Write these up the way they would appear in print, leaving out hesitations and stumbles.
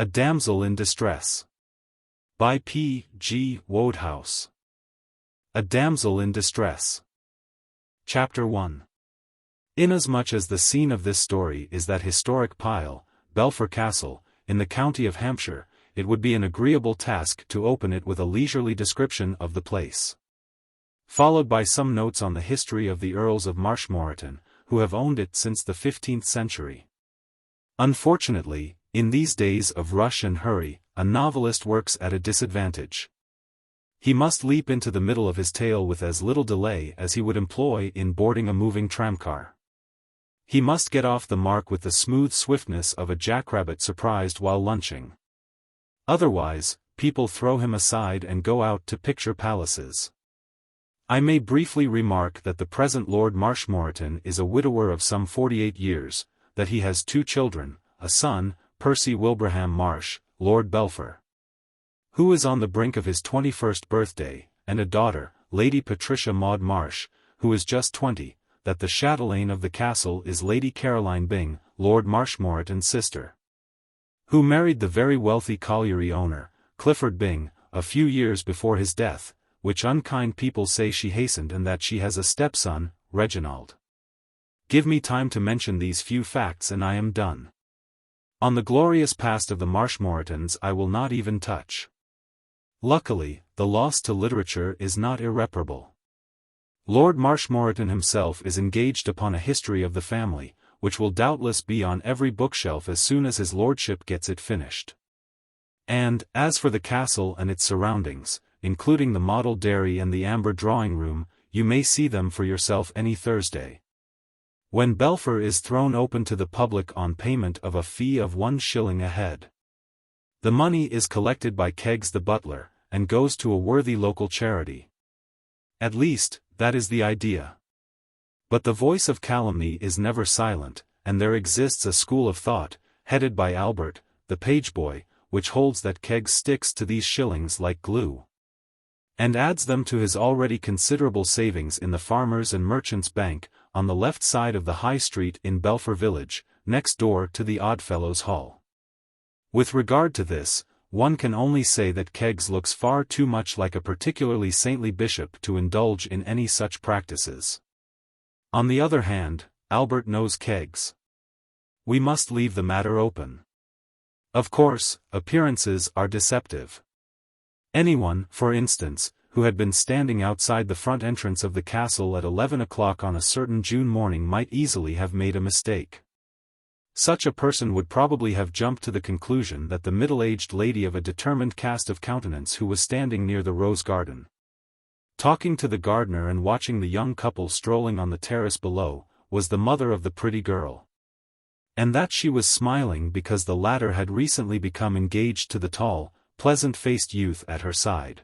A Damsel in Distress. By P. G. Wodehouse. A Damsel in Distress. Chapter 1. Inasmuch as the scene of this story is that historic pile, Belpher Castle, in the county of Hampshire, it would be an agreeable task to open it with a leisurely description of the place, followed by some notes on the history of the Earls of Marshmoreton, who have owned it since the 15th century. Unfortunately, in these days of rush and hurry, a novelist works at a disadvantage. He must leap into the middle of his tale with as little delay as he would employ in boarding a moving tramcar. He must get off the mark with the smooth swiftness of a jackrabbit surprised while lunching. Otherwise, people throw him aside and go out to picture palaces. I may briefly remark that the present Lord Marshmoreton is a widower of some 48 years, that he has 2 children, a son, Percy Wilbraham Marsh, Lord Belpher, who is on the brink of his 21st birthday, and a daughter, Lady Patricia Maud Marsh, who is just 20, that the chatelaine of the castle is Lady Caroline Byng, Lord Marshmoreton's sister, who married the very wealthy colliery owner, Clifford Byng, a few years before his death, which unkind people say she hastened, and that she has a stepson, Reginald. Give me time to mention these few facts and I am done. On the glorious past of the Marshmoretons I will not even touch. Luckily, the loss to literature is not irreparable. Lord Marshmoreton himself is engaged upon a history of the family, which will doubtless be on every bookshelf as soon as his lordship gets it finished. And, as for the castle and its surroundings, including the model dairy and the amber drawing-room, you may see them for yourself any Thursday, when Belpher is thrown open to the public on payment of a fee of 1 shilling a head. The money is collected by Keggs the butler, and goes to a worthy local charity. At least, that is the idea. But the voice of calumny is never silent, and there exists a school of thought, headed by Albert, the page-boy, which holds that Keggs sticks to these shillings like glue, and adds them to his already considerable savings in the Farmers' and Merchants' Bank, on the left side of the High Street in Belpher village, next door to the Oddfellows' Hall. With regard to this, one can only say that Keggs looks far too much like a particularly saintly bishop to indulge in any such practices. On the other hand, Albert knows Keggs. We must leave the matter open. Of course, appearances are deceptive. Anyone, for instance, who had been standing outside the front entrance of the castle at 11 o'clock on a certain June morning might easily have made a mistake. Such a person would probably have jumped to the conclusion that the middle-aged lady of a determined cast of countenance who was standing near the rose garden, talking to the gardener and watching the young couple strolling on the terrace below, was the mother of the pretty girl, and that she was smiling because the latter had recently become engaged to the tall, pleasant-faced youth at her side.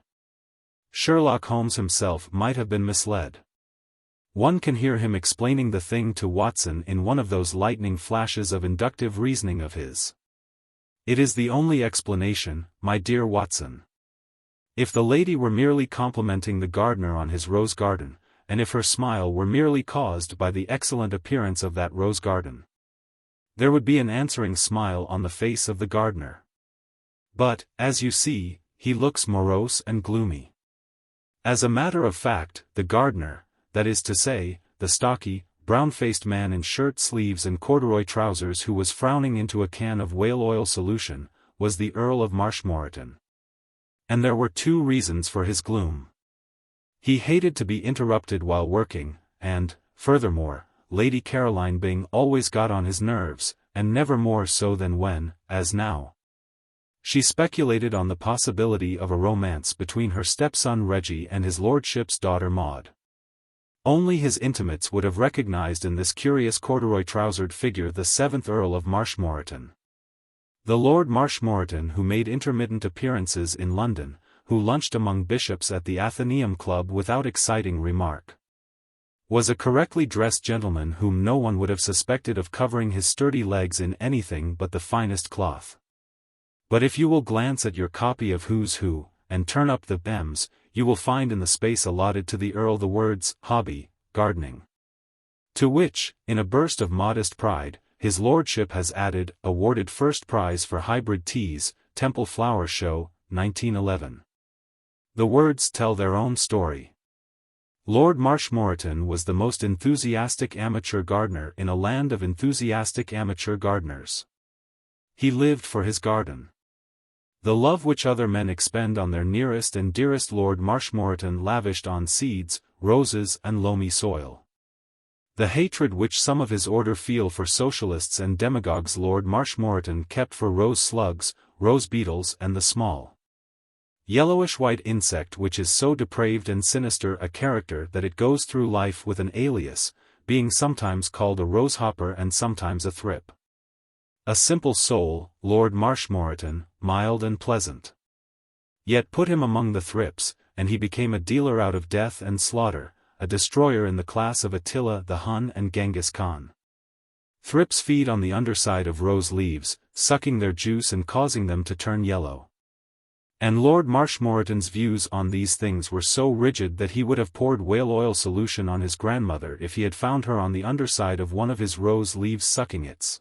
Sherlock Holmes himself might have been misled. One can hear him explaining the thing to Watson in one of those lightning flashes of inductive reasoning of his. It is the only explanation, my dear Watson. If the lady were merely complimenting the gardener on his rose garden, and if her smile were merely caused by the excellent appearance of that rose garden, there would be an answering smile on the face of the gardener. But, as you see, he looks morose and gloomy. As a matter of fact, the gardener, that is to say, the stocky, brown-faced man in shirt-sleeves and corduroy trousers who was frowning into a can of whale oil solution, was the Earl of Marshmoreton. And there were 2 reasons for his gloom. He hated to be interrupted while working, and, furthermore, Lady Caroline Byng always got on his nerves, and never more so than when, as now, she speculated on the possibility of a romance between her stepson Reggie and his lordship's daughter Maud. Only his intimates would have recognized in this curious corduroy-trousered figure the 7th Earl of Marshmoreton. The Lord Marshmoreton who made intermittent appearances in London, who lunched among bishops at the Athenaeum Club without exciting remark, was a correctly dressed gentleman whom no one would have suspected of covering his sturdy legs in anything but the finest cloth. But if you will glance at your copy of Who's Who, and turn up the M's, you will find in the space allotted to the Earl the words, hobby, gardening. To which, in a burst of modest pride, his lordship has added, awarded first prize for hybrid teas, Temple Flower Show, 1911. The words tell their own story. Lord Marshmoreton was the most enthusiastic amateur gardener in a land of enthusiastic amateur gardeners. He lived for his garden. The love which other men expend on their nearest and dearest Lord Marshmoreton lavished on seeds, roses and loamy soil. The hatred which some of his order feel for socialists and demagogues Lord Marshmoreton kept for rose slugs, rose beetles and the small yellowish-white insect which is so depraved and sinister a character that it goes through life with an alias, being sometimes called a rosehopper and sometimes a thrip. A simple soul, Lord Marshmoreton, mild and pleasant. Yet put him among the thrips, and he became a dealer out of death and slaughter, a destroyer in the class of Attila the Hun and Genghis Khan. Thrips feed on the underside of rose leaves, sucking their juice and causing them to turn yellow. And Lord Marshmoreton's views on these things were so rigid that he would have poured whale oil solution on his grandmother if he had found her on the underside of one of his rose leaves sucking its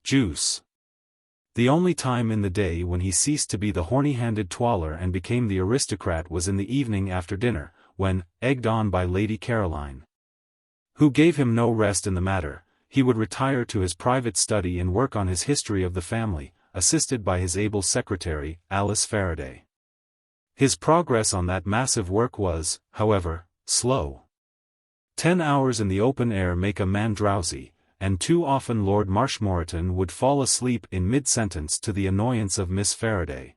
juice. The only time in the day when he ceased to be the horny-handed twaller and became the aristocrat was in the evening after dinner, when, egged on by Lady Caroline, who gave him no rest in the matter, he would retire to his private study and work on his history of the family, assisted by his able secretary, Alice Faraday. His progress on that massive work was, however, slow. 10 hours in the open air make a man drowsy, and too often Lord Marshmoreton would fall asleep in mid-sentence to the annoyance of Miss Faraday,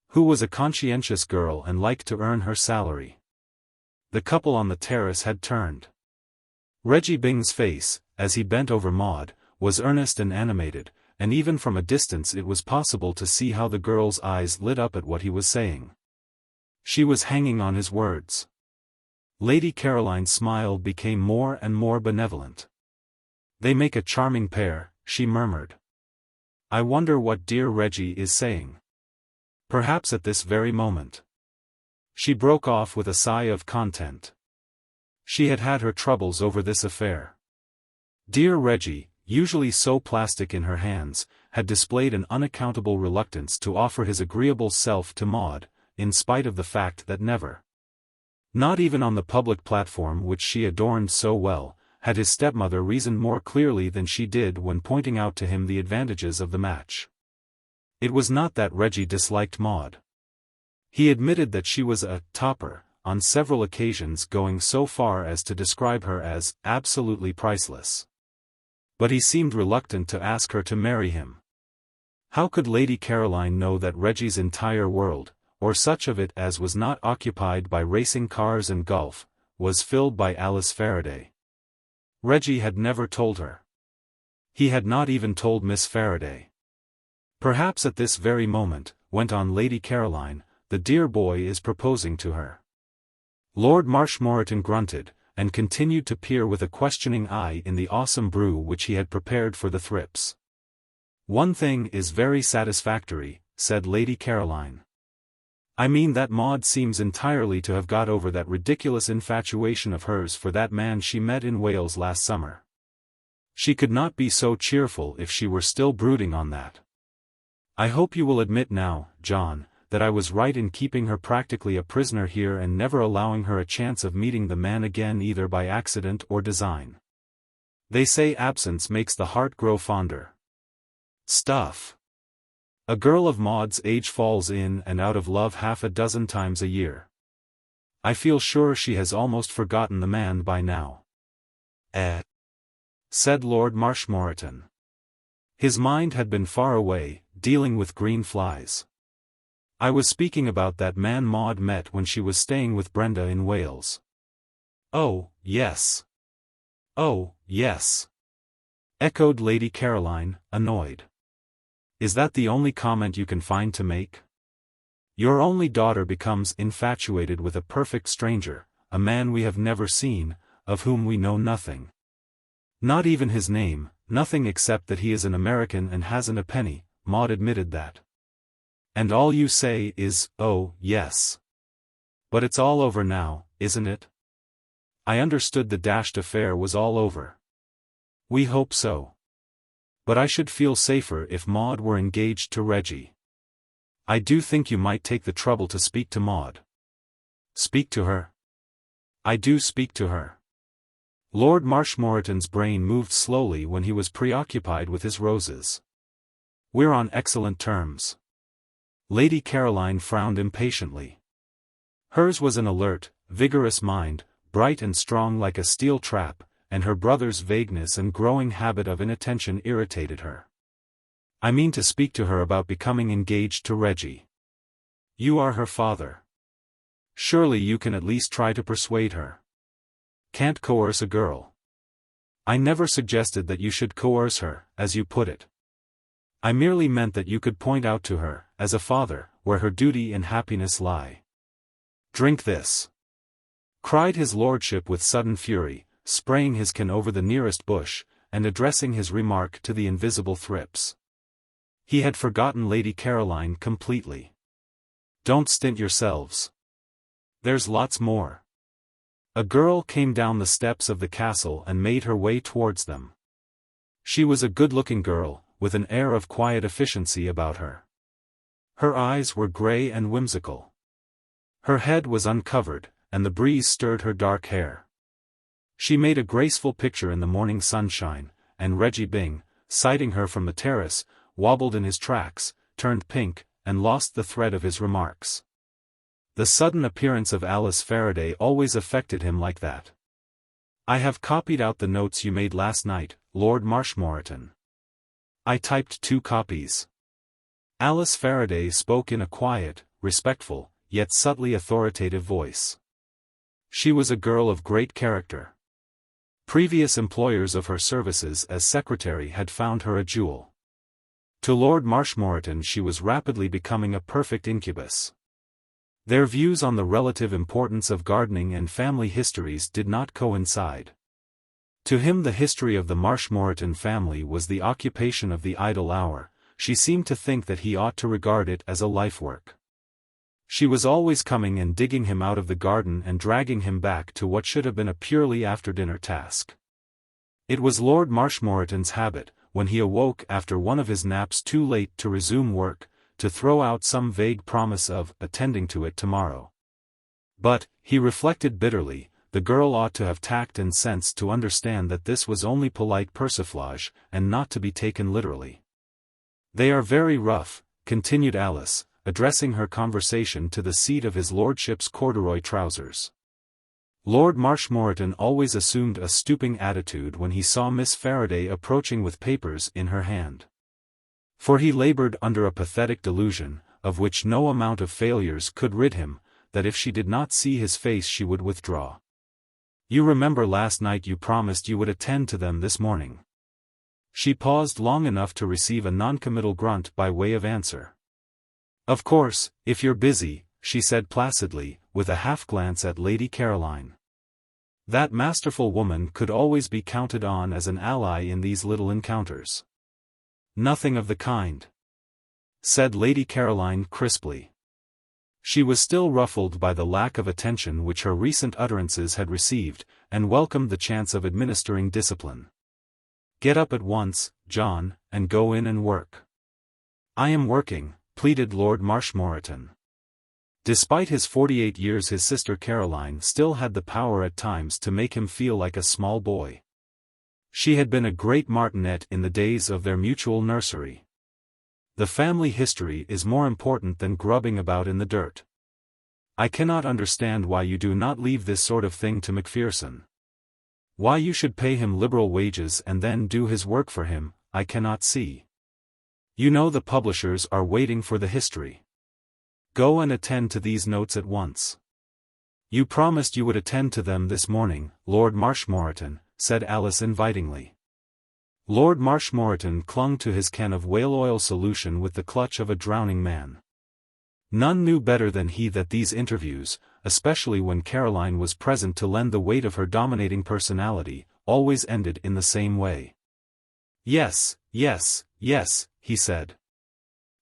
who was a conscientious girl and liked to earn her salary. The couple on the terrace had turned. Reggie Byng's face, as he bent over Maud, was earnest and animated, and even from a distance it was possible to see how the girl's eyes lit up at what he was saying. She was hanging on his words. Lady Caroline's smile became more and more benevolent. "They make a charming pair," she murmured. "I wonder what dear Reggie is saying. Perhaps at this very moment." She broke off with a sigh of content. She had had her troubles over this affair. Dear Reggie, usually so plastic in her hands, had displayed an unaccountable reluctance to offer his agreeable self to Maud, in spite of the fact that never, not even on the public platform which she adorned so well, had his stepmother reasoned more clearly than she did when pointing out to him the advantages of the match. It was not that Reggie disliked Maud. He admitted that she was a topper, on several occasions going so far as to describe her as absolutely priceless. But he seemed reluctant to ask her to marry him. How could Lady Caroline know that Reggie's entire world, or such of it as was not occupied by racing cars and golf, was filled by Alice Faraday? Reggie had never told her. He had not even told Miss Faraday. "Perhaps at this very moment," went on Lady Caroline, "the dear boy is proposing to her." Lord Marshmoreton grunted, and continued to peer with a questioning eye in the awesome brew which he had prepared for the thrips. "One thing is very satisfactory," said Lady Caroline. "I mean that Maud seems entirely to have got over that ridiculous infatuation of hers for that man she met in Wales last summer. She could not be so cheerful if she were still brooding on that. I hope you will admit now, John, that I was right in keeping her practically a prisoner here and never allowing her a chance of meeting the man again either by accident or design. They say absence makes the heart grow fonder. Stuff. A girl of Maud's age falls in and out of love half a dozen times a year. I feel sure she has almost forgotten the man by now." Said Lord Marshmoreton. His mind had been far away, dealing with green flies. "I was speaking about that man Maud met when she was staying with Brenda in Wales." "Oh, yes. Oh, yes," echoed Lady Caroline, annoyed. "Is that the only comment you can find to make? Your only daughter becomes infatuated with a perfect stranger, a man we have never seen, of whom we know nothing. Not even his name, nothing except that he is an American and hasn't a penny." Maud admitted that. "And all you say is, 'Oh, yes.' But it's all over now, isn't it? I understood the dashed affair was all over." "We hope so. but I should feel safer if Maud were engaged to Reggie. I do think you might take the trouble to speak to Maud. Speak to her? I do speak to her. Lord Marshmoreton's brain moved slowly when he was preoccupied with his roses. We're on excellent terms. Lady Caroline frowned impatiently. Hers was an alert, vigorous mind, bright and strong like a steel trap, and her brother's vagueness and growing habit of inattention irritated her. I mean to speak to her about becoming engaged to Reggie. You are her father. Surely you can at least try to persuade her. Can't coerce a girl. I never suggested that you should coerce her, as you put it. I merely meant that you could point out to her, as a father, where her duty and happiness lie. Drink this! Cried his lordship with sudden fury, spraying his can over the nearest bush, and addressing his remark to the invisible thrips. He had forgotten Lady Caroline completely. Don't stint yourselves. There's lots more. A girl came down the steps of the castle and made her way towards them. She was a good-looking girl, with an air of quiet efficiency about her. Her eyes were grey and whimsical. Her head was uncovered, and the breeze stirred her dark hair. She made a graceful picture in the morning sunshine, and Reggie Byng, sighting her from the terrace, wobbled in his tracks, turned pink, and lost the thread of his remarks. The sudden appearance of Alice Faraday always affected him like that. I have copied out the notes you made last night, Lord Marshmoreton. I typed 2 copies. Alice Faraday spoke in a quiet, respectful, yet subtly authoritative voice. She was a girl of great character. Previous employers of her services as secretary had found her a jewel. To Lord Marshmoreton she was rapidly becoming a perfect incubus. Their views on the relative importance of gardening and family histories did not coincide. To him the history of the Marshmoreton family was the occupation of the idle hour. She seemed to think that he ought to regard it as a life work. She was always coming and digging him out of the garden and dragging him back to what should have been a purely after-dinner task. It was Lord Marshmoreton's habit, when he awoke after one of his naps too late to resume work, to throw out some vague promise of attending to it tomorrow. But, he reflected bitterly, the girl ought to have tact and sense to understand that this was only polite persiflage, and not to be taken literally. They are very rough, continued Alice, addressing her conversation to the seat of his lordship's corduroy trousers. Lord Marshmoreton always assumed a stooping attitude when he saw Miss Faraday approaching with papers in her hand. For he labored under a pathetic delusion, of which no amount of failures could rid him, that if she did not see his face she would withdraw. You remember last night you promised you would attend to them this morning. She paused long enough to receive a noncommittal grunt by way of answer. Of course, if you're busy, she said placidly, with a half-glance at Lady Caroline. That masterful woman could always be counted on as an ally in these little encounters. Nothing of the kind, said Lady Caroline crisply. She was still ruffled by the lack of attention which her recent utterances had received, and welcomed the chance of administering discipline. Get up at once, John, and go in and work. I am working, pleaded Lord Marshmoreton. Despite his 48 years his sister Caroline still had the power at times to make him feel like a small boy. She had been a great martinet in the days of their mutual nursery. The family history is more important than grubbing about in the dirt. I cannot understand why you do not leave this sort of thing to Macpherson. Why you should pay him liberal wages and then do his work for him, I cannot see. You know the publishers are waiting for the history. Go and attend to these notes at once. You promised you would attend to them this morning, Lord Marshmoreton, said Alice invitingly. Lord Marshmoreton clung to his can of whale oil solution with the clutch of a drowning man. None knew better than he that these interviews, especially when Caroline was present to lend the weight of her dominating personality, always ended in the same way. Yes, yes, yes, he said.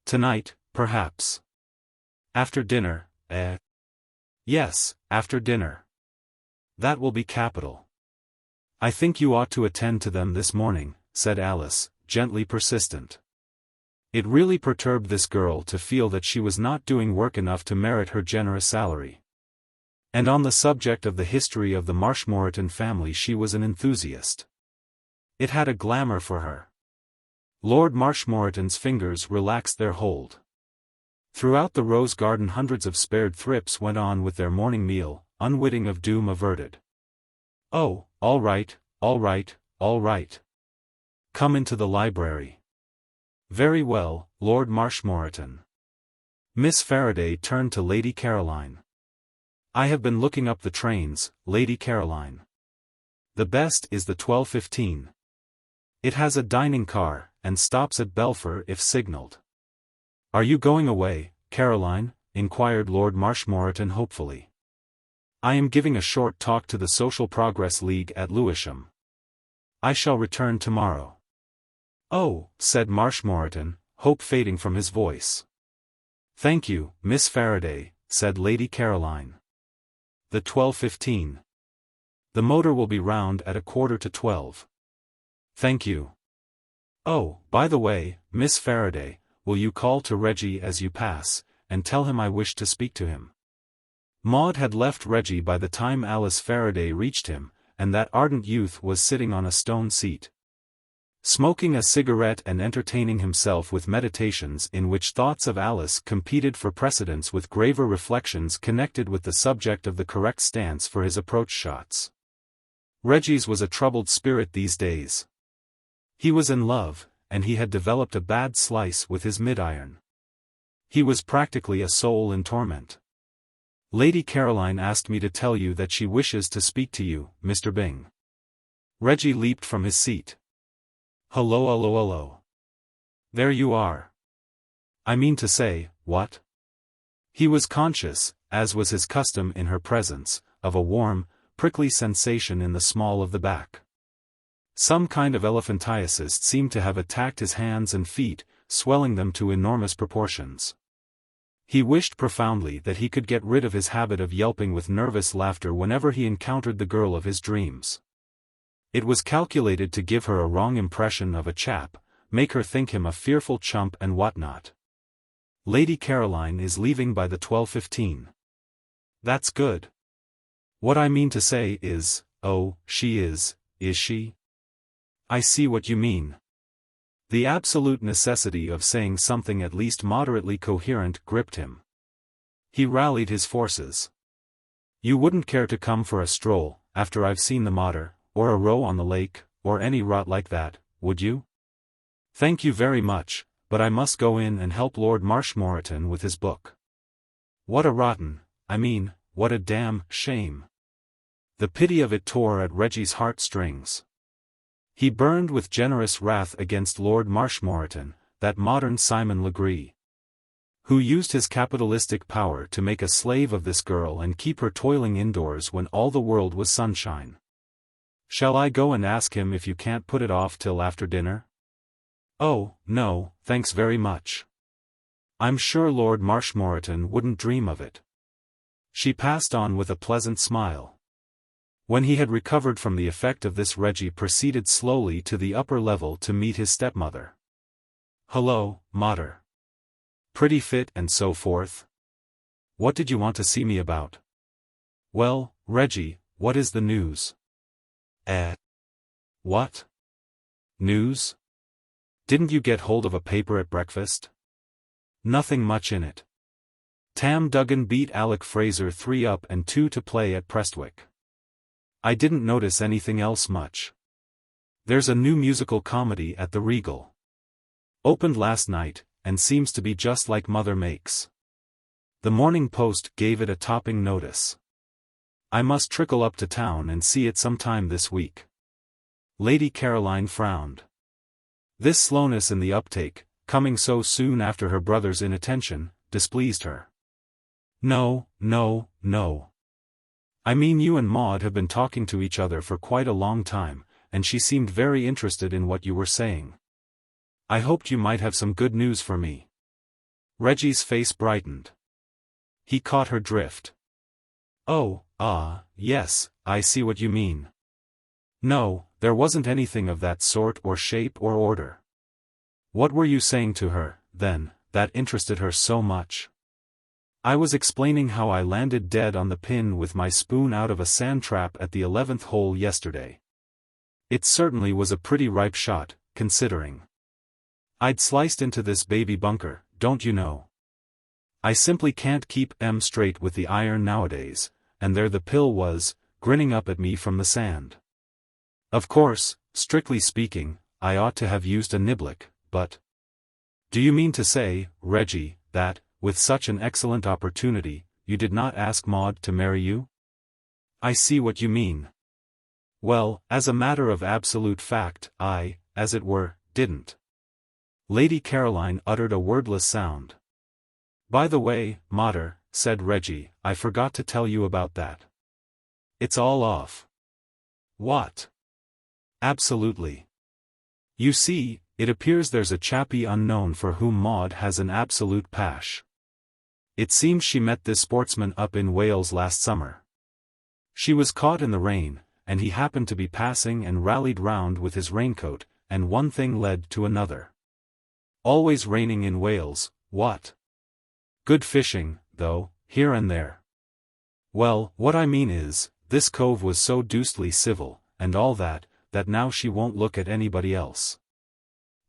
Tonight, perhaps. After dinner, eh? Yes, after dinner. That will be capital. I think you ought to attend to them this morning, said Alice, gently persistent. It really perturbed this girl to feel that she was not doing work enough to merit her generous salary. And on the subject of the history of the Marshmoreton family she was an enthusiast. It had a glamour for her. Lord Marshmoreton's fingers relaxed their hold. Throughout the rose garden hundreds of spared thrips went on with their morning meal, unwitting of doom averted. "Oh, all right, all right, all right. Come into the library." "Very well, Lord Marshmoreton." Miss Faraday turned to Lady Caroline. "I have been looking up the trains, Lady Caroline. The best is the 12:15. It has a dining car, and stops at Belpher if signalled." "Are you going away, Caroline?" inquired Lord Marshmoreton hopefully. "I am giving a short talk to the Social Progress League at Lewisham. I shall return tomorrow." "Oh," said Marshmoreton, hope fading from his voice. "Thank you, Miss Faraday," said Lady Caroline. "The 12:15. The motor will be round at 11:45. "Thank you." "Oh, by the way, Miss Faraday, will you call to Reggie as you pass, and tell him I wish to speak to him?" Maud had left Reggie by the time Alice Faraday reached him, and that ardent youth was sitting on a stone seat, smoking a cigarette and entertaining himself with meditations in which thoughts of Alice competed for precedence with graver reflections connected with the subject of the correct stance for his approach shots. Reggie's was a troubled spirit these days. He was in love, and he had developed a bad slice with his mid-iron. He was practically a soul in torment. "Lady Caroline asked me to tell you that she wishes to speak to you, Mr. Byng." Reggie leaped from his seat. "Hello, hello, hello. There you are. I mean to say, what?" He was conscious, as was his custom in her presence, of a warm, prickly sensation in the small of the back. Some kind of elephantiasis seemed to have attacked his hands and feet, swelling them to enormous proportions. He wished profoundly that he could get rid of his habit of yelping with nervous laughter whenever he encountered the girl of his dreams. It was calculated to give her a wrong impression of a chap, make her think him a fearful chump and whatnot. "Lady Caroline is leaving by the 12:15. "That's good. What I mean to say is, oh, she is she?" "I see what you mean." The absolute necessity of saying something at least moderately coherent gripped him. He rallied his forces. "You wouldn't care to come for a stroll, after I've seen the mater, or a row on the lake, or any rot like that, would you?" "Thank you very much, but I must go in and help Lord Marshmoreton with his book." "What a what a damn shame." The pity of it tore at Reggie's heartstrings. He burned with generous wrath against Lord Marshmoreton, that modern Simon Legree, who used his capitalistic power to make a slave of this girl and keep her toiling indoors when all the world was sunshine. "Shall I go and ask him if you can't put it off till after dinner?" "Oh, no, thanks very much. I'm sure Lord Marshmoreton wouldn't dream of it." She passed on with a pleasant smile. When he had recovered from the effect of this, Reggie proceeded slowly to the upper level to meet his stepmother. "Hello, mater. Pretty fit and so forth. What did you want to see me about?" "Well, Reggie, what is the news?" What? News? Didn't you get hold of a paper at breakfast?" "Nothing much in it. Tam Duggan beat Alec Fraser 3-up and 2 to play at Prestwick. I didn't notice anything else much. There's a new musical comedy at the Regal. Opened last night, and seems to be just like Mother Makes. The Morning Post gave it a topping notice. I must trickle up to town and see it sometime this week." Lady Caroline frowned. This slowness in the uptake, coming so soon after her brother's inattention, displeased her. No. I mean, you and Maud have been talking to each other for quite a long time, and she seemed very interested in what you were saying. I hoped you might have some good news for me." Reggie's face brightened. He caught her drift. "Oh, yes, I see what you mean. No, there wasn't anything of that sort or shape or order. What were you saying to her, then, that interested her so much? I was explaining how I landed dead on the pin with my spoon out of a sand trap at the 11th hole yesterday. It certainly was a pretty ripe shot, considering. I'd sliced into this baby bunker, don't you know? I simply can't keep em straight with the iron nowadays, and there the pill was, grinning up at me from the sand. Of course, strictly speaking, I ought to have used a niblick, but... Do you mean to say, Reggie, that, with such an excellent opportunity, you did not ask Maud to marry you? I see what you mean. Well, as a matter of absolute fact, I, as it were, didn't. Lady Caroline uttered a wordless sound. By the way, mater, said Reggie, I forgot to tell you about that. It's all off. What? Absolutely. You see, it appears there's a chappie unknown for whom Maud has an absolute pash. It seems she met this sportsman up in Wales last summer. She was caught in the rain, and he happened to be passing and rallied round with his raincoat, and one thing led to another. Always raining in Wales, what? Good fishing, though, here and there. Well, what I mean is, this cove was so deucedly civil, and all that, that now she won't look at anybody else.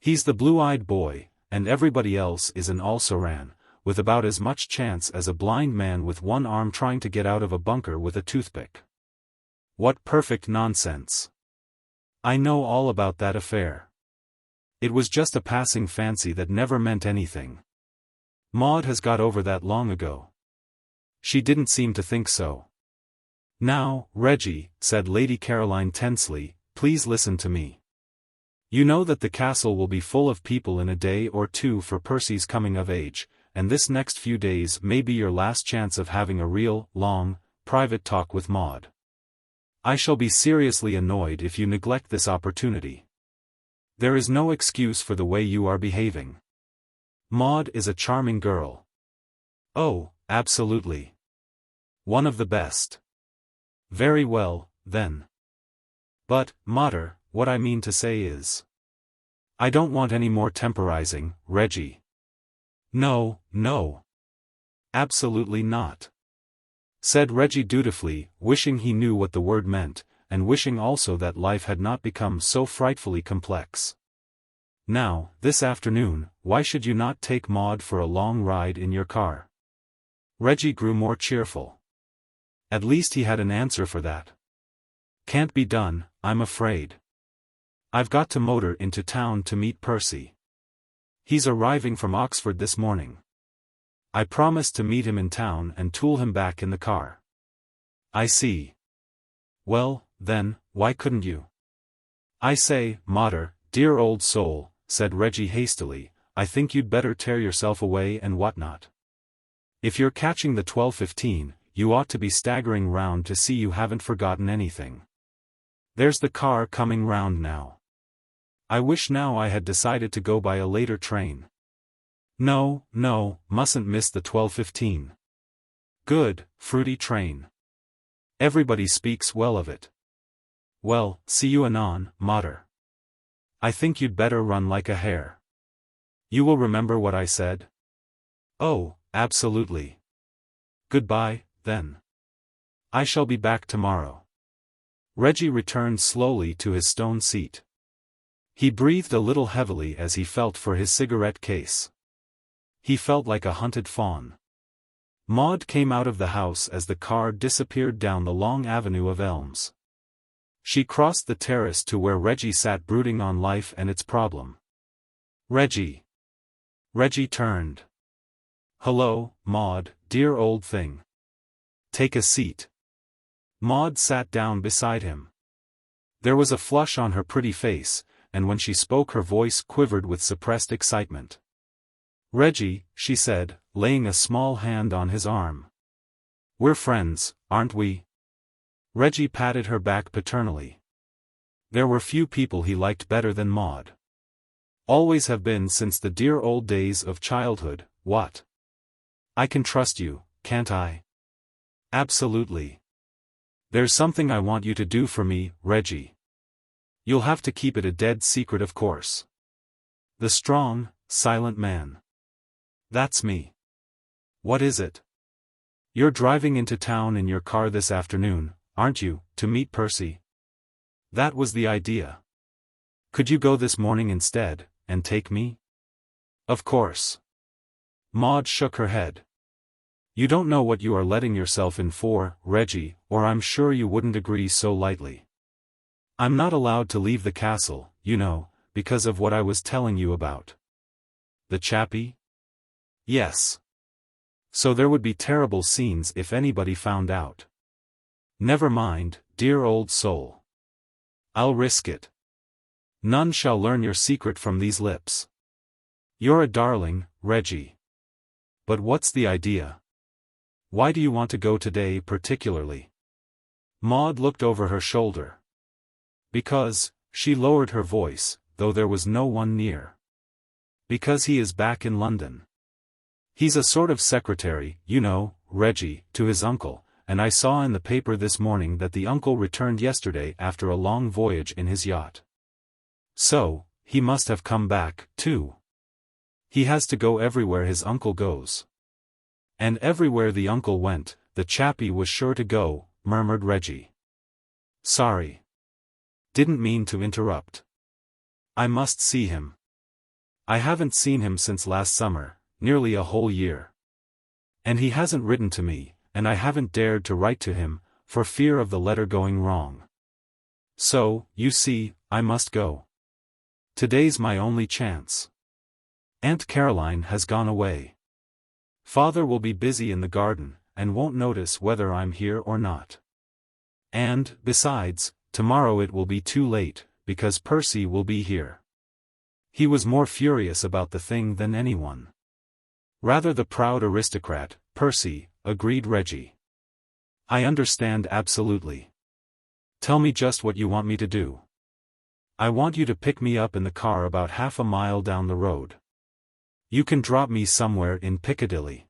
He's the blue-eyed boy, and everybody else is an also-ran, with about as much chance as a blind man with one arm trying to get out of a bunker with a toothpick. What perfect nonsense. I know all about that affair. It was just a passing fancy that never meant anything. Maud has got over that long ago. She didn't seem to think so. Now, Reggie, said Lady Caroline tensely, please listen to me. You know that the castle will be full of people in a day or two for Percy's coming of age, and this next few days may be your last chance of having a real, long, private talk with Maud. I shall be seriously annoyed if you neglect this opportunity. There is no excuse for the way you are behaving. Maud is a charming girl. Oh, absolutely. One of the best. Very well, then. But, mater, what I mean to say is... I don't want any more temporizing, Reggie. No, no. Absolutely not. Said Reggie dutifully, wishing he knew what the word meant, and wishing also that life had not become so frightfully complex. Now, this afternoon, why should you not take Maud for a long ride in your car? Reggie grew more cheerful. At least he had an answer for that. Can't be done, I'm afraid. I've got to motor into town to meet Percy. He's arriving from Oxford this morning. I promised to meet him in town and tool him back in the car. I see. Well, then, why couldn't you? I say, mater, dear old soul, said Reggie hastily, I think you'd better tear yourself away and whatnot. If you're catching the 12:15, you ought to be staggering round to see you haven't forgotten anything. There's the car coming round now. I wish now I had decided to go by a later train. No, no, mustn't miss the 12:15. Good, fruity train. Everybody speaks well of it. Well, see you anon, mater. I think you'd better run like a hare. You will remember what I said? Oh, absolutely. Goodbye, then. I shall be back tomorrow. Reggie returned slowly to his stone seat. He breathed a little heavily as he felt for his cigarette case. He felt like a hunted fawn. Maud came out of the house as the car disappeared down the long avenue of elms. She crossed the terrace to where Reggie sat brooding on life and its problem. Reggie. Reggie turned. Hello, Maud, dear old thing. Take a seat. Maud sat down beside him. There was a flush on her pretty face, and when she spoke her voice quivered with suppressed excitement. Reggie, she said, laying a small hand on his arm. We're friends, aren't we? Reggie patted her back paternally. There were few people he liked better than Maud. Always have been since the dear old days of childhood, what? I can trust you, can't I? Absolutely. There's something I want you to do for me, Reggie. You'll have to keep it a dead secret, of course. The strong, silent man. That's me. What is it? You're driving into town in your car this afternoon, aren't you, to meet Percy? That was the idea. Could you go this morning instead, and take me? Of course. Maud shook her head. You don't know what you are letting yourself in for, Reggie, or I'm sure you wouldn't agree so lightly. I'm not allowed to leave the castle, you know, because of what I was telling you about. The chappie? Yes. So there would be terrible scenes if anybody found out. Never mind, dear old soul. I'll risk it. None shall learn your secret from these lips. You're a darling, Reggie. But what's the idea? Why do you want to go today particularly? Maud looked over her shoulder. Because, she lowered her voice, though there was no one near. Because he is back in London. He's a sort of secretary, you know, Reggie, to his uncle, and I saw in the paper this morning that the uncle returned yesterday after a long voyage in his yacht. So, he must have come back, too. He has to go everywhere his uncle goes. And everywhere the uncle went, the chappie was sure to go, murmured Reggie. Sorry. Didn't mean to interrupt. I must see him. I haven't seen him since last summer, nearly a whole year. And he hasn't written to me, and I haven't dared to write to him, for fear of the letter going wrong. So, you see, I must go. Today's my only chance. Aunt Caroline has gone away. Father will be busy in the garden, and won't notice whether I'm here or not. And, besides, tomorrow it will be too late, because Percy will be here. He was more furious about the thing than anyone. Rather the proud aristocrat, Percy, agreed Reggie. I understand absolutely. Tell me just what you want me to do. I want you to pick me up in the car about half a mile down the road. You can drop me somewhere in Piccadilly.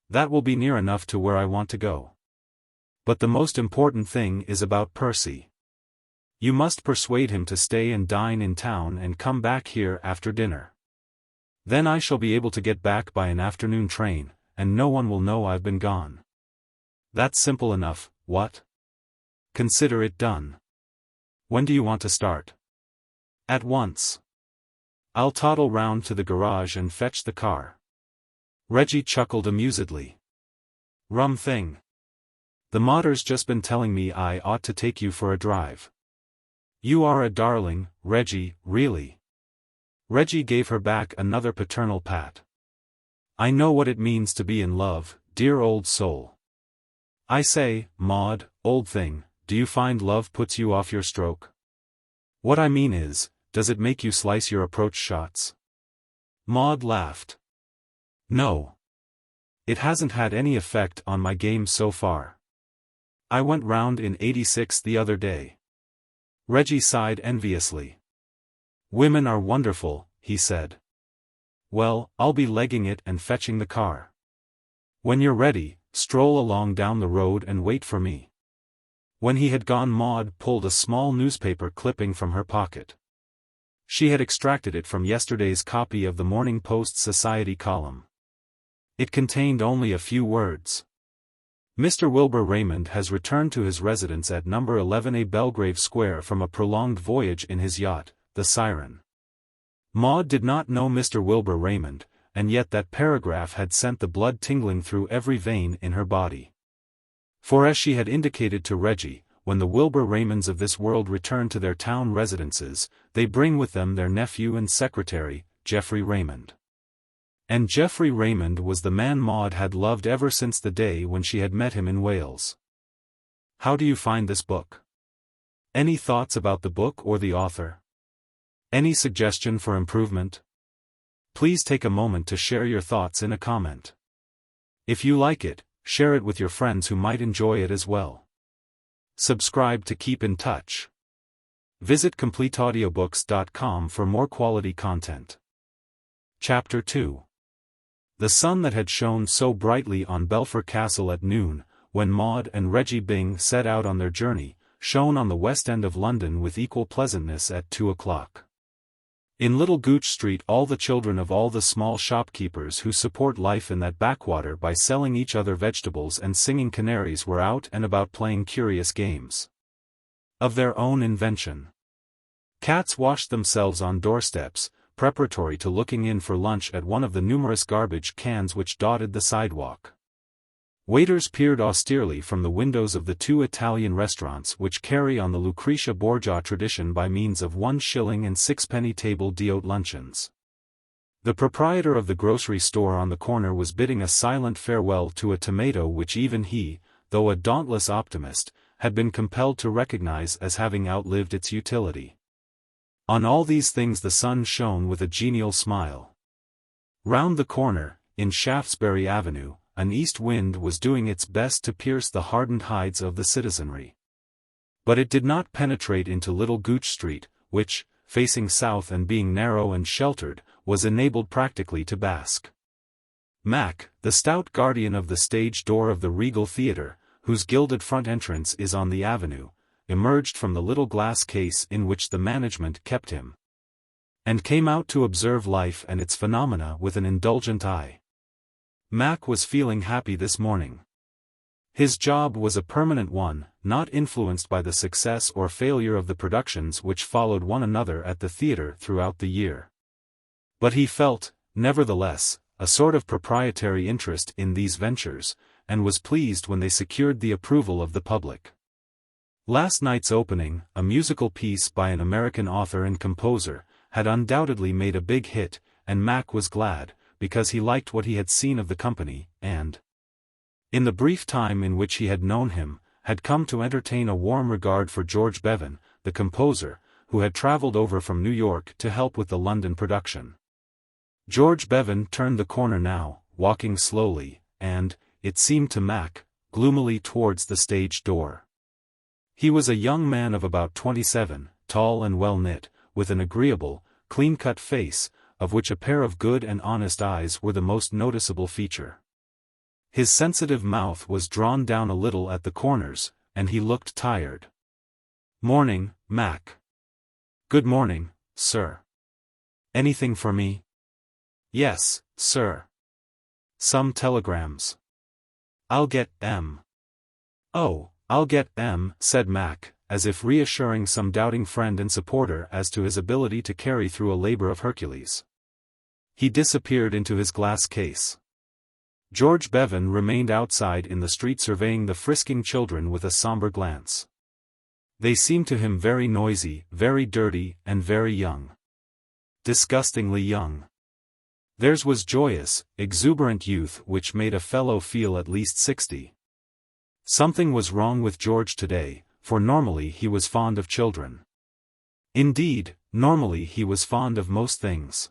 That will be near enough to where I want to go. But the most important thing is about Percy. You must persuade him to stay and dine in town and come back here after dinner. Then I shall be able to get back by an afternoon train, and no one will know I've been gone. That's simple enough, what? Consider it done. When do you want to start? At once. I'll toddle round to the garage and fetch the car. Reggie chuckled amusedly. Rum thing. The mater's just been telling me I ought to take you for a drive. You are a darling, Reggie, really. Reggie gave her back another paternal pat. I know what it means to be in love, dear old soul. I say, Maud, old thing, do you find love puts you off your stroke? What I mean is, does it make you slice your approach shots? Maud laughed. No. It hasn't had any effect on my game so far. I went round in 86 the other day. Reggie sighed enviously. Women are wonderful, he said. Well, I'll be legging it and fetching the car. When you're ready, stroll along down the road and wait for me. When he had gone, Maud pulled a small newspaper clipping from her pocket. She had extracted it from yesterday's copy of the Morning Post Society column. It contained only a few words. Mr. Wilbur Raymond has returned to his residence at No. 11A Belgrave Square from a prolonged voyage in his yacht, the Siren. Maud did not know Mr. Wilbur Raymond, and yet that paragraph had sent the blood tingling through every vein in her body. For as she had indicated to Reggie, when the Wilbur Raymonds of this world return to their town residences, they bring with them their nephew and secretary, Geoffrey Raymond. And Geoffrey Raymond was the man Maud had loved ever since the day when she had met him in Wales. How do you find this book? Any thoughts about the book or the author? Any suggestion for improvement? Please take a moment to share your thoughts in a comment. If you like it, share it with your friends who might enjoy it as well. Subscribe to keep in touch. Visit CompleteAudiobooks.com for more quality content. Chapter 2. The sun that had shone so brightly on Belpher Castle at noon, when Maud and Reggie Byng set out on their journey, shone on the West End of London with equal pleasantness at 2 o'clock. In Little Gooch Street all the children of all the small shopkeepers who support life in that backwater by selling each other vegetables and singing canaries were out and about playing curious games of their own invention. Cats washed themselves on doorsteps, preparatory to looking in for lunch at one of the numerous garbage cans which dotted the sidewalk. Waiters peered austerely from the windows of the two Italian restaurants which carry on the Lucretia Borgia tradition by means of 1 shilling and 6-penny table d'hôte luncheons. The proprietor of the grocery store on the corner was bidding a silent farewell to a tomato which even he, though a dauntless optimist, had been compelled to recognize as having outlived its utility. On all these things the sun shone with a genial smile. Round the corner, in Shaftesbury Avenue, an east wind was doing its best to pierce the hardened hides of the citizenry. But it did not penetrate into Little Gooch Street, which, facing south and being narrow and sheltered, was enabled practically to bask. Mac, the stout guardian of the stage door of the Regal Theatre, whose gilded front entrance is on the avenue, emerged from the little glass case in which the management kept him, and came out to observe life and its phenomena with an indulgent eye. Mac was feeling happy this morning. His job was a permanent one, not influenced by the success or failure of the productions which followed one another at the theatre throughout the year. But he felt, nevertheless, a sort of proprietary interest in these ventures, and was pleased when they secured the approval of the public. Last night's opening, a musical piece by an American author and composer, had undoubtedly made a big hit, and Mac was glad, because he liked what he had seen of the company, and, in the brief time in which he had known him, had come to entertain a warm regard for George Bevan, the composer, who had travelled over from New York to help with the London production. George Bevan turned the corner now, walking slowly, and, it seemed to Mac, gloomily towards the stage door. He was a young man of about 27, tall and well-knit, with an agreeable, clean-cut face, of which a pair of good and honest eyes were the most noticeable feature. His sensitive mouth was drawn down a little at the corners, and he looked tired. "Morning, Mac." "Good morning, sir. Anything for me?" "Yes, sir. Some telegrams." "I'll get 'em." "Oh, I'll get 'em," said Mac, as if reassuring some doubting friend and supporter as to his ability to carry through a labor of Hercules. He disappeared into his glass case. George Bevan remained outside in the street surveying the frisking children with a somber glance. They seemed to him very noisy, very dirty, and very young. Disgustingly young. Theirs was joyous, exuberant youth which made a fellow feel at least 60. Something was wrong with George today, for normally he was fond of children. Indeed, normally he was fond of most things.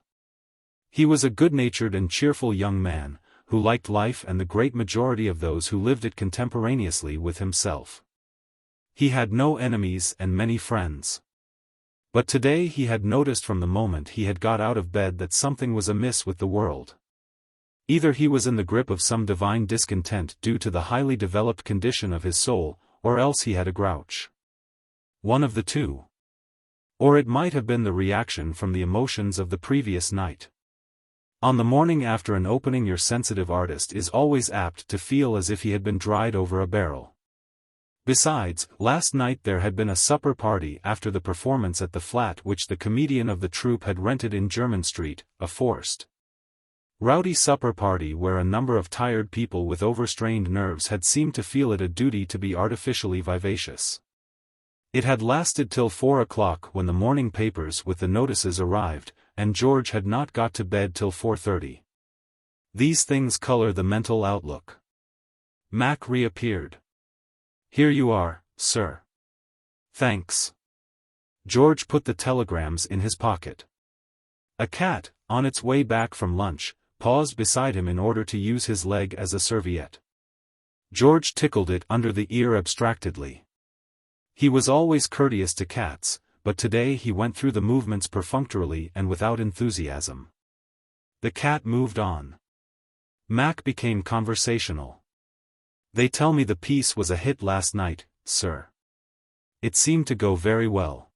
He was a good-natured and cheerful young man, who liked life and the great majority of those who lived it contemporaneously with himself. He had no enemies and many friends. But today he had noticed from the moment he had got out of bed that something was amiss with the world. Either he was in the grip of some divine discontent due to the highly developed condition of his soul, or else he had a grouch. One of the two. Or it might have been the reaction from the emotions of the previous night. On the morning after an opening your sensitive artist is always apt to feel as if he had been dried over a barrel. Besides, last night there had been a supper party after the performance at the flat which the comedian of the troupe had rented in Jermyn Street, a forced, rowdy supper party where a number of tired people with overstrained nerves had seemed to feel it a duty to be artificially vivacious. It had lasted till 4 o'clock when the morning papers with the notices arrived, and George had not got to bed till 4:30. These things color the mental outlook. Mac reappeared. "Here you are, sir." "Thanks." George put the telegrams in his pocket. A cat, on its way back from lunch, paused beside him in order to use his leg as a serviette. George tickled it under the ear abstractedly. He was always courteous to cats, but today he went through the movements perfunctorily and without enthusiasm. The cat moved on. Mac became conversational. "They tell me the piece was a hit last night, sir. It seemed to go very well.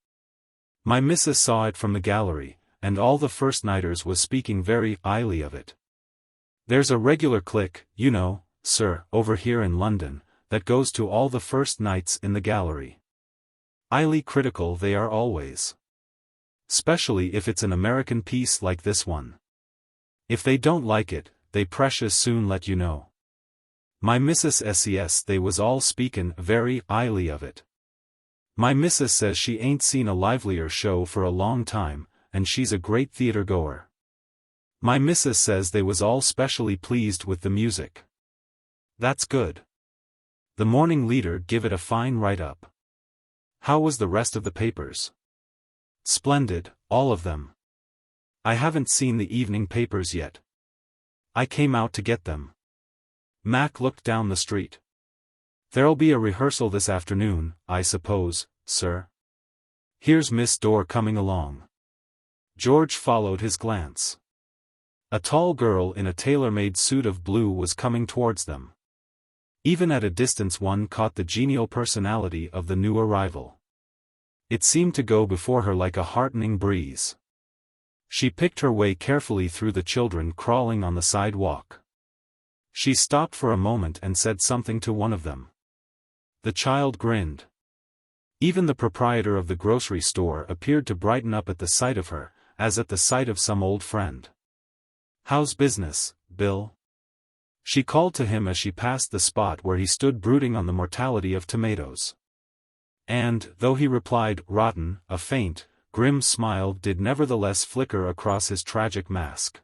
My missus saw it from the gallery, and all the first-nighters was speaking very highly of it. There's a regular clique, you know, sir, over here in London, that goes to all the first nights in the gallery. Highly critical they are always. Specially if it's an American piece like this one. If they don't like it, they precious soon let you know. My missus says they was all speakin' very highly of it. My missus says she ain't seen a livelier show for a long time, and she's a great theatre goer. My missus says they was all specially pleased with the music. That's good. The Morning Leader give it a fine write-up. How was the rest of the papers? Splendid, all of them. I haven't seen the evening papers yet. I came out to get them. Mac looked down the street. There'll be a rehearsal this afternoon, I suppose, sir? Here's Miss Dorr coming along. George followed his glance. A tall girl in a tailor-made suit of blue was coming towards them. Even at a distance one caught the genial personality of the new arrival. It seemed to go before her like a heartening breeze. She picked her way carefully through the children crawling on the sidewalk. She stopped for a moment and said something to one of them. The child grinned. Even the proprietor of the grocery store appeared to brighten up at the sight of her, as at the sight of some old friend. "How's business, Bill?" She called to him as she passed the spot where he stood brooding on the mortality of tomatoes. And, though he replied, "Rotten," a faint, grim smile did nevertheless flicker across his tragic mask.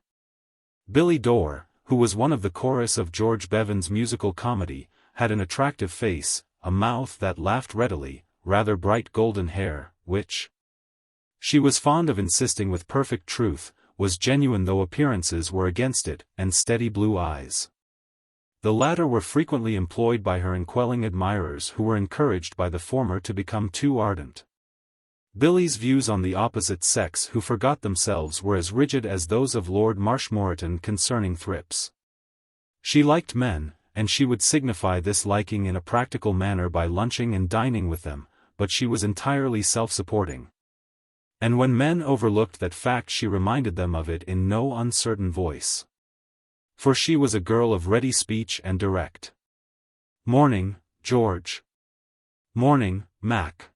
Billy Dorr, who was one of the chorus of George Bevan's musical comedy, had an attractive face, a mouth that laughed readily, rather bright golden hair, which, she was fond of insisting with perfect truth, was genuine though appearances were against it, and steady blue eyes. The latter were frequently employed by her in quelling admirers who were encouraged by the former to become too ardent. Billy's views on the opposite sex who forgot themselves were as rigid as those of Lord Marshmoreton concerning thrips. She liked men, and she would signify this liking in a practical manner by lunching and dining with them, but she was entirely self-supporting. And when men overlooked that fact she reminded them of it in no uncertain voice. For she was a girl of ready speech and direct. "Morning, George." "Morning, Mac.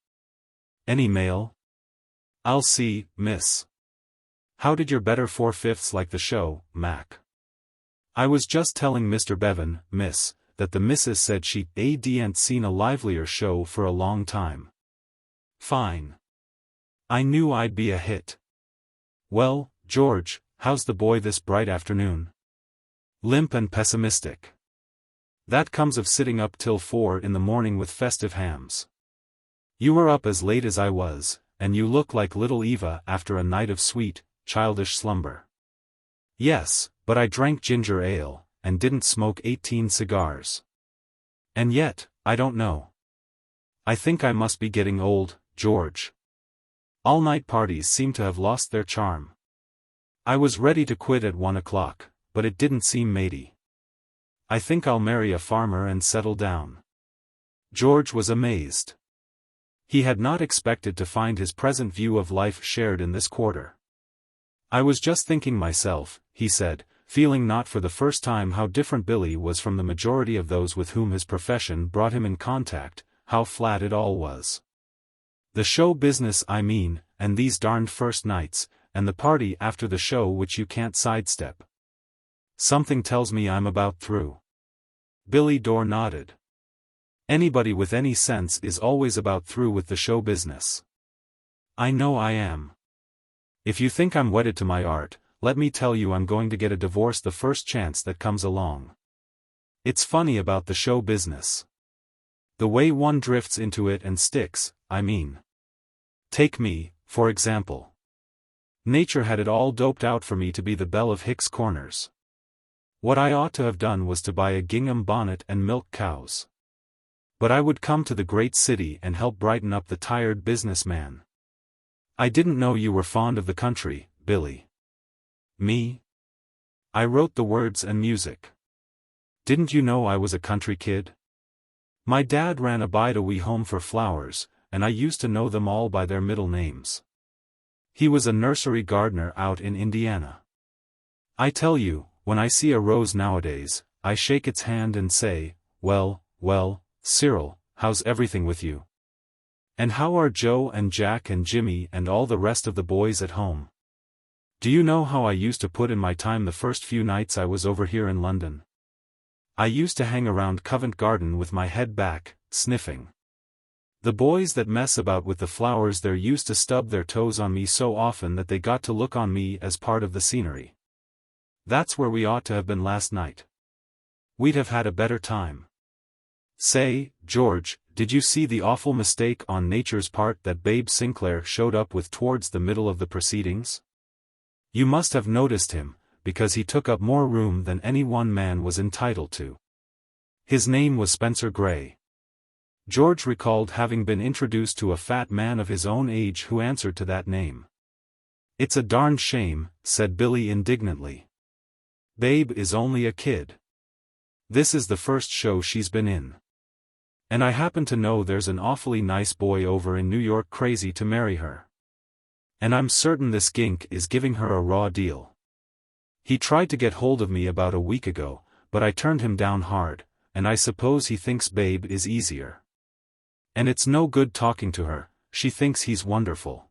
Any mail?" "I'll see, miss." "How did your better 4/5 like the show, Mac?" "I was just telling Mr. Bevan, miss, that the missus said she hadn't seen a livelier show for a long time." "Fine. I knew I'd be a hit." "Well, George, how's the boy this bright afternoon?" "Limp and pessimistic. That comes of sitting up till 4 in the morning with festive hams. You were up as late as I was, and you look like little Eva after a night of sweet, childish slumber." "Yes, but I drank ginger ale, and didn't smoke 18 cigars. And yet, I don't know. I think I must be getting old, George. All-night parties seem to have lost their charm. I was ready to quit at 1 o'clock, but it didn't seem matey. I think I'll marry a farmer and settle down." George was amazed. He had not expected to find his present view of life shared in this quarter. "I was just thinking myself," he said, feeling not for the first time how different Billy was from the majority of those with whom his profession brought him in contact, how flat it all was. "The show business I mean, and these darned first nights, and the party after the show which you can't sidestep. Something tells me I'm about through." Billy Dorr nodded. "Anybody with any sense is always about through with the show business. I know I am. If you think I'm wedded to my art, let me tell you I'm going to get a divorce the first chance that comes along. It's funny about the show business. The way one drifts into it and sticks, I mean. Take me, for example. Nature had it all doped out for me to be the belle of Hicks Corners. What I ought to have done was to buy a gingham bonnet and milk cows. But I would come to the great city and help brighten up the tired businessman. I didn't know you were fond of the country, Billy." "Me? I wrote the words and music. Didn't you know I was a country kid? My dad ran a bide-a-wee home for flowers, and I used to know them all by their middle names. He was a nursery gardener out in Indiana. I tell you, when I see a rose nowadays, I shake its hand and say, well, Cyril, how's everything with you? And how are Joe and Jack and Jimmy and all the rest of the boys at home? Do you know how I used to put in my time the first few nights I was over here in London? I used to hang around Covent Garden with my head back, sniffing. The boys that mess about with the flowers there used to stub their toes on me so often that they got to look on me as part of the scenery. That's where we ought to have been last night. We'd have had a better time. Say, George, did you see the awful mistake on nature's part that Babe Sinclair showed up with towards the middle of the proceedings? You must have noticed him, because he took up more room than any one man was entitled to. His name was Spencer Gray. George recalled having been introduced to a fat man of his own age who answered to that name. It's a darned shame, said Billy indignantly. Babe is only a kid. This is the first show she's been in. And I happen to know there's an awfully nice boy over in New York crazy to marry her. And I'm certain this gink is giving her a raw deal. He tried to get hold of me about a week ago, but I turned him down hard, and I suppose he thinks Babe is easier. And it's no good talking to her, she thinks he's wonderful.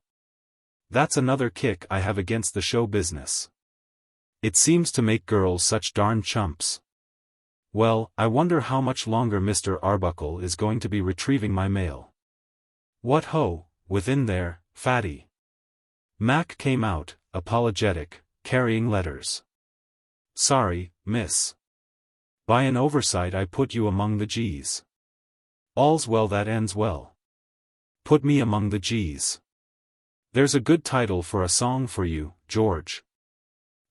That's another kick I have against the show business. It seems to make girls such darn chumps. Well, I wonder how much longer Mr. Arbuckle is going to be retrieving my mail. What ho, within there, Fatty? Mac came out, apologetic, carrying letters. Sorry, miss. By an oversight I put you among the G's. All's well that ends well. Put me among the G's. There's a good title for a song for you, George.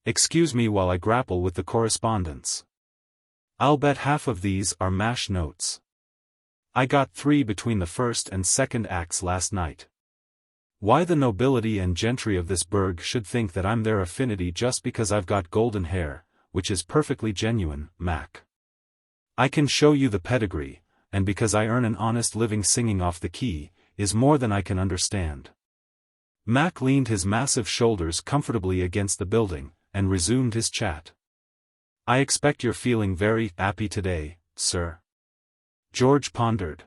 Excuse me while I grapple with the correspondence. I'll bet half of these are mash notes. I got 3 between the first and second acts last night. Why the nobility and gentry of this burg should think that I'm their affinity just because I've got golden hair, which is perfectly genuine, Mac. I can show you the pedigree, and because I earn an honest living singing off the key, is more than I can understand. Mac leaned his massive shoulders comfortably against the building, and resumed his chat. I expect you're feeling very happy today, sir. George pondered.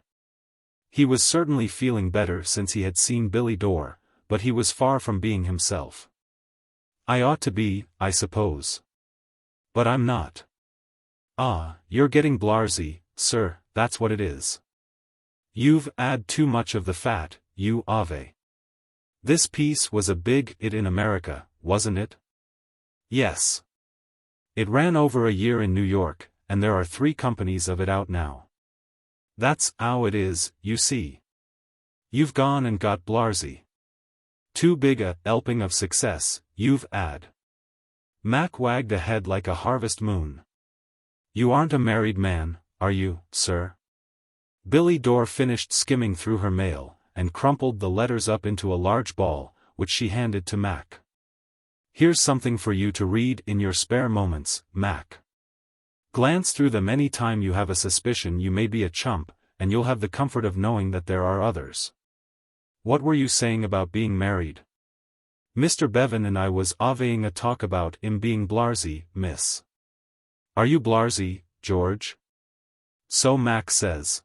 He was certainly feeling better since he had seen Billy Dorr, but he was far from being himself. I ought to be, I suppose. But I'm not. Ah, you're getting blasé, sir, that's what it is. You've had too much of the fat, you ave. This piece was a big hit in America, wasn't it? Yes. It ran over a year in New York, and there are 3 companies of it out now. That's how it is, you see. You've gone and got blasé. Too big a helping of success, you've had. Mac wagged a head like a harvest moon. You aren't a married man, are you, sir? Billy Dorr finished skimming through her mail, and crumpled the letters up into a large ball, which she handed to Mac. Here's something for you to read in your spare moments, Mac. Glance through them any time you have a suspicion you may be a chump, and you'll have the comfort of knowing that there are others. What were you saying about being married? Mr. Bevan and I was avaying a talk about him being blasé, miss. Are you blasé, George? So Mac says.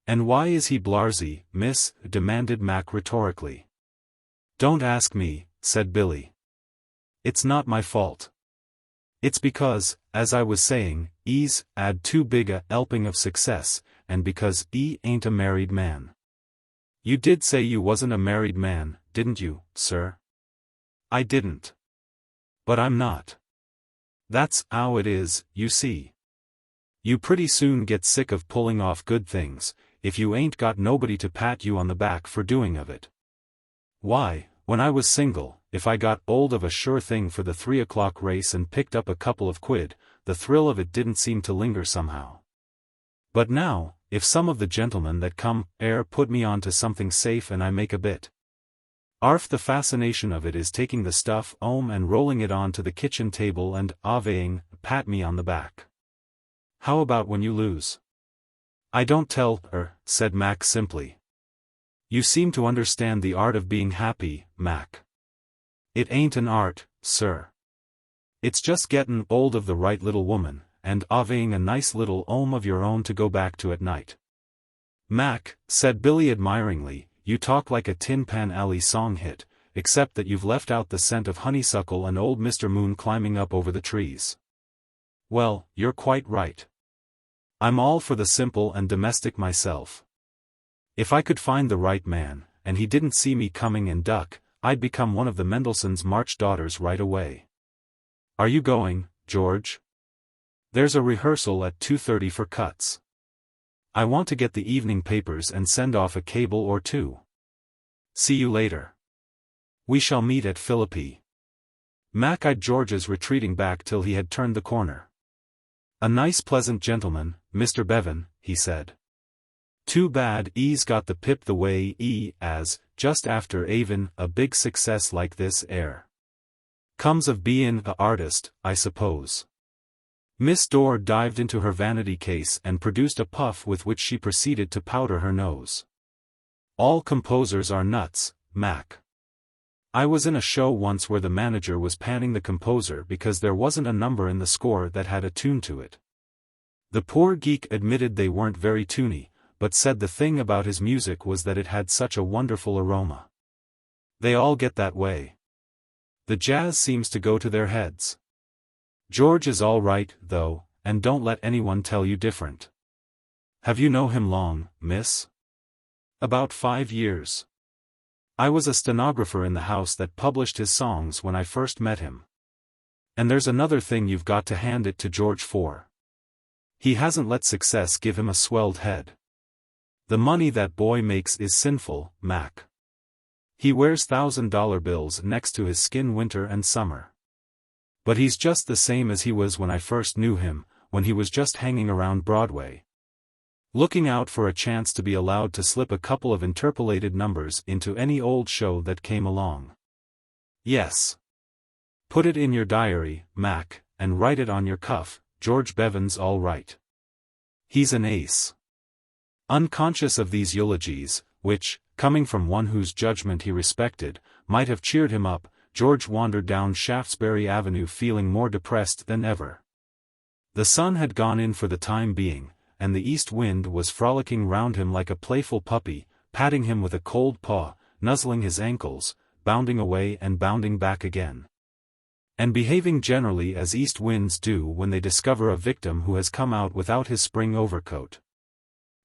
And why is he blasé, miss? Demanded Mac rhetorically. Don't ask me, said Billy. It's not my fault. It's because, as I was saying, he's had too big a helping of success, and because he ain't a married man. You did say you wasn't a married man, didn't you, sir? I didn't. But I'm not. That's how it is, you see. You pretty soon get sick of pulling off good things, if you ain't got nobody to pat you on the back for doing of it. Why, when I was single, if I got hold of a sure thing for the 3 o'clock race and picked up a couple of quid, the thrill of it didn't seem to linger somehow. But now, if some of the gentlemen that come put me on to something safe and I make a bit. Arf, the fascination of it is taking the stuff home and rolling it onto the kitchen table and avaying, pat me on the back. How about when you lose? I don't tell her, said Mac simply. You seem to understand the art of being happy, Mac. It ain't an art, sir. It's just gettin' old of the right little woman, and aving a nice little 'ome of your own to go back to at night. Mac, said Billy admiringly, you talk like a Tin Pan Alley song hit, except that you've left out the scent of honeysuckle and old Mr. Moon climbing up over the trees. Well, you're quite right. I'm all for the simple and domestic myself. If I could find the right man, and he didn't see me coming and duck, I'd become one of the Mendelssohn's March daughters right away. Are you going, George? There's a rehearsal at 2:30 for cuts. I want to get the evening papers and send off a cable or two. See you later. We shall meet at Philippi. Mac eyed George's retreating back till he had turned the corner. A nice pleasant gentleman, Mr. Bevan, he said. Too bad 'e's got the pip the way 'e 'as, just after 'avin' a big success like this 'ere. Comes of bein' a artist, I suppose. Miss Dorr dived into her vanity case and produced a puff with which she proceeded to powder her nose. All composers are nuts, Mac. I was in a show once where the manager was panning the composer because there wasn't a number in the score that had a tune to it. The poor geek admitted they weren't very tuney, but said the thing about his music was that it had such a wonderful aroma. They all get that way. The jazz seems to go to their heads. George is all right, though, and don't let anyone tell you different. Have you known him long, miss? About 5 years. I was a stenographer in the house that published his songs when I first met him. And there's another thing you've got to hand it to George for. He hasn't let success give him a swelled head. The money that boy makes is sinful, Mac. He wears $1,000 bills next to his skin winter and summer. But he's just the same as he was when I first knew him, when he was just hanging around Broadway, looking out for a chance to be allowed to slip a couple of interpolated numbers into any old show that came along. Yes. Put it in your diary, Mac, and write it on your cuff, George Bevan's all right. He's an ace. Unconscious of these eulogies, which, coming from one whose judgment he respected, might have cheered him up, George wandered down Shaftesbury Avenue feeling more depressed than ever. The sun had gone in for the time being, and the east wind was frolicking round him like a playful puppy, patting him with a cold paw, nuzzling his ankles, bounding away and bounding back again. And behaving generally as east winds do when they discover a victim who has come out without his spring overcoat.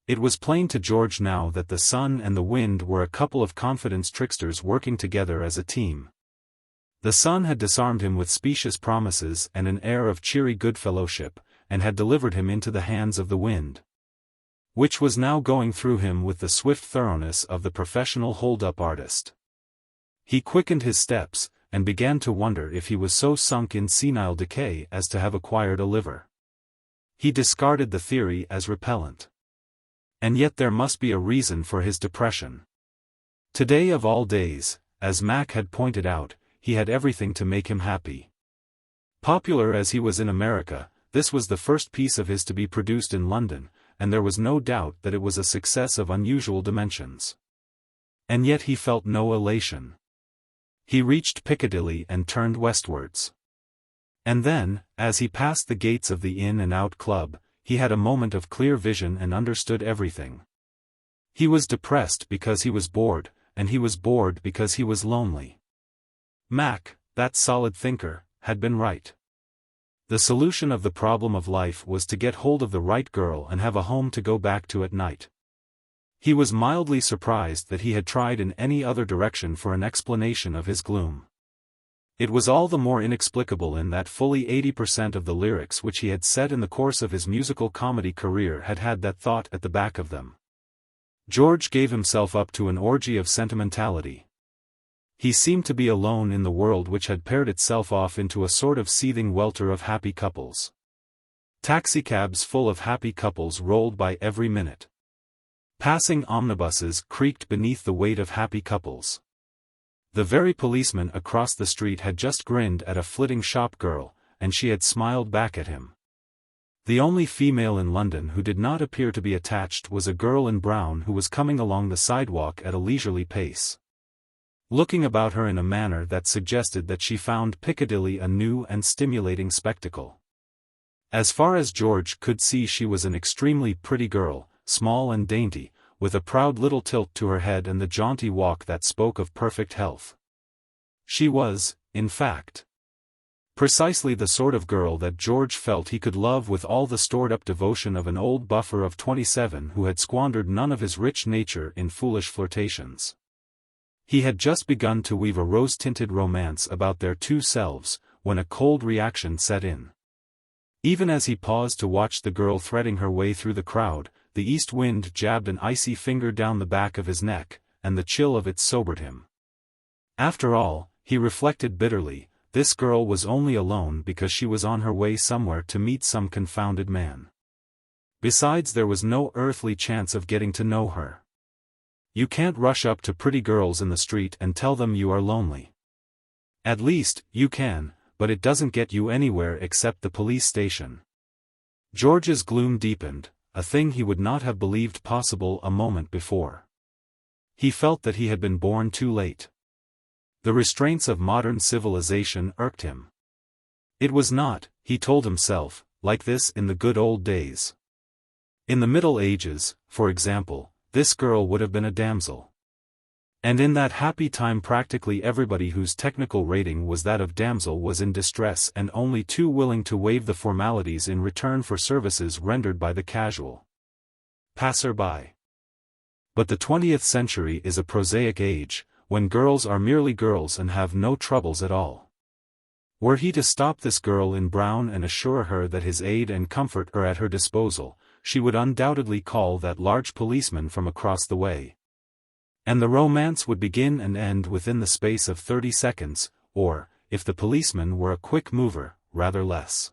It was plain to George now that the sun and the wind were a couple of confidence tricksters working together as a team. The sun had disarmed him with specious promises and an air of cheery goodfellowship, and had delivered him into the hands of the wind, which was now going through him with the swift thoroughness of the professional hold-up artist. He quickened his steps, and began to wonder if he was so sunk in senile decay as to have acquired a liver. He discarded the theory as repellent. And yet there must be a reason for his depression. Today of all days, as Mac had pointed out, he had everything to make him happy. Popular as he was in America, this was the first piece of his to be produced in London, and there was no doubt that it was a success of unusual dimensions. And yet he felt no elation. He reached Piccadilly and turned westwards. And then, as he passed the gates of the In-and-Out Club, he had a moment of clear vision and understood everything. He was depressed because he was bored, and he was bored because he was lonely. Mac, that solid thinker, had been right. The solution of the problem of life was to get hold of the right girl and have a home to go back to at night. He was mildly surprised that he had tried in any other direction for an explanation of his gloom. It was all the more inexplicable in that fully 80% of the lyrics which he had said in the course of his musical comedy career had had that thought at the back of them. George gave himself up to an orgy of sentimentality. He seemed to be alone in the world which had paired itself off into a sort of seething welter of happy couples. Taxicabs full of happy couples rolled by every minute. Passing omnibuses creaked beneath the weight of happy couples. The very policeman across the street had just grinned at a flitting shop girl, and she had smiled back at him. The only female in London who did not appear to be attached was a girl in brown who was coming along the sidewalk at a leisurely pace. looking about her in a manner that suggested that she found Piccadilly a new and stimulating spectacle. As far as George could see, she was an extremely pretty girl, small and dainty, with a proud little tilt to her head and the jaunty walk that spoke of perfect health. She was, in fact, precisely the sort of girl that George felt he could love with all the stored-up devotion of an old buffer of 27 who had squandered none of his rich nature in foolish flirtations. He had just begun to weave a rose-tinted romance about their two selves, when a cold reaction set in. Even as he paused to watch the girl threading her way through the crowd, the east wind jabbed an icy finger down the back of his neck, and the chill of it sobered him. After all, he reflected bitterly, this girl was only alone because she was on her way somewhere to meet some confounded man. Besides, there was no earthly chance of getting to know her. You can't rush up to pretty girls in the street and tell them you are lonely. At least, you can, but it doesn't get you anywhere except the police station. George's gloom deepened, a thing he would not have believed possible a moment before. He felt that he had been born too late. The restraints of modern civilization irked him. It was not, he told himself, like this in the good old days. In the Middle Ages, for example, this girl would have been a damsel. And in that happy time practically everybody whose technical rating was that of damsel was in distress and only too willing to waive the formalities in return for services rendered by the casual passer-by. But the 20th century is a prosaic age, when girls are merely girls and have no troubles at all. Were he to stop this girl in brown and assure her that his aid and comfort are at her disposal, she would undoubtedly call that large policeman from across the way. And the romance would begin and end within the space of 30 seconds, or, if the policeman were a quick mover, rather less.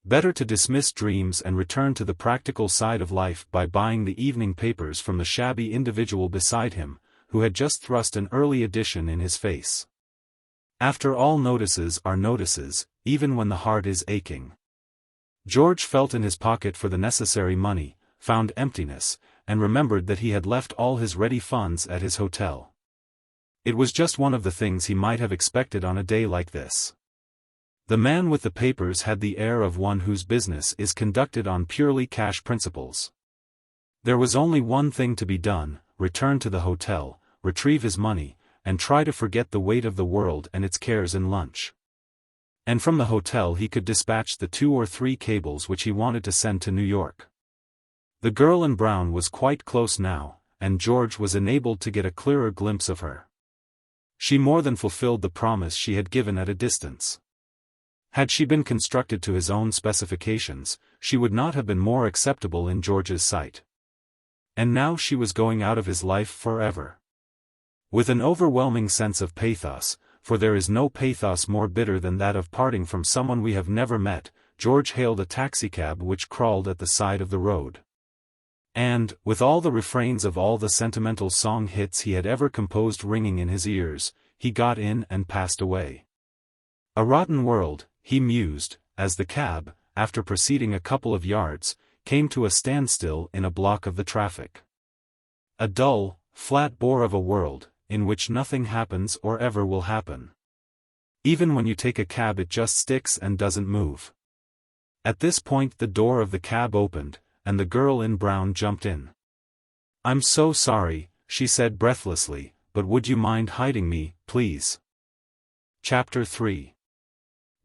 Better to dismiss dreams and return to the practical side of life by buying the evening papers from the shabby individual beside him, who had just thrust an early edition in his face. After all, notices are notices, even when the heart is aching. George felt in his pocket for the necessary money, found emptiness, and remembered that he had left all his ready funds at his hotel. It was just one of the things he might have expected on a day like this. The man with the papers had the air of one whose business is conducted on purely cash principles. There was only one thing to be done: return to the hotel, retrieve his money, and try to forget the weight of the world and its cares in lunch. And from the hotel he could dispatch the 2 or 3 cables which he wanted to send to New York. The girl in brown was quite close now, and George was enabled to get a clearer glimpse of her. She more than fulfilled the promise she had given at a distance. Had she been constructed to his own specifications, she would not have been more acceptable in George's sight. And now she was going out of his life forever. With an overwhelming sense of pathos, for there is no pathos more bitter than that of parting from someone we have never met, George hailed a taxicab which crawled at the side of the road. And, with all the refrains of all the sentimental song hits he had ever composed ringing in his ears, he got in and passed away. A rotten world, he mused, as the cab, after proceeding a couple of yards, came to a standstill in a block of the traffic. A dull, flat bore of a world, in which nothing happens or ever will happen. Even when you take a cab it just sticks and doesn't move. At this point the door of the cab opened, and the girl in brown jumped in. "I'm so sorry," she said breathlessly, "but would you mind hiding me, please?" Chapter 3.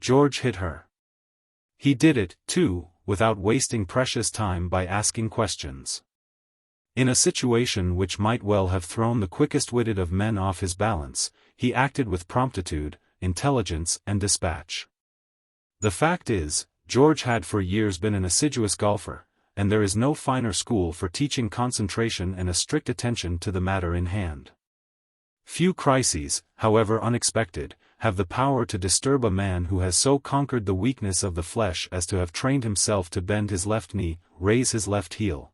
George hit her. He did it, too, without wasting precious time by asking questions. In a situation which might well have thrown the quickest-witted of men off his balance, he acted with promptitude, intelligence and dispatch. The fact is, George had for years been an assiduous golfer, and there is no finer school for teaching concentration and a strict attention to the matter in hand. Few crises, however unexpected, have the power to disturb a man who has so conquered the weakness of the flesh as to have trained himself to bend his left knee, raise his left heel,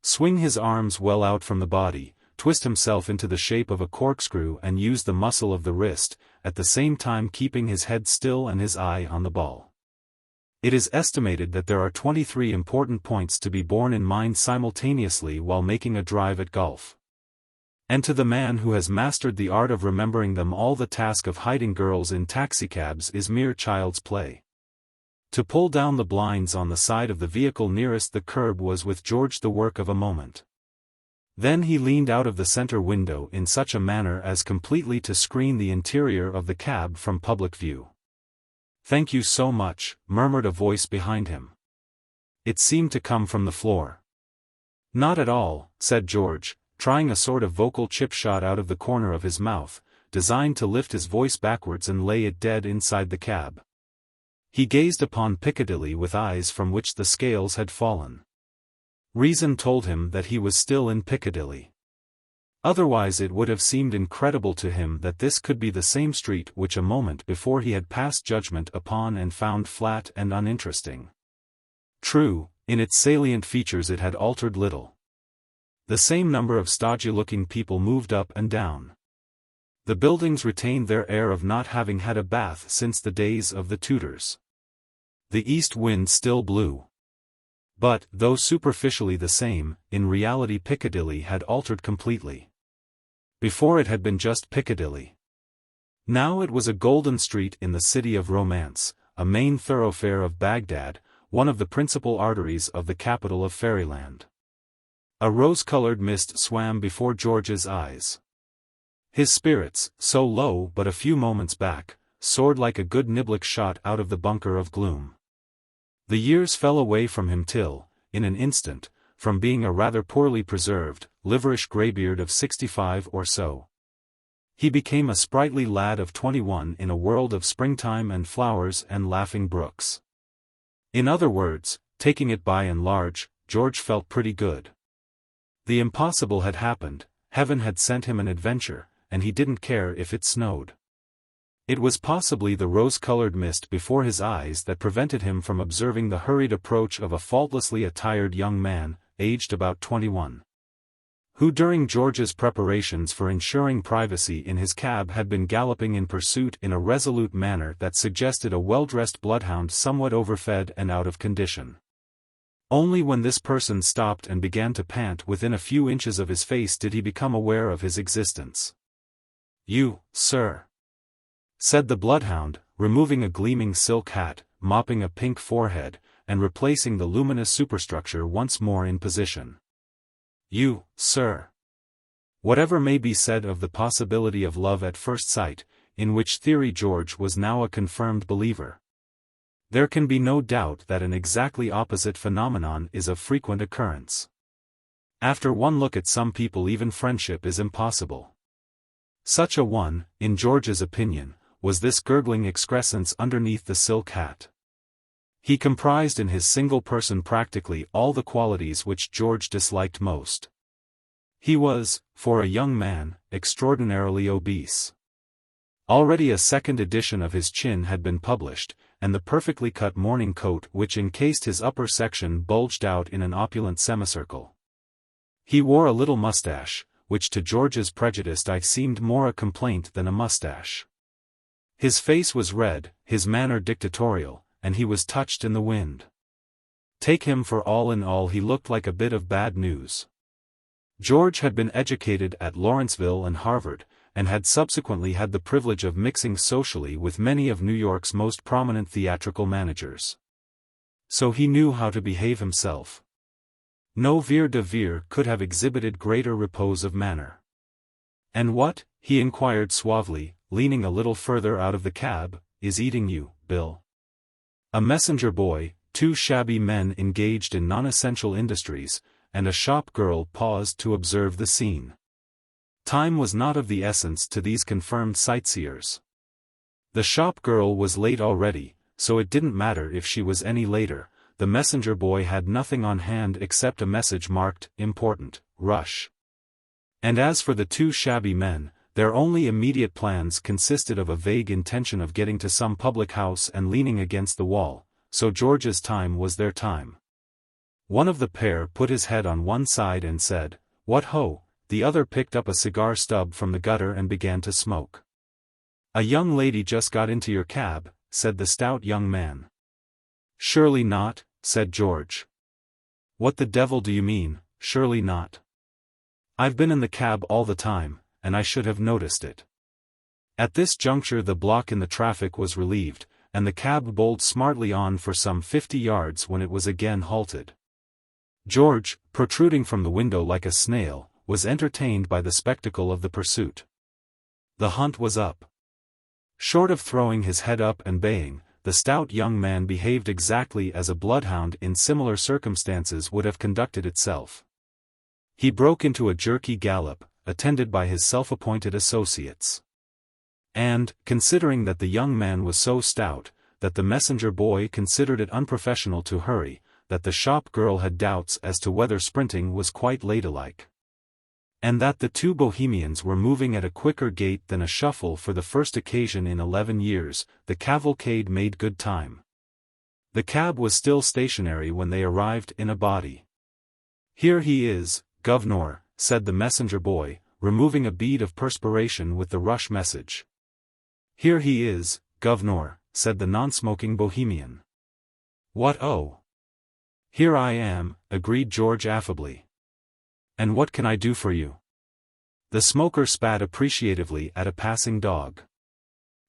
swing his arms well out from the body, twist himself into the shape of a corkscrew and use the muscle of the wrist, at the same time keeping his head still and his eye on the ball. It is estimated that there are 23 important points to be borne in mind simultaneously while making a drive at golf. And to the man who has mastered the art of remembering them all, the task of hiding girls in taxicabs is mere child's play. To pull down the blinds on the side of the vehicle nearest the curb was with George the work of a moment. Then he leaned out of the center window in such a manner as completely to screen the interior of the cab from public view. "Thank you so much," murmured a voice behind him. It seemed to come from the floor. "Not at all," said George, trying a sort of vocal chip shot out of the corner of his mouth, designed to lift his voice backwards and lay it dead inside the cab. He gazed upon Piccadilly with eyes from which the scales had fallen. Reason told him that he was still in Piccadilly. Otherwise it would have seemed incredible to him that this could be the same street which a moment before he had passed judgment upon and found flat and uninteresting. True, in its salient features it had altered little. The same number of stodgy-looking people moved up and down. The buildings retained their air of not having had a bath since the days of the Tudors. The east wind still blew. But, though superficially the same, in reality Piccadilly had altered completely. Before it had been just Piccadilly. Now it was a golden street in the city of romance, a main thoroughfare of Baghdad, one of the principal arteries of the capital of fairyland. A rose-colored mist swam before George's eyes. His spirits, so low but a few moments back, soared like a good niblick shot out of the bunker of gloom. The years fell away from him till, in an instant, from being a rather poorly preserved, liverish greybeard of 65 or so, he became a sprightly lad of 21 in a world of springtime and flowers and laughing brooks. In other words, taking it by and large, George felt pretty good. The impossible had happened, heaven had sent him an adventure, and he didn't care if it snowed. It was possibly the rose-colored mist before his eyes that prevented him from observing the hurried approach of a faultlessly attired young man, aged about 21. Who during George's preparations for ensuring privacy in his cab had been galloping in pursuit in a resolute manner that suggested a well-dressed bloodhound somewhat overfed and out of condition. Only when this person stopped and began to pant within a few inches of his face did he become aware of his existence. "You, sir," said the bloodhound, removing a gleaming silk hat, mopping a pink forehead, and replacing the luminous superstructure once more in position. "You, sir." Whatever may be said of the possibility of love at first sight, in which theory George was now a confirmed believer, there can be no doubt that an exactly opposite phenomenon is of frequent occurrence. After one look at some people even friendship is impossible. Such a one, in George's opinion, was this gurgling excrescence underneath the silk hat. He comprised in his single person practically all the qualities which George disliked most. He was, for a young man, extraordinarily obese. Already a second edition of his Chin had been published, and the perfectly cut morning coat which encased his upper section bulged out in an opulent semicircle. He wore a little mustache, which to George's prejudiced eye seemed more a complaint than a mustache. His face was red, his manner dictatorial, and he was touched in the wind. Take him for all in all, he looked like a bit of bad news. George had been educated at Lawrenceville and Harvard, and had subsequently had the privilege of mixing socially with many of New York's most prominent theatrical managers. So he knew how to behave himself. No Vere de Vere could have exhibited greater repose of manner. "And what," he inquired suavely, leaning a little further out of the cab, "is eating you, Bill?" A messenger boy, two shabby men engaged in non-essential industries, and a shop girl paused to observe the scene. Time was not of the essence to these confirmed sightseers. The shop girl was late already, so it didn't matter if she was any later. The messenger boy had nothing on hand except a message marked, "Important, rush." And as for the two shabby men, their only immediate plans consisted of a vague intention of getting to some public house and leaning against the wall, so George's time was their time. One of the pair put his head on one side and said, "What ho?" The other picked up a cigar stub from the gutter and began to smoke. "A young lady just got into your cab," said the stout young man. "Surely not," said George. "What the devil do you mean, surely not?" I've been in the cab all the time, and I should have noticed it. At this juncture the block in the traffic was relieved, and the cab bowled smartly on for some 50 yards when it was again halted. George, protruding from the window like a snail, was entertained by the spectacle of the pursuit. The hunt was up. Short of throwing his head up and baying, the stout young man behaved exactly as a bloodhound in similar circumstances would have conducted itself. He broke into a jerky gallop, attended by his self-appointed associates. And, considering that the young man was so stout, that the messenger boy considered it unprofessional to hurry, that the shop girl had doubts as to whether sprinting was quite ladylike, and that the two bohemians were moving at a quicker gait than a shuffle for the first occasion in 11 years, the cavalcade made good time. The cab was still stationary when they arrived in a body. "Here he is, governor," said the messenger boy, removing a bead of perspiration with the rush message. "Here he is, governor," said the non-smoking bohemian. "What oh?" "Here I am," agreed George affably. "And what can I do for you?" The smoker spat appreciatively at a passing dog.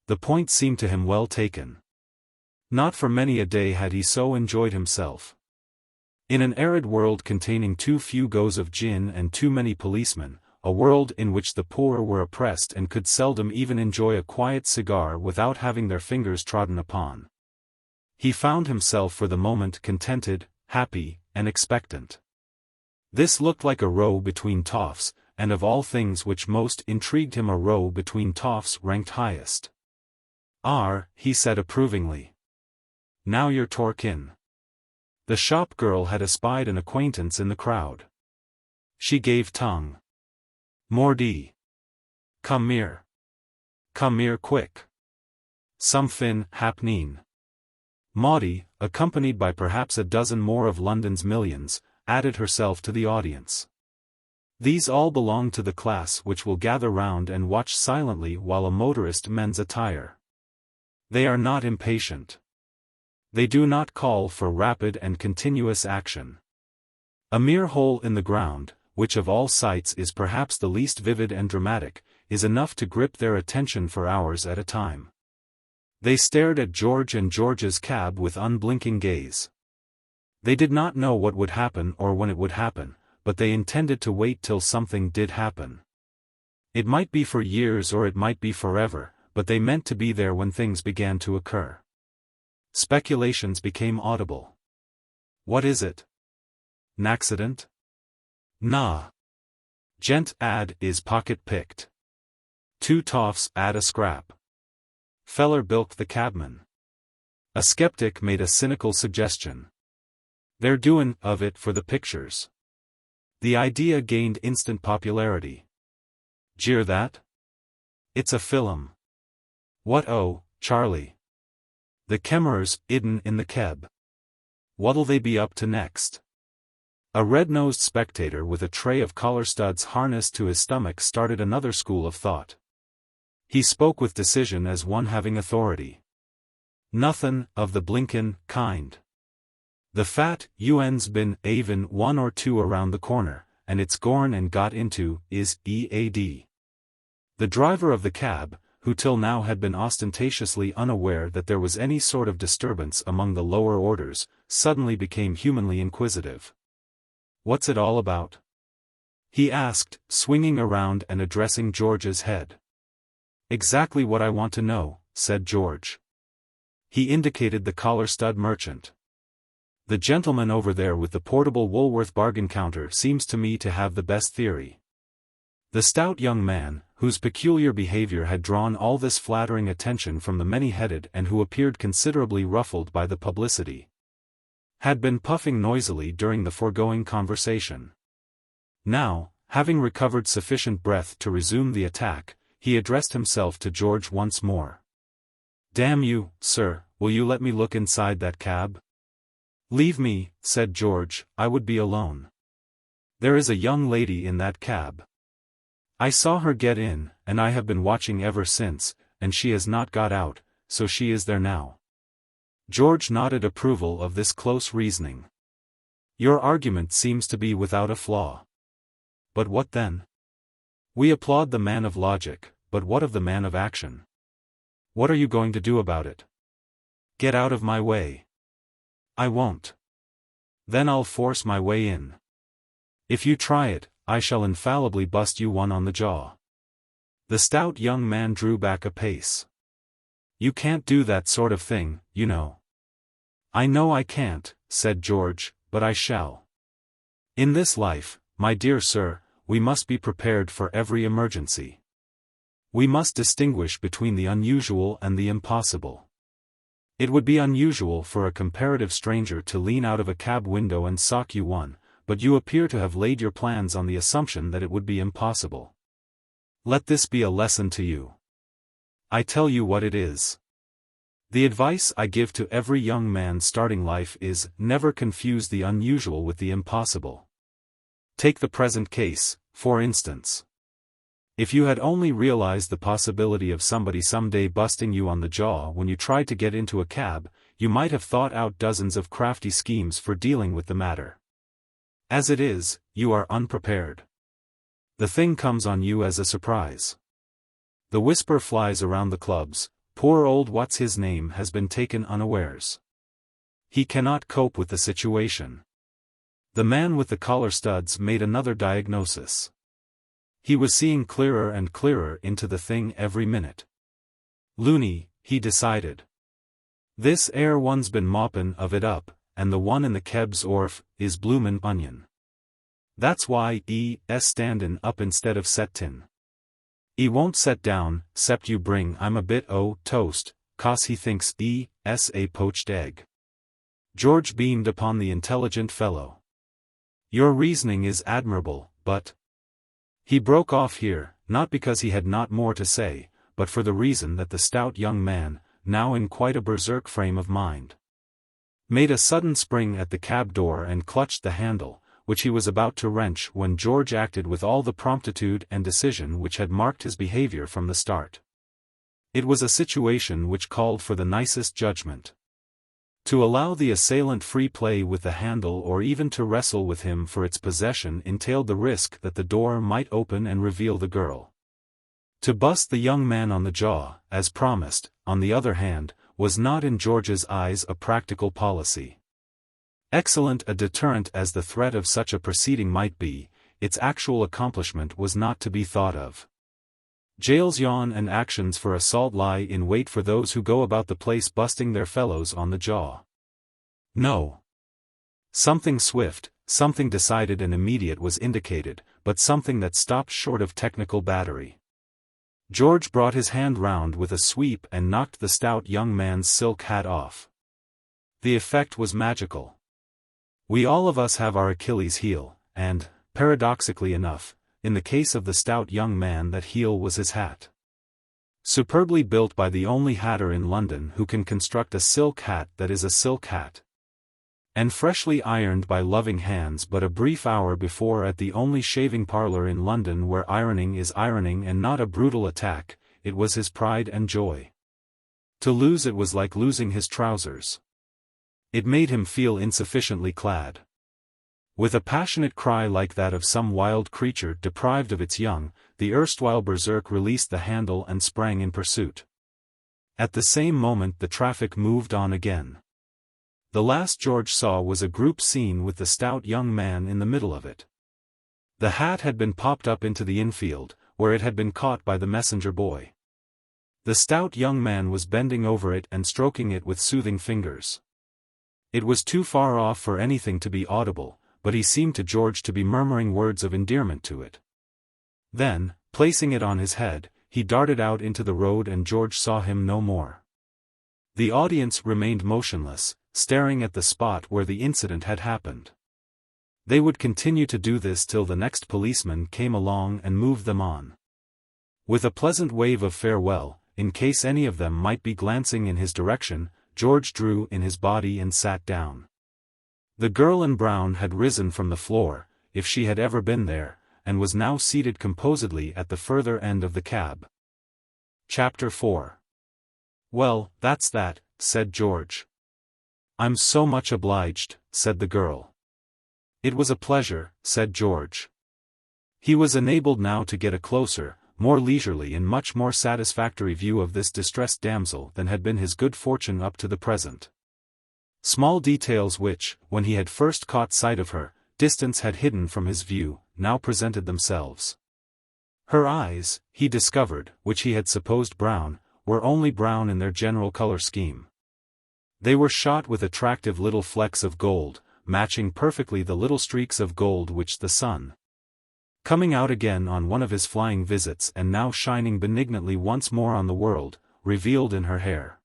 The point seemed to him well taken. Not for many a day had he so enjoyed himself. In an arid world containing too few goes of gin and too many policemen, a world in which the poor were oppressed and could seldom even enjoy a quiet cigar without having their fingers trodden upon, he found himself for the moment contented, happy, and expectant. This looked like a row between toffs, and of all things which most intrigued him a row between toffs ranked highest. He said approvingly. "Now you're tork in." The shop girl had espied an acquaintance in the crowd. She gave tongue. "Mordy. Come here. Come here quick. Somefin happening." Maudie, accompanied by perhaps a dozen more of London's millions, added herself to the audience. These all belong to the class which will gather round and watch silently while a motorist mends a tire. They are not impatient. They do not call for rapid and continuous action. A mere hole in the ground, which of all sights is perhaps the least vivid and dramatic, is enough to grip their attention for hours at a time. They stared at George and George's cab with unblinking gaze. They did not know what would happen or when it would happen, but they intended to wait till something did happen. It might be for years or it might be forever, but they meant to be there when things began to occur. Speculations became audible. "What is it? N'accident? Nah. Gent ad is pocket picked. 2 toffs ad a scrap. Feller bilked the cabman." A skeptic made a cynical suggestion. "They're doin' of it for the pictures." The idea gained instant popularity. "Jeer that? It's a film." "What oh, Charlie? The Kemmerers, idden in the keb. What'll they be up to next?" A red-nosed spectator with a tray of collar studs harnessed to his stomach started another school of thought. He spoke with decision as one having authority. "Nothin' of the blinkin' kind. The fat un's been avin' 1 or 2 around the corner, and it's gorn and got into is EAD." The driver of the cab, who till now had been ostentatiously unaware that there was any sort of disturbance among the lower orders, suddenly became humanly inquisitive. "What's it all about?" he asked, swinging around and addressing George's head. "Exactly what I want to know," said George. He indicated the collar-stud merchant. "The gentleman over there with the portable Woolworth bargain counter seems to me to have the best theory." The stout young man, whose peculiar behavior had drawn all this flattering attention from the many-headed and who appeared considerably ruffled by the publicity, had been puffing noisily during the foregoing conversation. Now, having recovered sufficient breath to resume the attack, he addressed himself to George once more. "Damn you, sir, will you let me look inside that cab?" "Leave me," said George, "I would be alone. There is a young lady in that cab. I saw her get in, and I have been watching ever since, and she has not got out, so she is there now." George nodded approval of this close reasoning. "Your argument seems to be without a flaw. But what then? We applaud the man of logic, but what of the man of action? What are you going to do about it? Get out of my way. I won't. Then I'll force my way in. If you try it, I shall infallibly bust you one on the jaw. The stout young man drew back a pace. You can't do that sort of thing, you know. I know I can't, said George, but I shall. In this life, my dear sir, we must be prepared for every emergency. We must distinguish between the unusual and the impossible. It would be unusual for a comparative stranger to lean out of a cab window and sock you one, but you appear to have laid your plans on the assumption that it would be impossible. Let this be a lesson to you. I tell you what it is. The advice I give to every young man starting life is, never confuse the unusual with the impossible. Take the present case, for instance. If you had only realized the possibility of somebody someday busting you on the jaw when you tried to get into a cab, you might have thought out dozens of crafty schemes for dealing with the matter. As it is, you are unprepared. The thing comes on you as a surprise. The whisper flies around the clubs, poor old what's-his-name has been taken unawares. He cannot cope with the situation. The man with the collar studs made another diagnosis. He was seeing clearer and clearer into the thing every minute. Loony, he decided. This air one's been moppin' of it up, and the one in the keb's orf is bloomin' onion. That's why es standin' up instead of settin'. E won't set down, 'cept you bring I'm a bit o' toast, 'cause he thinks es a poached egg. George beamed upon the intelligent fellow. Your reasoning is admirable, but... He broke off here, not because he had not more to say, but for the reason that the stout young man, now in quite a berserk frame of mind, made a sudden spring at the cab door and clutched the handle, which he was about to wrench when George acted with all the promptitude and decision which had marked his behavior from the start. It was a situation which called for the nicest judgment. To allow the assailant free play with the handle or even to wrestle with him for its possession entailed the risk that the door might open and reveal the girl. To bust the young man on the jaw, as promised, on the other hand, was not in George's eyes a practical policy. Excellent a deterrent as the threat of such a proceeding might be, its actual accomplishment was not to be thought of. Jails yawn and actions for assault lie in wait for those who go about the place busting their fellows on the jaw. No. Something swift, something decided and immediate was indicated, but something that stopped short of technical battery. George brought his hand round with a sweep and knocked the stout young man's silk hat off. The effect was magical. We all of us have our Achilles heel, and, paradoxically enough, in the case of the stout young man that heel was his hat. Superbly built by the only hatter in London who can construct a silk hat that is a silk hat. And freshly ironed by loving hands but a brief hour before at the only shaving parlour in London where ironing is ironing and not a brutal attack, it was his pride and joy. To lose it was like losing his trousers. It made him feel insufficiently clad. With a passionate cry like that of some wild creature deprived of its young, the erstwhile berserk released the handle and sprang in pursuit. At the same moment the traffic moved on again. The last George saw was a group scene with the stout young man in the middle of it. The hat had been popped up into the infield, where it had been caught by the messenger boy. The stout young man was bending over it and stroking it with soothing fingers. It was too far off for anything to be audible, but he seemed to George to be murmuring words of endearment to it. Then, placing it on his head, he darted out into the road and George saw him no more. The audience remained motionless, staring at the spot where the incident had happened. They would continue to do this till the next policeman came along and moved them on. With a pleasant wave of farewell, in case any of them might be glancing in his direction, George drew in his body and sat down. The girl in brown had risen from the floor, if she had ever been there, and was now seated composedly at the further end of the cab. Chapter 4. Well, that's that, said George. I'm so much obliged, said the girl. It was a pleasure, said George. He was enabled now to get a closer, more leisurely and much more satisfactory view of this distressed damsel than had been his good fortune up to the present. Small details which, when he had first caught sight of her, distance had hidden from his view, now presented themselves. Her eyes, he discovered, which he had supposed brown, were only brown in their general color scheme. They were shot with attractive little flecks of gold, matching perfectly the little streaks of gold which the sun, coming out again on one of his flying visits and now shining benignantly once more on the world, revealed in her hair.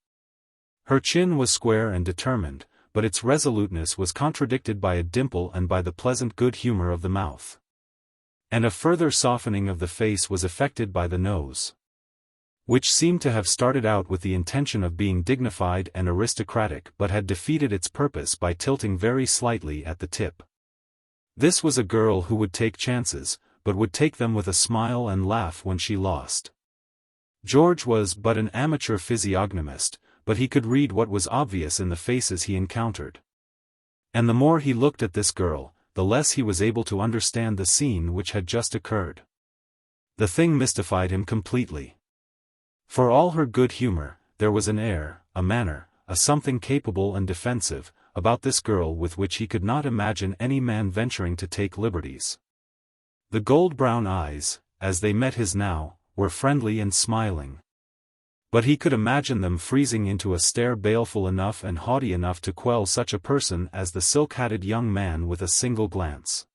Her chin was square and determined, but its resoluteness was contradicted by a dimple and by the pleasant good humor of the mouth. And a further softening of the face was effected by the nose, which seemed to have started out with the intention of being dignified and aristocratic but had defeated its purpose by tilting very slightly at the tip. This was a girl who would take chances, but would take them with a smile and laugh when she lost. George was but an amateur physiognomist, but he could read what was obvious in the faces he encountered. And the more he looked at this girl, the less he was able to understand the scene which had just occurred. The thing mystified him completely. For all her good humor, there was an air, a manner, a something capable and defensive, about this girl with which he could not imagine any man venturing to take liberties. The gold-brown eyes, as they met his now, were friendly and smiling. But he could imagine them freezing into a stare baleful enough and haughty enough to quell such a person as the silk-hatted young man with a single glance.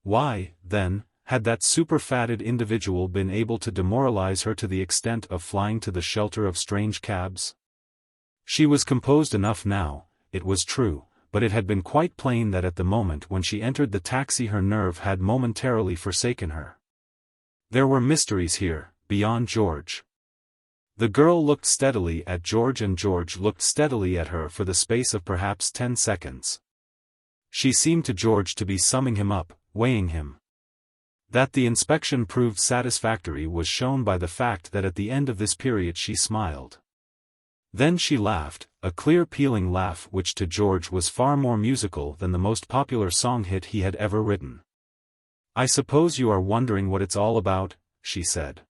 Why, then, had that super-fatted individual been able to demoralize her to the extent of flying to the shelter of strange cabs? She was composed enough now, it was true, but it had been quite plain that at the moment when she entered the taxi her nerve had momentarily forsaken her. There were mysteries here, beyond George. The girl looked steadily at George and George looked steadily at her for the space of perhaps 10 seconds. She seemed to George to be summing him up, weighing him. That the inspection proved satisfactory was shown by the fact that at the end of this period she smiled. Then she laughed, a clear pealing laugh which to George was far more musical than the most popular song hit he had ever written. "I suppose you are wondering what it's all about," she said.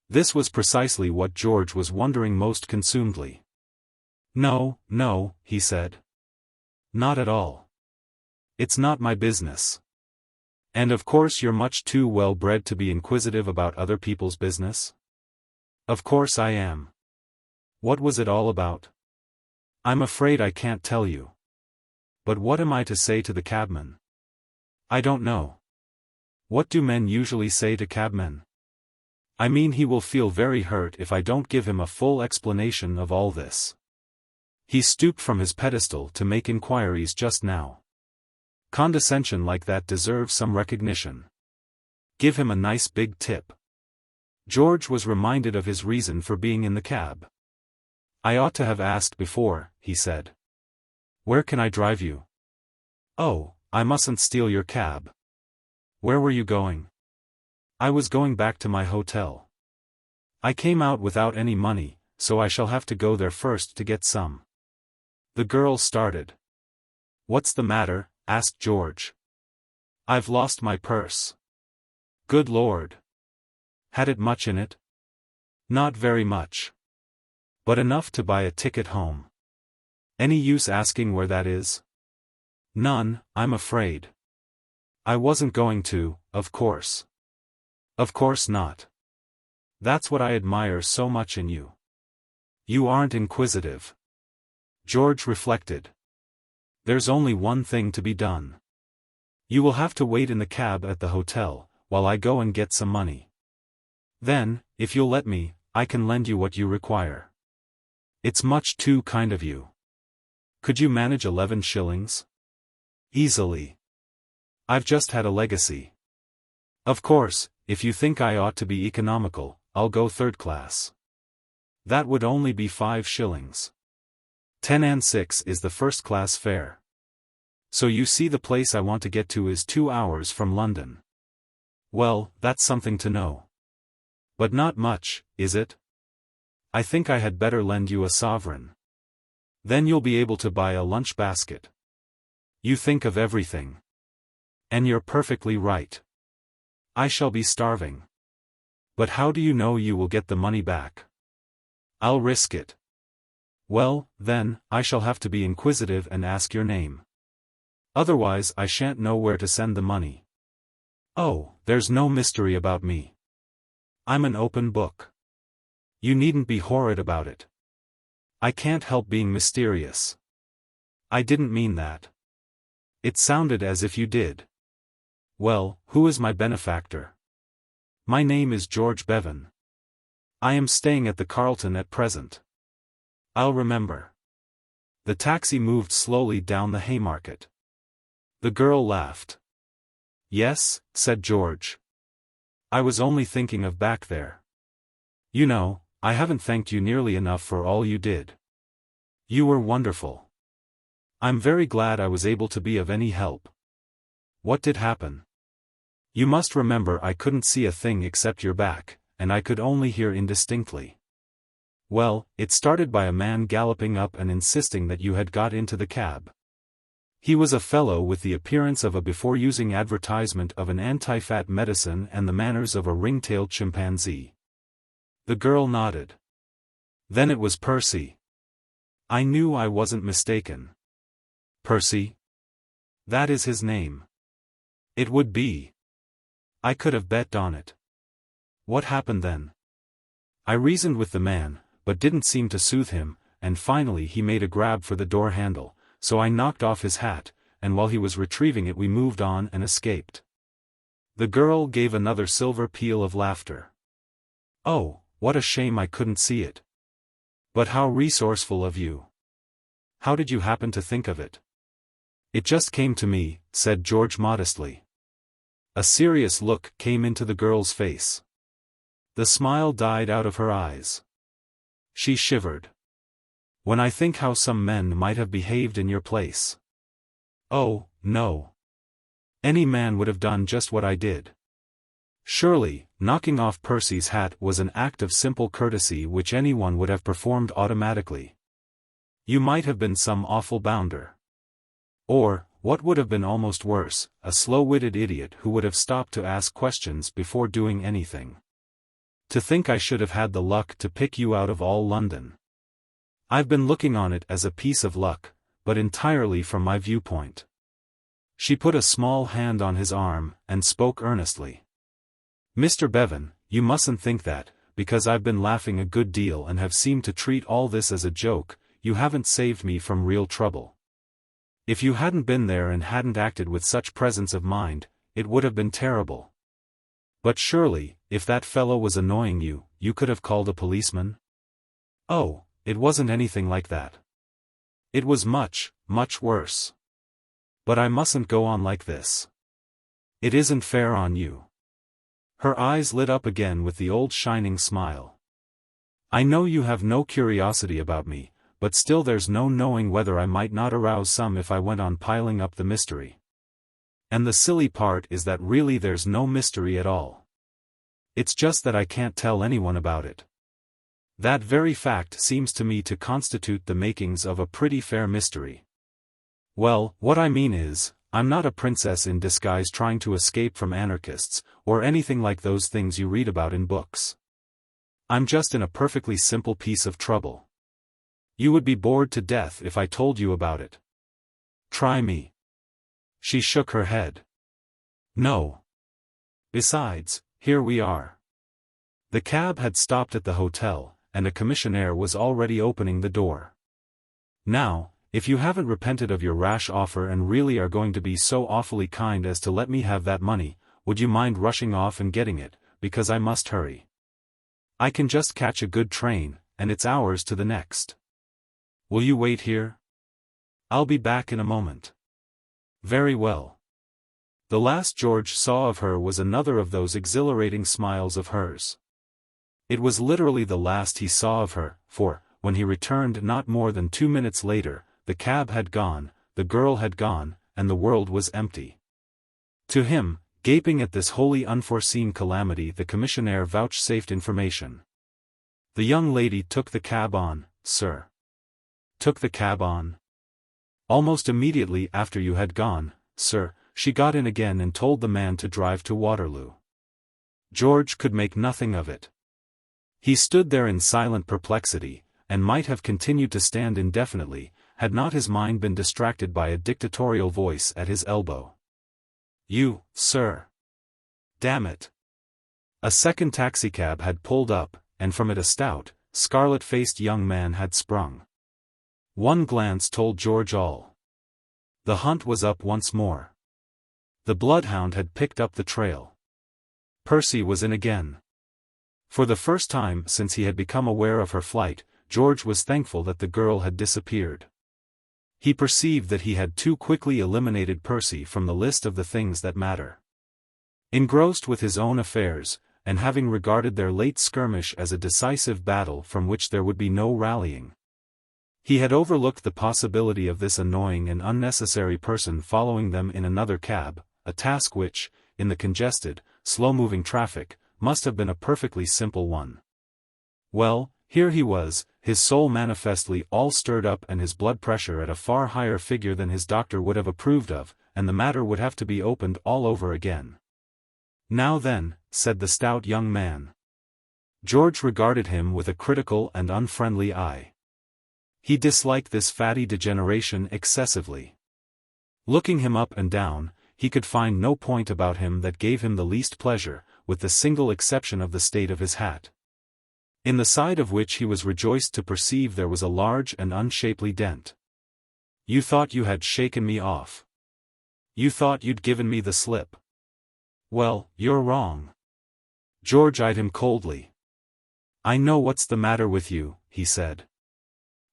This was precisely what George was wondering most consumedly. "No, no," he said. "Not at all. It's not my business. And of course you're much too well bred to be inquisitive about other people's business?" "Of course I am. What was it all about?" "I'm afraid I can't tell you." "But what am I to say to the cabman?" "I don't know." "What do men usually say to cabmen?" "I mean he will feel very hurt if I don't give him a full explanation of all this. He stooped from his pedestal to make inquiries just now. Condescension like that deserves some recognition. Give him a nice big tip." George was reminded of his reason for being in the cab. "I ought to have asked before," he said. "Where can I drive you?" "Oh, I mustn't steal your cab." "Where were you going?" "I was going back to my hotel. I came out without any money, so I shall have to go there first to get some." The girl started. "What's the matter?" asked George. "I've lost my purse." "Good Lord! Had it much in it?" "Not very much. But enough to buy a ticket home." "Any use asking where that is?" "None, I'm afraid." "I wasn't going to, of course." "Of course not. That's what I admire so much in you. You aren't inquisitive." George reflected. "There's only one thing to be done. You will have to wait in the cab at the hotel, while I go and get some money. Then, if you'll let me, I can lend you what you require." "It's much too kind of you." "Could you manage 11 shillings? "Easily. I've just had a legacy." "Of course, if you think I ought to be economical, I'll go third class." "That would only be 5 shillings. 10 and 6 is the first-class fare. So you see the place I want to get to is 2 hours from London." "Well, that's something to know. But not much, is it? I think I had better lend you a sovereign. Then you'll be able to buy a lunch basket." "You think of everything. And you're perfectly right. I shall be starving. But how do you know you will get the money back? I'll risk it. Well, then, I shall have to be inquisitive and ask your name. Otherwise I shan't know where to send the money. Oh, there's no mystery about me. I'm an open book. You needn't be horrid about it. I can't help being mysterious. I didn't mean that. It sounded as if you did. Well, who is my benefactor? My name is George Bevan. I am staying at the Carlton at present. I'll remember. The taxi moved slowly down the Haymarket. The girl laughed. Yes, said George. I was only thinking of back there. You know, I haven't thanked you nearly enough for all you did. You were wonderful. I'm very glad I was able to be of any help. What did happen? You must remember I couldn't see a thing except your back, and I could only hear indistinctly. Well, it started by a man galloping up and insisting that you had got into the cab. He was a fellow with the appearance of a before-using advertisement of an anti-fat medicine and the manners of a ring-tailed chimpanzee. The girl nodded. Then it was Percy. I knew I wasn't mistaken. Percy? That is his name. It would be. I could have bet on it. What happened then? I reasoned with the man, but didn't seem to soothe him, and finally he made a grab for the door handle, so I knocked off his hat, and while he was retrieving it we moved on and escaped. The girl gave another silver peal of laughter. Oh, what a shame I couldn't see it. But how resourceful of you. How did you happen to think of it? It just came to me, said George modestly. A serious look came into the girl's face. The smile died out of her eyes. She shivered. When I think how some men might have behaved in your place. Oh, no. Any man would have done just what I did. Surely, knocking off Percy's hat was an act of simple courtesy which anyone would have performed automatically. You might have been some awful bounder. Or, what would have been almost worse, a slow-witted idiot who would have stopped to ask questions before doing anything. To think I should have had the luck to pick you out of all London. I've been looking on it as a piece of luck, but entirely from my viewpoint. She put a small hand on his arm, and spoke earnestly. Mr. Bevan, you mustn't think that, because I've been laughing a good deal and have seemed to treat all this as a joke, you haven't saved me from real trouble. If you hadn't been there and hadn't acted with such presence of mind, it would have been terrible. But surely, if that fellow was annoying you, you could have called a policeman? Oh, it wasn't anything like that. It was much, much worse. But I mustn't go on like this. It isn't fair on you. Her eyes lit up again with the old shining smile. I know you have no curiosity about me, but still there's no knowing whether I might not arouse some if I went on piling up the mystery. And the silly part is that really there's no mystery at all. It's just that I can't tell anyone about it. That very fact seems to me to constitute the makings of a pretty fair mystery. Well, what I mean is, I'm not a princess in disguise trying to escape from anarchists, or anything like those things you read about in books. I'm just in a perfectly simple piece of trouble. You would be bored to death if I told you about it. Try me. She shook her head. No. Besides, here we are. The cab had stopped at the hotel, and a commissionaire was already opening the door. Now, if you haven't repented of your rash offer and really are going to be so awfully kind as to let me have that money, would you mind rushing off and getting it, because I must hurry. I can just catch a good train, and it's hours to the next. Will you wait here? I'll be back in a moment. Very well. The last George saw of her was another of those exhilarating smiles of hers. It was literally the last he saw of her, for, when he returned not more than 2 minutes later, the cab had gone, the girl had gone, and the world was empty. To him, gaping at this wholly unforeseen calamity, the commissionaire vouchsafed information. The young lady took the cab on, sir. Took the cab on? Almost immediately after you had gone, sir, she got in again and told the man to drive to Waterloo. George could make nothing of it. He stood there in silent perplexity, and might have continued to stand indefinitely, had not his mind been distracted by a dictatorial voice at his elbow. "You, sir. Damn it." A second taxicab had pulled up, and from it a stout, scarlet-faced young man had sprung. One glance told George all. The hunt was up once more. The bloodhound had picked up the trail. Percy was in again. For the first time since he had become aware of her flight, George was thankful that the girl had disappeared. He perceived that he had too quickly eliminated Percy from the list of the things that matter. Engrossed with his own affairs, and having regarded their late skirmish as a decisive battle from which there would be no rallying, he had overlooked the possibility of this annoying and unnecessary person following them in another cab, a task which, in the congested, slow-moving traffic, must have been a perfectly simple one. Well, here he was, his soul manifestly all stirred up and his blood pressure at a far higher figure than his doctor would have approved of, and the matter would have to be opened all over again. "Now then," said the stout young man. George regarded him with a critical and unfriendly eye. He disliked this fatty degeneration excessively. Looking him up and down, he could find no point about him that gave him the least pleasure, with the single exception of the state of his hat, in the side of which he was rejoiced to perceive there was a large and unshapely dent. "You thought you had shaken me off. You thought you'd given me the slip. Well, you're wrong." George eyed him coldly. "I know what's the matter with you," he said.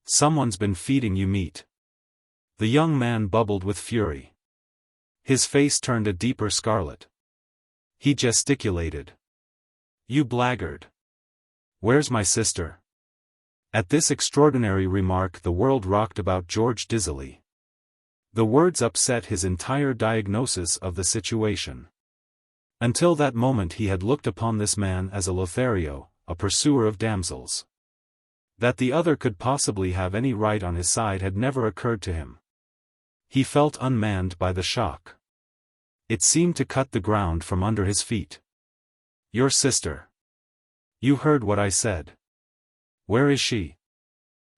"Someone's been feeding you meat." The young man bubbled with fury. His face turned a deeper scarlet. He gesticulated. "You blackguard! Where's my sister?" At this extraordinary remark the world rocked about George dizzily. The words upset his entire diagnosis of the situation. Until that moment he had looked upon this man as a Lothario, a pursuer of damsels. That the other could possibly have any right on his side had never occurred to him. He felt unmanned by the shock. It seemed to cut the ground from under his feet. "Your sister. You heard what I said. Where is she?"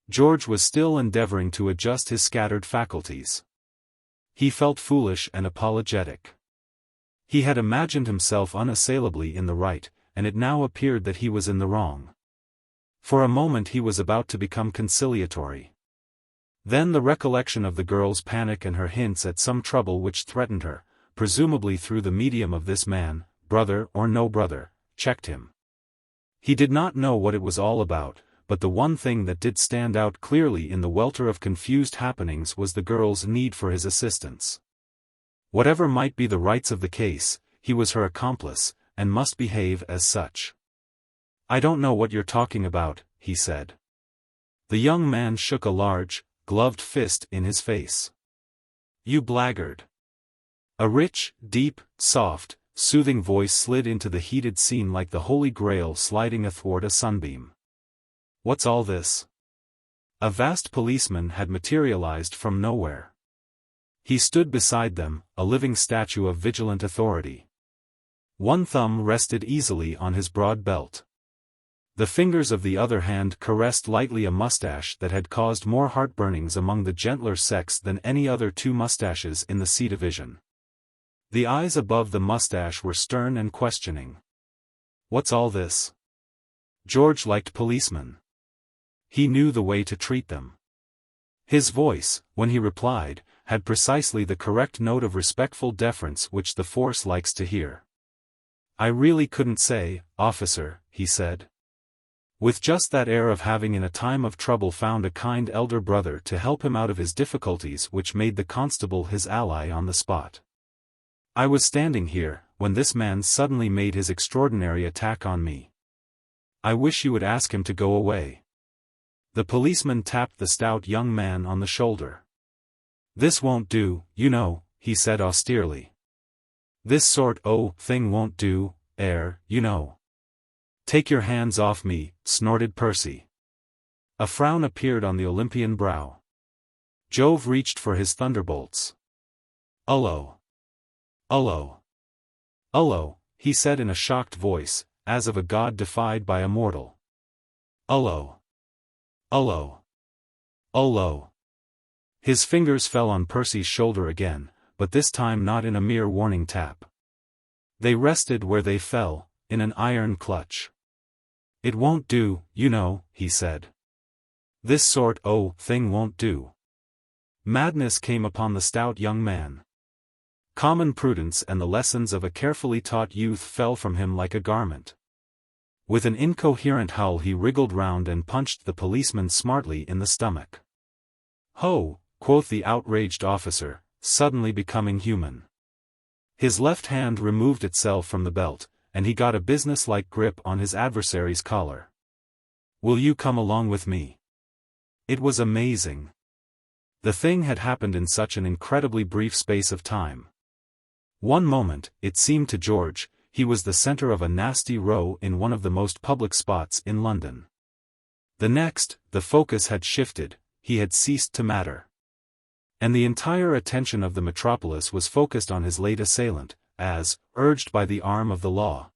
George was still endeavoring to adjust his scattered faculties. He felt foolish and apologetic. He had imagined himself unassailably in the right, and it now appeared that he was in the wrong. For a moment he was about to become conciliatory. Then the recollection of the girl's panic and her hints at some trouble which threatened her, presumably through the medium of this man, brother or no brother, checked him. He did not know what it was all about, but the one thing that did stand out clearly in the welter of confused happenings was the girl's need for his assistance. Whatever might be the rights of the case, he was her accomplice, and must behave as such. "I don't know what you're talking about," he said. The young man shook a large, gloved fist in his face. "You blackguard." A rich, deep, soft, soothing voice slid into the heated scene like the Holy Grail sliding athwart a sunbeam. "What's all this?" A vast policeman had materialized from nowhere. He stood beside them, a living statue of vigilant authority. One thumb rested easily on his broad belt. The fingers of the other hand caressed lightly a mustache that had caused more heartburnings among the gentler sex than any other two mustaches in the C division. The eyes above the mustache were stern and questioning. "What's all this?" George liked policemen. He knew the way to treat them. His voice, when he replied, had precisely the correct note of respectful deference which the force likes to hear. "I really couldn't say, officer," he said. With just that air of having in a time of trouble found a kind elder brother to help him out of his difficulties which made the constable his ally on the spot. "I was standing here, when this man suddenly made his extraordinary attack on me. I wish you would ask him to go away." The policeman tapped the stout young man on the shoulder. "This won't do, you know," he said austerely. "This sort o' thing won't do, you know." "Take your hands off me," snorted Percy. A frown appeared on the Olympian brow. Jove reached for his thunderbolts. "Ullo! Ullo! Ullo!" he said in a shocked voice, as of a god defied by a mortal. "Ullo! Ullo! Ullo!" His fingers fell on Percy's shoulder again, but this time not in a mere warning tap. They rested where they fell, in an iron clutch. "It won't do, you know," he said. "This sort o' thing won't do." Madness came upon the stout young man. Common prudence and the lessons of a carefully taught youth fell from him like a garment. With an incoherent howl he wriggled round and punched the policeman smartly in the stomach. "Ho!" quoth the outraged officer, suddenly becoming human. His left hand removed itself from the belt, and he got a business-like grip on his adversary's collar. "Will you come along with me?" It was amazing. The thing had happened in such an incredibly brief space of time. One moment, it seemed to George, he was the centre of a nasty row in one of the most public spots in London. The next, the focus had shifted, he had ceased to matter. And the entire attention of the metropolis was focused on his late assailant, as, urged by the arm of the law,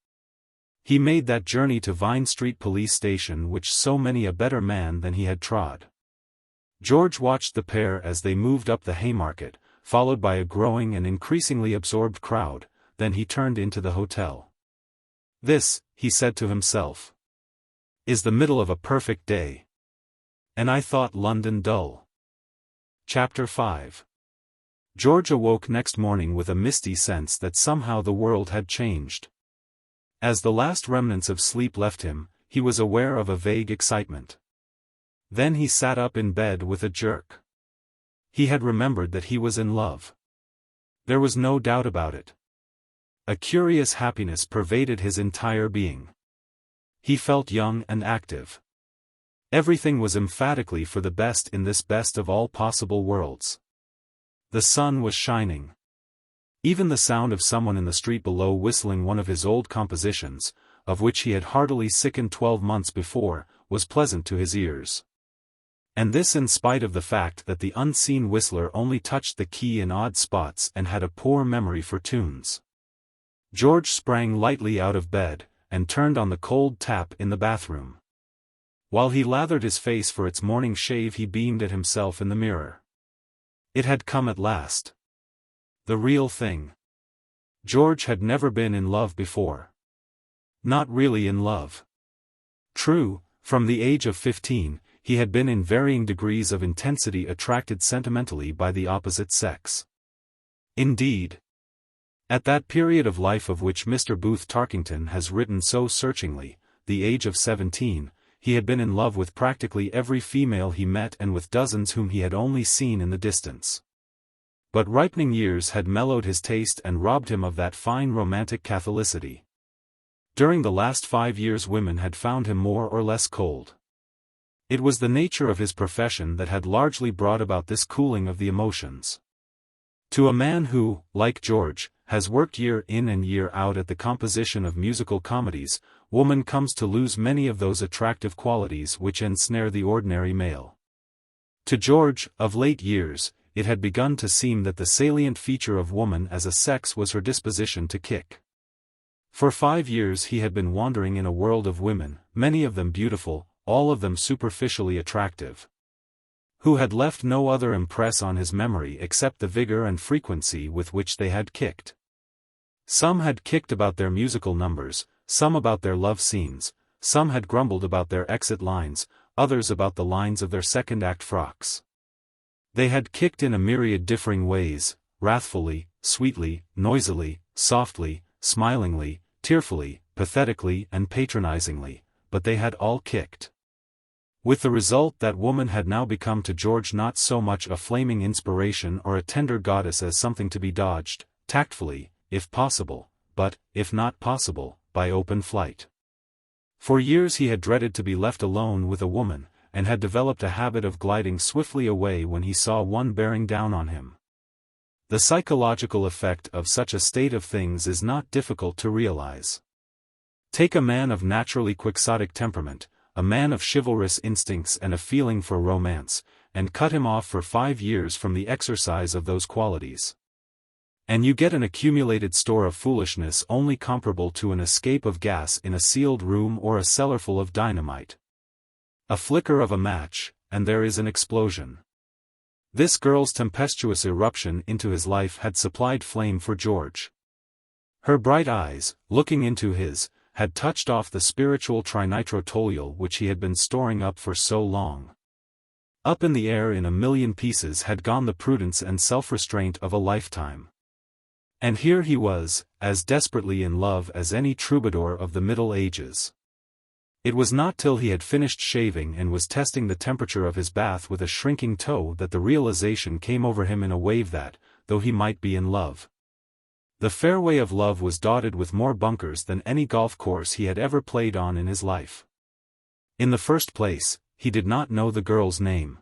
he made that journey to Vine Street Police Station which so many a better man than he had trod. George watched the pair as they moved up the Haymarket, followed by a growing and increasingly absorbed crowd, then he turned into the hotel. "This," he said to himself, "is the middle of a perfect day. And I thought London dull." Chapter 5. George awoke next morning with a misty sense that somehow the world had changed. As the last remnants of sleep left him, he was aware of a vague excitement. Then he sat up in bed with a jerk. He had remembered that he was in love. There was no doubt about it. A curious happiness pervaded his entire being. He felt young and active. Everything was emphatically for the best in this best of all possible worlds. The sun was shining. Even the sound of someone in the street below whistling one of his old compositions, of which he had heartily sickened 12 months before, was pleasant to his ears. And this in spite of the fact that the unseen whistler only touched the key in odd spots and had a poor memory for tunes. George sprang lightly out of bed, and turned on the cold tap in the bathroom. While he lathered his face for its morning shave he beamed at himself in the mirror. It had come at last. The real thing. George had never been in love before. Not really in love. True, from the age of 15, he had been in varying degrees of intensity attracted sentimentally by the opposite sex. Indeed, at that period of life of which Mr. Booth Tarkington has written so searchingly, the age of 17, he had been in love with practically every female he met and with dozens whom he had only seen in the distance. But ripening years had mellowed his taste and robbed him of that fine romantic catholicity. During the last 5 years women had found him more or less cold. It was the nature of his profession that had largely brought about this cooling of the emotions. To a man who, like George, has worked year in and year out at the composition of musical comedies, woman comes to lose many of those attractive qualities which ensnare the ordinary male. To George, of late years, it had begun to seem that the salient feature of woman as a sex was her disposition to kick. For 5 years he had been wandering in a world of women, many of them beautiful, all of them superficially attractive, who had left no other impress on his memory except the vigor and frequency with which they had kicked. Some had kicked about their musical numbers, some about their love scenes, some had grumbled about their exit lines, others about the lines of their second-act frocks. They had kicked in a myriad differing ways, wrathfully, sweetly, noisily, softly, smilingly, tearfully, pathetically and patronizingly, but they had all kicked. With the result that woman had now become to George not so much a flaming inspiration or a tender goddess as something to be dodged, tactfully, if possible, but, if not possible, by open flight. For years he had dreaded to be left alone with a woman, and had developed a habit of gliding swiftly away when he saw one bearing down on him. The psychological effect of such a state of things is not difficult to realize. Take a man of naturally quixotic temperament, a man of chivalrous instincts and a feeling for romance, and cut him off for 5 years from the exercise of those qualities. And you get an accumulated store of foolishness only comparable to an escape of gas in a sealed room or a cellarful of dynamite. A flicker of a match, and there is an explosion. This girl's tempestuous eruption into his life had supplied flame for George. Her bright eyes, looking into his, had touched off the spiritual trinitrotoluol which he had been storing up for so long. Up in the air in a million pieces had gone the prudence and self-restraint of a lifetime. And here he was, as desperately in love as any troubadour of the Middle Ages. It was not till he had finished shaving and was testing the temperature of his bath with a shrinking toe that the realization came over him in a wave that, though he might be in love, the fairway of love was dotted with more bunkers than any golf course he had ever played on in his life. In the first place, he did not know the girl's name.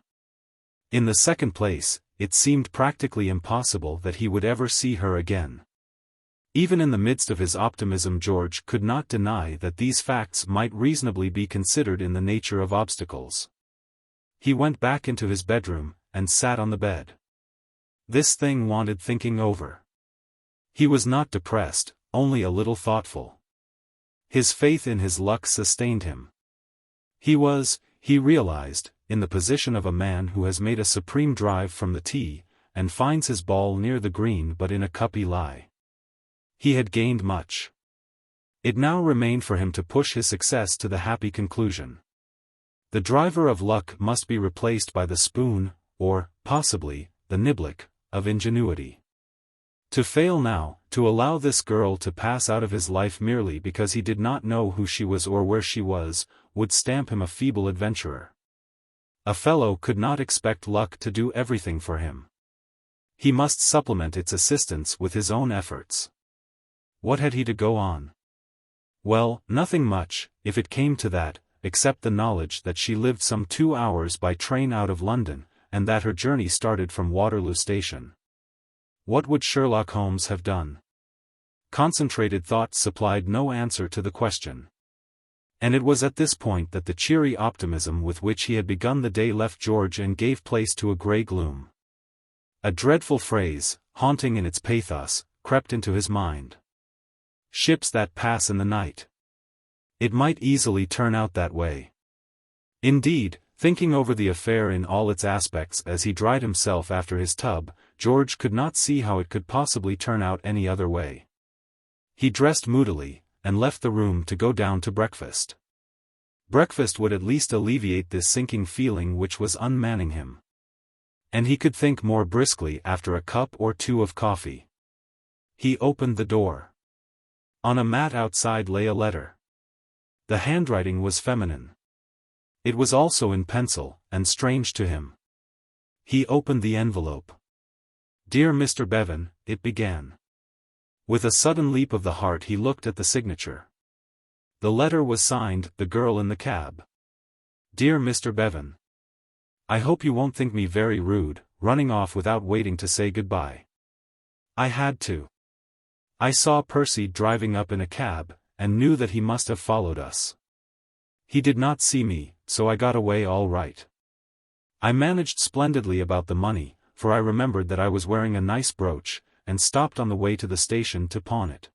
In the second place, it seemed practically impossible that he would ever see her again. Even in the midst of his optimism, George could not deny that these facts might reasonably be considered in the nature of obstacles. He went back into his bedroom, and sat on the bed. This thing wanted thinking over. He was not depressed, only a little thoughtful. His faith in his luck sustained him. He was, he realized, in the position of a man who has made a supreme drive from the tee, and finds his ball near the green but in a cuppy lie. He had gained much. It now remained for him to push his success to the happy conclusion. The driver of luck must be replaced by the spoon, or, possibly, the niblick, of ingenuity. To fail now, to allow this girl to pass out of his life merely because he did not know who she was or where she was, would stamp him a feeble adventurer. A fellow could not expect luck to do everything for him. He must supplement its assistance with his own efforts. What had he to go on? Well, nothing much, if it came to that, except the knowledge that she lived some 2 hours by train out of London, and that her journey started from Waterloo Station. What would Sherlock Holmes have done? Concentrated thought supplied no answer to the question. And it was at this point that the cheery optimism with which he had begun the day left George and gave place to a grey gloom. A dreadful phrase, haunting in its pathos, crept into his mind. Ships that pass in the night. It might easily turn out that way. Indeed, thinking over the affair in all its aspects as he dried himself after his tub, George could not see how it could possibly turn out any other way. He dressed moodily, and left the room to go down to breakfast. Breakfast would at least alleviate this sinking feeling which was unmanning him. And he could think more briskly after a cup or two of coffee. He opened the door. On a mat outside lay a letter. The handwriting was feminine. It was also in pencil, and strange to him. He opened the envelope. "Dear Mr. Bevan," it began. With a sudden leap of the heart he looked at the signature. The letter was signed, "The Girl in the Cab." "Dear Mr. Bevan, I hope you won't think me very rude, running off without waiting to say goodbye. I had to. I saw Percy driving up in a cab, and knew that he must have followed us. He did not see me, so I got away all right. I managed splendidly about the money, for I remembered that I was wearing a nice brooch, and stopped on the way to the station to pawn it.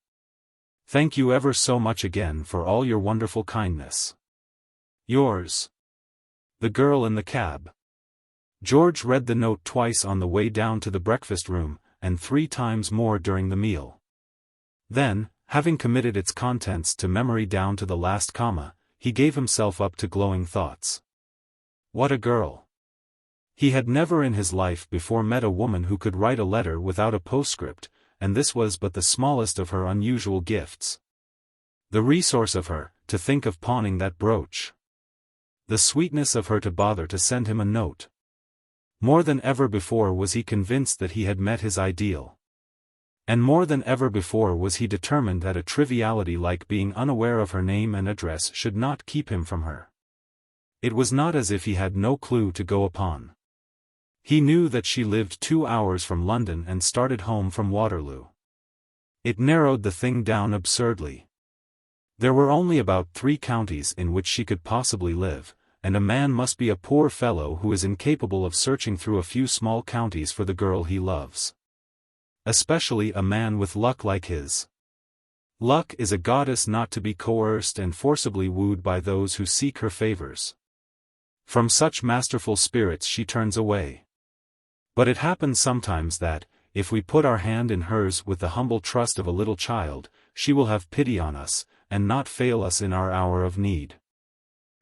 Thank you ever so much again for all your wonderful kindness. Yours, The Girl in the Cab." George read the note twice on the way down to the breakfast room, and 3 times more during the meal. Then, having committed its contents to memory down to the last comma, he gave himself up to glowing thoughts. What a girl! He had never in his life before met a woman who could write a letter without a postscript, and this was but the smallest of her unusual gifts. The resource of her, to think of pawning that brooch. The sweetness of her to bother to send him a note. More than ever before was he convinced that he had met his ideal. And more than ever before was he determined that a triviality like being unaware of her name and address should not keep him from her. It was not as if he had no clue to go upon. He knew that she lived 2 hours from London and started home from Waterloo. It narrowed the thing down absurdly. There were only about 3 counties in which she could possibly live, and a man must be a poor fellow who is incapable of searching through a few small counties for the girl he loves. Especially a man with luck like his. Luck is a goddess not to be coerced and forcibly wooed by those who seek her favors. From such masterful spirits she turns away. But it happens sometimes that, if we put our hand in hers with the humble trust of a little child, she will have pity on us, and not fail us in our hour of need.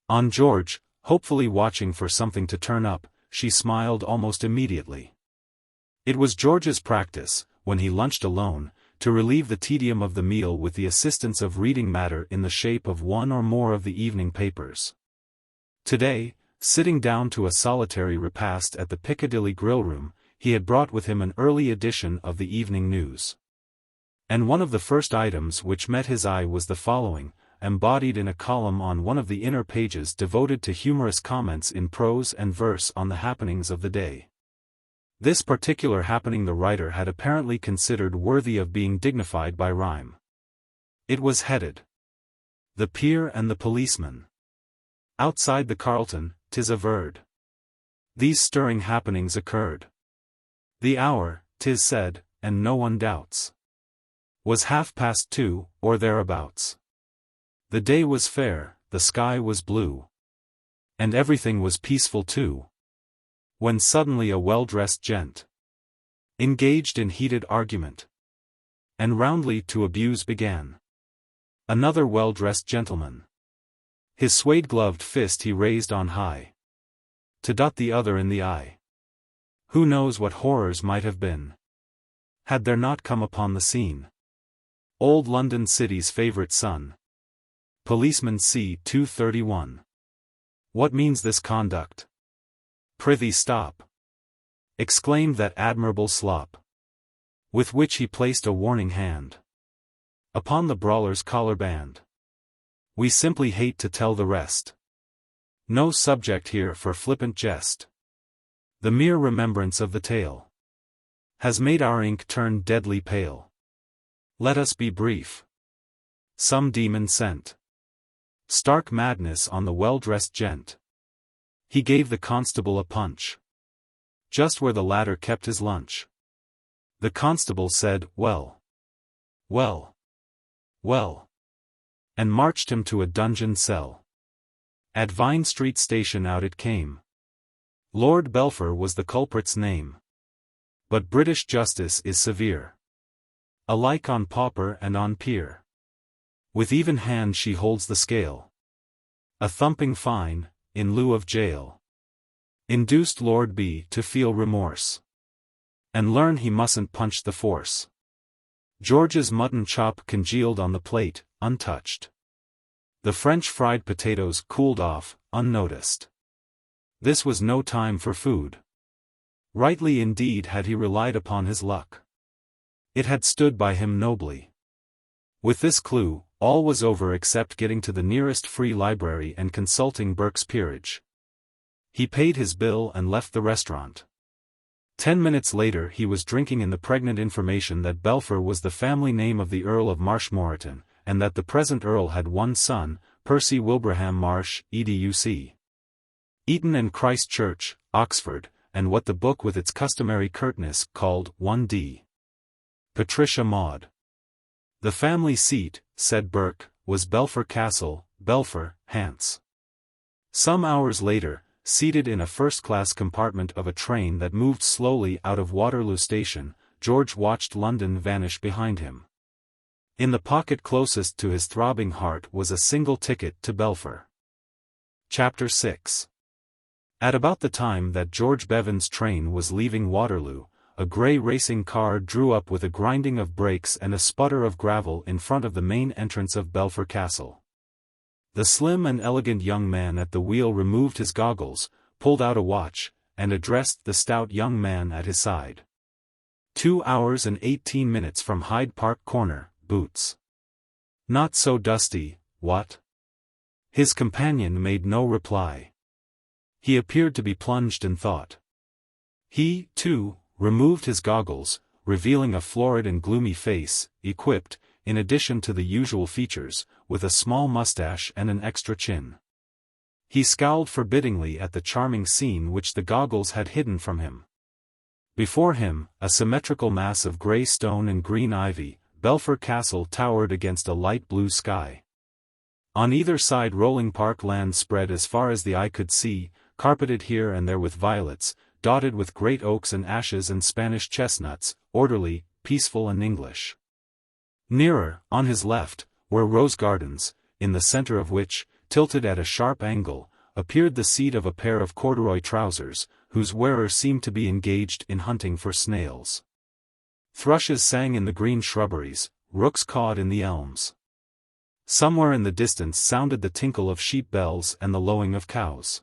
On George, hopefully watching for something to turn up, she smiled almost immediately. It was George's practice, when he lunched alone, to relieve the tedium of the meal with the assistance of reading matter in the shape of one or more of the evening papers. Today, sitting down to a solitary repast at the Piccadilly Grill-room, he had brought with him an early edition of the Evening News. And one of the first items which met his eye was the following, embodied in a column on one of the inner pages devoted to humorous comments in prose and verse on the happenings of the day. This particular happening the writer had apparently considered worthy of being dignified by rhyme. It was headed, "The Peer and the Policeman. Outside the Carlton, 'tis averred. These stirring happenings occurred. The hour, 'tis said, and no one doubts, was 2:30, or thereabouts. The day was fair, the sky was blue, and everything was peaceful too, when suddenly a well-dressed gent engaged in heated argument, and roundly to abuse began another well-dressed gentleman. His suede-gloved fist he raised on high, to dot the other in the eye. Who knows what horrors might have been, had there not come upon the scene old London City's favourite son, Policeman C. 231. What means this conduct? Prithee stop, exclaimed that admirable slop, with which he placed a warning hand upon the brawler's collar band. We simply hate to tell the rest. No subject here for flippant jest. The mere remembrance of the tale has made our ink turn deadly pale. Let us be brief. Some demon sent stark madness on the well-dressed gent. He gave the constable a punch just where the latter kept his lunch. The constable said, "Well, well, well," and marched him to a dungeon cell. At Vine Street Station out it came. Lord Belpher was the culprit's name. But British justice is severe, alike on pauper and on peer. With even hand she holds the scale. A thumping fine, in lieu of jail, induced Lord B. to feel remorse, and learn he mustn't punch the force. George's mutton chop congealed on the plate, untouched. The French fried potatoes cooled off, unnoticed. This was no time for food. Rightly indeed had he relied upon his luck. It had stood by him nobly. With this clue, all was over except getting to the nearest free library and consulting Burke's peerage. He paid his bill and left the restaurant. 10 minutes later he was drinking in the pregnant information that Belpher was the family name of the Earl of Marshmoreton, and that the present Earl had one son, Percy Wilbraham Marsh, EDUC. Eton and Christ Church, Oxford, and what the book with its customary curtness called 1D. Patricia Maud. The family seat, said Burke, was Belpher Castle, Belpher, Hants. Some hours later, seated in a first-class compartment of a train that moved slowly out of Waterloo Station, George watched London vanish behind him. In the pocket closest to his throbbing heart was a single ticket to Belpher. Chapter 6. At about the time that George Bevan's train was leaving Waterloo, a grey racing car drew up with a grinding of brakes and a sputter of gravel in front of the main entrance of Belpher Castle. The slim and elegant young man at the wheel removed his goggles, pulled out a watch, and addressed the stout young man at his side. 2 hours and 18 minutes from Hyde Park Corner, Boots. Not so dusty, what? His companion made no reply. He appeared to be plunged in thought. He, too, removed his goggles, revealing a florid and gloomy face, equipped, in addition to the usual features, with a small mustache and an extra chin. He scowled forbiddingly at the charming scene which the goggles had hidden from him. Before him, a symmetrical mass of grey stone and green ivy, Belpher Castle towered against a light blue sky. On either side rolling park land spread as far as the eye could see, carpeted here and there with violets, dotted with great oaks and ashes and Spanish chestnuts, orderly, peaceful and English. Nearer, on his left, were rose gardens, in the centre of which, tilted at a sharp angle, appeared the seat of a pair of corduroy trousers, whose wearer seemed to be engaged in hunting for snails. Thrushes sang in the green shrubberies, rooks cawed in the elms. Somewhere in the distance sounded the tinkle of sheep bells and the lowing of cows.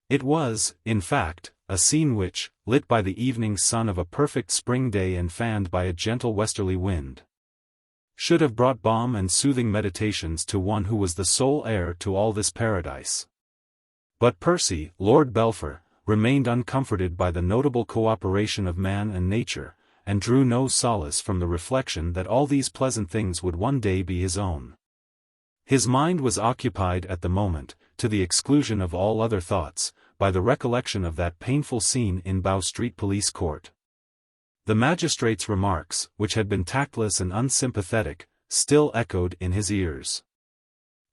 It was, in fact, a scene which, lit by the evening sun of a perfect spring day and fanned by a gentle westerly wind, should have brought balm and soothing meditations to one who was the sole heir to all this paradise. But Percy, Lord Belpher, remained uncomforted by the notable cooperation of man and nature, and drew no solace from the reflection that all these pleasant things would one day be his own. His mind was occupied at the moment, to the exclusion of all other thoughts, by the recollection of that painful scene in Bow Street Police Court. The magistrate's remarks, which had been tactless and unsympathetic, still echoed in his ears.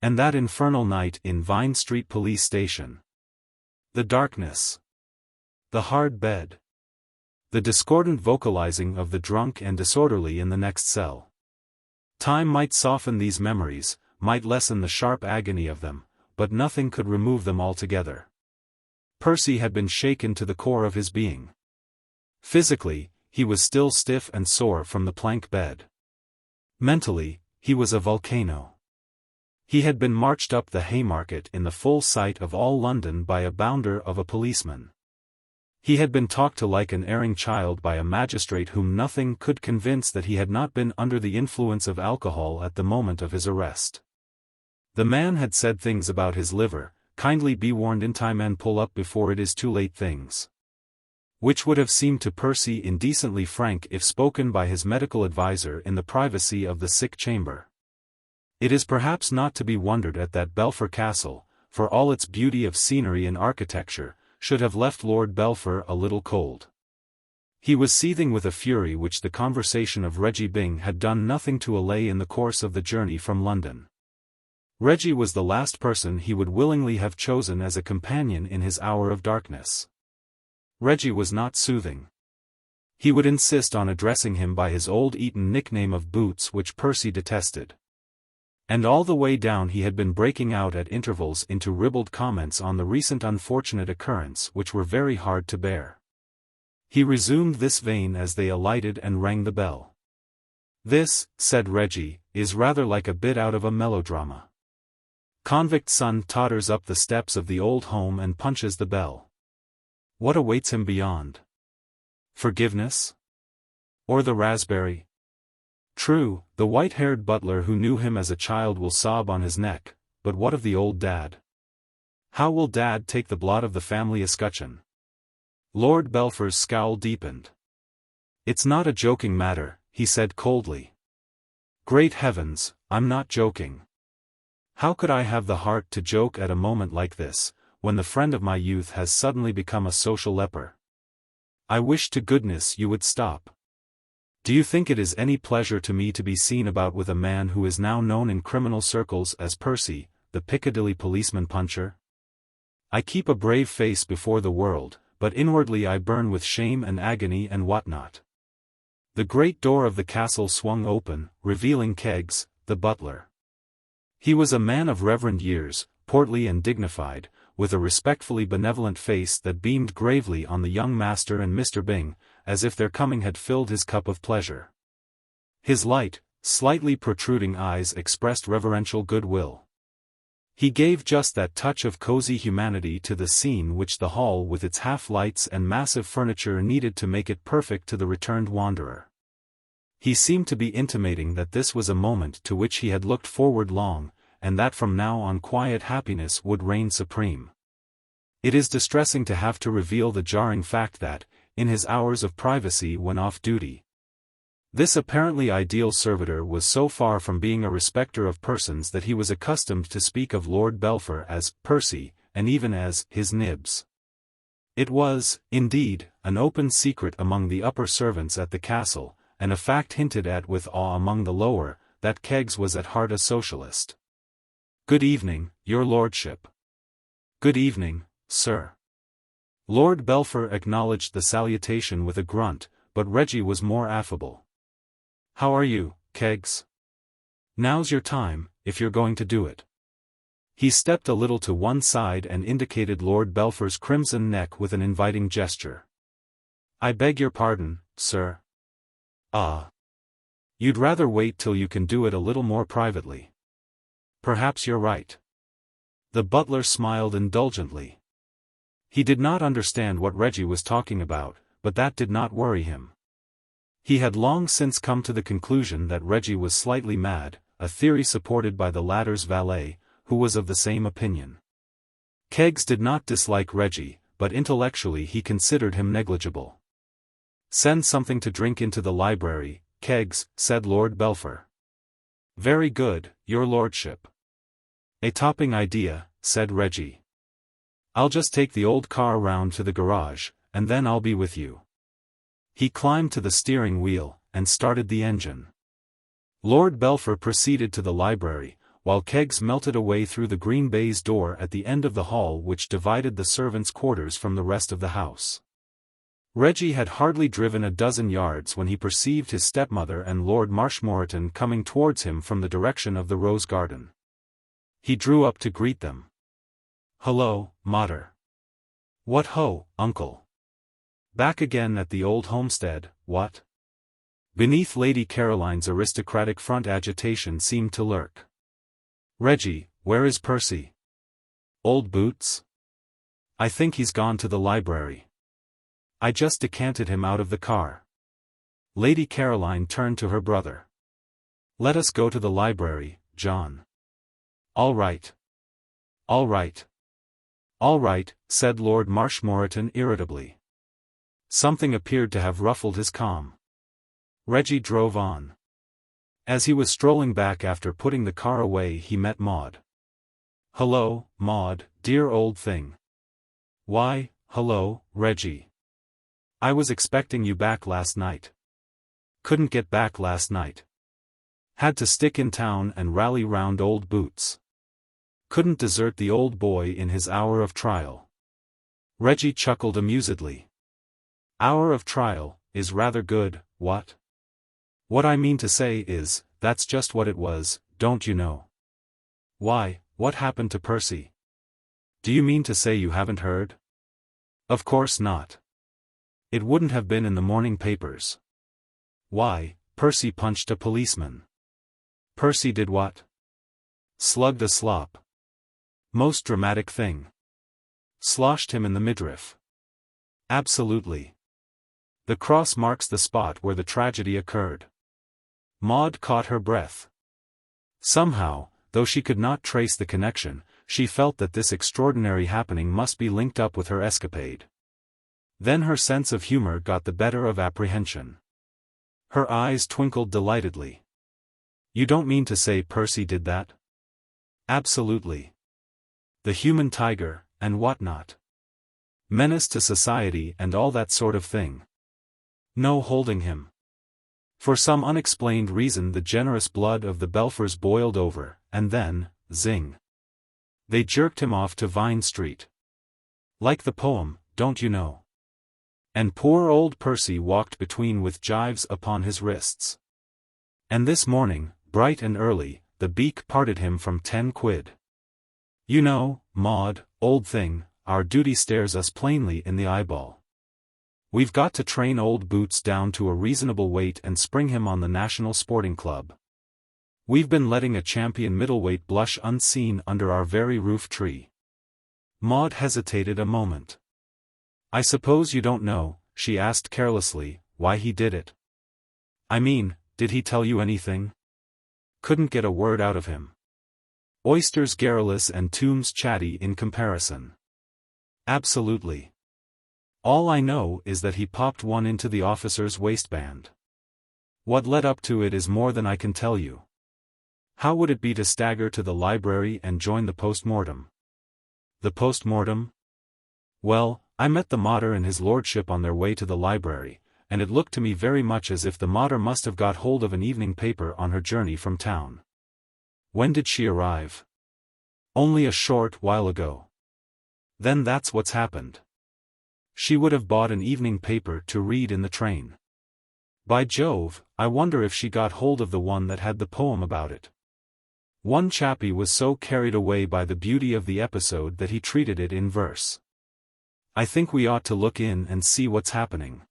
And that infernal night in Vine Street Police Station. The darkness. The hard bed. The discordant vocalizing of the drunk and disorderly in the next cell. Time might soften these memories, might lessen the sharp agony of them, but nothing could remove them altogether. Percy had been shaken to the core of his being. Physically, he was still stiff and sore from the plank bed. Mentally, he was a volcano. He had been marched up the Haymarket in the full sight of all London by a bounder of a policeman. He had been talked to like an erring child by a magistrate whom nothing could convince that he had not been under the influence of alcohol at the moment of his arrest. The man had said things about his liver, kindly be warned in time and pull up before it is too late things, which would have seemed to Percy indecently frank if spoken by his medical adviser in the privacy of the sick chamber. It is perhaps not to be wondered at that Belpher Castle, for all its beauty of scenery and architecture, should have left Lord Belpher a little cold. He was seething with a fury which the conversation of Reggie Byng had done nothing to allay in the course of the journey from London. Reggie was the last person he would willingly have chosen as a companion in his hour of darkness. Reggie was not soothing. He would insist on addressing him by his old Eton nickname of Boots, which Percy detested. And all the way down he had been breaking out at intervals into ribald comments on the recent unfortunate occurrence which were very hard to bear. He resumed this vein as they alighted and rang the bell. "This," said Reggie, "is rather like a bit out of a melodrama. Convict son totters up the steps of the old home and punches the bell. What awaits him beyond? Forgiveness? Or the raspberry? True, the white-haired butler who knew him as a child will sob on his neck, but what of the old dad? How will dad take the blot of the family escutcheon?" Lord Belpher's scowl deepened. "It's not a joking matter," he said coldly. "Great heavens, I'm not joking. How could I have the heart to joke at a moment like this, when the friend of my youth has suddenly become a social leper? I wish to goodness you would stop. Do you think it is any pleasure to me to be seen about with a man who is now known in criminal circles as Percy, the Piccadilly policeman puncher? I keep a brave face before the world, but inwardly I burn with shame and agony and what not." The great door of the castle swung open, revealing Keggs, the butler. He was a man of reverend years, portly and dignified, with a respectfully benevolent face that beamed gravely on the young master and Mr. Byng, as if their coming had filled his cup of pleasure. His light, slightly protruding eyes expressed reverential goodwill. He gave just that touch of cozy humanity to the scene which the hall with its half-lights and massive furniture needed to make it perfect to the returned wanderer. He seemed to be intimating that this was a moment to which he had looked forward long, and that from now on quiet happiness would reign supreme. It is distressing to have to reveal the jarring fact that, in his hours of privacy when off duty, this apparently ideal servitor was so far from being a respecter of persons that he was accustomed to speak of Lord Belpher as Percy, and even as his Nibs. It was, indeed, an open secret among the upper servants at the castle, and a fact hinted at with awe among the lower, that Keggs was at heart a socialist. "Good evening, your lordship." "Good evening, sir." Lord Belpher acknowledged the salutation with a grunt, but Reggie was more affable. "How are you, Keggs? Now's your time, if you're going to do it." He stepped a little to one side and indicated Lord Belpher's crimson neck with an inviting gesture. "I beg your pardon, sir." "Ah. You'd rather wait till you can do it a little more privately. Perhaps you're right." The butler smiled indulgently. He did not understand what Reggie was talking about, but that did not worry him. He had long since come to the conclusion that Reggie was slightly mad, a theory supported by the latter's valet, who was of the same opinion. Keggs did not dislike Reggie, but intellectually he considered him negligible. "Send something to drink into the library, Keggs," said Lord Belpher. "Very good, your lordship." "A topping idea," said Reggie. "I'll just take the old car round to the garage, and then I'll be with you." He climbed to the steering wheel, and started the engine. Lord Belpher proceeded to the library, while Keggs melted away through the green baize door at the end of the hall which divided the servants' quarters from the rest of the house. Reggie had hardly driven a dozen yards when he perceived his stepmother and Lord Marshmoreton coming towards him from the direction of the rose garden. He drew up to greet them. "Hullo, mater." "What ho, uncle? Back again at the old homestead, what?" Beneath Lady Caroline's aristocratic front agitation seemed to lurk. "Reggie, where is Percy?" "Old boots? I think he's gone to the library. I just decanted him out of the car." Lady Caroline turned to her brother. "Let us go to the library, John." "All right. All right. All right," said Lord Marshmoreton irritably. Something appeared to have ruffled his calm. Reggie drove on. As he was strolling back after putting the car away he met Maud. "Hello, Maud, dear old thing." "Why, hello, Reggie. I was expecting you back last night." "Couldn't get back last night. Had to stick in town and rally round old boots. Couldn't desert the old boy in his hour of trial." Reggie chuckled amusedly. "Hour of trial is rather good, what? What I mean to say is, that's just what it was, don't you know." "Why, what happened to Percy? Do you mean to say you haven't heard?" "Of course not. It wouldn't have been in the morning papers." "Why, Percy punched a policeman." "Percy did what?" "Slugged a slop. Most dramatic thing. Sloshed him in the midriff." "Absolutely. The cross marks the spot where the tragedy occurred." Maud caught her breath. Somehow, though she could not trace the connection, she felt that this extraordinary happening must be linked up with her escapade. Then her sense of humor got the better of apprehension. Her eyes twinkled delightedly. "You don't mean to say Percy did that?" "Absolutely. The human tiger, and what not. Menace to society and all that sort of thing. No holding him." For some unexplained reason the generous blood of the Belphers boiled over, and then, zing. They jerked him off to Vine Street. Like the poem, don't you know? And poor old Percy walked between with gyves upon his wrists. And this morning, bright and early, the beak parted him from 10 quid. You know, Maud, old thing, our duty stares us plainly in the eyeball. We've got to train old Boots down to a reasonable weight and spring him on the National Sporting Club. We've been letting a champion middleweight blush unseen under our very roof tree. Maud hesitated a moment. "I suppose you don't know," she asked carelessly, "why he did it? I mean, did he tell you anything?" "Couldn't get a word out of him. Oysters garrulous and tombs chatty in comparison." "Absolutely. All I know is that he popped one into the officer's waistband. What led up to it is more than I can tell you. How would it be to stagger to the library and join the post-mortem?" "The post-mortem? Well, I met the mater and his lordship on their way to the library, and it looked to me very much as if the mater must have got hold of an evening paper on her journey from town. When did she arrive? Only a short while ago. Then that's what's happened. She would have bought an evening paper to read in the train. By Jove, I wonder if she got hold of the one that had the poem about it. One chappie was so carried away by the beauty of the episode that he treated it in verse. I think we ought to look in and see what's happening.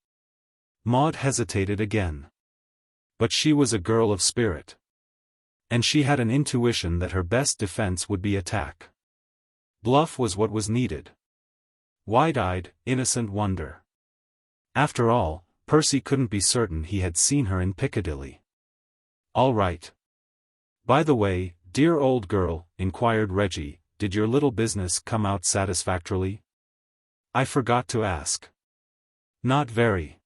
Maud hesitated again. But she was a girl of spirit. And she had an intuition that her best defense would be attack. Bluff was what was needed. Wide-eyed, innocent wonder. After all, Percy couldn't be certain he had seen her in Piccadilly. All right. By the way, dear old girl, inquired Reggie, did your little business come out satisfactorily? I forgot to ask. Not very.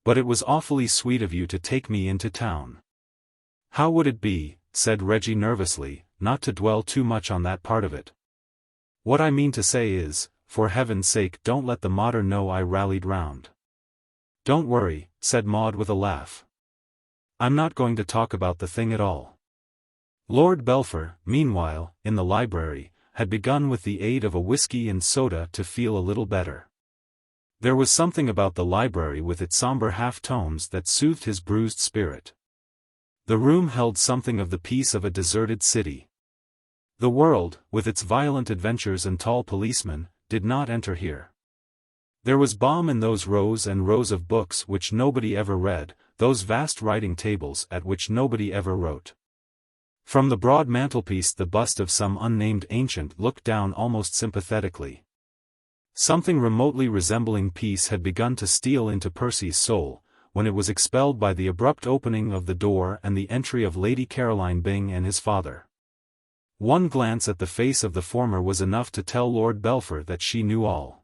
But it was awfully sweet of you to take me into town. How would it be, said Reggie nervously, not to dwell too much on that part of it? What I mean to say is, for heaven's sake don't let the mater know I rallied round. Don't worry, said Maud with a laugh. I'm not going to talk about the thing at all. Lord Belpher, meanwhile, in the library, had begun with the aid of a whiskey and soda to feel a little better. There was something about the library with its somber half-tones that soothed his bruised spirit. The room held something of the peace of a deserted city. The world, with its violent adventures and tall policemen, did not enter here. There was balm in those rows and rows of books which nobody ever read, those vast writing tables at which nobody ever wrote. From the broad mantelpiece the bust of some unnamed ancient looked down almost sympathetically. Something remotely resembling peace had begun to steal into Percy's soul, when it was expelled by the abrupt opening of the door and the entry of Lady Caroline Byng and his father. One glance at the face of the former was enough to tell Lord Belpher that she knew all.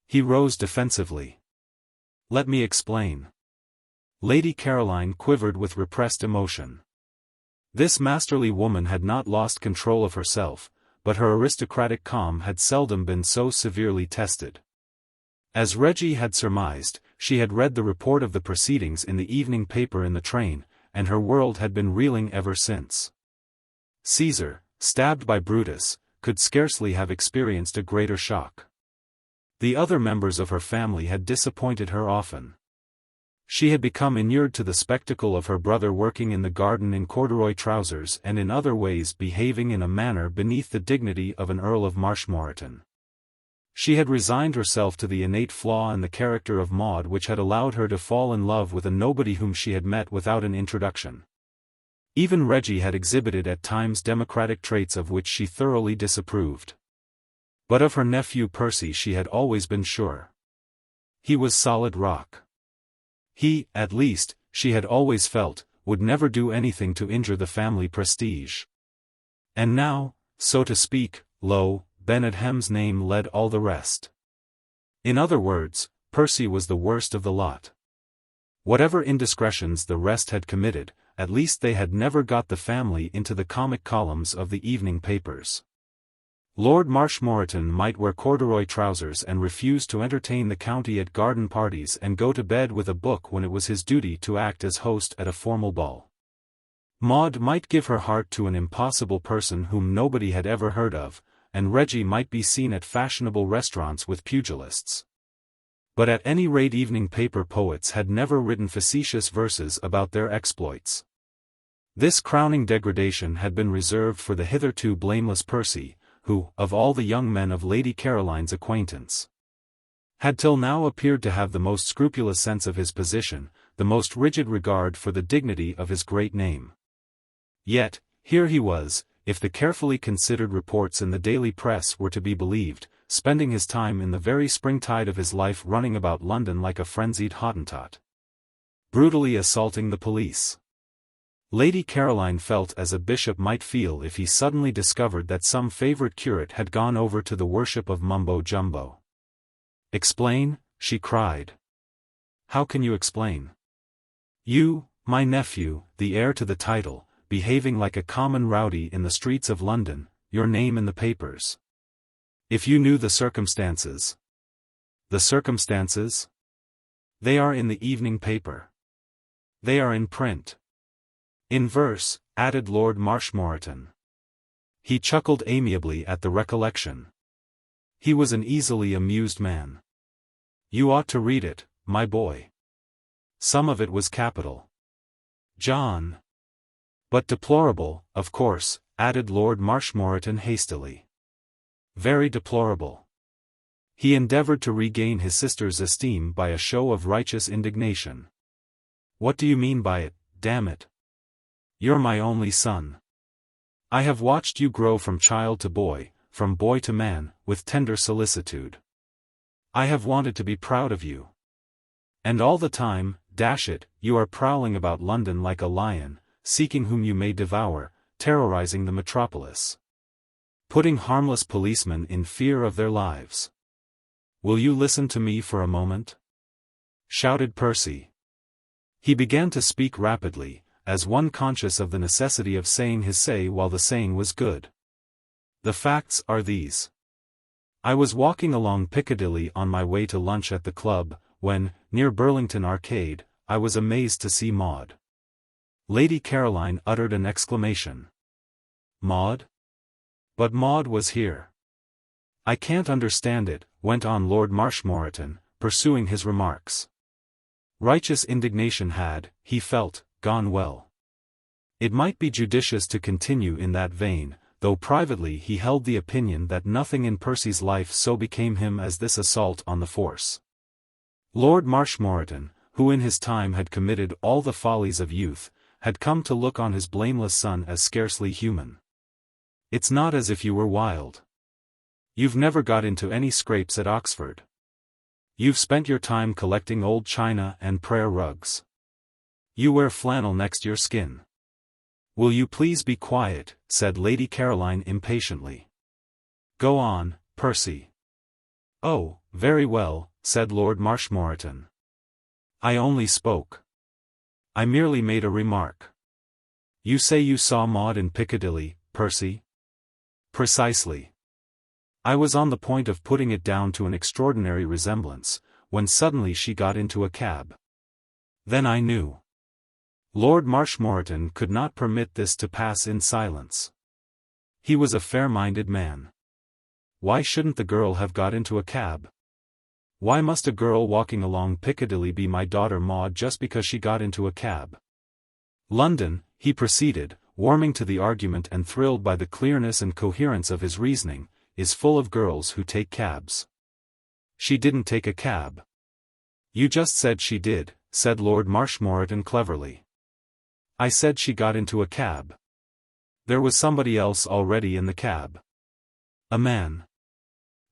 He rose defensively. Let me explain. Lady Caroline quivered with repressed emotion. This masterly woman had not lost control of herself, but her aristocratic calm had seldom been so severely tested. As Reggie had surmised, she had read the report of the proceedings in the evening paper in the train, and her world had been reeling ever since. Caesar, stabbed by Brutus, could scarcely have experienced a greater shock. The other members of her family had disappointed her often. She had become inured to the spectacle of her brother working in the garden in corduroy trousers and in other ways behaving in a manner beneath the dignity of an Earl of Marshmoreton. She had resigned herself to the innate flaw in the character of Maud which had allowed her to fall in love with a nobody whom she had met without an introduction. Even Reggie had exhibited at times democratic traits of which she thoroughly disapproved. But of her nephew Percy she had always been sure. He was solid rock. He, at least, she had always felt, would never do anything to injure the family prestige. And now, so to speak, lo, Benedham's name led all the rest. In other words, Percy was the worst of the lot. Whatever indiscretions the rest had committed, at least they had never got the family into the comic columns of the evening papers. Lord Marshmoreton might wear corduroy trousers and refuse to entertain the county at garden parties and go to bed with a book when it was his duty to act as host at a formal ball. Maud might give her heart to an impossible person whom nobody had ever heard of, and Reggie might be seen at fashionable restaurants with pugilists. But at any rate evening paper poets had never written facetious verses about their exploits. This crowning degradation had been reserved for the hitherto blameless Percy, who, of all the young men of Lady Caroline's acquaintance, had till now appeared to have the most scrupulous sense of his position, the most rigid regard for the dignity of his great name. Yet, here he was, if the carefully considered reports in the daily press were to be believed, spending his time in the very springtide of his life running about London like a frenzied Hottentot, brutally assaulting the police. Lady Caroline felt as a bishop might feel if he suddenly discovered that some favorite curate had gone over to the worship of mumbo-jumbo. "Explain?" she cried. "How can you explain? You, my nephew, the heir to the title, behaving like a common rowdy in the streets of London, your name in the papers. If you knew the circumstances." The circumstances? They are in the evening paper. They are in print. In verse, added Lord Marshmoreton. He chuckled amiably at the recollection. He was an easily amused man. You ought to read it, my boy. Some of it was capital. John. But deplorable, of course, added Lord Marshmoreton hastily. Very deplorable. He endeavored to regain his sister's esteem by a show of righteous indignation. What do you mean by it, damn it? You're my only son. I have watched you grow from child to boy, from boy to man, with tender solicitude. I have wanted to be proud of you. And all the time, dash it, you are prowling about London like a lion, seeking whom you may devour, terrorizing the metropolis. Putting harmless policemen in fear of their lives. Will you listen to me for a moment? Shouted Percy. He began to speak rapidly, as one conscious of the necessity of saying his say while the saying was good. The facts are these. I was walking along Piccadilly on my way to lunch at the club, when, near Burlington Arcade, I was amazed to see Maud. Lady Caroline uttered an exclamation. Maud? But Maud was here. I can't understand it, went on Lord Marshmoreton, pursuing his remarks. Righteous indignation had, he felt, gone well. It might be judicious to continue in that vein, though privately he held the opinion that nothing in Percy's life so became him as this assault on the force. Lord Marshmoreton, who in his time had committed all the follies of youth, had come to look on his blameless son as scarcely human. It's not as if you were wild. You've never got into any scrapes at Oxford. You've spent your time collecting old china and prayer rugs. You wear flannel next your skin. Will you please be quiet, said Lady Caroline impatiently. Go on, Percy. Oh, very well, said Lord Marshmoreton. I only spoke. I merely made a remark. You say you saw Maud in Piccadilly, Percy? Precisely. I was on the point of putting it down to an extraordinary resemblance, when suddenly she got into a cab. Then I knew. Lord Marshmoreton could not permit this to pass in silence. He was a fair-minded man. Why shouldn't the girl have got into a cab? Why must a girl walking along Piccadilly be my daughter Maud just because she got into a cab? London, he proceeded, warming to the argument and thrilled by the clearness and coherence of his reasoning, is full of girls who take cabs. She didn't take a cab. You just said she did, said Lord Marshmoreton cleverly. I said she got into a cab. There was somebody else already in the cab. A man.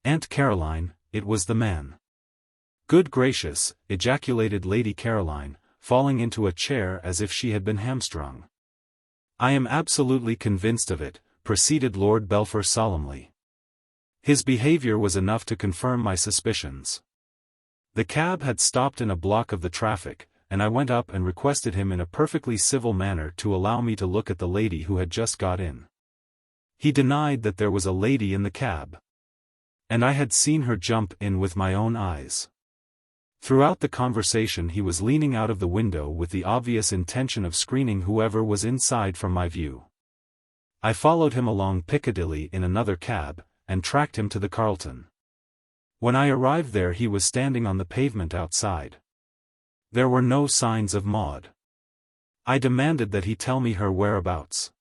Aunt Caroline, it was the man. Good gracious, ejaculated Lady Caroline, falling into a chair as if she had been hamstrung. I am absolutely convinced of it, proceeded Lord Belpher solemnly. His behavior was enough to confirm my suspicions. The cab had stopped in a block of the traffic, and I went up and requested him in a perfectly civil manner to allow me to look at the lady who had just got in. He denied that there was a lady in the cab. And I had seen her jump in with my own eyes. Throughout the conversation he was leaning out of the window with the obvious intention of screening whoever was inside from my view. I followed him along Piccadilly in another cab, and tracked him to the Carlton. When I arrived there he was standing on the pavement outside. There were no signs of Maud. I demanded that he tell me her whereabouts.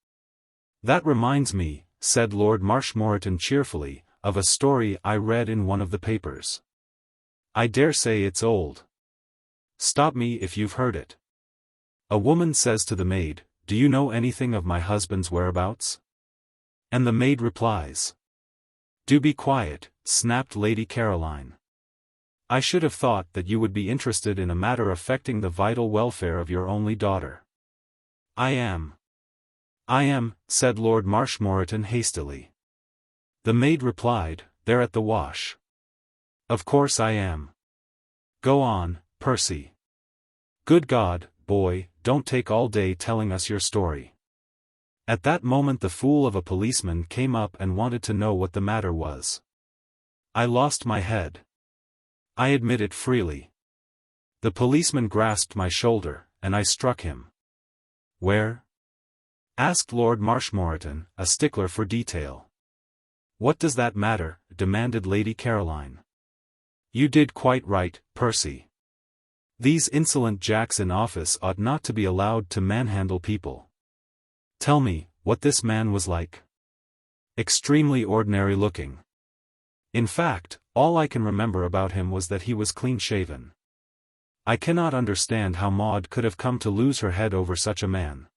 That reminds me, said Lord Marshmoreton cheerfully, of a story I read in one of the papers. I dare say it's old. Stop me if you've heard it. A woman says to the maid, do you know anything of my husband's whereabouts? And the maid replies. Do be quiet, snapped Lady Caroline. I should have thought that you would be interested in a matter affecting the vital welfare of your only daughter. I am, said Lord Marshmoreton hastily. The maid replied, they're at the wash. Of course I am. Go on, Percy. Good God, boy, don't take all day telling us your story. At that moment the fool of a policeman came up and wanted to know what the matter was. I lost my head. I admit it freely. The policeman grasped my shoulder, and I struck him. Where? Asked Lord Marshmoreton, a stickler for detail. What does that matter? Demanded Lady Caroline. You did quite right, Percy. These insolent jacks in office ought not to be allowed to manhandle people. Tell me, what this man was like. Extremely ordinary looking. In fact, all I can remember about him was that he was clean-shaven. I cannot understand how Maud could have come to lose her head over such a man.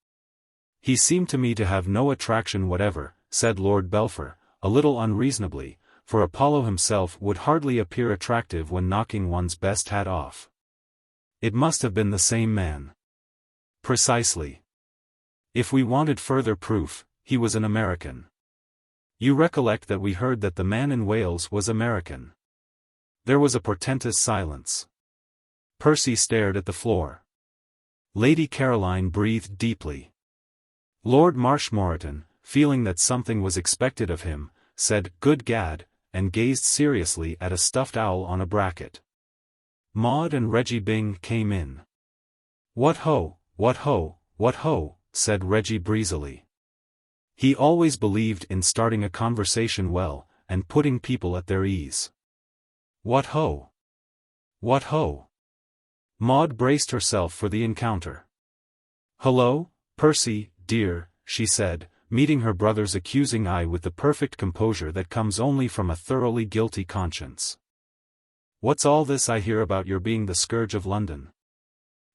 He seemed to me to have no attraction whatever, said Lord Belpher, a little unreasonably, for Apollo himself would hardly appear attractive when knocking one's best hat off. It must have been the same man. Precisely. If we wanted further proof, he was an American. You recollect that we heard that the man in Wales was American. There was a portentous silence. Percy stared at the floor. Lady Caroline breathed deeply. Lord Marshmoreton, feeling that something was expected of him, said, "Good gad," and gazed seriously at a stuffed owl on a bracket. Maud and Reggie Byng came in. "What ho, what ho, what ho," said Reggie breezily. He always believed in starting a conversation well, and putting people at their ease. "What ho? What ho?" Maud braced herself for the encounter. "Hullo, Percy, dear," she said, meeting her brother's accusing eye with the perfect composure that comes only from a thoroughly guilty conscience. "What's all this I hear about your being the scourge of London?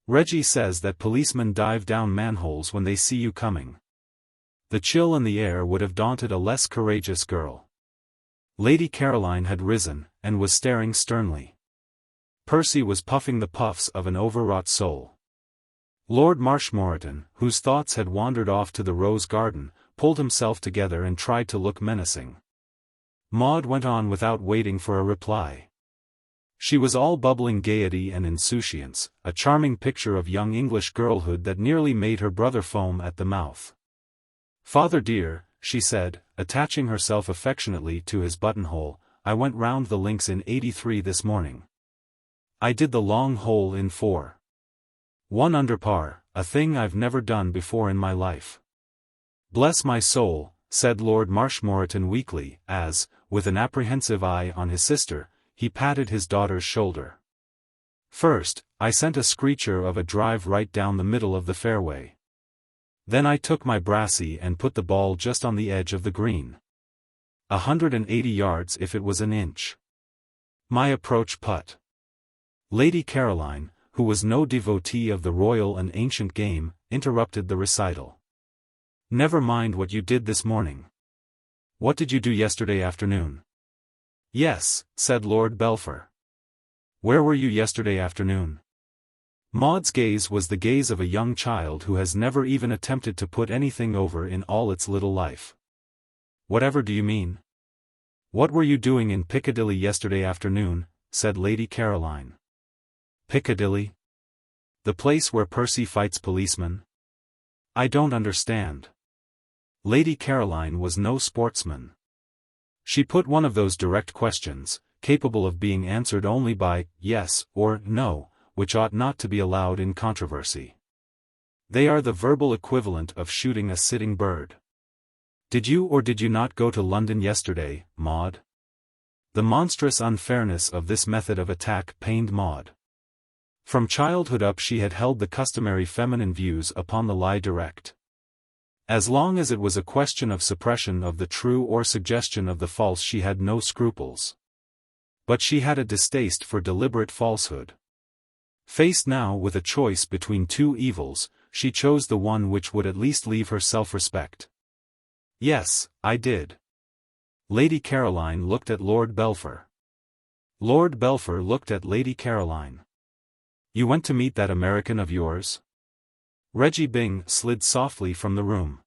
Reggie says that policemen dive down manholes when they see you coming." The chill in the air would have daunted a less courageous girl. Lady Caroline had risen, and was staring sternly. Percy was puffing the puffs of an overwrought soul. Lord Marshmoreton, whose thoughts had wandered off to the rose garden, pulled himself together and tried to look menacing. Maud went on without waiting for a reply. She was all bubbling gaiety and insouciance, a charming picture of young English girlhood that nearly made her brother foam at the mouth. "Father dear," she said, attaching herself affectionately to his buttonhole, "I went round the links in 83 this morning. I did the long hole in 4. 1 under par, a thing I've never done before in my life." "Bless my soul," said Lord Marshmoreton weakly, as, with an apprehensive eye on his sister, he patted his daughter's shoulder. "First, I sent a screecher of a drive right down the middle of the fairway. Then I took my brassey and put the ball just on the edge of the green. 180 yards if it was an inch. My approach putt." Lady Caroline, who was no devotee of the royal and ancient game, interrupted the recital. "Never mind what you did this morning. What did you do yesterday afternoon?" "Yes," said Lord Belpher. "Where were you yesterday afternoon?" Maud's gaze was the gaze of a young child who has never even attempted to put anything over in all its little life. "Whatever do you mean?" "What were you doing in Piccadilly yesterday afternoon?" said Lady Caroline. "Piccadilly? The place where Percy fights policemen? I don't understand." Lady Caroline was no sportsman. She put one of those direct questions, capable of being answered only by yes or no, which ought not to be allowed in controversy. They are the verbal equivalent of shooting a sitting bird. "Did you or did you not go to London yesterday, Maud?" The monstrous unfairness of this method of attack pained Maud. From childhood up she had held the customary feminine views upon the lie direct. As long as it was a question of suppression of the true or suggestion of the false she had no scruples. But she had a distaste for deliberate falsehood. Faced now with a choice between two evils, she chose the one which would at least leave her self-respect. "Yes, I did." Lady Caroline looked at Lord Belpher. Lord Belpher looked at Lady Caroline. "You went to meet that American of yours?" Reggie Byng slid softly from the room.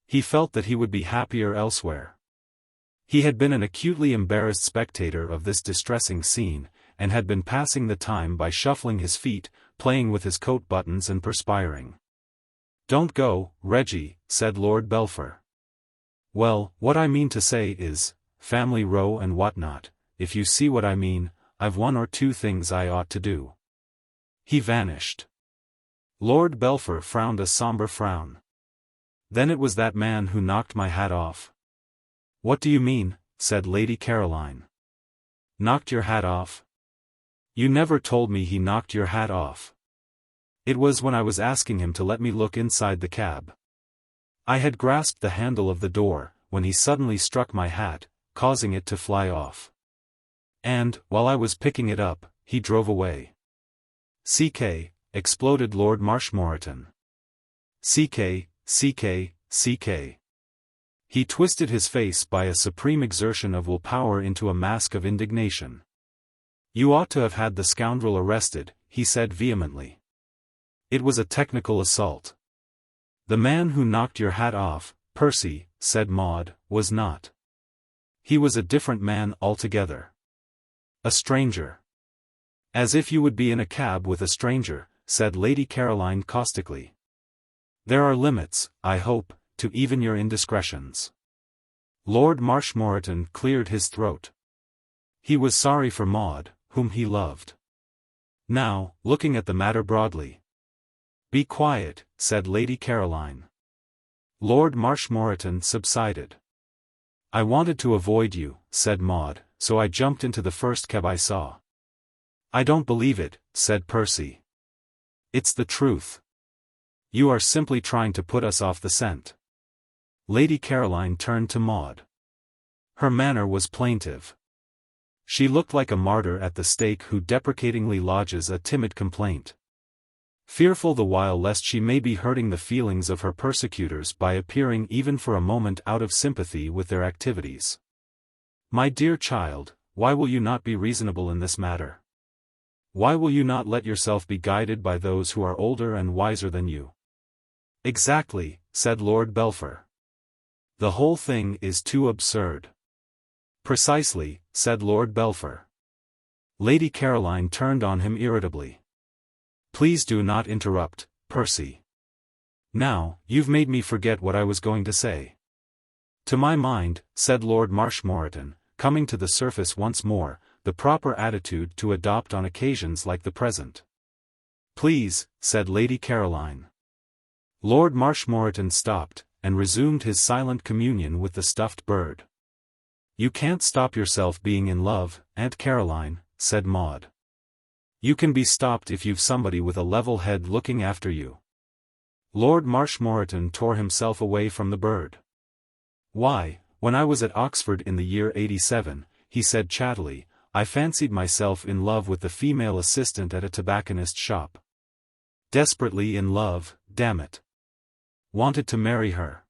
He felt that he would be happier elsewhere. He had been an acutely embarrassed spectator of this distressing scene, and had been passing the time by shuffling his feet, playing with his coat buttons and perspiring. "Don't go, Reggie," said Lord Belpher. "Well, what I mean to say is, family row and whatnot, if you see what I mean. I've one or two things I ought to do." He vanished. Lord Belpher frowned a somber frown. "Then it was that man who knocked my hat off." "What do you mean?" said Lady Caroline. "Knocked your hat off? You never told me he knocked your hat off." "It was when I was asking him to let me look inside the cab. I had grasped the handle of the door, when he suddenly struck my hat, causing it to fly off. And, while I was picking it up, he drove away." "CK," exploded Lord Marshmoreton. "CK, CK, CK." He twisted his face by a supreme exertion of willpower into a mask of indignation. "You ought to have had the scoundrel arrested," he said vehemently. "It was a technical assault." "The man who knocked your hat off, Percy," said Maud, "was not. He was a different man altogether. A stranger." "As if you would be in a cab with a stranger," said Lady Caroline caustically. "There are limits, I hope, to even your indiscretions." Lord Marshmoreton cleared his throat. He was sorry for Maud, whom he loved. Now, looking at the matter broadly. "Be quiet," said Lady Caroline. Lord Marshmoreton subsided. "I wanted to avoid you," said Maud, "so I jumped into the first cab I saw." "I don't believe it," said Percy. "It's the truth. You are simply trying to put us off the scent." Lady Caroline turned to Maud. Her manner was plaintive. She looked like a martyr at the stake who deprecatingly lodges a timid complaint, fearful the while lest she may be hurting the feelings of her persecutors by appearing even for a moment out of sympathy with their activities. "My dear child, why will you not be reasonable in this matter? Why will you not let yourself be guided by those who are older and wiser than you?" "Exactly," said Lord Belpher. "The whole thing is too absurd." "Precisely," said Lord Belpher. Lady Caroline turned on him irritably. "Please do not interrupt, Percy. Now, you've made me forget what I was going to say." "To my mind," said Lord Marshmoreton, coming to the surface once more, "the proper attitude to adopt on occasions like the present." "Please," said Lady Caroline. Lord Marshmoreton stopped, and resumed his silent communion with the stuffed bird. "You can't stop yourself being in love, Aunt Caroline," said Maud. "You can be stopped if you've somebody with a level head looking after you." Lord Marshmoreton tore himself away from the bird. "Why, when I was at Oxford in the year '87, he said chattily, I fancied myself in love with the female assistant at a tobacconist's shop. Desperately in love, damn it. Wanted to marry her.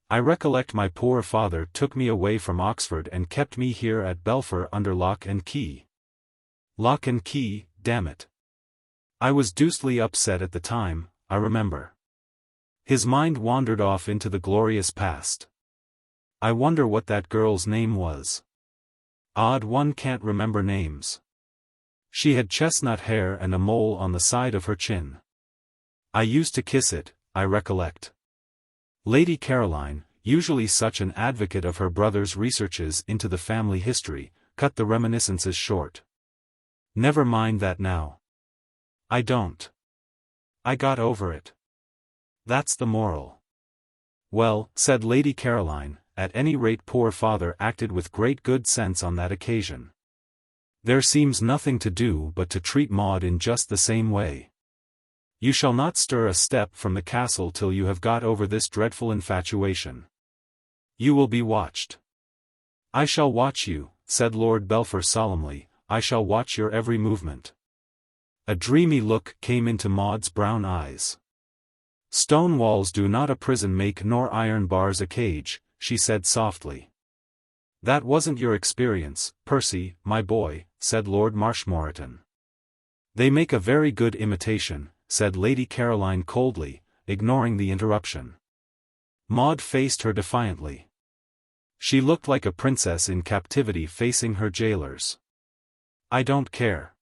I recollect my poor father took me away from Oxford and kept me here at Belpher under lock and key. Lock and key, damn it. I was deucedly upset at the time, I remember." His mind wandered off into the glorious past. "I wonder what that girl's name was. Odd one can't remember names. She had chestnut hair and a mole on the side of her chin. I used to kiss it, I recollect." Lady Caroline, usually such an advocate of her brother's researches into the family history, cut the reminiscences short. "Never mind that now. I don't. I got over it. That's the moral." "Well," said Lady Caroline, "at any rate poor father acted with great good sense on that occasion. There seems nothing to do but to treat Maud in just the same way. You shall not stir a step from the castle till you have got over this dreadful infatuation. You will be watched." "I shall watch you," said Lord Belpher solemnly, "I shall watch your every movement." A dreamy look came into Maud's brown eyes. "Stone walls do not a prison make nor iron bars a cage," she said softly. "That wasn't your experience, Percy, my boy," said Lord Marshmoreton. "They make a very good imitation," said Lady Caroline coldly, ignoring the interruption. Maud faced her defiantly. She looked like a princess in captivity facing her jailers. "I don't care.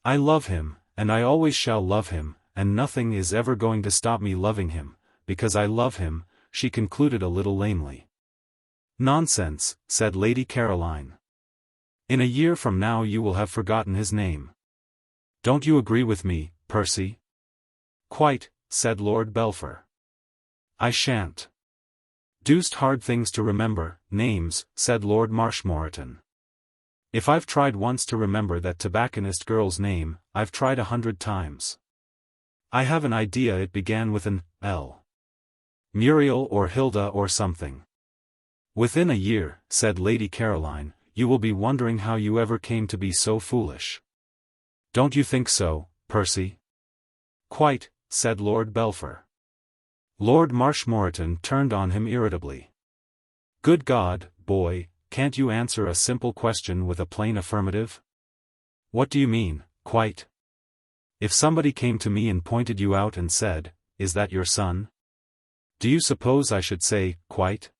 I love him, and I always shall love him, and nothing is ever going to stop me loving him, because I love him," she concluded a little lamely. "Nonsense," said Lady Caroline. In a year from now you will have forgotten his name. Don't you agree with me, Percy? Quite, said Lord Belpher. I shan't. Deuced hard things to remember, names, said Lord Marshmoreton. If I've tried once to remember that tobacconist girl's name, I've tried 100 times. I have an idea it began with an L. Muriel or Hilda or something. Within a year, said Lady Caroline, you will be wondering how you ever came to be so foolish. Don't you think so, Percy? Quite, said Lord Belpher. Lord Marshmoreton turned on him irritably. Good God, boy, can't you answer a simple question with a plain affirmative? What do you mean, quite? If somebody came to me and pointed you out and said, is that your son? Do you suppose I should say, quite?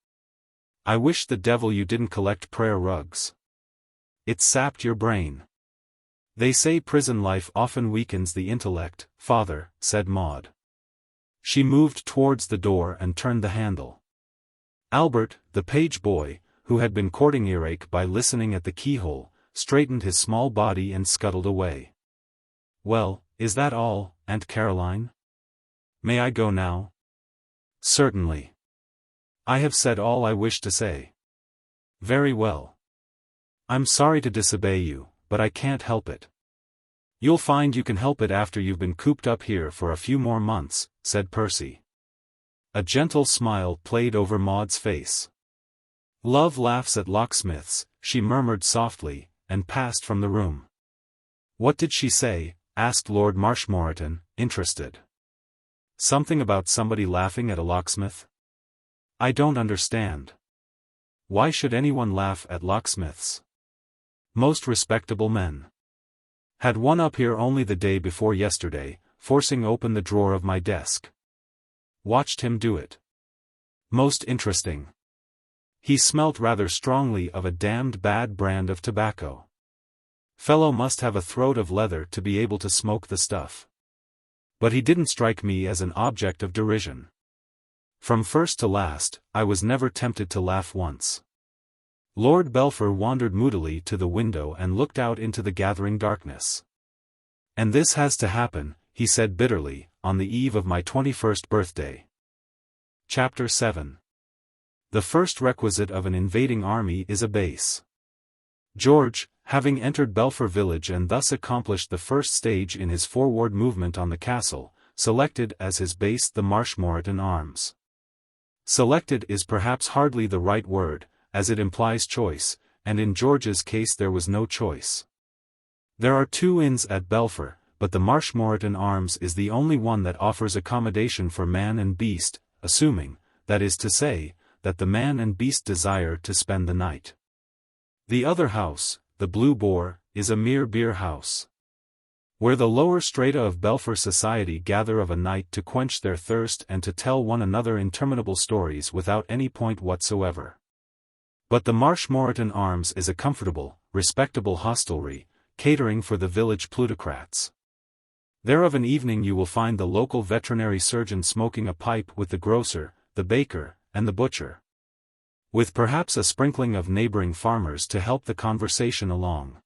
I wish the devil you didn't collect prayer rugs. It sapped your brain. They say prison life often weakens the intellect, father, said Maud. She moved towards the door and turned the handle. Albert, the page boy, who had been courting Earache by listening at the keyhole, straightened his small body and scuttled away. Well, is that all, Aunt Caroline? May I go now? Certainly. I have said all I wish to say. Very well. I'm sorry to disobey you, but I can't help it. You'll find you can help it after you've been cooped up here for a few more months, said Percy. A gentle smile played over Maud's face. Love laughs at locksmiths, she murmured softly, and passed from the room. What did she say? Asked Lord Marshmoreton, interested. Something about somebody laughing at a locksmith? I don't understand. Why should anyone laugh at locksmiths? Most respectable men. Had one up here only the day before yesterday, forcing open the drawer of my desk. Watched him do it. Most interesting. He smelt rather strongly of a damned bad brand of tobacco. Fellow must have a throat of leather to be able to smoke the stuff. But he didn't strike me as an object of derision. From first to last, I was never tempted to laugh once. Lord Belpher wandered moodily to the window and looked out into the gathering darkness. And this has to happen, he said bitterly, on the eve of my 21st birthday. Chapter 7. The first requisite of an invading army is a base. George, having entered Belpher village and thus accomplished the first stage in his forward movement on the castle, selected as his base the Marshmoreton Arms. Selected is perhaps hardly the right word, as it implies choice, and in George's case there was no choice. There are 2 inns at Belpher, but the Marshmoreton Arms is the only one that offers accommodation for man and beast, assuming, that is to say, that the man and beast desire to spend the night. The other house, the Blue Boar, is a mere beer house. Where the lower strata of Belpher society gather of a night to quench their thirst and to tell one another interminable stories without any point whatsoever. But the Marshmoreton Arms is a comfortable, respectable hostelry, catering for the village plutocrats. There of an evening you will find the local veterinary surgeon smoking a pipe with the grocer, the baker, and the butcher. With perhaps a sprinkling of neighboring farmers to help the conversation along.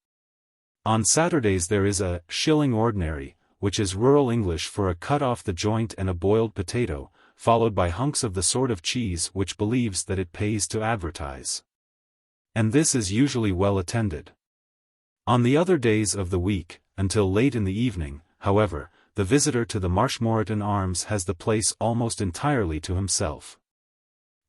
On Saturdays there is a shilling ordinary, which is rural English for a cut off the joint and a boiled potato, followed by hunks of the sort of cheese which believes that it pays to advertise. And this is usually well attended. On the other days of the week, until late in the evening, however, the visitor to the Marshmoreton Arms has the place almost entirely to himself.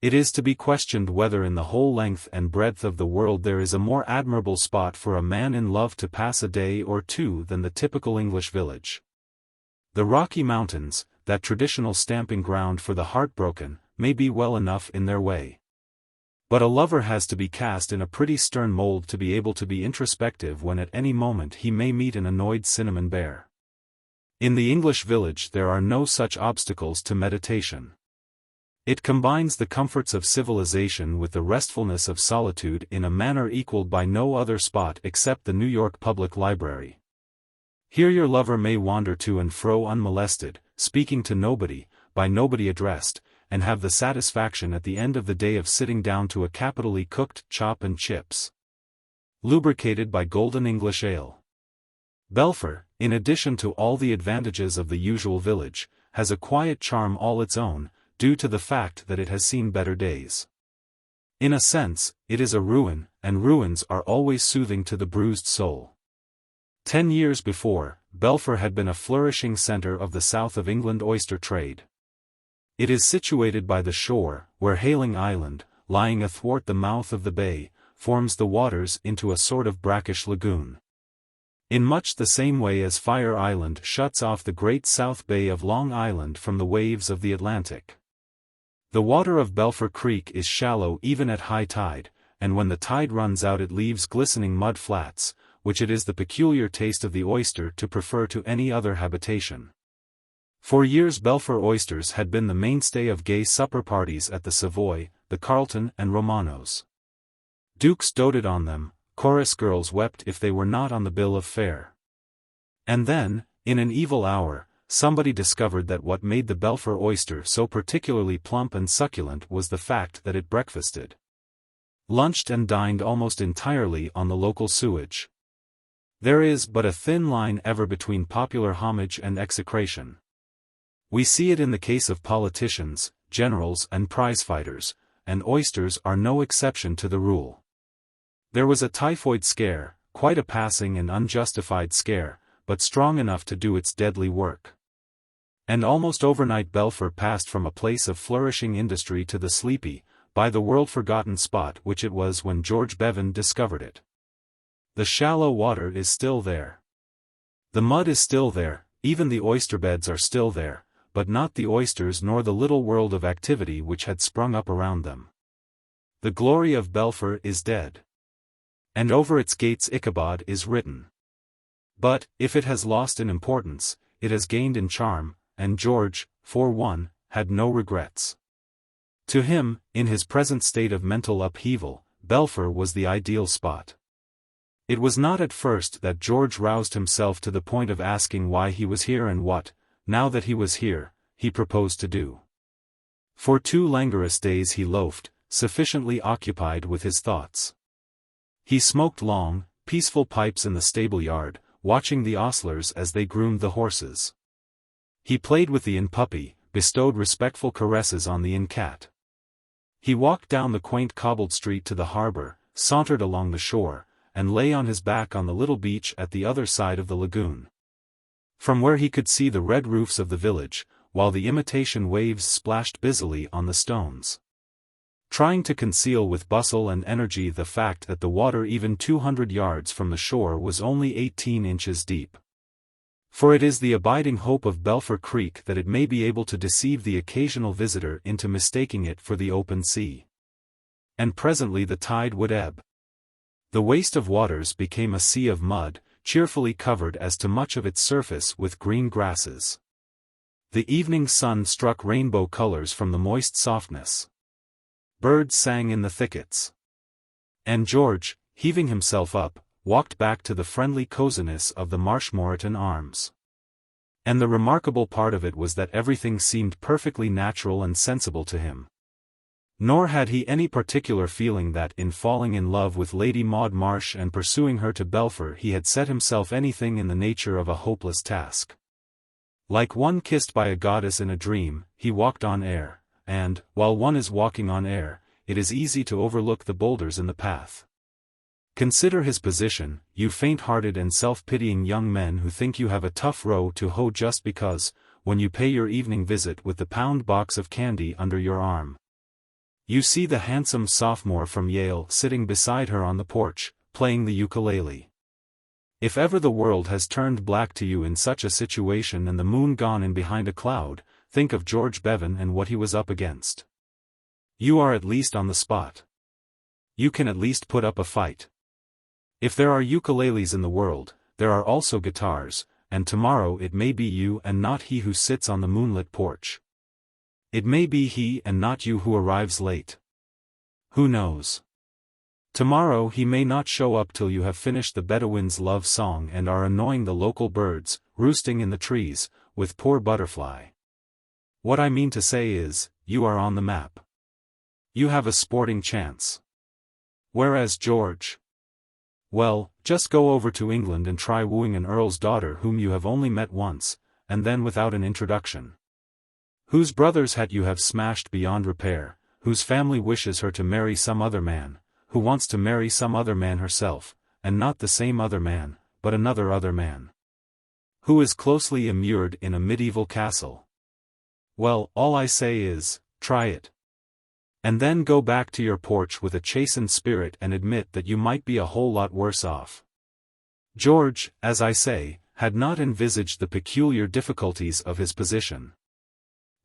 It is to be questioned whether in the whole length and breadth of the world there is a more admirable spot for a man in love to pass a day or 2 than the typical English village. The Rocky Mountains, that traditional stamping ground for the heartbroken, may be well enough in their way. But a lover has to be cast in a pretty stern mold to be able to be introspective when at any moment he may meet an annoyed cinnamon bear. In the English village there are no such obstacles to meditation. It combines the comforts of civilization with the restfulness of solitude in a manner equaled by no other spot except the New York Public Library. Here your lover may wander to and fro unmolested, speaking to nobody, by nobody addressed, and have the satisfaction at the end of the day of sitting down to a capitally cooked chop and chips. lubricated by golden English ale. Belpher, in addition to all the advantages of the usual village, has a quiet charm all its own, due to the fact that it has seen better days. In a sense, it is a ruin, and ruins are always soothing to the bruised soul. 10 years before, Belpher had been a flourishing centre of the south of England oyster trade. It is situated by the shore, where Hayling Island, lying athwart the mouth of the bay, forms the waters into a sort of brackish lagoon. In much the same way as Fire Island shuts off the great South Bay of Long Island from the waves of the Atlantic. The water of Belpher Creek is shallow even at high tide, and when the tide runs out it leaves glistening mud flats, which it is the peculiar taste of the oyster to prefer to any other habitation. For years Belpher oysters had been the mainstay of gay supper parties at the Savoy, the Carlton and Romano's. Dukes doted on them, chorus girls wept if they were not on the bill of fare. And then, in an evil hour, somebody discovered that what made the Belpher oyster so particularly plump and succulent was the fact that it breakfasted, lunched and dined almost entirely on the local sewage. There is but a thin line ever between popular homage and execration. We see it in the case of politicians, generals and prize-fighters, and oysters are no exception to the rule. There was a typhoid scare, quite a passing and unjustified scare, but strong enough to do its deadly work. And almost overnight Belpher passed from a place of flourishing industry to the sleepy, by the world forgotten spot which it was when George Bevan discovered it. The shallow water is still there. The mud is still there, even the oyster beds are still there, but not the oysters nor the little world of activity which had sprung up around them. The glory of Belpher is dead. And over its gates Ichabod is written. But, if it has lost in importance, it has gained in charm, and George, for one, had no regrets. To him, in his present state of mental upheaval, Belpher was the ideal spot. It was not at first that George roused himself to the point of asking why he was here and what, now that he was here, he proposed to do. For 2 languorous days he loafed, sufficiently occupied with his thoughts. He smoked long, peaceful pipes in the stable-yard, watching the ostlers as they groomed the horses. He played with the inn puppy, bestowed respectful caresses on the inn cat. He walked down the quaint cobbled street to the harbour, sauntered along the shore, and lay on his back on the little beach at the other side of the lagoon, from where he could see the red roofs of the village, while the imitation waves splashed busily on the stones, trying to conceal with bustle and energy the fact that the water even 200 yards from the shore was only 18 inches deep. For it is the abiding hope of Belpher Creek that it may be able to deceive the occasional visitor into mistaking it for the open sea. And presently the tide would ebb. The waste of waters became a sea of mud, cheerfully covered as to much of its surface with green grasses. The evening sun struck rainbow colors from the moist softness. Birds sang in the thickets. And George, heaving himself up, walked back to the friendly coziness of the Marshmoreton Arms. And the remarkable part of it was that everything seemed perfectly natural and sensible to him. Nor had he any particular feeling that in falling in love with Lady Maud Marsh and pursuing her to Belpher he had set himself anything in the nature of a hopeless task. Like one kissed by a goddess in a dream, he walked on air, and, while one is walking on air, it is easy to overlook the boulders in the path. Consider his position, you faint-hearted and self-pitying young men who think you have a tough row to hoe just because, when you pay your evening visit with the pound box of candy under your arm, you see the handsome sophomore from Yale sitting beside her on the porch, playing the ukulele. If ever the world has turned black to you in such a situation and the moon gone in behind a cloud, think of George Bevan and what he was up against. You are at least on the spot. You can at least put up a fight. If there are ukuleles in the world, there are also guitars, and tomorrow it may be you and not he who sits on the moonlit porch. It may be he and not you who arrives late. Who knows? Tomorrow he may not show up till you have finished the Bedouin's love song and are annoying the local birds, roosting in the trees, with poor butterfly. What I mean to say is, you are on the map. You have a sporting chance. Whereas George, Well, just go over to England and try wooing an earl's daughter whom you have only met once, and then without an introduction. Whose brother's hat you have smashed beyond repair, whose family wishes her to marry some other man, who wants to marry some other man herself, and not the same other man, but another other man. Who is closely immured in a medieval castle. Well, all I say is, try it. And then go back to your porch with a chastened spirit and admit that you might be a whole lot worse off. George, as I say, had not envisaged the peculiar difficulties of his position.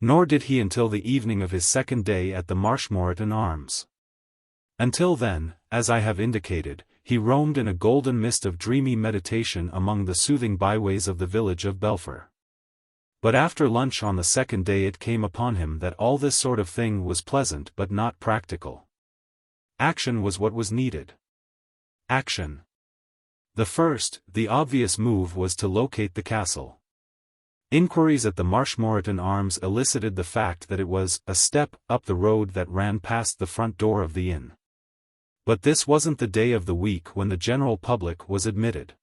Nor did he until the evening of his second day at the Marshmoreton Arms. Until then, as I have indicated, he roamed in a golden mist of dreamy meditation among the soothing byways of the village of Belpher. But after lunch on the second day it came upon him that all this sort of thing was pleasant but not practical. Action was what was needed. Action. The first, the obvious move was to locate the castle. Inquiries at the Marshmoreton Arms elicited the fact that it was a step up the road that ran past the front door of the inn. But this wasn't the day of the week when the general public was admitted.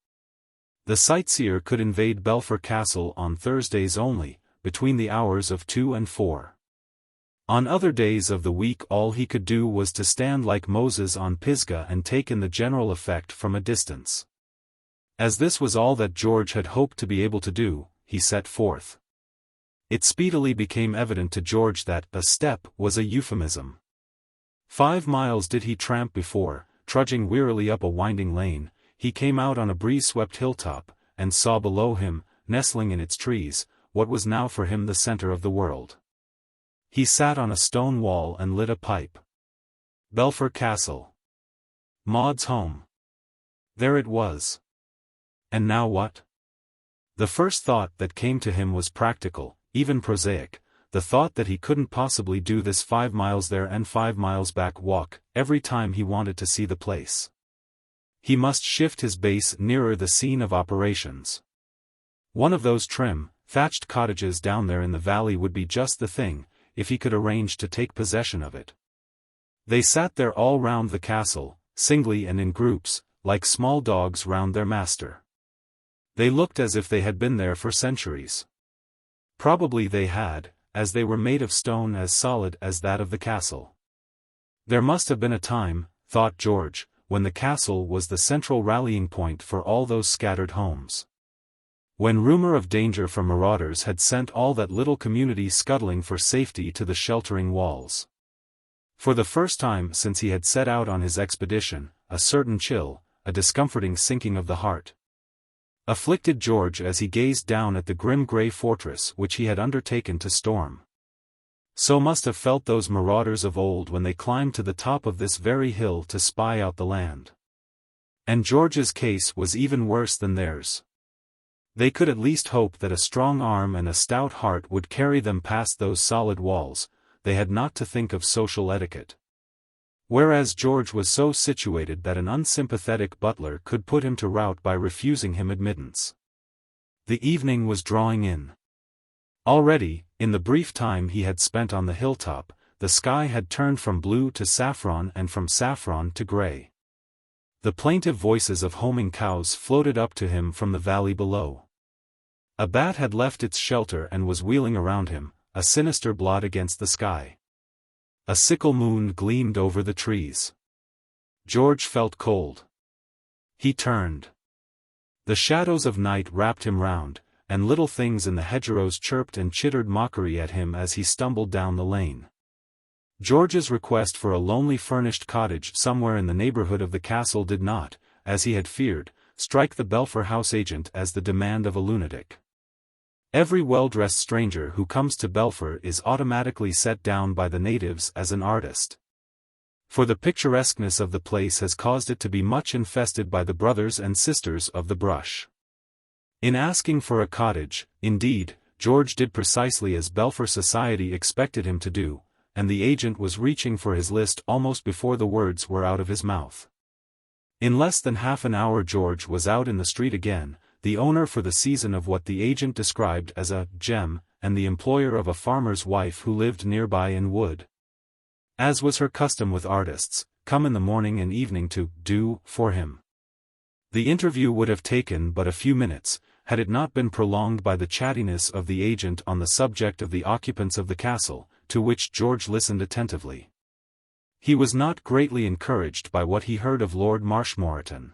The sightseer could invade Belpher Castle on Thursdays only, between the hours of 2 and 4. On other days of the week all he could do was to stand like Moses on Pisgah and take in the general effect from a distance. As this was all that George had hoped to be able to do, he set forth. It speedily became evident to George that a step was a euphemism. 5 miles did he tramp before, trudging wearily up a winding lane, he came out on a breeze-swept hilltop, and saw below him, nestling in its trees, what was now for him the center of the world. He sat on a stone wall and lit a pipe. Belpher Castle. Maud's home. There it was. And now what? The first thought that came to him was practical, even prosaic, the thought that he couldn't possibly do this 5 miles there and 5 miles back walk, every time he wanted to see the place. He must shift his base nearer the scene of operations. One of those trim, thatched cottages down there in the valley would be just the thing, if he could arrange to take possession of it. They sat there all round the castle, singly and in groups, like small dogs round their master. They looked as if they had been there for centuries. Probably they had, as they were made of stone as solid as that of the castle. There must have been a time, thought George, when the castle was the central rallying point for all those scattered homes. When rumor of danger from marauders had sent all that little community scuttling for safety to the sheltering walls. For the first time since he had set out on his expedition, a certain chill, a discomforting sinking of the heart, afflicted George as he gazed down at the grim grey fortress which he had undertaken to storm. So must have felt those marauders of old when they climbed to the top of this very hill to spy out the land. And George's case was even worse than theirs. They could at least hope that a strong arm and a stout heart would carry them past those solid walls, they had not to think of social etiquette. Whereas George was so situated that an unsympathetic butler could put him to rout by refusing him admittance. The evening was drawing in. Already, in the brief time he had spent on the hilltop, the sky had turned from blue to saffron and from saffron to grey. The plaintive voices of homing cows floated up to him from the valley below. A bat had left its shelter and was wheeling around him, a sinister blot against the sky. A sickle moon gleamed over the trees. George felt cold. He turned. The shadows of night wrapped him round, and little things in the hedgerows chirped and chittered mockery at him as he stumbled down the lane. George's request for a lonely furnished cottage somewhere in the neighborhood of the castle did not, as he had feared, strike the Belpher house agent as the demand of a lunatic. Every well-dressed stranger who comes to Belpher is automatically set down by the natives as an artist. For the picturesqueness of the place has caused it to be much infested by the brothers and sisters of the brush. In asking for a cottage, indeed, George did precisely as Belpher society expected him to do, and the agent was reaching for his list almost before the words were out of his mouth. In less than half an hour George was out in the street again, the owner for the season of what the agent described as a gem, and the employer of a farmer's wife who lived nearby and would, as was her custom with artists, come in the morning and evening to do for him. The interview would have taken but a few minutes, had it not been prolonged by the chattiness of the agent on the subject of the occupants of the castle, to which George listened attentively. He was not greatly encouraged by what he heard of Lord Marshmoreton.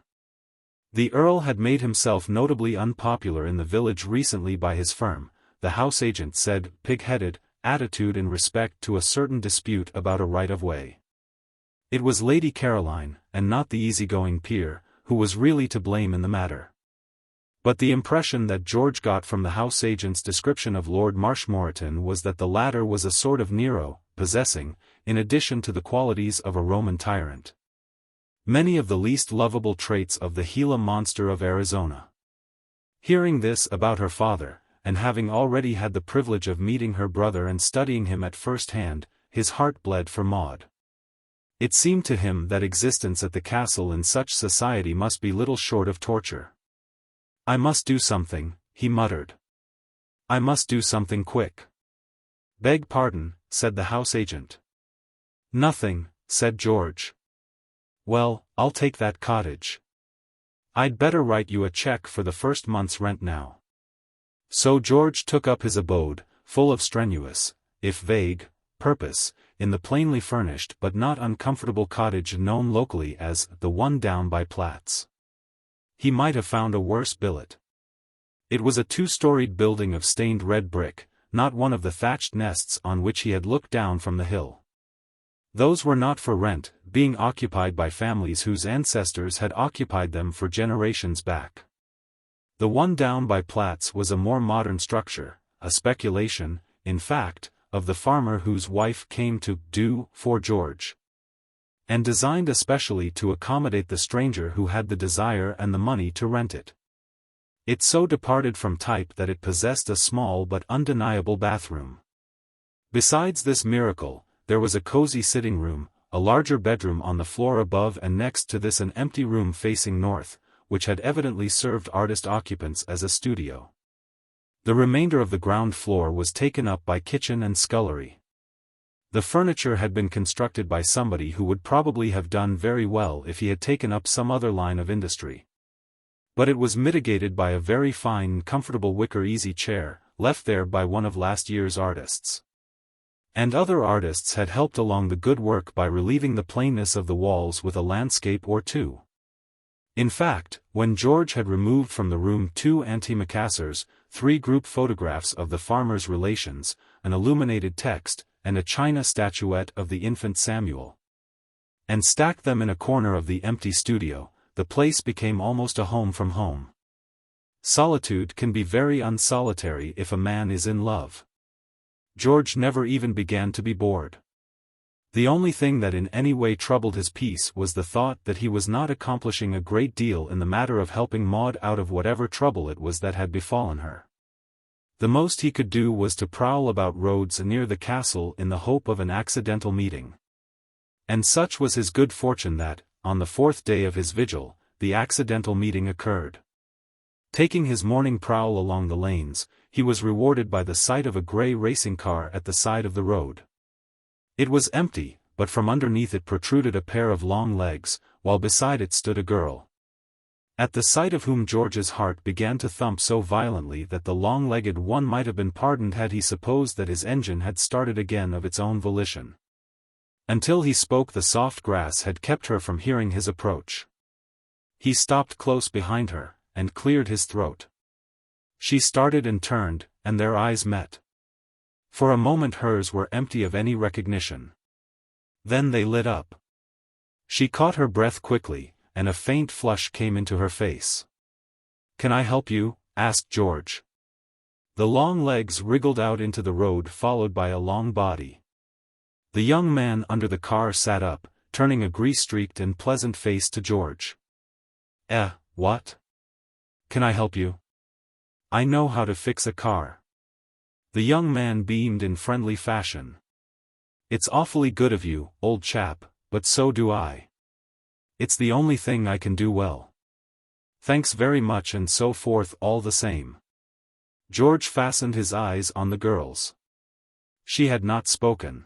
The Earl had made himself notably unpopular in the village recently by his firm, the house agent said, pig-headed attitude in respect to a certain dispute about a right-of-way. It was Lady Caroline, and not the easy-going peer, who was really to blame in the matter. But the impression that George got from the house agent's description of Lord Marshmoreton was that the latter was a sort of Nero, possessing, in addition to the qualities of a Roman tyrant, many of the least lovable traits of the Gila monster of Arizona. Hearing this about her father, and having already had the privilege of meeting her brother and studying him at first hand, his heart bled for Maud. It seemed to him that existence at the castle in such society must be little short of torture. "I must do something," he muttered. "I must do something quick." "Beg pardon," said the house agent. "Nothing," said George. "Well, I'll take that cottage. I'd better write you a check for the first month's rent now." So George took up his abode, full of strenuous, if vague, purpose, in the plainly furnished but not uncomfortable cottage known locally as the one down by Platt's. He might have found a worse billet. It was a two-storied building of stained red brick, not one of the thatched nests on which he had looked down from the hill. Those were not for rent, being occupied by families whose ancestors had occupied them for generations back. The one down by Platt's was a more modern structure, a speculation, in fact, of the farmer whose wife came to do for George, and designed especially to accommodate the stranger who had the desire and the money to rent it. It so departed from type that it possessed a small but undeniable bathroom. Besides this miracle, there was a cozy sitting room, a larger bedroom on the floor above, and next to this an empty room facing north, which had evidently served artist occupants as a studio. The remainder of the ground floor was taken up by kitchen and scullery. The furniture had been constructed by somebody who would probably have done very well if he had taken up some other line of industry. But it was mitigated by a very fine and comfortable wicker easy chair, left there by one of last year's artists. And other artists had helped along the good work by relieving the plainness of the walls with a landscape or two. In fact, when George had removed from the room 2 antimacassars, 3 group photographs of the farmer's relations, an illuminated text, and a china statuette of the infant Samuel, and stacked them in a corner of the empty studio, the place became almost a home from home. Solitude can be very unsolitary if a man is in love. George never even began to be bored. The only thing that in any way troubled his peace was the thought that he was not accomplishing a great deal in the matter of helping Maud out of whatever trouble it was that had befallen her. The most he could do was to prowl about roads near the castle in the hope of an accidental meeting. And such was his good fortune that, on the 4th day of his vigil, the accidental meeting occurred. Taking his morning prowl along the lanes, he was rewarded by the sight of a grey racing car at the side of the road. It was empty, but from underneath it protruded a pair of long legs, while beside it stood a girl, at the sight of whom George's heart began to thump so violently that the long-legged one might have been pardoned had he supposed that his engine had started again of its own volition. Until he spoke, the soft grass had kept her from hearing his approach. He stopped close behind her, and cleared his throat. She started and turned, and their eyes met. For a moment hers were empty of any recognition. Then they lit up. She caught her breath quickly, and a faint flush came into her face. "Can I help you?" asked George. The long legs wriggled out into the road, followed by a long body. The young man under the car sat up, turning a grease-streaked and pleasant face to George. What? Can I help you?" "I know how to fix a car." The young man beamed in friendly fashion. "It's awfully good of you, old chap, but so do I. It's the only thing I can do well." "Thanks very much," and so forth all the same. George fastened his eyes on the girl's. She had not spoken.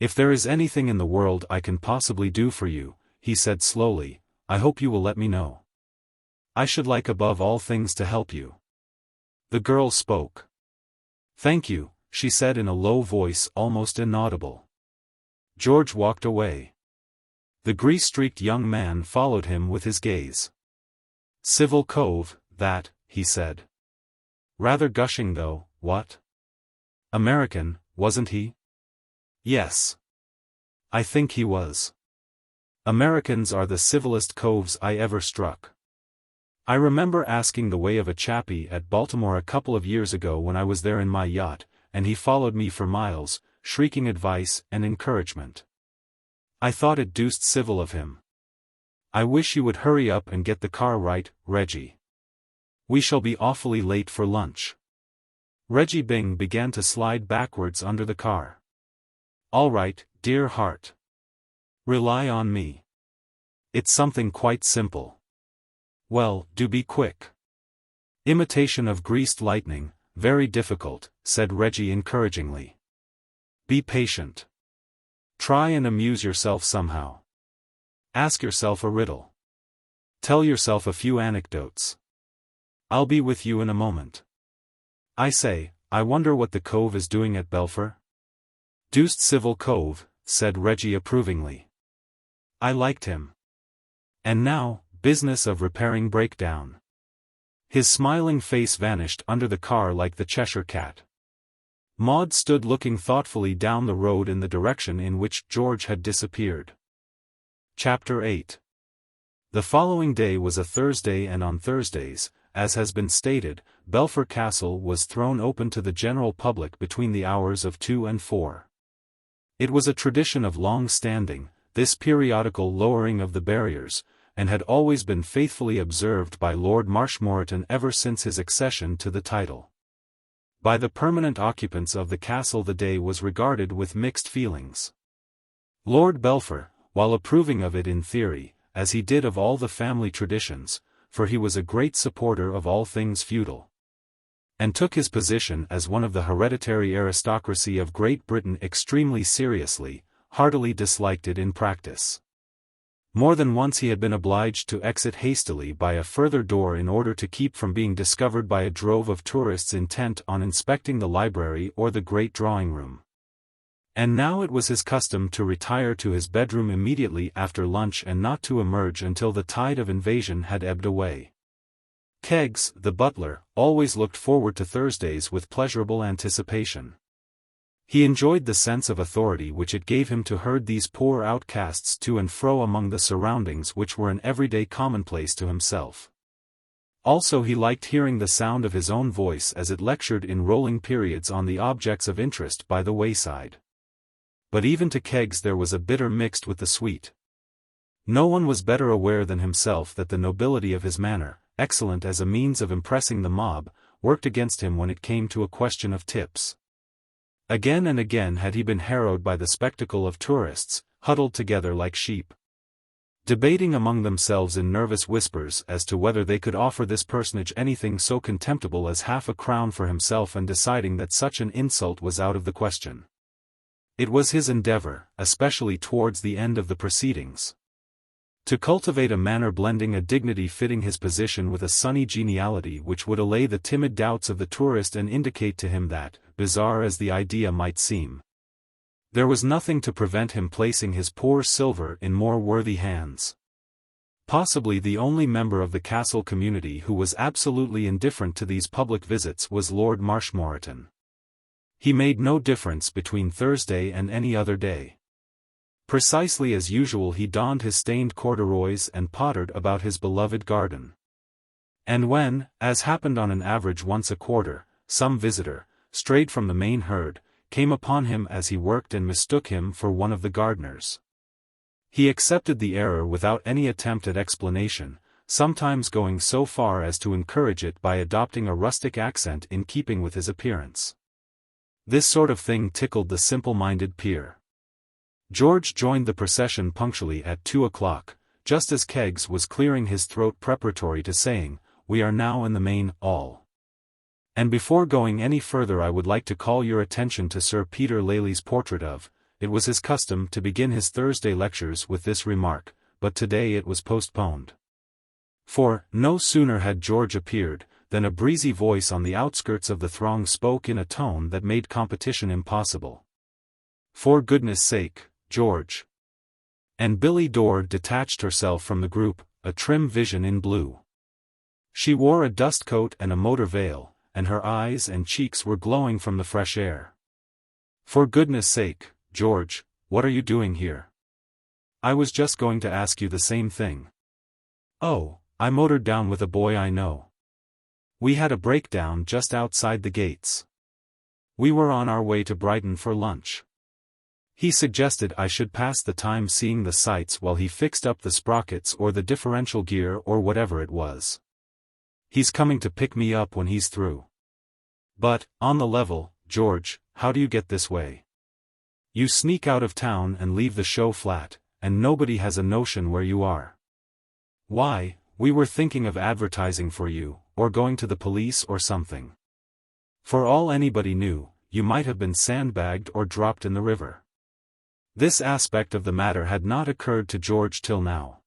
"If there is anything in the world I can possibly do for you," he said slowly, "I hope you will let me know." I should like above all things to help you." The girl spoke. "Thank you," she said in a low voice almost inaudible. George walked away. The grease-streaked young man followed him with his gaze. "Civil cove, that," he said. "Rather gushing though, what? American, wasn't he?" "Yes. I think he was. Americans are the civilest coves I ever struck. I remember asking the way of a chappie at Baltimore a couple of years ago when I was there in my yacht, and he followed me for miles, shrieking advice and encouragement. I thought it deuced civil of him. I wish you would hurry up and get the car right, Reggie. We shall be awfully late for lunch." Reggie Byng began to slide backwards under the car. "All right, dear heart. Rely on me. It's something quite simple." "Well, do be quick." "Imitation of greased lightning, very difficult," said Reggie encouragingly. "Be patient. Try and amuse yourself somehow. Ask yourself a riddle. Tell yourself a few anecdotes. I'll be with you in a moment. I say, I wonder what the cove is doing at Belpher?" "Deuced civil cove," said Reggie approvingly. "I liked him. And now, business of repairing breakdown." His smiling face vanished under the car like the Cheshire cat. Maud stood looking thoughtfully down the road in the direction in which George had disappeared. Chapter 8. The following day was a Thursday, and on Thursdays, as has been stated, Belpher Castle was thrown open to the general public between the hours of 2 and 4. It was a tradition of long standing, this periodical lowering of the barriers, and had always been faithfully observed by Lord Marshmoreton ever since his accession to the title. By the permanent occupants of the castle the day was regarded with mixed feelings. Lord Belpher, while approving of it in theory, as he did of all the family traditions, for he was a great supporter of all things feudal, and took his position as one of the hereditary aristocracy of Great Britain extremely seriously, heartily disliked it in practice. More than once he had been obliged to exit hastily by a further door in order to keep from being discovered by a drove of tourists intent on inspecting the library or the great drawing-room. And now it was his custom to retire to his bedroom immediately after lunch and not to emerge until the tide of invasion had ebbed away. Keggs, the butler, always looked forward to Thursdays with pleasurable anticipation. He enjoyed the sense of authority which it gave him to herd these poor outcasts to and fro among the surroundings which were an everyday commonplace to himself. Also he liked hearing the sound of his own voice as it lectured in rolling periods on the objects of interest by the wayside. But even to Keggs there was a bitter mixed with the sweet. No one was better aware than himself that the nobility of his manner, excellent as a means of impressing the mob, worked against him when it came to a question of tips. Again and again had he been harrowed by the spectacle of tourists, huddled together like sheep, debating among themselves in nervous whispers as to whether they could offer this personage anything so contemptible as half a crown for himself, and deciding that such an insult was out of the question. It was his endeavor, especially towards the end of the proceedings, to cultivate a manner blending a dignity fitting his position with a sunny geniality which would allay the timid doubts of the tourist and indicate to him that, bizarre as the idea might seem, there was nothing to prevent him placing his poor silver in more worthy hands. Possibly the only member of the castle community who was absolutely indifferent to these public visits was Lord Marshmoreton. He made no difference between Thursday and any other day. Precisely as usual he donned his stained corduroys and pottered about his beloved garden. And when, as happened on an average once a quarter, some visitor, strayed from the main herd, came upon him as he worked and mistook him for one of the gardeners, he accepted the error without any attempt at explanation, sometimes going so far as to encourage it by adopting a rustic accent in keeping with his appearance. This sort of thing tickled the simple-minded peer. George joined the procession punctually at 2 o'clock, just as Keggs was clearing his throat preparatory to saying, "We are now in the main hall. And before going any further I would like to call your attention to Sir Peter Lely's portrait of." It was his custom to begin his Thursday lectures with this remark, but today it was postponed. For, no sooner had George appeared, than a breezy voice on the outskirts of the throng spoke in a tone that made competition impossible. "For goodness sake, George." And Billy Dore detached herself from the group, a trim vision in blue. She wore a dust coat and a motor veil, and her eyes and cheeks were glowing from the fresh air. "For goodness sake, George, what are you doing here?" "I was just going to ask you the same thing." "Oh, I motored down with a boy I know. We had a breakdown just outside the gates. We were on our way to Brighton for lunch. He suggested I should pass the time seeing the sights while he fixed up the sprockets or the differential gear or whatever it was. He's coming to pick me up when he's through. But, on the level, George, how do you get this way? You sneak out of town and leave the show flat, and nobody has a notion where you are. Why, we were thinking of advertising for you, or going to the police or something. For all anybody knew, you might have been sandbagged or dropped in the river." This aspect of the matter had not occurred to George till now.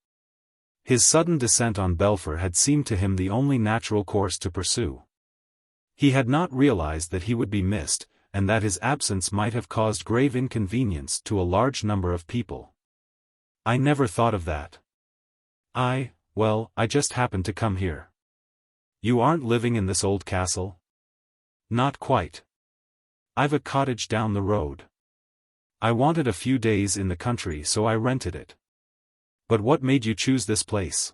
His sudden descent on Belpher had seemed to him the only natural course to pursue. He had not realized that he would be missed, and that his absence might have caused grave inconvenience to a large number of people. "I never thought of that. Well, I just happened to come here." "You aren't living in this old castle?" "Not quite. I've a cottage down the road. I wanted a few days in the country so I rented it." "But what made you choose this place?"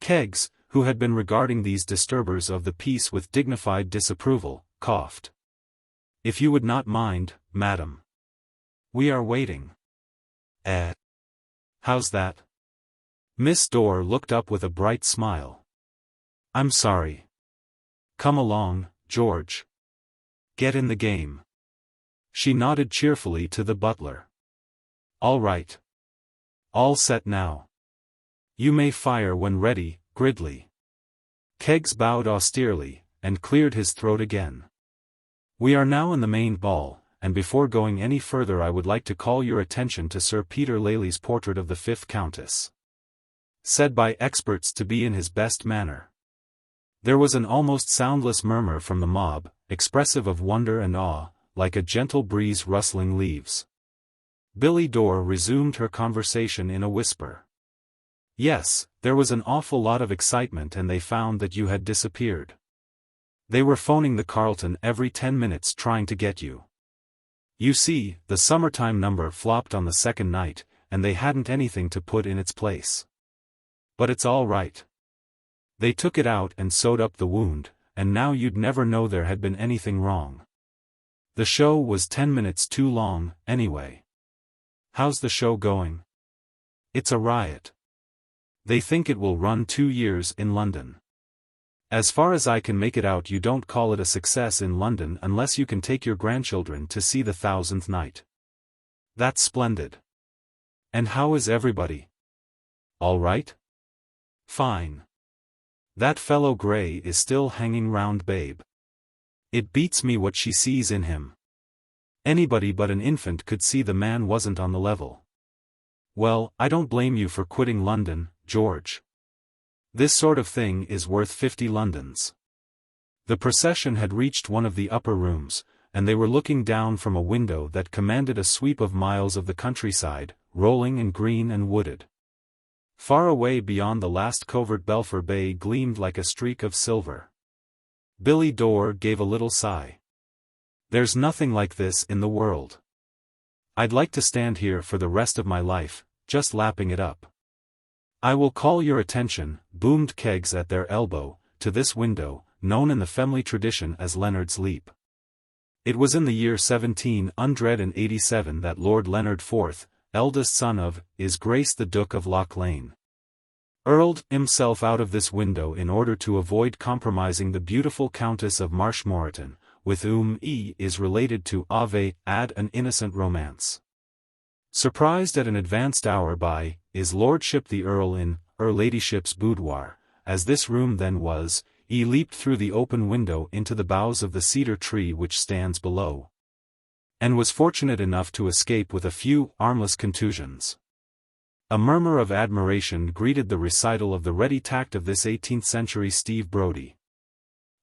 Keggs, who had been regarding these disturbers of the peace with dignified disapproval, coughed. "If you would not mind, madam. We are waiting." How's that?" Miss Dore looked up with a bright smile. "I'm sorry. Come along, George. Get in the game." She nodded cheerfully to the butler. "All right. All set now. You may fire when ready, Gridley." Keggs bowed austerely, and cleared his throat again. "We are now in the main ball, and before going any further I would like to call your attention to Sir Peter Lely's portrait of the 5th Countess. Said by experts to be in his best manner." There was an almost soundless murmur from the mob, expressive of wonder and awe, like a gentle breeze rustling leaves. Billy Dore resumed her conversation in a whisper. "Yes, there was an awful lot of excitement and they found that you had disappeared. They were phoning the Carlton every 10 minutes trying to get you. You see, the summertime number flopped on the second night, and they hadn't anything to put in its place. But it's all right. They took it out and sewed up the wound, and now you'd never know there had been anything wrong. The show was 10 minutes too long, anyway." "How's the show going?" "It's a riot. They think it will run 2 years in London. As far as I can make it out, you don't call it a success in London unless you can take your grandchildren to see the 1000th night." "That's splendid. And how is everybody?" "All right. Fine. That fellow Gray is still hanging round Babe. It beats me what she sees in him. Anybody but an infant could see the man wasn't on the level. Well, I don't blame you for quitting London, George. This sort of thing is worth 50 Londons." The procession had reached one of the upper rooms, and they were looking down from a window that commanded a sweep of miles of the countryside, rolling and green and wooded. Far away beyond the last covert Belpher Bay gleamed like a streak of silver. Billy Dore gave a little sigh. "There's nothing like this in the world. I'd like to stand here for the rest of my life, just lapping it up." "I will call your attention," boomed Keggs at their elbow, "to this window, known in the family tradition as Leonard's Leap. It was in the year 1787 that Lord Leonard IV, eldest son of His Grace the Duke of Loch Lane, hurled himself out of this window in order to avoid compromising the beautiful Countess of Marshmoreton, with whom he is related to add an innocent romance. Surprised at an advanced hour by His Lordship the Earl in Her Ladyship's boudoir, as this room then was, he leaped through the open window into the boughs of the cedar tree which stands below, and was fortunate enough to escape with a few harmless contusions. A murmur of admiration greeted the recital of the ready tact of this 18th-century Steve Brodie.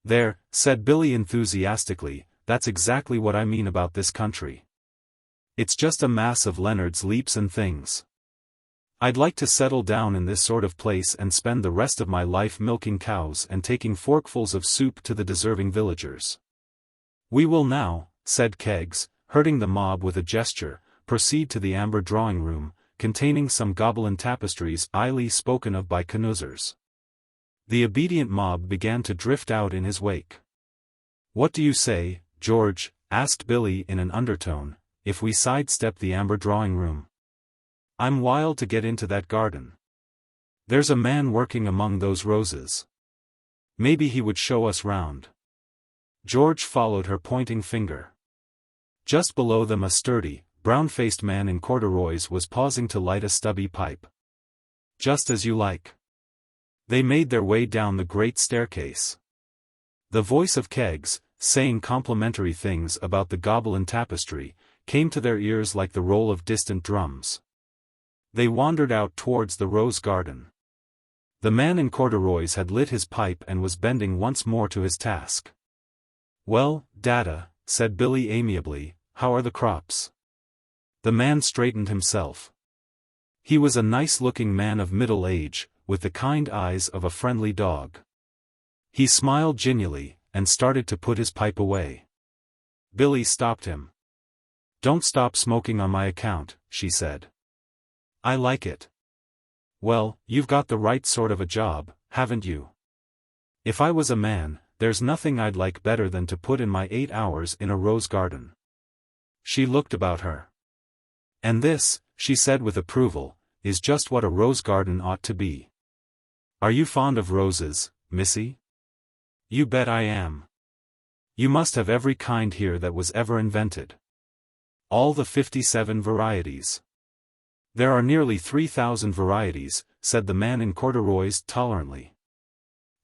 "There," said Billy enthusiastically, "that's exactly what I mean about this country. It's just a mass of Leonard's leaps and things. I'd like to settle down in this sort of place and spend the rest of my life milking cows and taking forkfuls of soup to the deserving villagers." "We will now," said Keggs, herding the mob with a gesture, "proceed to the amber drawing-room, containing some Gobelin tapestries highly spoken of by connoisseurs." The obedient mob began to drift out in his wake. "What do you say, George," asked Billy in an undertone, "if we sidestep the amber drawing-room? I'm wild to get into that garden. There's a man working among those roses. Maybe he would show us round." George followed her pointing finger. Just below them a sturdy, brown-faced man in corduroys was pausing to light a stubby pipe. "Just as you like." They made their way down the great staircase. The voice of Keggs, saying complimentary things about the Gobelin tapestry, came to their ears like the roll of distant drums. They wandered out towards the rose garden. The man in corduroys had lit his pipe and was bending once more to his task. "Well, Dada," said Billy amiably, "how are the crops?" The man straightened himself. He was a nice-looking man of middle age, with the kind eyes of a friendly dog. He smiled genially, and started to put his pipe away. Billy stopped him. "Don't stop smoking on my account," she said. "I like it." "Well, you've got the right sort of a job, haven't you? If I was a man, there's nothing I'd like better than to put in my 8 hours in a rose garden." She looked about her. "And this," she said with approval, "is just what a rose garden ought to be. Are you fond of roses, missy?" "You bet I am. You must have every kind here that was ever invented. All the 57 varieties." "There are nearly 3,000 varieties," said the man in corduroys tolerantly.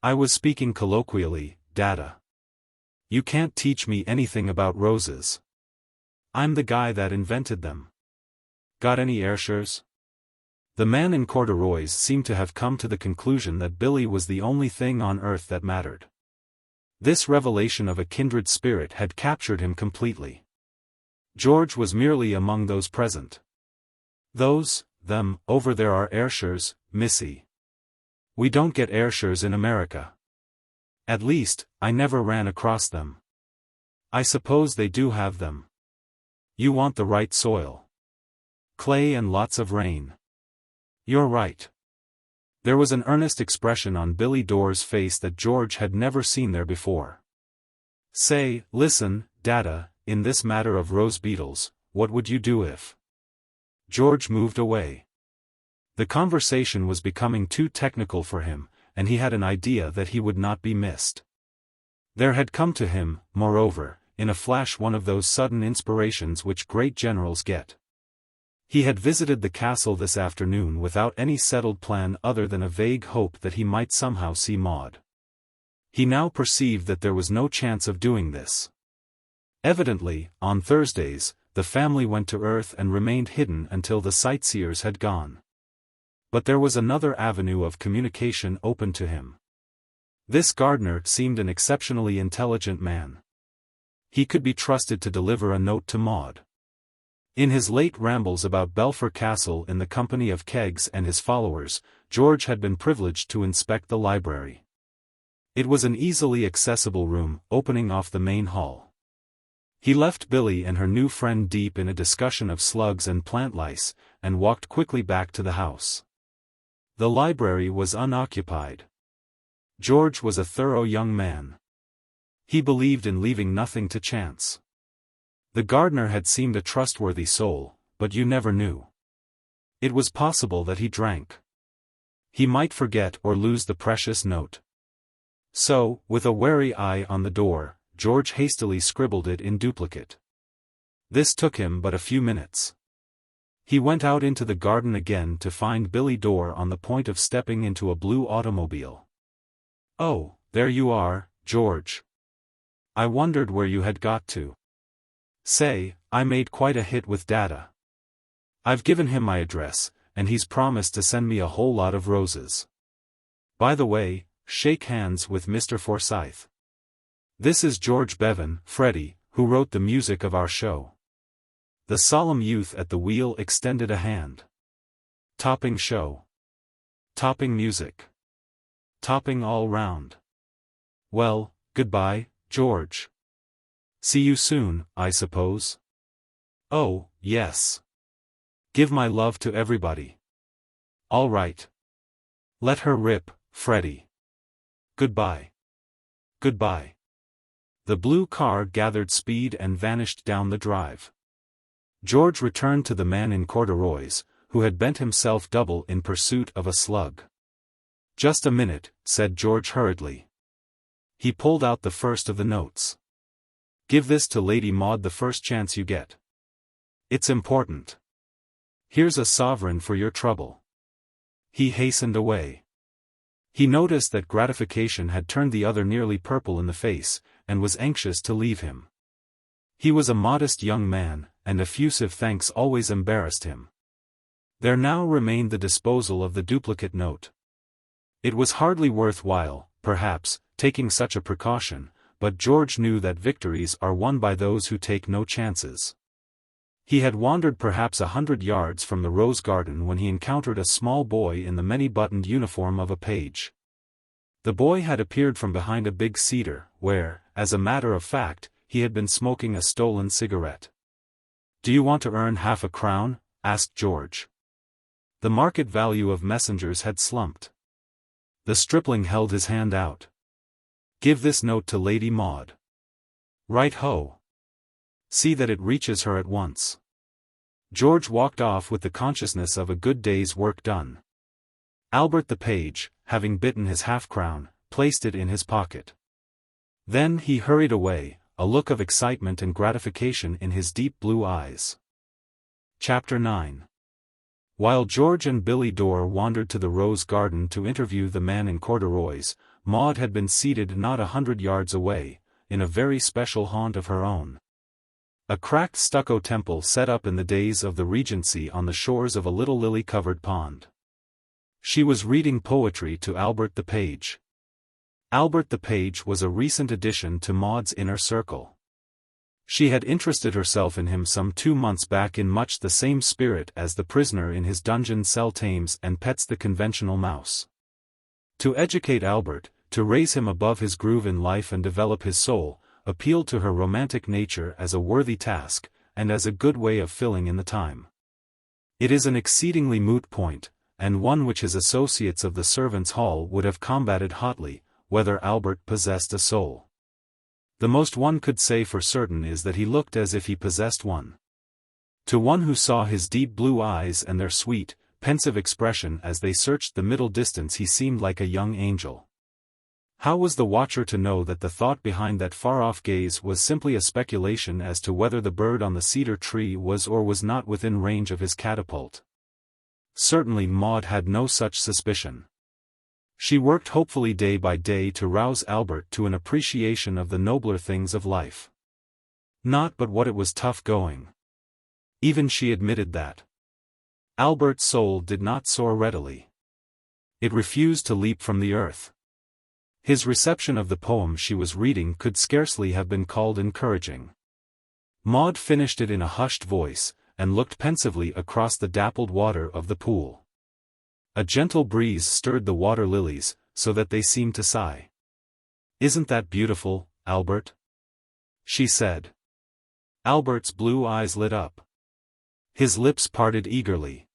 "I was speaking colloquially, Dada. You can't teach me anything about roses. I'm the guy that invented them. Got any Ayrshires?" The man in corduroys seemed to have come to the conclusion that Billy was the only thing on earth that mattered. This revelation of a kindred spirit had captured him completely. George was merely among those present. "Them, over there are Ayrshires, missy. We don't get Ayrshires in America. At least, I never ran across them. I suppose they do have them. You want the right soil. Clay and lots of rain." "You're right." There was an earnest expression on Billy Dore's face that George had never seen there before. "Say, listen, Dada, in this matter of rose beetles, what would you do if—" George moved away. The conversation was becoming too technical for him, and he had an idea that he would not be missed. There had come to him, moreover, in a flash one of those sudden inspirations which great generals get. He had visited the castle this afternoon without any settled plan other than a vague hope that he might somehow see Maud. He now perceived that there was no chance of doing this. Evidently, on Thursdays, the family went to Earth and remained hidden until the sightseers had gone. But there was another avenue of communication open to him. This gardener seemed an exceptionally intelligent man. He could be trusted to deliver a note to Maud. In his late rambles about Belpher Castle in the company of Keggs and his followers, George had been privileged to inspect the library. It was an easily accessible room, opening off the main hall. He left Billy and her new friend deep in a discussion of slugs and plant lice, and walked quickly back to the house. The library was unoccupied. George was a thorough young man. He believed in leaving nothing to chance. The gardener had seemed a trustworthy soul, but you never knew. It was possible that he drank. He might forget or lose the precious note. So, with a wary eye on the door, George hastily scribbled it in duplicate. This took him but a few minutes. He went out into the garden again to find Billy Dore on the point of stepping into a blue automobile. "Oh, there you are, George. I wondered where you had got to. Say, I made quite a hit with Dada. I've given him my address, and he's promised to send me a whole lot of roses. By the way, shake hands with Mr. Forsyth. This is George Bevan, Freddie, who wrote the music of our show." The solemn youth at the wheel extended a hand. "Topping show. Topping music. Topping all round. Well, goodbye, George. See you soon, I suppose?" "Oh, yes. Give my love to everybody." "All right. Let her rip, Freddie. Goodbye." "Goodbye." The blue car gathered speed and vanished down the drive. George returned to the man in corduroys, who had bent himself double in pursuit of a slug. "Just a minute," said George hurriedly. He pulled out the first of the notes. "Give this to Lady Maud the first chance you get. It's important. Here's a sovereign for your trouble." He hastened away. He noticed that gratification had turned the other nearly purple in the face, and was anxious to leave him. He was a modest young man, and effusive thanks always embarrassed him. There now remained the disposal of the duplicate note. It was hardly worth while, perhaps, taking such a precaution, but George knew that victories are won by those who take no chances. He had wandered perhaps 100 yards from the rose garden when he encountered a small boy in the many-buttoned uniform of a page. The boy had appeared from behind a big cedar, where, as a matter of fact, he had been smoking a stolen cigarette. "Do you want to earn half a crown?" asked George. The market value of messengers had slumped. The stripling held his hand out. "Give this note to Lady Maud." "Right ho. See that it reaches her at once." George walked off with the consciousness of a good day's work done. Albert the page, having bitten his half-crown, placed it in his pocket. Then he hurried away, a look of excitement and gratification in his deep blue eyes. Chapter 9. While George and Billy Dore wandered to the rose garden to interview the man in corduroys, Maud had been seated not 100 yards away, in a very special haunt of her own. A cracked stucco temple set up in the days of the Regency on the shores of a little lily-covered pond. She was reading poetry to Albert the page. Albert the page was a recent addition to Maud's inner circle. She had interested herself in him some 2 months back in much the same spirit as the prisoner in his dungeon cell tames and pets the conventional mouse. To educate Albert, to raise him above his groove in life and develop his soul, appealed to her romantic nature as a worthy task, and as a good way of filling in the time. It is an exceedingly moot point, and one which his associates of the servants' hall would have combated hotly, whether Albert possessed a soul. The most one could say for certain is that he looked as if he possessed one. To one who saw his deep blue eyes and their sweet, pensive expression as they searched the middle distance, he seemed like a young angel. How was the watcher to know that the thought behind that far-off gaze was simply a speculation as to whether the bird on the cedar tree was or was not within range of his catapult? Certainly Maud had no such suspicion. She worked hopefully day by day to rouse Albert to an appreciation of the nobler things of life. Not but what it was tough going. Even she admitted that. Albert's soul did not soar readily. It refused to leap from the earth. His reception of the poem she was reading could scarcely have been called encouraging. Maud finished it in a hushed voice, and looked pensively across the dappled water of the pool. A gentle breeze stirred the water lilies, so that they seemed to sigh. "Isn't that beautiful, Albert?" she said. Albert's blue eyes lit up. His lips parted eagerly.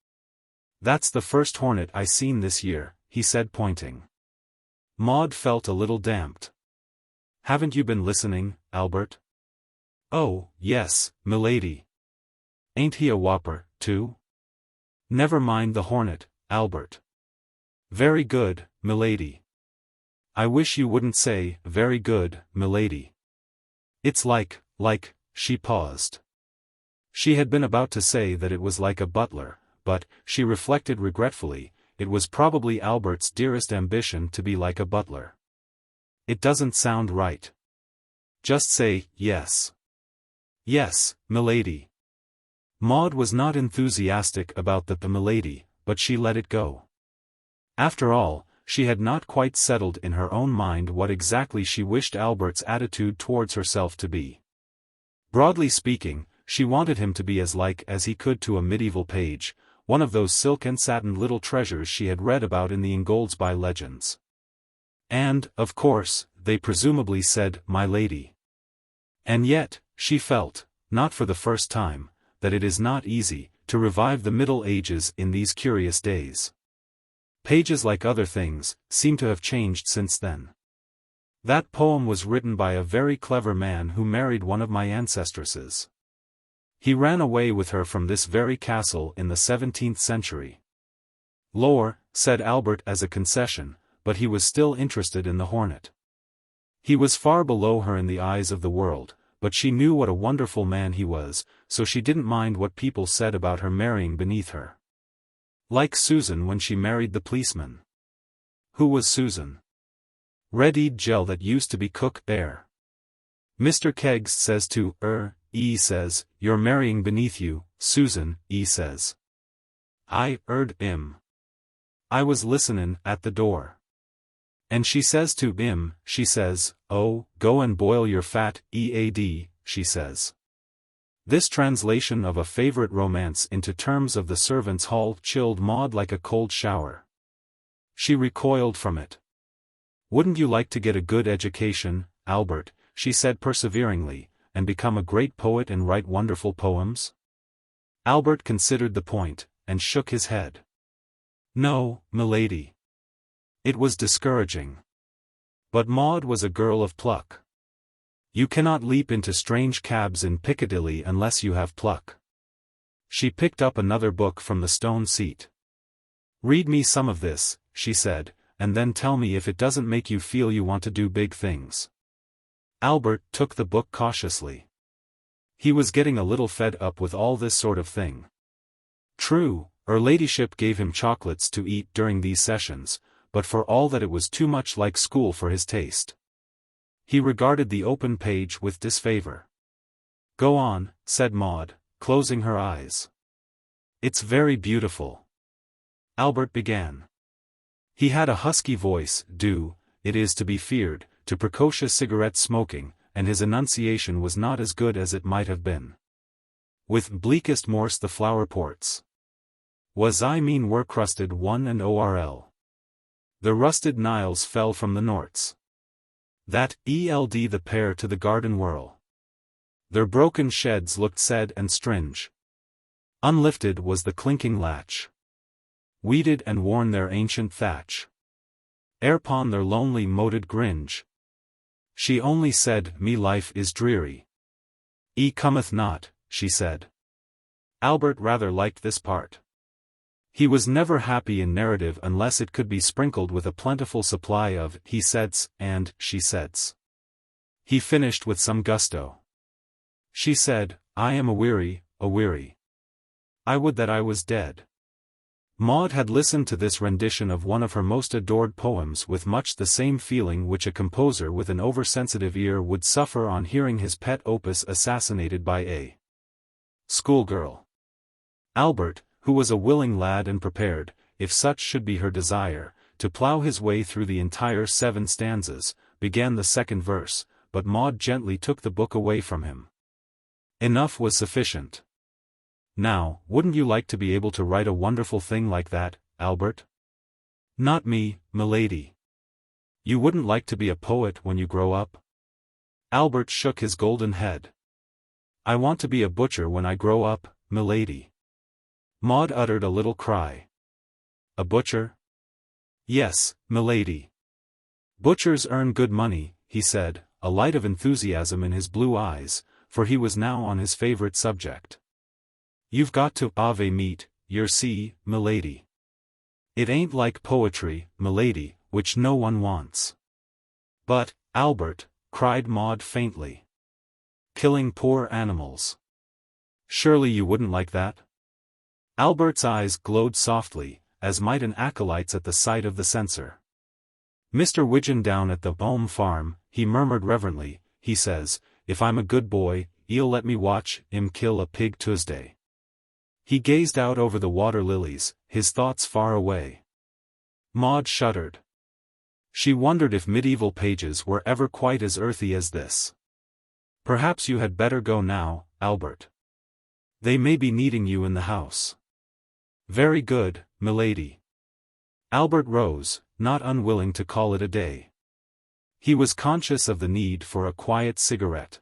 "That's the first hornet I seen this year," he said, pointing. Maud felt a little damped. "Haven't you been listening, Albert?" "Oh, yes, milady." "Ain't he a whopper, too?" "Never mind the hornet, Albert." "Very good, milady." "I wish you wouldn't say, very good, milady. It's like, she paused. She had been about to say that it was like a butler, but, she reflected regretfully, it was probably Albert's dearest ambition to be like a butler. "It doesn't sound right. Just say, yes." "Yes, milady." Maud was not enthusiastic about the milady, but she let it go. After all, she had not quite settled in her own mind what exactly she wished Albert's attitude towards herself to be. Broadly speaking, she wanted him to be as like as he could to a medieval page, one of those silk and satin little treasures she had read about in the Ingoldsby legends. And, of course, they presumably said, "My lady." And yet, she felt, not for the first time, that it is not easy to revive the Middle Ages in these curious days. Pages, like other things, seem to have changed since then. That poem was written by a very clever man who married one of my ancestresses. He ran away with her from this very castle in the 17th century. Lore, said Albert as a concession, but he was still interested in the hornet. He was far below her in the eyes of the world, but she knew what a wonderful man he was, so she didn't mind what people said about her marrying beneath her. Like Susan when she married the policeman. Who was Susan? Red-eyed Gel that used to be cook there. Mr. Keggs says to he says, "You're marrying beneath you, Susan," he says. I heard him. I was listenin' at the door. And she says to him, she says, "Oh, go and boil your fat, Ead," she says. This translation of a favorite romance into terms of the servants' hall chilled Maud like a cold shower. She recoiled from it. "Wouldn't you like to get a good education, Albert," she said perseveringly, "and become a great poet and write wonderful poems?" Albert considered the point, and shook his head. "No, milady." It was discouraging. But Maud was a girl of pluck. You cannot leap into strange cabs in Piccadilly unless you have pluck. She picked up another book from the stone seat. "Read me some of this," she said, "and then tell me if it doesn't make you feel you want to do big things." Albert took the book cautiously. He was getting a little fed up with all this sort of thing. True, her ladyship gave him chocolates to eat during these sessions, but for all that it was too much like school for his taste. He regarded the open page with disfavor. "Go on," said Maud, closing her eyes. "It's very beautiful." Albert began. He had a husky voice, due, it is to be feared, to precocious cigarette smoking, and his enunciation was not as good as it might have been. "With bleakest morse the flower ports. Was I mean were crusted one and orl. The rusted Niles fell from the norts. That eld the pair to the garden whirl. Their broken sheds looked sad and stringe. Unlifted was the clinking latch. Weeded and worn their ancient thatch. Erepon their lonely moated gringe. She only said, "Me life is dreary. E cometh not," she said. Albert rather liked this part. He was never happy in narrative unless it could be sprinkled with a plentiful supply of he saids and she saids. He finished with some gusto. "She said, I am aweary, aweary. I would that I was dead." Maud had listened to this rendition of one of her most adored poems with much the same feeling which a composer with an oversensitive ear would suffer on hearing his pet opus assassinated by a schoolgirl. Albert, who was a willing lad and prepared, if such should be her desire, to plough his way through the entire 7 stanzas, began the second verse, but Maud gently took the book away from him. Enough was sufficient. "Now, wouldn't you like to be able to write a wonderful thing like that, Albert?" "Not me, milady." "You wouldn't like to be a poet when you grow up?" Albert shook his golden head. "I want to be a butcher when I grow up, milady." Maud uttered a little cry. "A butcher?" "Yes, milady." "Butchers earn good money," he said, a light of enthusiasm in his blue eyes, for he was now on his favorite subject. "You've got to ave meat, yer see, milady. It ain't like poetry, milady, which no one wants." "But, Albert," cried Maud faintly. "Killing poor animals. Surely you wouldn't like that?" Albert's eyes glowed softly, as might an acolyte's at the sight of the censer. "Mr. Widgeon down at the home farm," he murmured reverently, "he says, if I'm a good boy, he'll let me watch him kill a pig Tuesday." He gazed out over the water lilies, his thoughts far away. Maud shuddered. She wondered if medieval pages were ever quite as earthy as this. "Perhaps you had better go now, Albert. They may be needing you in the house." "Very good, milady." Albert rose, not unwilling to call it a day. He was conscious of the need for a quiet cigarette.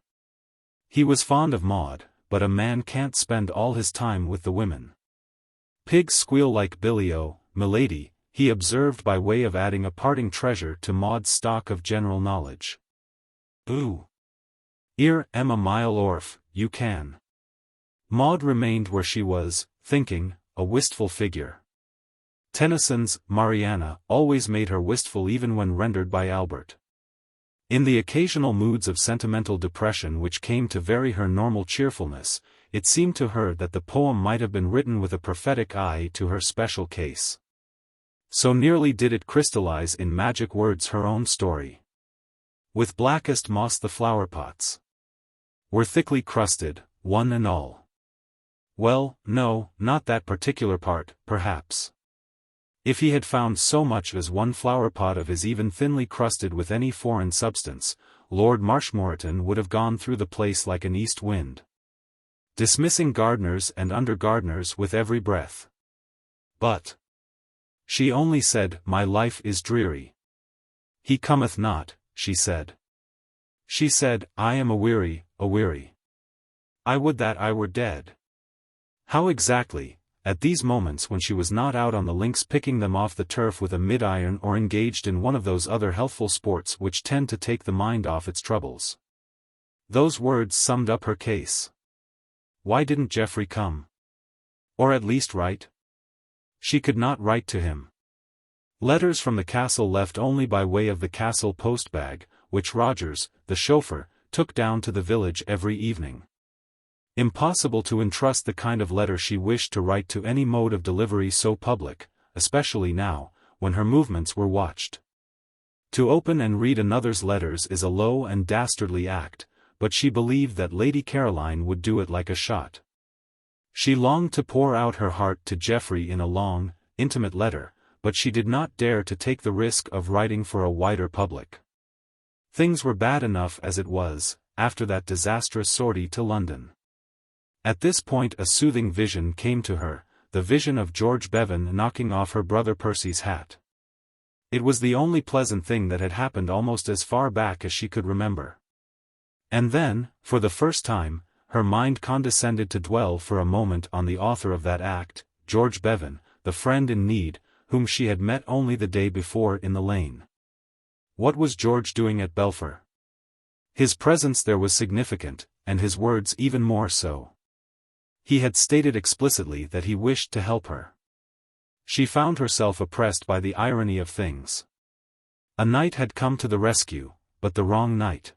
He was fond of Maud, but a man can't spend all his time with the women. "Pigs squeal like billy-o, milady," he observed by way of adding a parting treasure to Maud's stock of general knowledge. "Ooh. 'Ere am a mile orf, you can." Maud remained where she was, thinking, a wistful figure. Tennyson's Mariana always made her wistful even when rendered by Albert. In the occasional moods of sentimental depression which came to vary her normal cheerfulness, it seemed to her that the poem might have been written with a prophetic eye to her special case. So nearly did it crystallize in magic words her own story. With blackest moss the flowerpots were thickly crusted, one and all. Well, no, not that particular part, perhaps. If he had found so much as one flowerpot of his even thinly crusted with any foreign substance, Lord Marshmoreton would have gone through the place like an east wind, dismissing gardeners and under-gardeners with every breath. But she only said, "My life is dreary." "He cometh not," she said. She said, "I am aweary, aweary. I would that I were dead." How exactly, at these moments when she was not out on the links picking them off the turf with a mid-iron or engaged in one of those other healthful sports which tend to take the mind off its troubles? Those words summed up her case. Why didn't Geoffrey come? Or at least write? She could not write to him. Letters from the castle left only by way of the castle post-bag, which Rogers, the chauffeur, took down to the village every evening. Impossible to entrust the kind of letter she wished to write to any mode of delivery so public, especially now, when her movements were watched. To open and read another's letters is a low and dastardly act, but she believed that Lady Caroline would do it like a shot. She longed to pour out her heart to Geoffrey in a long, intimate letter, but she did not dare to take the risk of writing for a wider public. Things were bad enough as it was, after that disastrous sortie to London. At this point a soothing vision came to her, the vision of George Bevan knocking off her brother Percy's hat. It was the only pleasant thing that had happened almost as far back as she could remember. And then, for the first time, her mind condescended to dwell for a moment on the author of that act, George Bevan, the friend in need, whom she had met only the day before in the lane. What was George doing at Belpher? His presence there was significant, and his words even more so. He had stated explicitly that he wished to help her. She found herself oppressed by the irony of things. A knight had come to the rescue, but the wrong knight.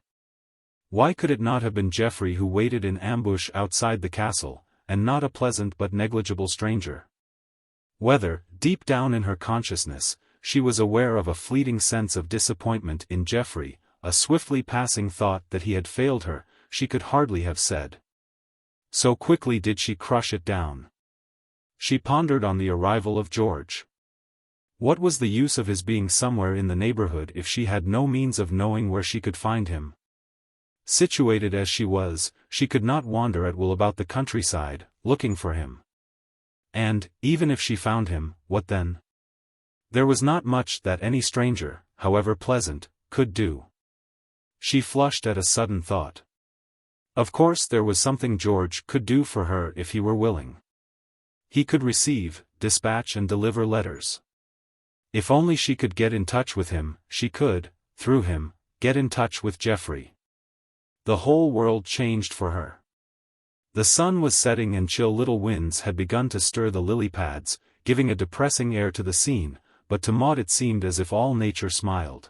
Why could it not have been Geoffrey who waited in ambush outside the castle, and not a pleasant but negligible stranger? Whether, deep down in her consciousness, she was aware of a fleeting sense of disappointment in Geoffrey, a swiftly passing thought that he had failed her, she could hardly have said. So quickly did she crush it down. She pondered on the arrival of George. What was the use of his being somewhere in the neighborhood if she had no means of knowing where she could find him? Situated as she was, she could not wander at will about the countryside, looking for him. And, even if she found him, what then? There was not much that any stranger, however pleasant, could do. She flushed at a sudden thought. Of course there was something George could do for her if he were willing. He could receive, dispatch and deliver letters. If only she could get in touch with him, she could, through him, get in touch with Geoffrey. The whole world changed for her. The sun was setting and chill little winds had begun to stir the lily pads, giving a depressing air to the scene, but to Maud it seemed as if all nature smiled.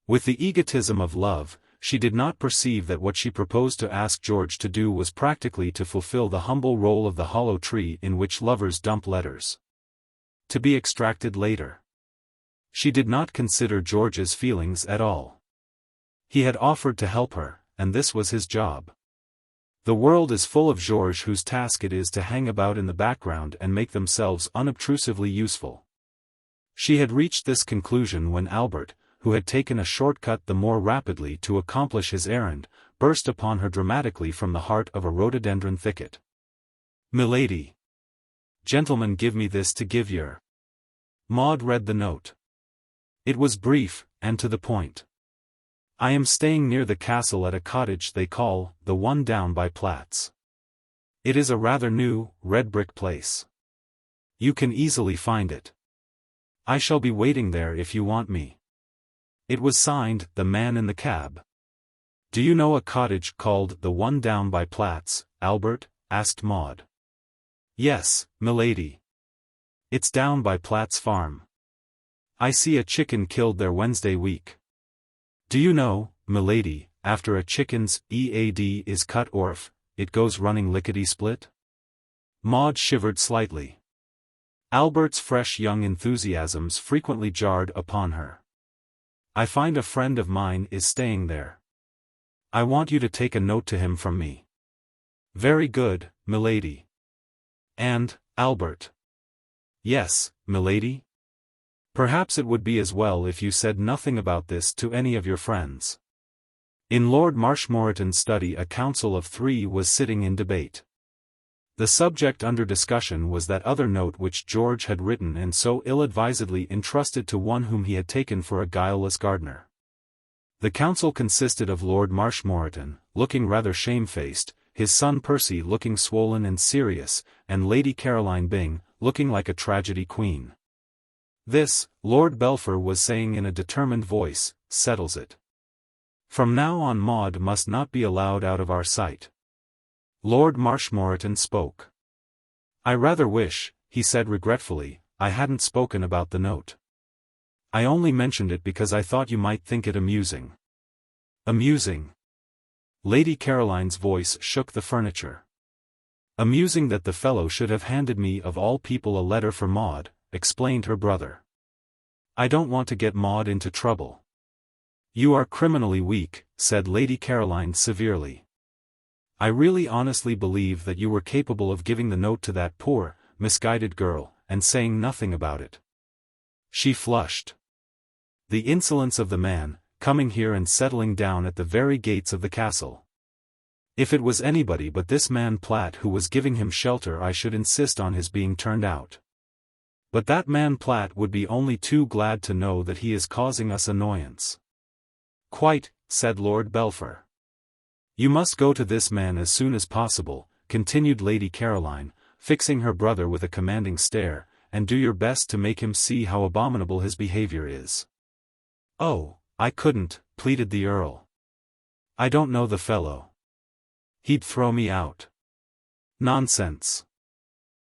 With the egotism of love, she did not perceive that what she proposed to ask George to do was practically to fulfill the humble role of the hollow tree in which lovers dump letters, to be extracted later. She did not consider George's feelings at all. He had offered to help her, and this was his job. The world is full of Georges whose task it is to hang about in the background and make themselves unobtrusively useful. She had reached this conclusion when Albert, who had taken a shortcut the more rapidly to accomplish his errand, burst upon her dramatically from the heart of a rhododendron thicket. "Milady. Gentlemen, give me this to give yer." Maud read the note. It was brief, and to the point. "I am staying near the castle at a cottage they call the one down by Platts. It is a rather new, red-brick place. You can easily find it. I shall be waiting there if you want me." It was signed, "The Man in the Cab." "Do you know a cottage called the one down by Platts, Albert?" asked Maud. "Yes, milady. It's down by Platt's farm. I see a chicken killed there Wednesday week. Do you know, milady, after a chicken's EAD is cut orf, it goes running lickety-split?" Maud shivered slightly. Albert's fresh young enthusiasms frequently jarred upon her. "I find a friend of mine is staying there. I want you to take a note to him from me." "Very good, milady." "And, Albert." "Yes, milady? Perhaps it would be as well if you said nothing about this to any of your friends." In Lord Marshmoreton's study a council of 3 was sitting in debate. The subject under discussion was that other note which George had written and so ill-advisedly entrusted to one whom he had taken for a guileless gardener. The council consisted of Lord Marshmoreton, looking rather shamefaced, his son Percy looking swollen and serious, and Lady Caroline Byng, looking like a tragedy queen. "This," Lord Belpher was saying in a determined voice, "settles it. From now on Maud must not be allowed out of our sight." Lord Marshmoreton spoke. "I rather wish," he said regretfully, "I hadn't spoken about the note. I only mentioned it because I thought you might think it amusing." "Amusing?" Lady Caroline's voice shook the furniture. "Amusing that the fellow should have handed me of all people a letter for Maud," explained her brother. "I don't want to get Maud into trouble." "You are criminally weak," said Lady Caroline severely. "I really honestly believe that you were capable of giving the note to that poor, misguided girl, and saying nothing about it." She flushed. The insolence of the man, coming here and settling down at the very gates of the castle. If it was anybody but this man Platt who was giving him shelter, I should insist on his being turned out. But that man Platt would be only too glad to know that he is causing us annoyance. "Quite," said Lord Belpher. "You must go to this man as soon as possible," continued Lady Caroline, fixing her brother with a commanding stare, "and do your best to make him see how abominable his behavior is." "Oh, I couldn't," pleaded the Earl. "I don't know the fellow. He'd throw me out." "Nonsense.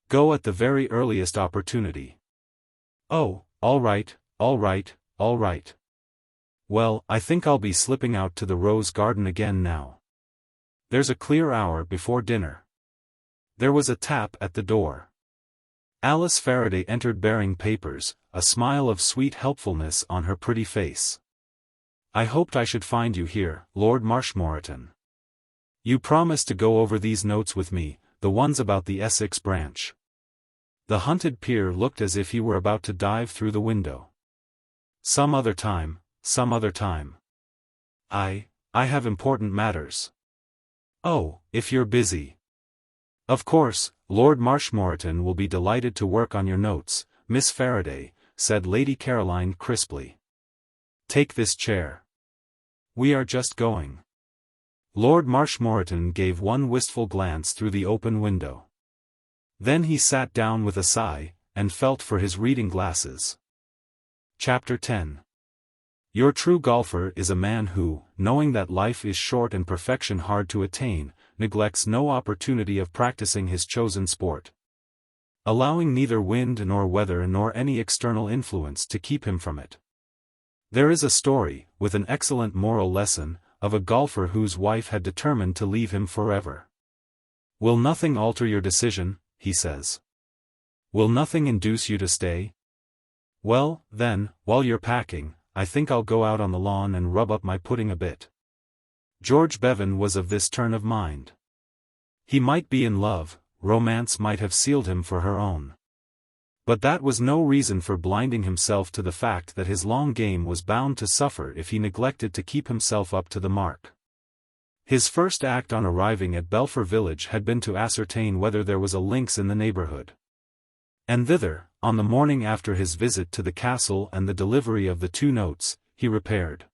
Go at the very earliest opportunity." "Oh, all right, all right, all right. Well, I think I'll be slipping out to the rose garden again now. There's a clear hour before dinner." There was a tap at the door. Alice Faraday entered bearing papers, a smile of sweet helpfulness on her pretty face. "I hoped I should find you here, Lord Marshmoreton. You promised to go over these notes with me, the ones about the Essex branch." The hunted peer looked as if he were about to dive through the window. Some other time, some other time. I have important matters." "Oh, if you're busy." "Of course, Lord Marshmoreton will be delighted to work on your notes, Miss Faraday," said Lady Caroline crisply. "Take this chair. We are just going." Lord Marshmoreton gave one wistful glance through the open window. Then he sat down with a sigh, and felt for his reading glasses. Chapter 10. Your true golfer is a man who, knowing that life is short and perfection hard to attain, neglects no opportunity of practicing his chosen sport, allowing neither wind nor weather nor any external influence to keep him from it. There is a story, with an excellent moral lesson, of a golfer whose wife had determined to leave him forever. "Will nothing alter your decision?" he says. "Will nothing induce you to stay? Well, then, while you're packing, I think I'll go out on the lawn and rub up my pudding a bit." George Bevan was of this turn of mind. He might be in love, romance might have sealed him for her own. But that was no reason for blinding himself to the fact that his long game was bound to suffer if he neglected to keep himself up to the mark. His first act on arriving at Belpher village had been to ascertain whether there was a lynx in the neighborhood. And thither, on the morning after his visit to the castle and the delivery of the 2 notes, he repaired.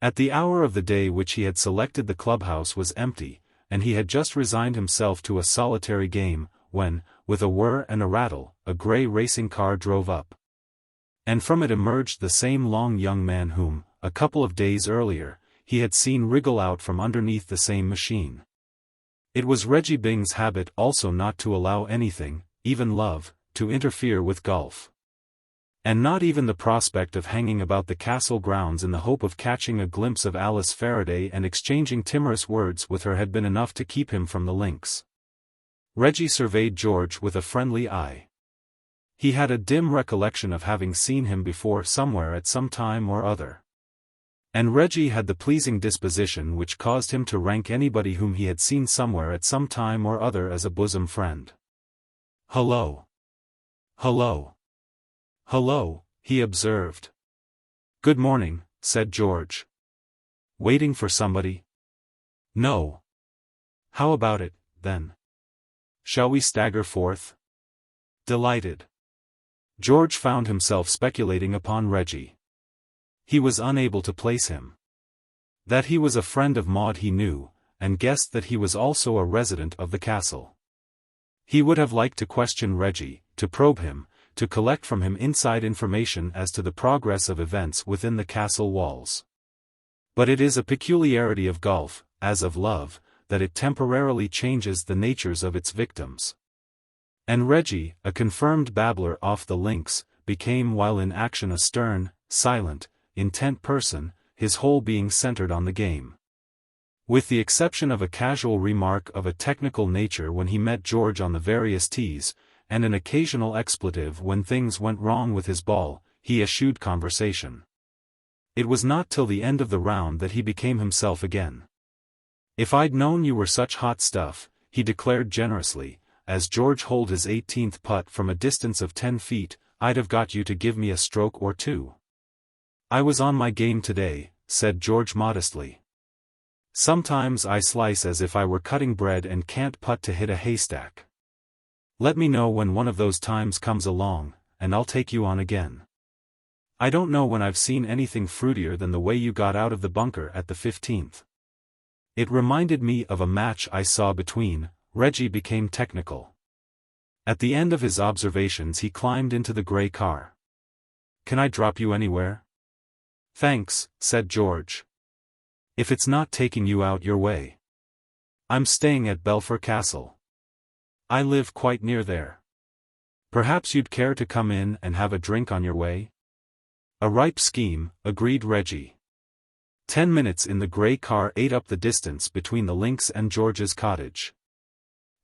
At the hour of the day which he had selected the clubhouse was empty, and he had just resigned himself to a solitary game, when, with a whir and a rattle, a grey racing car drove up. And from it emerged the same long young man whom, a couple of days earlier, he had seen wriggle out from underneath the same machine. It was Reggie Byng's habit also not to allow anything, even love, to interfere with golf. And not even the prospect of hanging about the castle grounds in the hope of catching a glimpse of Alice Faraday and exchanging timorous words with her had been enough to keep him from the links. Reggie surveyed George with a friendly eye. He had a dim recollection of having seen him before somewhere at some time or other. And Reggie had the pleasing disposition which caused him to rank anybody whom he had seen somewhere at some time or other as a bosom friend. "Hello. Hello. Hello," he observed. "Good morning," said George. "Waiting for somebody?" "No." "How about it, then? Shall we stagger forth?" "Delighted." George found himself speculating upon Reggie. He was unable to place him. That he was a friend of Maud he knew, and guessed that he was also a resident of the castle. He would have liked to question Reggie, to probe him, to collect from him inside information as to the progress of events within the castle walls. But it is a peculiarity of golf, as of love, that it temporarily changes the natures of its victims. And Reggie, a confirmed babbler off the links, became while in action a stern, silent, intent person, his whole being centered on the game. With the exception of a casual remark of a technical nature when he met George on the various tees, and an occasional expletive when things went wrong with his ball, he eschewed conversation. It was not till the end of the round that he became himself again. "If I'd known you were such hot stuff," he declared generously, as George holed his 18th putt from a distance of 10 feet, "I'd have got you to give me a stroke or 2. "I was on my game today," said George modestly. "Sometimes I slice as if I were cutting bread and can't putt to hit a haystack. Let me know when one of those times comes along, and I'll take you on again. I don't know when I've seen anything fruitier than the way you got out of the bunker at the 15th. It reminded me of a match I saw between." Reggie became technical. At the end of his observations he climbed into the grey car. "Can I drop you anywhere?" "Thanks," said George. "If it's not taking you out your way. I'm staying at Belpher Castle. I live quite near there. Perhaps you'd care to come in and have a drink on your way?" "A ripe scheme," agreed Reggie. 10 minutes in the grey car ate up the distance between the links and George's cottage.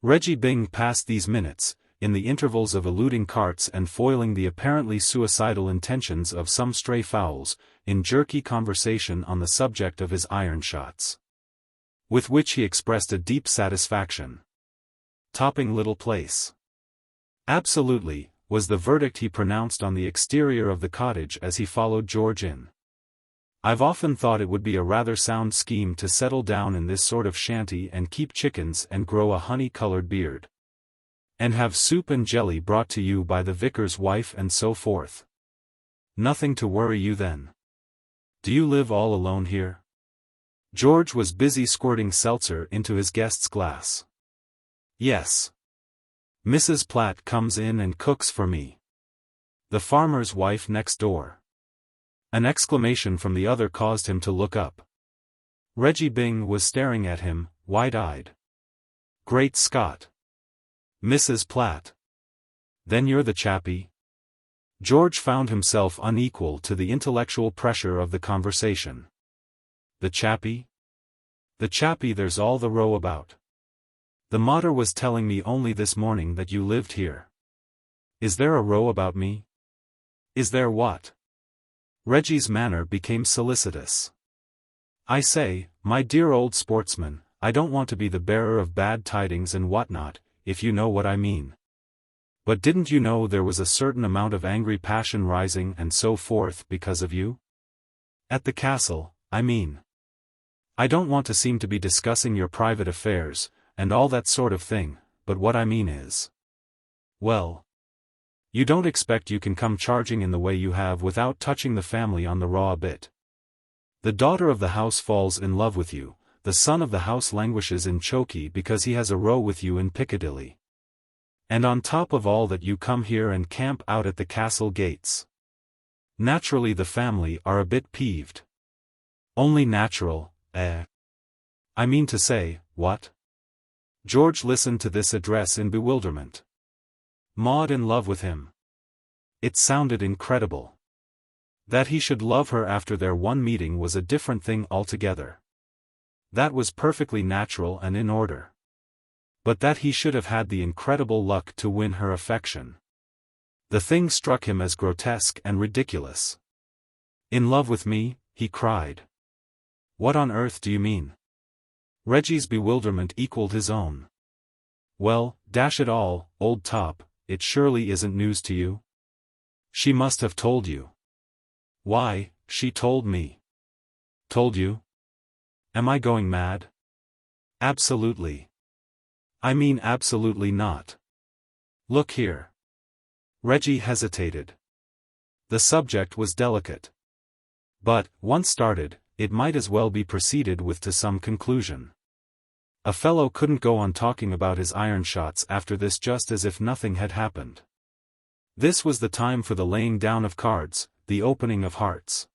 Reggie Byng passed these minutes, in the intervals of eluding carts and foiling the apparently suicidal intentions of some stray fowls, in jerky conversation on the subject of his iron shots. With which he expressed a deep satisfaction. "Topping little place." "Absolutely," was the verdict he pronounced on the exterior of the cottage as he followed George in. "I've often thought it would be a rather sound scheme to settle down in this sort of shanty and keep chickens and grow a honey-colored beard. And have soup and jelly brought to you by the vicar's wife and so forth. Nothing to worry you then. Do you live all alone here?" George was busy squirting seltzer into his guest's glass. "Yes. Mrs. Platt comes in and cooks for me. The farmer's wife next door." An exclamation from the other caused him to look up. Reggie Byng was staring at him, wide-eyed. "Great Scott! Mrs. Platt. Then you're the chappie?" George found himself unequal to the intellectual pressure of the conversation. "The chappie? The chappie there's all the row about. The mater was telling me only this morning that you lived here. Is there a row about me?" "Is there what?" Reggie's manner became solicitous. "I say, my dear old sportsman, I don't want to be the bearer of bad tidings and whatnot, if you know what I mean. But didn't you know there was a certain amount of angry passion rising and so forth because of you? At the castle, I mean. I don't want to seem to be discussing your private affairs, and all that sort of thing, but what I mean is. Well. You don't expect you can come charging in the way you have without touching the family on the raw a bit. The daughter of the house falls in love with you, the son of the house languishes in chokey because he has a row with you in Piccadilly. And on top of all that you come here and camp out at the castle gates. Naturally the family are a bit peeved. Only natural, eh? I mean to say, what? George listened to this address in bewilderment. Maud in love with him. It sounded incredible. That he should love her after their one meeting was a different thing altogether. That was perfectly natural and in order. But that he should have had the incredible luck to win her affection. The thing struck him as grotesque and ridiculous. In love with me, he cried. What on earth do you mean? Reggie's bewilderment equaled his own. Well, dash it all, old top, it surely isn't news to you? She must have told you. Why, she told me. Told you? Am I going mad? Absolutely. I mean absolutely not. Look here. Reggie hesitated. The subject was delicate. But, once started, it might as well be proceeded with to some conclusion. A fellow couldn't go on talking about his iron shots after this just as if nothing had happened. This was the time for the laying down of cards, the opening of hearts.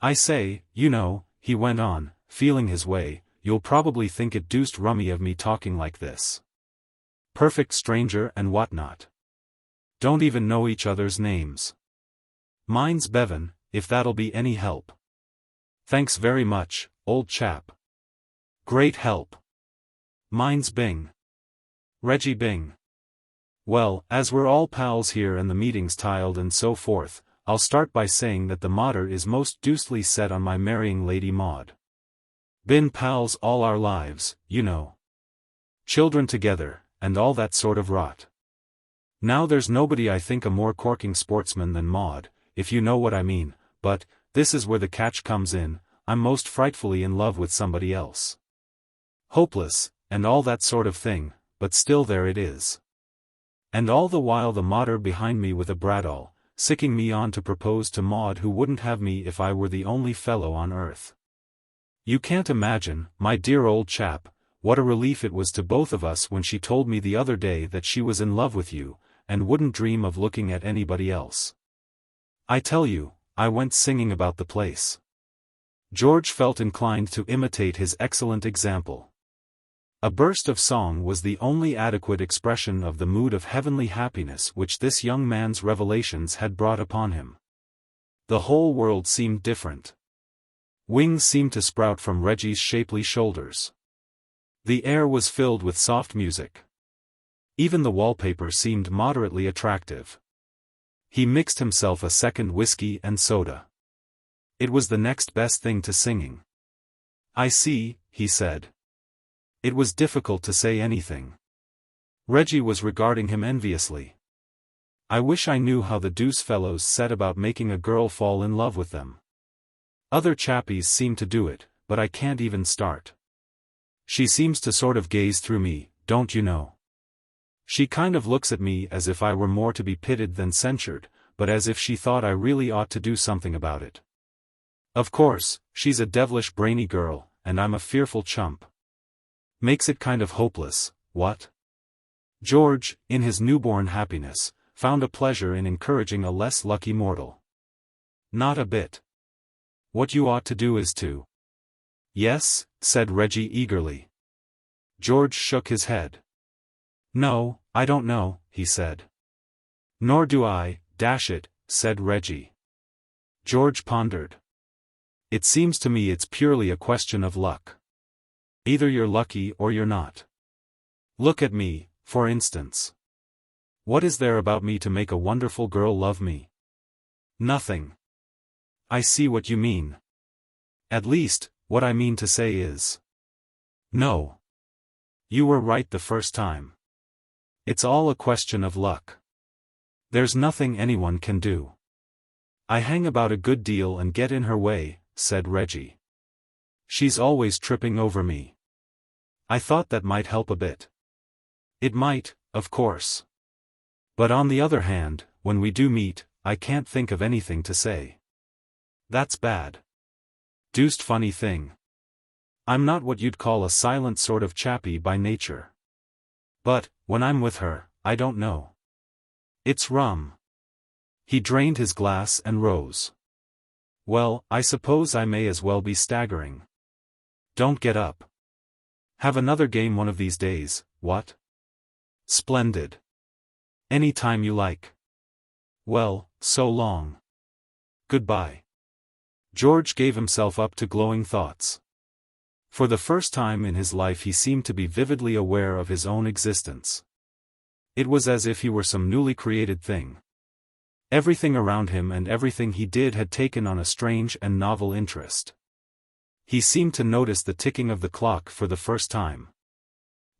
I say, you know, he went on, feeling his way, you'll probably think it deuced rummy of me talking like this. Perfect stranger and whatnot. Don't even know each other's names. Mine's Bevan, if that'll be any help. Thanks very much, old chap. Great help. Mine's Byng. Reggie Byng. Well, as we're all pals here and the meeting's tiled and so forth, I'll start by saying that the mater is most deucedly set on my marrying Lady Maud. Been pals all our lives, you know. Children together, and all that sort of rot. Now there's nobody I think a more corking sportsman than Maud, if you know what I mean, but, this is where the catch comes in, I'm most frightfully in love with somebody else. Hopeless, and all that sort of thing, but still there it is. And all the while the mater behind me with a bradawl, sicking me on to propose to Maud who wouldn't have me if I were the only fellow on earth. You can't imagine, my dear old chap, what a relief it was to both of us when she told me the other day that she was in love with you, and wouldn't dream of looking at anybody else. I tell you, I went singing about the place. George felt inclined to imitate his excellent example. A burst of song was the only adequate expression of the mood of heavenly happiness which this young man's revelations had brought upon him. The whole world seemed different. Wings seemed to sprout from Reggie's shapely shoulders. The air was filled with soft music. Even the wallpaper seemed moderately attractive. He mixed himself a second whiskey and soda. It was the next best thing to singing. I see, he said. It was difficult to say anything. Reggie was regarding him enviously. I wish I knew how the deuce fellows set about making a girl fall in love with them. Other chappies seem to do it, but I can't even start. She seems to sort of gaze through me, don't you know? She kind of looks at me as if I were more to be pitied than censured, but as if she thought I really ought to do something about it. Of course, she's a devilish brainy girl, and I'm a fearful chump. Makes it kind of hopeless, what? George, in his newborn happiness, found a pleasure in encouraging a less lucky mortal. Not a bit. What you ought to do is to. Yes, said Reggie eagerly. George shook his head. No, I don't know, he said. Nor do I, dash it, said Reggie. George pondered. It seems to me it's purely a question of luck. Either you're lucky or you're not. Look at me, for instance. What is there about me to make a wonderful girl love me? Nothing. I see what you mean. At least, what I mean to say is. No. You were right the first time. It's all a question of luck. There's nothing anyone can do. I hang about a good deal and get in her way, said Reggie. She's always tripping over me. I thought that might help a bit. It might, of course. But on the other hand, when we do meet, I can't think of anything to say. That's bad. Deuced funny thing. I'm not what you'd call a silent sort of chappie by nature. But, when I'm with her, I don't know. It's rum. He drained his glass and rose. Well, I suppose I may as well be staggering. Don't get up. Have another game one of these days, what? Splendid. Any time you like. Well, so long. Goodbye. George gave himself up to glowing thoughts. For the first time in his life he seemed to be vividly aware of his own existence. It was as if he were some newly created thing. Everything around him and everything he did had taken on a strange and novel interest. He seemed to notice the ticking of the clock for the first time.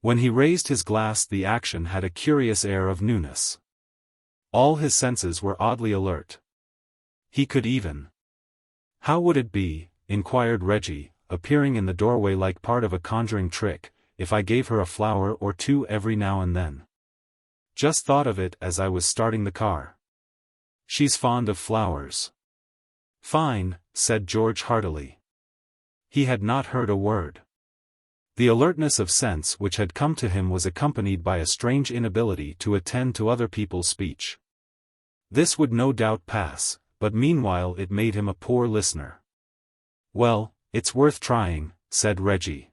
When he raised his glass the action had a curious air of newness. All his senses were oddly alert. He could even. How would it be, inquired Reggie, appearing in the doorway like part of a conjuring trick, if I gave her a flower or two every now and then? Just thought of it as I was starting the car. She's fond of flowers. Fine, said George heartily. He had not heard a word. The alertness of sense which had come to him was accompanied by a strange inability to attend to other people's speech. This would no doubt pass, but meanwhile it made him a poor listener. Well, it's worth trying, said Reggie.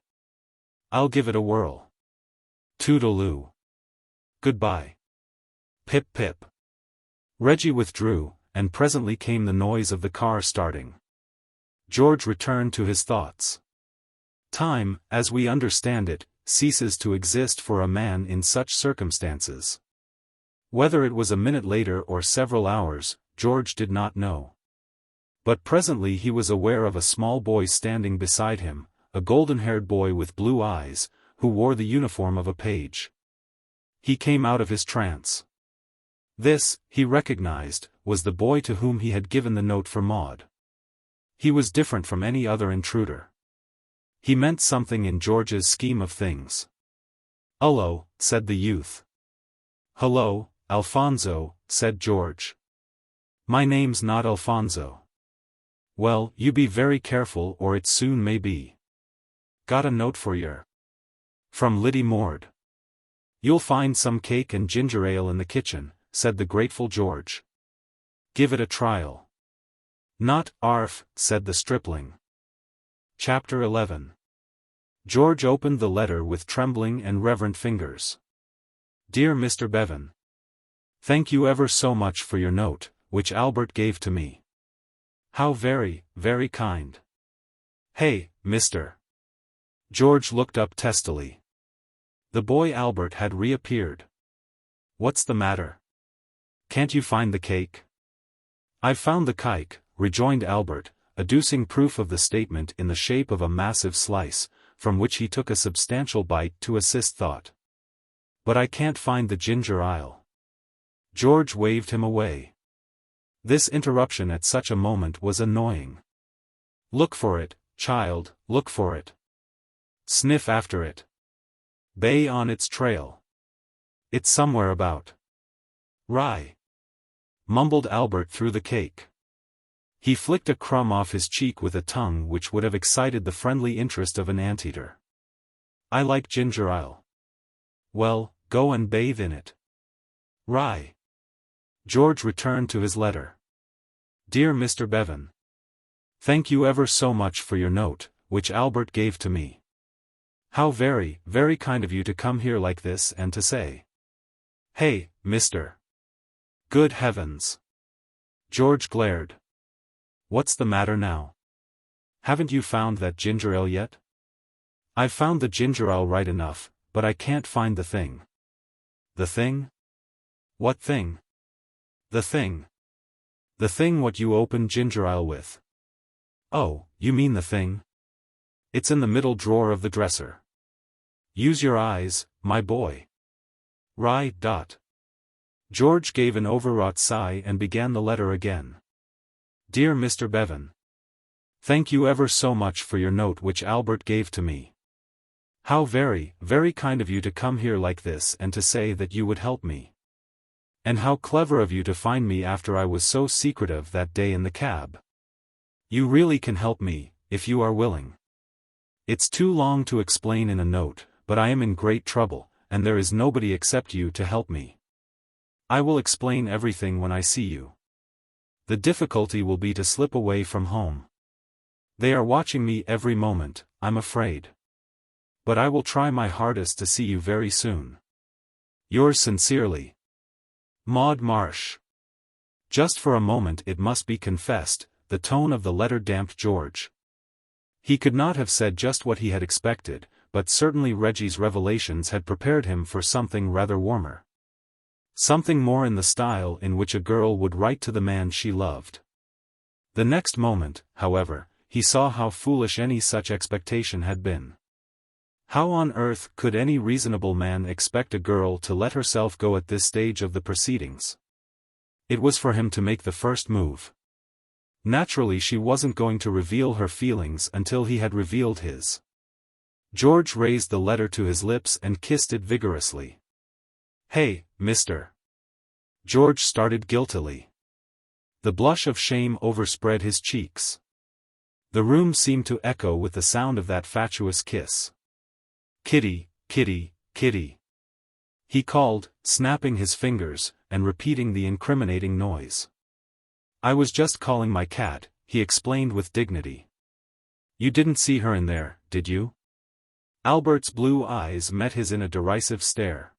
I'll give it a whirl. Toodaloo. Goodbye. Pip pip. Reggie withdrew, and presently came the noise of the car starting. George returned to his thoughts. Time, as we understand it, ceases to exist for a man in such circumstances. Whether it was a minute later or several hours, George did not know. But presently he was aware of a small boy standing beside him, a golden-haired boy with blue eyes, who wore the uniform of a page. He came out of his trance. This, he recognized, was the boy to whom he had given the note for Maud. He was different from any other intruder. He meant something in George's scheme of things. "Hullo," said the youth. "Hello, Alfonso," said George. "My name's not Alfonso." "Well, you be very careful or it soon may be." "Got a note for yer." "From Liddy Mord." "You'll find some cake and ginger ale in the kitchen," said the grateful George. "Give it a trial." "Not, arf," said the stripling. Chapter 11. George opened the letter with trembling and reverent fingers. Dear Mr. Bevan. Thank you ever so much for your note, which Albert gave to me. How very, very kind. Hey, Mr. George looked up testily. The boy Albert had reappeared. What's the matter? Can't you find the cake? I've found the cake, rejoined Albert, adducing proof of the statement in the shape of a massive slice, from which he took a substantial bite to assist thought. But I can't find the ginger ale. George waved him away. This interruption at such a moment was annoying. Look for it, child, look for it. Sniff after it. Bay on its trail. It's somewhere about. Rye. Mumbled Albert through the cake. He flicked a crumb off his cheek with a tongue which would have excited the friendly interest of an anteater. I like ginger ale. Well, go and bathe in it. Rye. George returned to his letter. Dear Mr. Bevan. Thank you ever so much for your note, which Albert gave to me. How very, very kind of you to come here like this and to say. Hey, Mr. Good heavens. George glared. What's the matter now? Haven't you found that ginger ale yet? I've found the ginger ale right enough, but I can't find the thing. The thing? What thing? The thing. The thing what you open ginger ale with. Oh, you mean the thing? It's in the middle drawer of the dresser. Use your eyes, my boy. Right. George gave an overwrought sigh and began the letter again. Dear Mr. Bevan. Thank you ever so much for your note which Albert gave to me. How very, very kind of you to come here like this and to say that you would help me. And how clever of you to find me after I was so secretive that day in the cab. You really can help me, if you are willing. It's too long to explain in a note, but I am in great trouble, and there is nobody except you to help me. I will explain everything when I see you. The difficulty will be to slip away from home. They are watching me every moment, I'm afraid. But I will try my hardest to see you very soon. Yours sincerely, Maud Marsh. Just for a moment, it must be confessed, the tone of the letter damped George. He could not have said just what he had expected, but certainly Reggie's revelations had prepared him for something rather warmer. Something more in the style in which a girl would write to the man she loved. The next moment, however, he saw how foolish any such expectation had been. How on earth could any reasonable man expect a girl to let herself go at this stage of the proceedings? It was for him to make the first move. Naturally she wasn't going to reveal her feelings until he had revealed his. George raised the letter to his lips and kissed it vigorously. Hey, mister. George started guiltily. The blush of shame overspread his cheeks. The room seemed to echo with the sound of that fatuous kiss. Kitty, kitty, kitty. He called, snapping his fingers, and repeating the incriminating noise. I was just calling my cat, he explained with dignity. You didn't see her in there, did you? Albert's blue eyes met his in a derisive stare.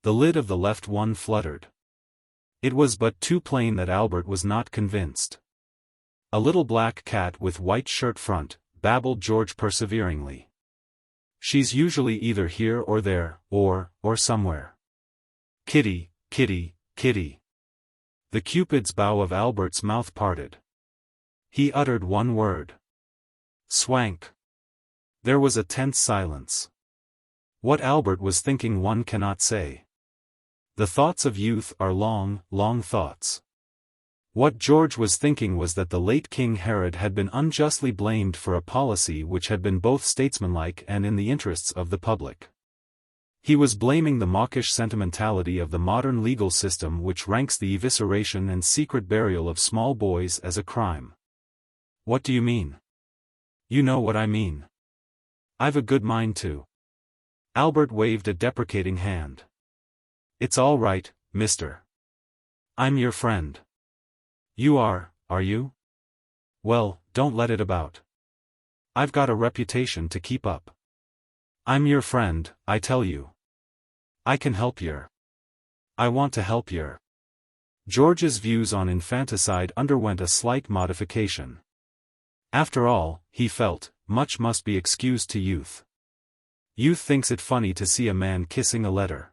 The lid of the left one fluttered. It was but too plain that Albert was not convinced. A little black cat with white shirt front, babbled George perseveringly. She's usually either here or there, or somewhere. Kitty, kitty, kitty. The Cupid's bow of Albert's mouth parted. He uttered one word. Swank. There was a tense silence. What Albert was thinking one cannot say. The thoughts of youth are long, long thoughts. What George was thinking was that the late King Herod had been unjustly blamed for a policy which had been both statesmanlike and in the interests of the public. He was blaming the mawkish sentimentality of the modern legal system which ranks the evisceration and secret burial of small boys as a crime. What do you mean? You know what I mean. I've a good mind to. Albert waved a deprecating hand. It's all right, mister. I'm your friend. You are you? Well, don't let it about. I've got a reputation to keep up. I'm your friend, I tell you. I can help yer. I want to help yer. George's views on infanticide underwent a slight modification. After all, he felt, much must be excused to youth. Youth thinks it funny to see a man kissing a letter.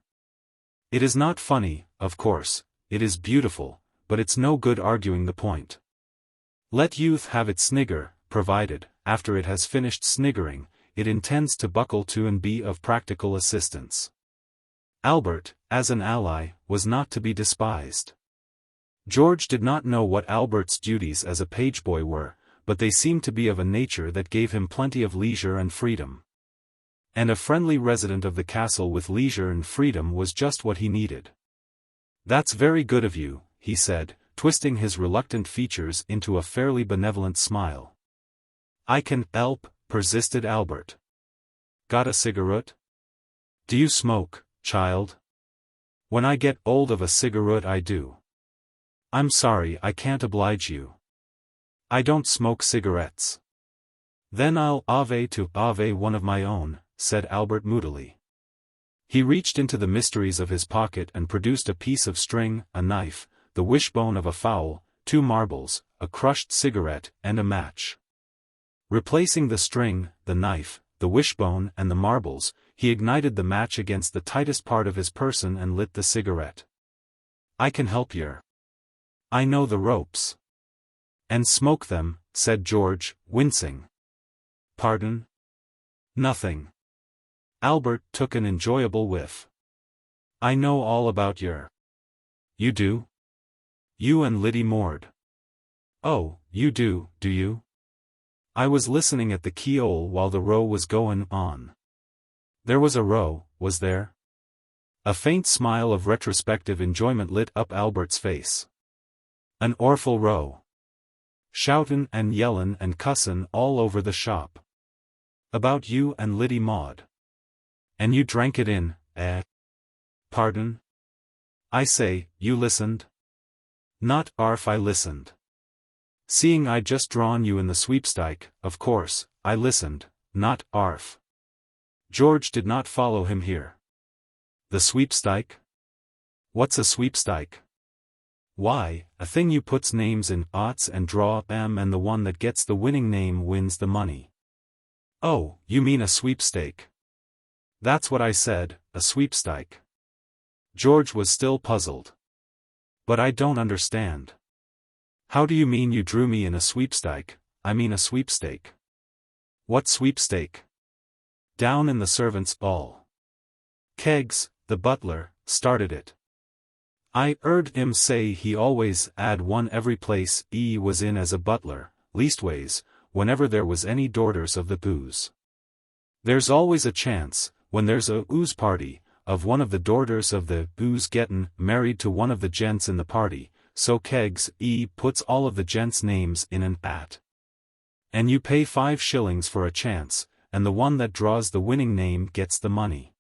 It is not funny, of course, it is beautiful, but it's no good arguing the point. Let youth have its snigger, provided, after it has finished sniggering, it intends to buckle to and be of practical assistance. Albert, as an ally, was not to be despised. George did not know what Albert's duties as a pageboy were, but they seemed to be of a nature that gave him plenty of leisure and freedom. And a friendly resident of the castle with leisure and freedom was just what he needed. That's very good of you, he said, twisting his reluctant features into a fairly benevolent smile. I can help, persisted Albert. Got a cigarette? Do you smoke, child? When I get old of a cigarette I do. I'm sorry I can't oblige you. I don't smoke cigarettes. Then I'll ave one of my own, said Albert moodily. He reached into the mysteries of his pocket and produced a piece of string, a knife, the wishbone of a fowl, 2 marbles, a crushed cigarette, and a match. Replacing the string, the knife, the wishbone and the marbles, he ignited the match against the tightest part of his person and lit the cigarette. I can help yer. I know the ropes. And smoke them, said George, wincing. Pardon? Nothing. Albert took an enjoyable whiff. I know all about your. You do? You and Lydie Maud. Oh, you do you? I was listening at the keyhole while the row was going on. There was a row, was there? A faint smile of retrospective enjoyment lit up Albert's face. An orful row. Shoutin' and yellin' and cussin' all over the shop. About you and Lydie Maud. And you drank it in, eh? Pardon? I say, you listened? Not arf I listened. Seeing I'd just drawn you in the sweepstike, of course, I listened, not arf. George did not follow him here. The sweepstike? What's a sweepstike? Why, a thing you puts names in oughts and draw 'em and the one that gets the winning name wins the money. Oh, you mean a sweepstake. That's what I said, a sweepstike. George was still puzzled. But I don't understand. How do you mean you drew me in a sweepstike? I mean a sweepstake. What sweepstake? Down in the servants' hall. Keggs, the butler, started it. I 'eard him say he always 'ad one every place he was in as a butler, leastways, whenever there was any daughters of the booze. There's always a chance, when there's a ooze party, of one of the daughters of the booze gettin' married to one of the gents in the party, so Keggs puts all of the gents' names in an 'at. And you pay 5 shillings for a chance, and the one that draws the winning name gets the money.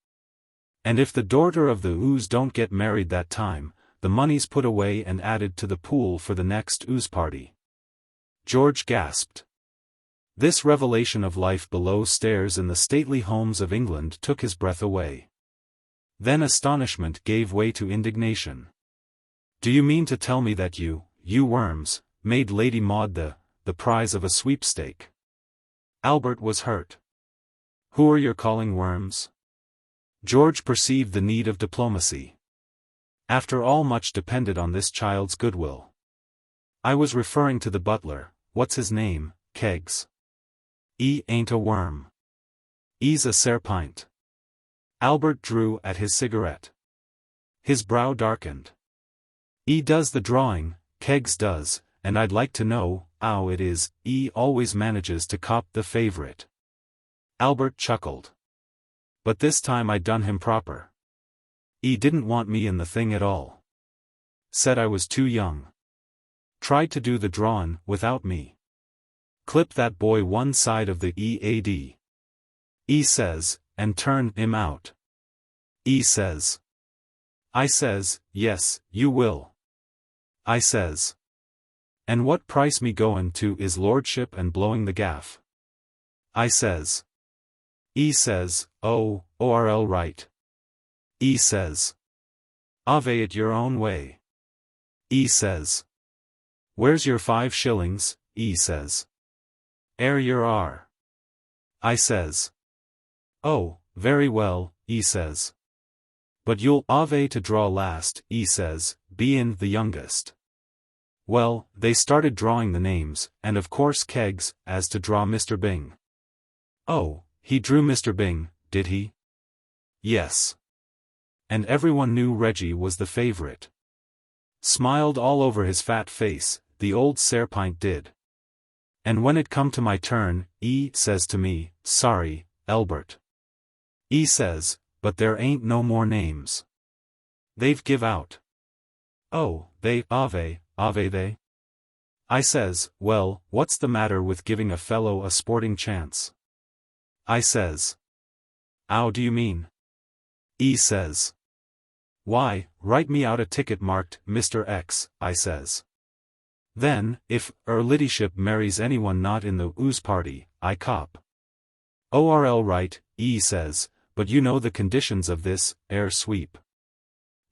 And if the daughter of the ooze don't get married that time, the money's put away and added to the pool for the next ooze party. George gasped. This revelation of life below stairs in the stately homes of England took his breath away. Then astonishment gave way to indignation. Do you mean to tell me that you worms, made Lady Maud the prize of a sweepstake? Albert was hurt. Who are you calling worms? George perceived the need of diplomacy. After all, much depended on this child's goodwill. I was referring to the butler. What's his name, Keggs? He ain't a worm. He's a serpint. Albert drew at his cigarette. His brow darkened. He does the drawing, Keggs does, and I'd like to know how it is he always manages to cop the favorite. Albert chuckled. But this time I done him proper. He didn't want me in the thing at all. Said I was too young. Tried to do the drawin' without me. Clip that boy one side of the EAD. He says, and turn him out. He says. I says, yes, you will. I says. And what price me goin' to his lordship and blowing the gaff? I says. He says, oh, ORL right. He says. Ave it your own way. He says. Where's your 5 shillings, he says. Your are. I says. Oh, very well, he says. But you'll ave to draw last, he says, bein' the youngest. Well, they started drawing the names, and of course Keggs, as to draw Mr. Byng. Oh, he drew Mr. Byng, did he? Yes. And everyone knew Reggie was the favorite. Smiled all over his fat face, the old serpint did. And when it come to my turn, he says to me, sorry, Albert. He says, but there ain't no more names. They've give out. Oh, they, ave they? I says, well, what's the matter with giving a fellow a sporting chance? I says. How do you mean? He says. Why, write me out a ticket marked, Mr. X, I says. Then, if her ladyship marries anyone not in the ooze party, I cop. ORL right, he says, but you know the conditions of this, sweep.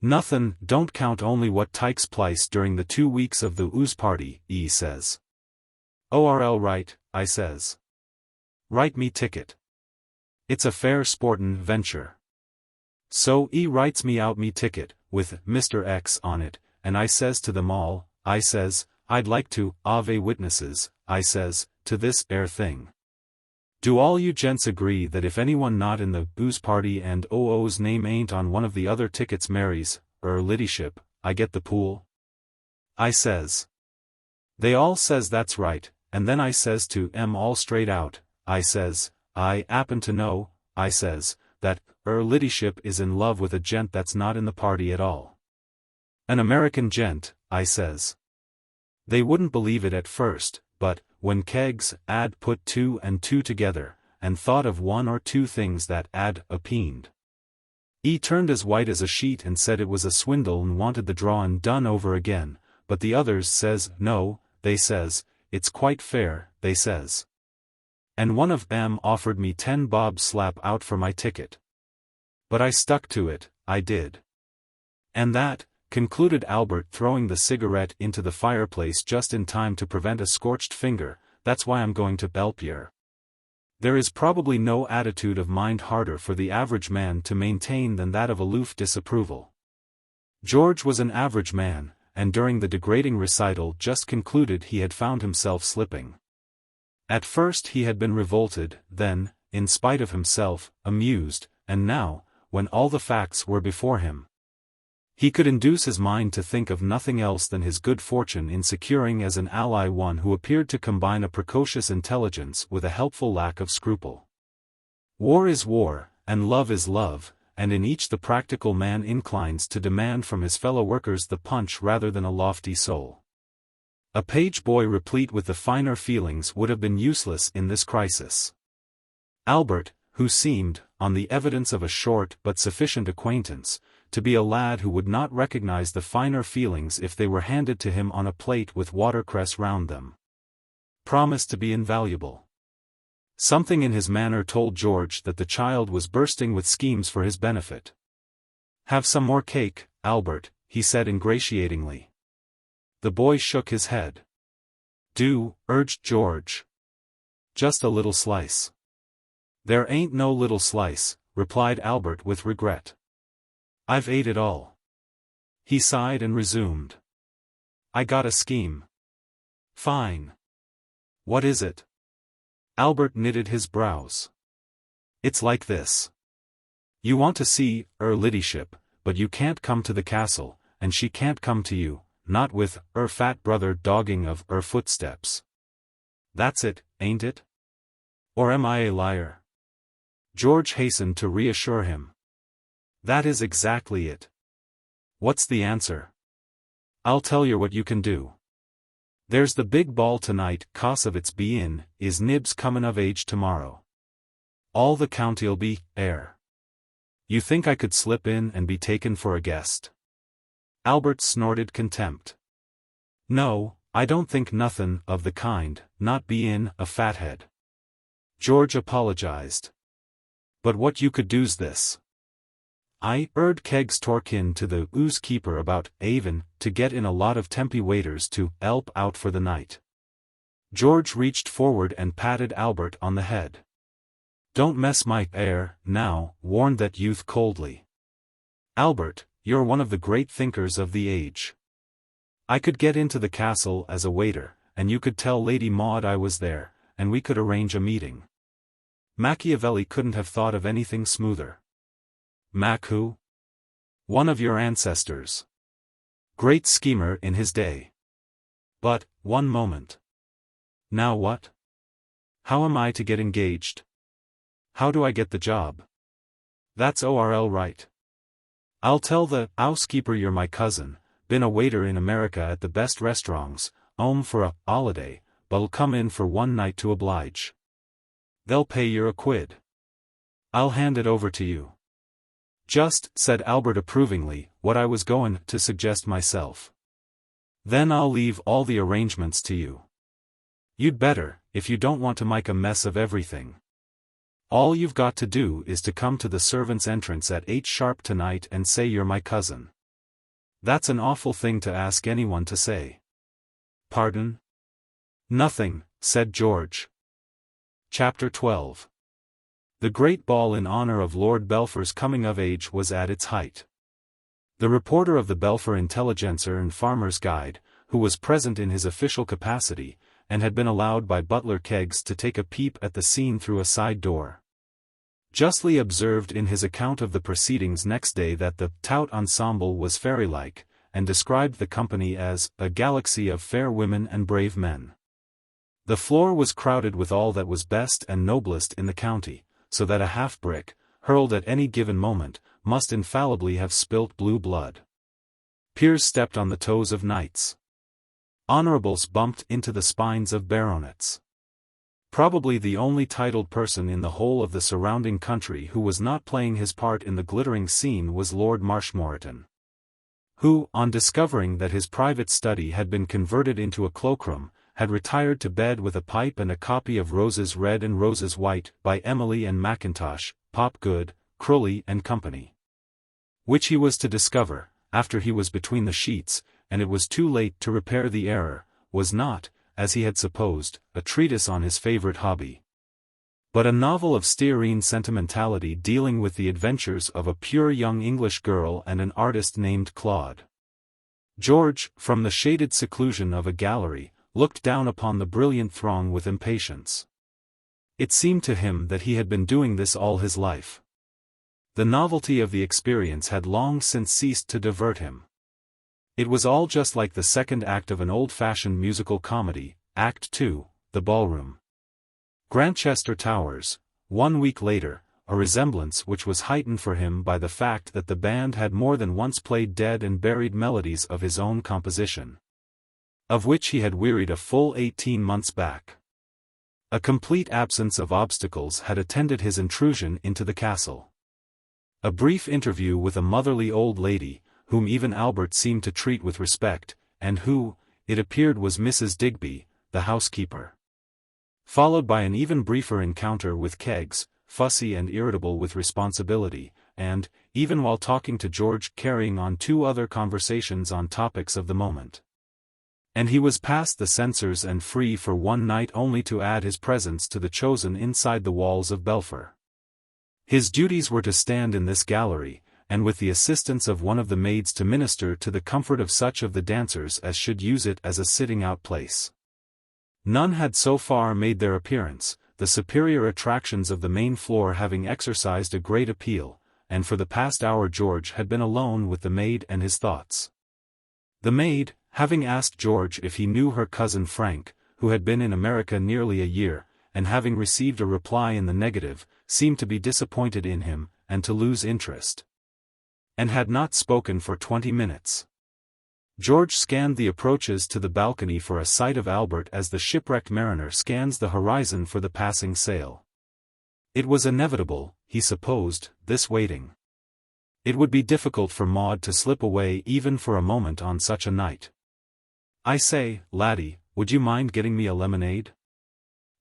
Nothin', don't count only what takes place during the 2 weeks of the ooze party, he says. ORL right, I says. Write me ticket. It's a fair sportin' venture. So he writes me out me ticket, with Mr. X on it, and I says to them all, I says, I'd like to, ave witnesses, I says, to this thing. Do all you gents agree that if anyone not in the booze party and OO's name ain't on one of the other tickets marries, ladyship, I get the pool? I says. They all says that's right, and then I says to 'em all straight out, I says, I 'appen to know, I says, that ladyship is in love with a gent that's not in the party at all. An American gent, I says. They wouldn't believe it at first, but, when Keggs 'ad put 2 and 2 together, and thought of 1 or 2 things that 'ad opined. He turned as white as a sheet and said it was a swindle and wanted the drawin' done over again, but the others says no, they says, it's quite fair, they says. And one of 'em offered me 10 bob slap out for my ticket. But I stuck to it, I did. And that, concluded Albert, throwing the cigarette into the fireplace just in time to prevent a scorched finger, that's why I'm going to Belpher. There is probably no attitude of mind harder for the average man to maintain than that of aloof disapproval. George was an average man, and during the degrading recital just concluded he had found himself slipping. At first he had been revolted, then, in spite of himself, amused, and now, when all the facts were before him, he could induce his mind to think of nothing else than his good fortune in securing as an ally one who appeared to combine a precocious intelligence with a helpful lack of scruple. War is war, and love is love, and in each the practical man inclines to demand from his fellow workers the punch rather than a lofty soul. A page boy replete with the finer feelings would have been useless in this crisis. Albert, who seemed, on the evidence of a short but sufficient acquaintance, to be a lad who would not recognize the finer feelings if they were handed to him on a plate with watercress round them, promised to be invaluable. Something in his manner told George that the child was bursting with schemes for his benefit. "Have some more cake, Albert," he said ingratiatingly. The boy shook his head. "Do," urged George. "Just a little slice." "There ain't no little slice," replied Albert with regret. "I've ate it all." He sighed and resumed. "I got a scheme." "Fine. What is it?" Albert knitted his brows. "It's like this. You want to see ladyship, but you can't come to the castle, and she can't come to you, not with fat brother dogging of footsteps. That's it, ain't it? Or am I a liar?" George hastened to reassure him. "That is exactly it." "What's the answer?" "I'll tell yer what you can do. There's the big ball tonight, 'cause of its bein', is Nibs comin' of age tomorrow. All the county'll be air. You think I could slip in and be taken for a guest?" Albert snorted contempt. "No, I don't think nothin' of the kind, not bein' a fathead." George apologized. "But what you could do's this. I heard Keggs talkin' to the keeper about Avon to get in a lot of Tempe waiters to help out for the night." George reached forward and patted Albert on the head. "Don't mess my air, now," warned that youth coldly. "Albert, you're one of the great thinkers of the age. I could get into the castle as a waiter, and you could tell Lady Maud I was there, and we could arrange a meeting. Machiavelli couldn't have thought of anything smoother." "Mac who?" "One of your ancestors. Great schemer in his day. But, one moment. Now what? How am I to get engaged? How do I get the job?" "That's ORL right. I'll tell the housekeeper you're my cousin, been a waiter in America at the best restaurants, 'ome for a holiday, but'll come in for one night to oblige. They'll pay yer a quid. I'll hand it over to you." "Just," said Albert approvingly, "what I was goin' to suggest myself. Then I'll leave all the arrangements to you. You'd better, if you don't want to make a mess of everything. All you've got to do is to come to the servants' entrance at 8 sharp tonight and say you're my cousin. That's an awful thing to ask anyone to say." "Pardon?" "Nothing," said George. Chapter 12. The great ball in honor of Lord Belpher's coming of age was at its height. The reporter of the Belpher Intelligencer and Farmer's Guide, who was present in his official capacity, and had been allowed by butler Keggs to take a peep at the scene through a side door. Justly observed in his account of the proceedings next day that the tout ensemble was fairy-like, and described the company as a galaxy of fair women and brave men. The floor was crowded with all that was best and noblest in the county, so that a half-brick, hurled at any given moment, must infallibly have spilt blue blood. Peers stepped on the toes of knights. Honorables bumped into the spines of baronets. Probably the only titled person in the whole of the surrounding country who was not playing his part in the glittering scene was Lord Marshmoreton, who, on discovering that his private study had been converted into a cloakroom, had retired to bed with a pipe and a copy of Roses Red and Roses White by Emily and Mackintosh, Popgood, Crowley and Company, which he was to discover, after he was between the sheets, and it was too late to repair the error, was not, as he had supposed, a treatise on his favorite hobby, but a novel of stearine sentimentality dealing with the adventures of a pure young English girl and an artist named Claude. George, from the shaded seclusion of a gallery, looked down upon the brilliant throng with impatience. It seemed to him that he had been doing this all his life. The novelty of the experience had long since ceased to divert him. It was all just like the second act of an old-fashioned musical comedy, Act II, The Ballroom. Grantchester Towers, 1 week later, a resemblance which was heightened for him by the fact that the band had more than once played dead and buried melodies of his own composition, of which he had wearied a full 18 months back. A complete absence of obstacles had attended his intrusion into the castle. A brief interview with a motherly old lady, whom even Albert seemed to treat with respect, and who, it appeared, was Mrs. Digby, the housekeeper. Followed by an even briefer encounter with Keggs, fussy and irritable with responsibility, and, even while talking to George, carrying on 2 other conversations on topics of the moment. And he was past the censors and free for one night only to add his presence to the chosen inside the walls of Belpher. His duties were to stand in this gallery, and with the assistance of one of the maids to minister to the comfort of such of the dancers as should use it as a sitting-out place. None had so far made their appearance, the superior attractions of the main floor having exercised a great appeal, and for the past hour George had been alone with the maid and his thoughts. The maid, having asked George if he knew her cousin Frank, who had been in America nearly a year, and having received a reply in the negative, seemed to be disappointed in him, and to lose interest, and had not spoken for 20 minutes. George scanned the approaches to the balcony for a sight of Albert as the shipwrecked mariner scans the horizon for the passing sail. It was inevitable, he supposed, this waiting. It would be difficult for Maud to slip away even for a moment on such a night. "I say, laddie, would you mind getting me a lemonade?"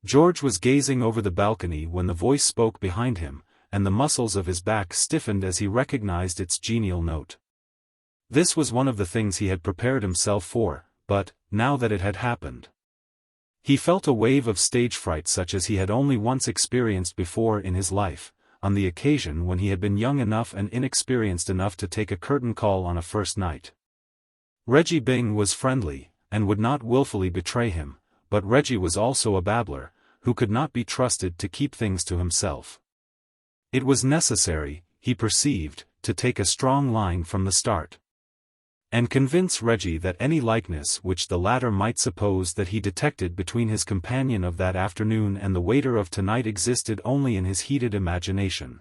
George was gazing over the balcony when the voice spoke behind him, and the muscles of his back stiffened as he recognized its genial note. This was one of the things he had prepared himself for, but, now that it had happened, he felt a wave of stage fright such as he had only once experienced before in his life, on the occasion when he had been young enough and inexperienced enough to take a curtain call on a first night. Reggie Byng was friendly, and would not willfully betray him, but Reggie was also a babbler, who could not be trusted to keep things to himself. It was necessary, he perceived, to take a strong line from the start, and convince Reggie that any likeness which the latter might suppose that he detected between his companion of that afternoon and the waiter of tonight existed only in his heated imagination.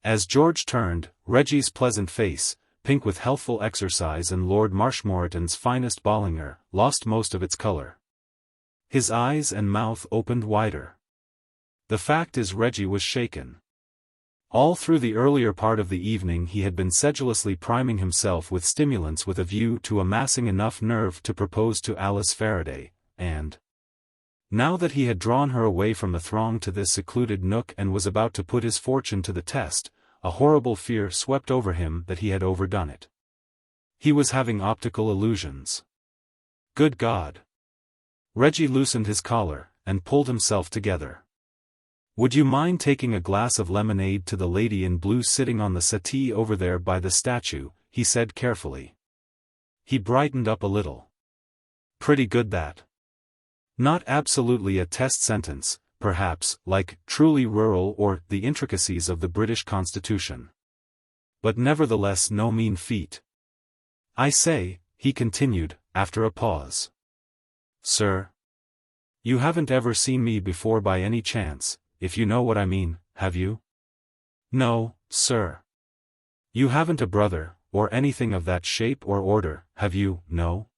As George turned, Reggie's pleasant face, pink with healthful exercise and Lord Marshmoreton's finest Bollinger, lost most of its color. His eyes and mouth opened wider. The fact is, Reggie was shaken. All through the earlier part of the evening he had been sedulously priming himself with stimulants with a view to amassing enough nerve to propose to Alice Faraday, and now that he had drawn her away from the throng to this secluded nook and was about to put his fortune to the test, a horrible fear swept over him that he had overdone it. He was having optical illusions. Good God! Reggie loosened his collar, and pulled himself together. "Would you mind taking a glass of lemonade to the lady in blue sitting on the settee over there by the statue?" he said carefully. He brightened up a little. "Pretty good that." Not absolutely a test sentence, perhaps, like truly rural or the intricacies of the British Constitution. But nevertheless no mean feat. I say, he continued, after a pause. Sir? You haven't ever seen me before by any chance, if you know what I mean, have you? No, sir. You haven't a brother, or anything of that shape or order, have you? No?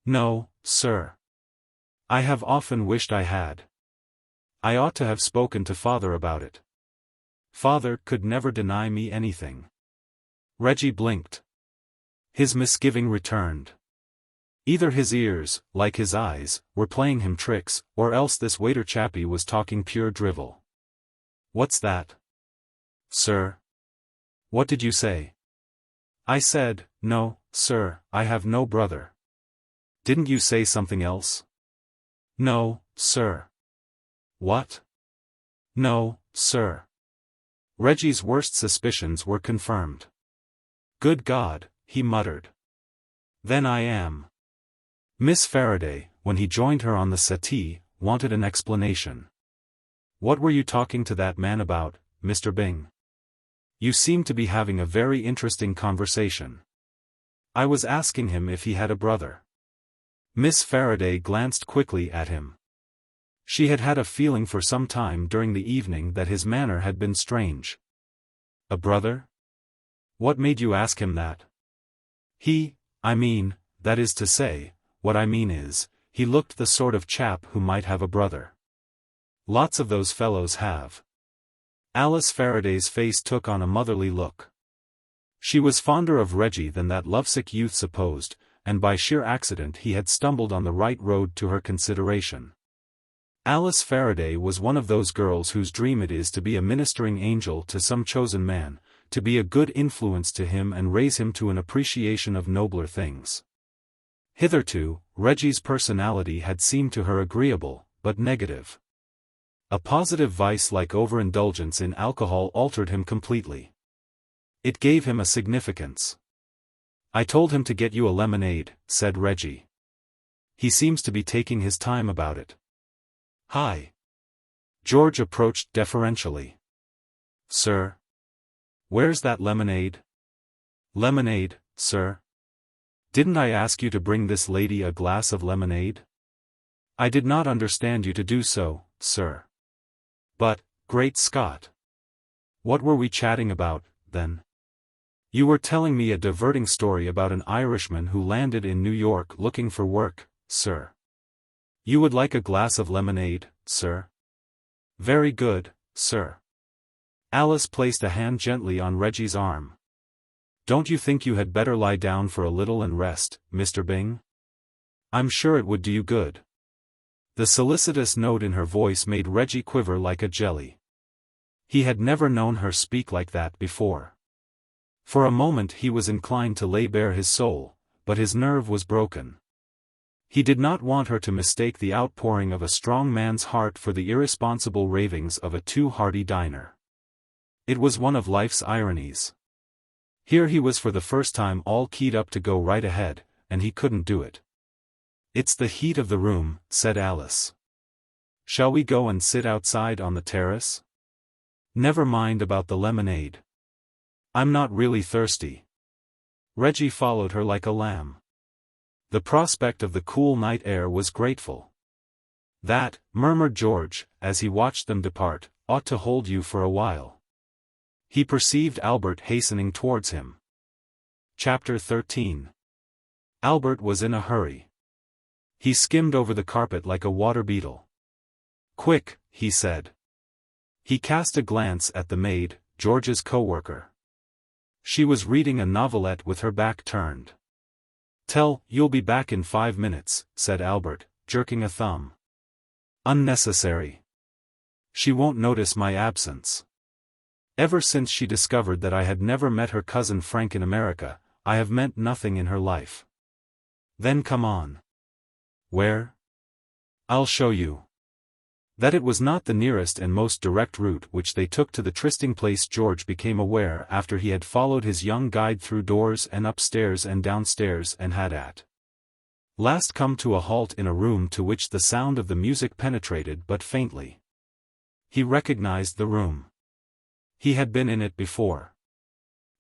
No, sir. I have often wished I had. I ought to have spoken to father about it. Father could never deny me anything. Reggie blinked. His misgiving returned. Either his ears, like his eyes, were playing him tricks, or else this waiter chappie was talking pure drivel. What's that? Sir? What did you say? I said, no, sir, I have no brother. Didn't you say something else? No, sir. What? No, sir. Reggie's worst suspicions were confirmed. Good God, he muttered. Then I am. Miss Faraday, when he joined her on the settee, wanted an explanation. What were you talking to that man about, Mr. Byng? You seem to be having a very interesting conversation. I was asking him if he had a brother. Miss Faraday glanced quickly at him. She had had a feeling for some time during the evening that his manner had been strange. A brother? What made you ask him that? That is to say, what I mean is, he looked the sort of chap who might have a brother. Lots of those fellows have. Alice Faraday's face took on a motherly look. She was fonder of Reggie than that lovesick youth supposed, and by sheer accident he had stumbled on the right road to her consideration. Alice Faraday was one of those girls whose dream it is to be a ministering angel to some chosen man, to be a good influence to him and raise him to an appreciation of nobler things. Hitherto, Reggie's personality had seemed to her agreeable, but negative. A positive vice like overindulgence in alcohol altered him completely. It gave him a significance. I told him to get you a lemonade, said Reggie. He seems to be taking his time about it. Hi. George approached deferentially. Sir? Where's that lemonade? Lemonade, sir? Didn't I ask you to bring this lady a glass of lemonade? I did not understand you to do so, sir. But, great Scott! What were we chatting about, then? You were telling me a diverting story about an Irishman who landed in New York looking for work, sir. You would like a glass of lemonade, sir? Very good, sir. Alice placed a hand gently on Reggie's arm. Don't you think you had better lie down for a little and rest, Mr. Byng? I'm sure it would do you good. The solicitous note in her voice made Reggie quiver like a jelly. He had never known her speak like that before. For a moment he was inclined to lay bare his soul, but his nerve was broken. He did not want her to mistake the outpouring of a strong man's heart for the irresponsible ravings of a too hearty diner. It was one of life's ironies. Here he was for the first time all keyed up to go right ahead, and he couldn't do it. It's the heat of the room, said Alice. Shall we go and sit outside on the terrace? Never mind about the lemonade. I'm not really thirsty. Reggie followed her like a lamb. The prospect of the cool night air was grateful. That, murmured George, as he watched them depart, ought to hold you for a while. He perceived Albert hastening towards him. Chapter 13. Albert was in a hurry. He skimmed over the carpet like a water beetle. Quick, he said. He cast a glance at the maid, George's co-worker. She was reading a novelette with her back turned. You'll be back in 5 minutes, said Albert, jerking a thumb. Unnecessary. She won't notice my absence. Ever since she discovered that I had never met her cousin Frank in America, I have meant nothing in her life. Then come on. Where? I'll show you. That it was not the nearest and most direct route which they took to the trysting place George became aware after he had followed his young guide through doors and upstairs and downstairs and had at last come to a halt in a room to which the sound of the music penetrated but faintly. He recognized the room. He had been in it before.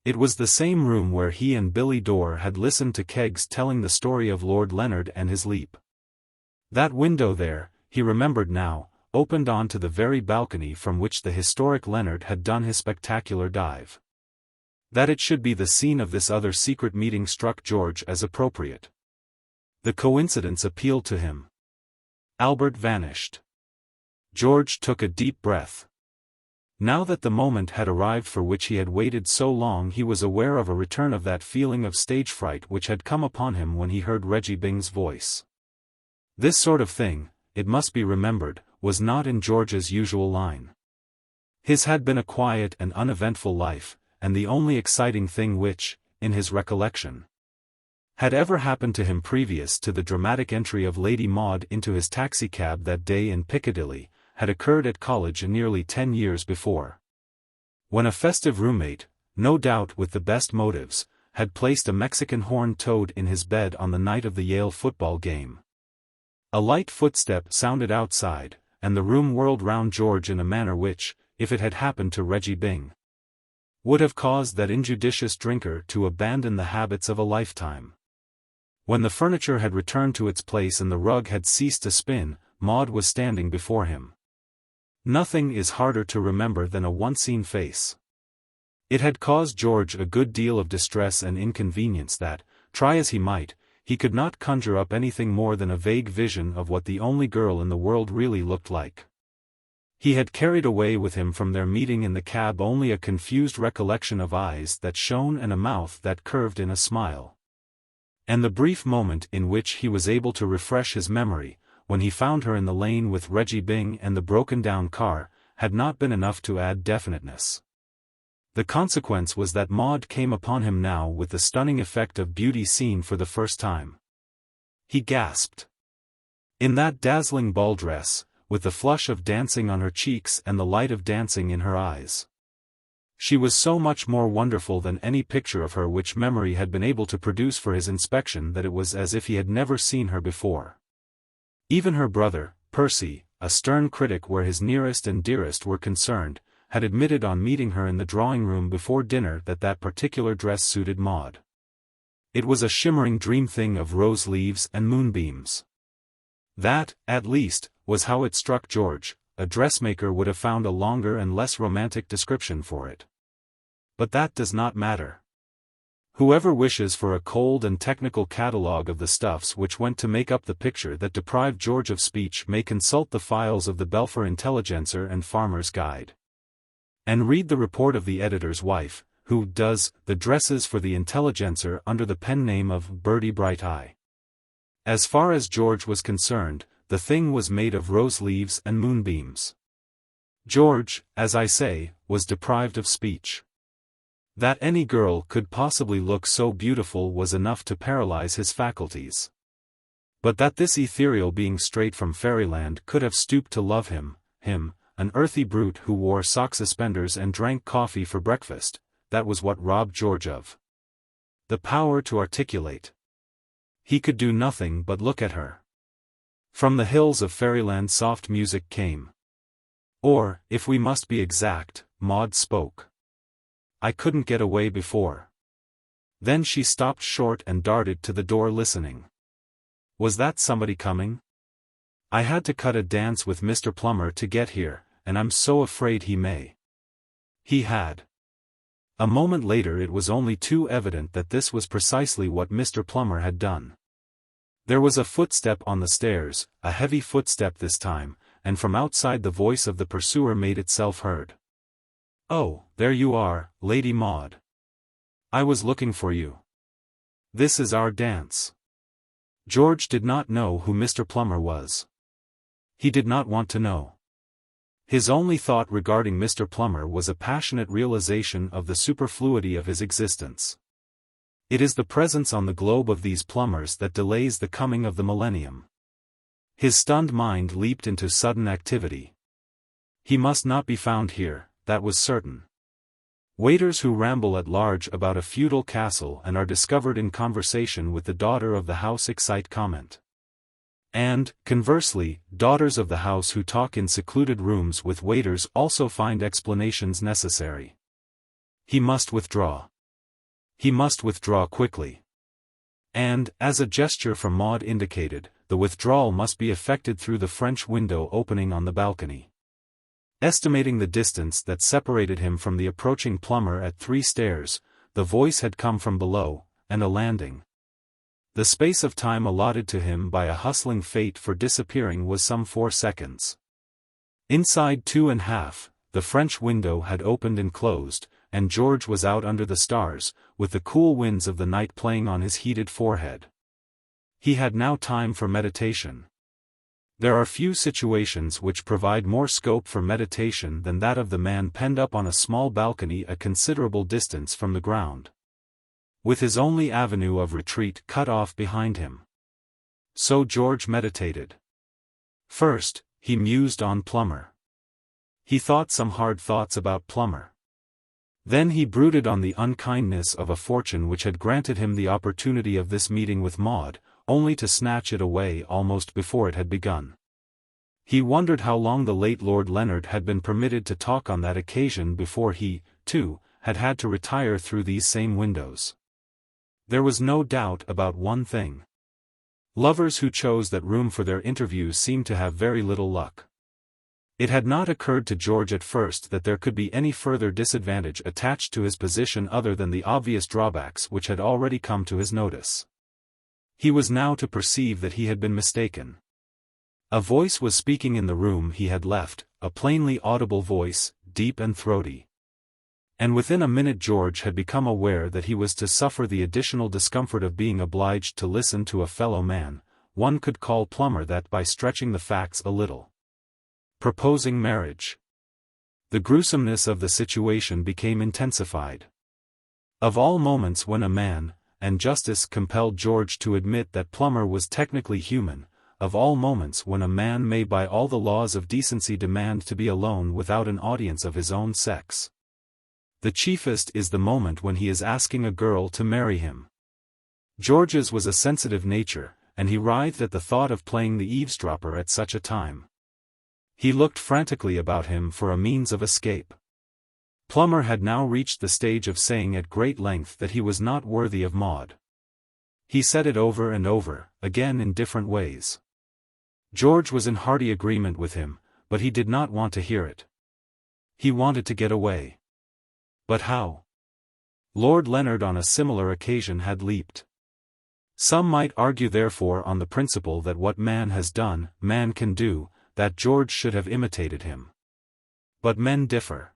It was the same room where he and Billy Dore had listened to Keggs telling the story of Lord Leonard and his leap. That window there, he remembered now, opened onto the very balcony from which the historic Leonard had done his spectacular dive. That it should be the scene of this other secret meeting struck George as appropriate. The coincidence appealed to him. Albert vanished. George took a deep breath. Now that the moment had arrived for which he had waited so long, he was aware of a return of that feeling of stage fright which had come upon him when he heard Reggie Byng's voice. This sort of thing, it must be remembered, was not in George's usual line. His had been a quiet and uneventful life, and the only exciting thing which, in his recollection, had ever happened to him previous to the dramatic entry of Lady Maud into his taxicab that day in Piccadilly, had occurred at college nearly 10 years before. When a festive roommate, no doubt with the best motives, had placed a Mexican horned toad in his bed on the night of the Yale football game. A light footstep sounded outside, and the room whirled round George in a manner which, if it had happened to Reggie Byng, would have caused that injudicious drinker to abandon the habits of a lifetime. When the furniture had returned to its place and the rug had ceased to spin, Maud was standing before him. Nothing is harder to remember than a once-seen face. It had caused George a good deal of distress and inconvenience that, try as he might, he could not conjure up anything more than a vague vision of what the only girl in the world really looked like. He had carried away with him from their meeting in the cab only a confused recollection of eyes that shone and a mouth that curved in a smile. And the brief moment in which he was able to refresh his memory, when he found her in the lane with Reggie Byng and the broken-down car, had not been enough to add definiteness. The consequence was that Maud came upon him now with the stunning effect of beauty seen for the first time. He gasped. In that dazzling ball dress, with the flush of dancing on her cheeks and the light of dancing in her eyes. She was so much more wonderful than any picture of her which memory had been able to produce for his inspection that it was as if he had never seen her before. Even her brother, Percy, a stern critic where his nearest and dearest were concerned, had admitted on meeting her in the drawing-room before dinner that that particular dress suited Maud. It was a shimmering dream thing of rose leaves and moonbeams. That, at least, was how it struck George. A dressmaker would have found a longer and less romantic description for it. But that does not matter. Whoever wishes for a cold and technical catalogue of the stuffs which went to make up the picture that deprived George of speech may consult the files of the Belpher Intelligencer and Farmer's Guide. And read the report of the editor's wife, who does the dresses for the Intelligencer under the pen name of Bertie Bright-Eye. As far as George was concerned, the thing was made of rose leaves and moonbeams. George, as I say, was deprived of speech. That any girl could possibly look so beautiful was enough to paralyze his faculties. But that this ethereal being straight from fairyland could have stooped to love him, an earthy brute who wore sock suspenders and drank coffee for breakfast, that was what robbed George of the power to articulate. He could do nothing but look at her. From the hills of fairyland soft music came. Or, if we must be exact, Maud spoke. I couldn't get away before. Then she stopped short and darted to the door listening. Was that somebody coming? I had to cut a dance with Mr. Plummer to get here, and I'm so afraid he may. He had. A moment later it was only too evident that this was precisely what Mr. Plummer had done. There was a footstep on the stairs, a heavy footstep this time, and from outside the voice of the pursuer made itself heard. Oh, there you are, Lady Maud. I was looking for you. This is our dance. George did not know who Mr. Plummer was. He did not want to know. His only thought regarding Mr. Plummer was a passionate realization of the superfluity of his existence. It is the presence on the globe of these Plummers that delays the coming of the millennium. His stunned mind leaped into sudden activity. He must not be found here, that was certain. Waiters who ramble at large about a feudal castle and are discovered in conversation with the daughter of the house excite comment. And, conversely, daughters of the house who talk in secluded rooms with waiters also find explanations necessary. He must withdraw. He must withdraw quickly. And, as a gesture from Maud indicated, the withdrawal must be effected through the French window opening on the balcony. Estimating the distance that separated him from the approaching plumber at 3 stairs, the voice had come from below, and a landing. The space of time allotted to him by a hustling fate for disappearing was some 4 seconds. Inside 2.5, the French window had opened and closed, and George was out under the stars, with the cool winds of the night playing on his heated forehead. He had now time for meditation. There are few situations which provide more scope for meditation than that of the man penned up on a small balcony a considerable distance from the ground, with his only avenue of retreat cut off behind him. So George meditated. First, he mused on Plummer. He thought some hard thoughts about Plummer. Then he brooded on the unkindness of a fortune which had granted him the opportunity of this meeting with Maud, only to snatch it away almost before it had begun. He wondered how long the late Lord Leonard had been permitted to talk on that occasion before he, too, had had to retire through these same windows. There was no doubt about one thing. Lovers who chose that room for their interviews seemed to have very little luck. It had not occurred to George at first that there could be any further disadvantage attached to his position other than the obvious drawbacks which had already come to his notice. He was now to perceive that he had been mistaken. A voice was speaking in the room he had left, a plainly audible voice, deep and throaty. And within a minute George had become aware that he was to suffer the additional discomfort of being obliged to listen to a fellow man, one could call Plummer that by stretching the facts a little. Proposing marriage. The gruesomeness of the situation became intensified. Of all moments when a man, and justice compelled George to admit that Plummer was technically human, of all moments when a man may by all the laws of decency demand to be alone without an audience of his own sex, the chiefest is the moment when he is asking a girl to marry him. George's was a sensitive nature, and he writhed at the thought of playing the eavesdropper at such a time. He looked frantically about him for a means of escape. Plummer had now reached the stage of saying at great length that he was not worthy of Maud. He said it over and over, again in different ways. George was in hearty agreement with him, but he did not want to hear it. He wanted to get away. But how? Lord Leonard on a similar occasion had leaped. Some might argue therefore on the principle that what man has done, man can do, that George should have imitated him. But men differ.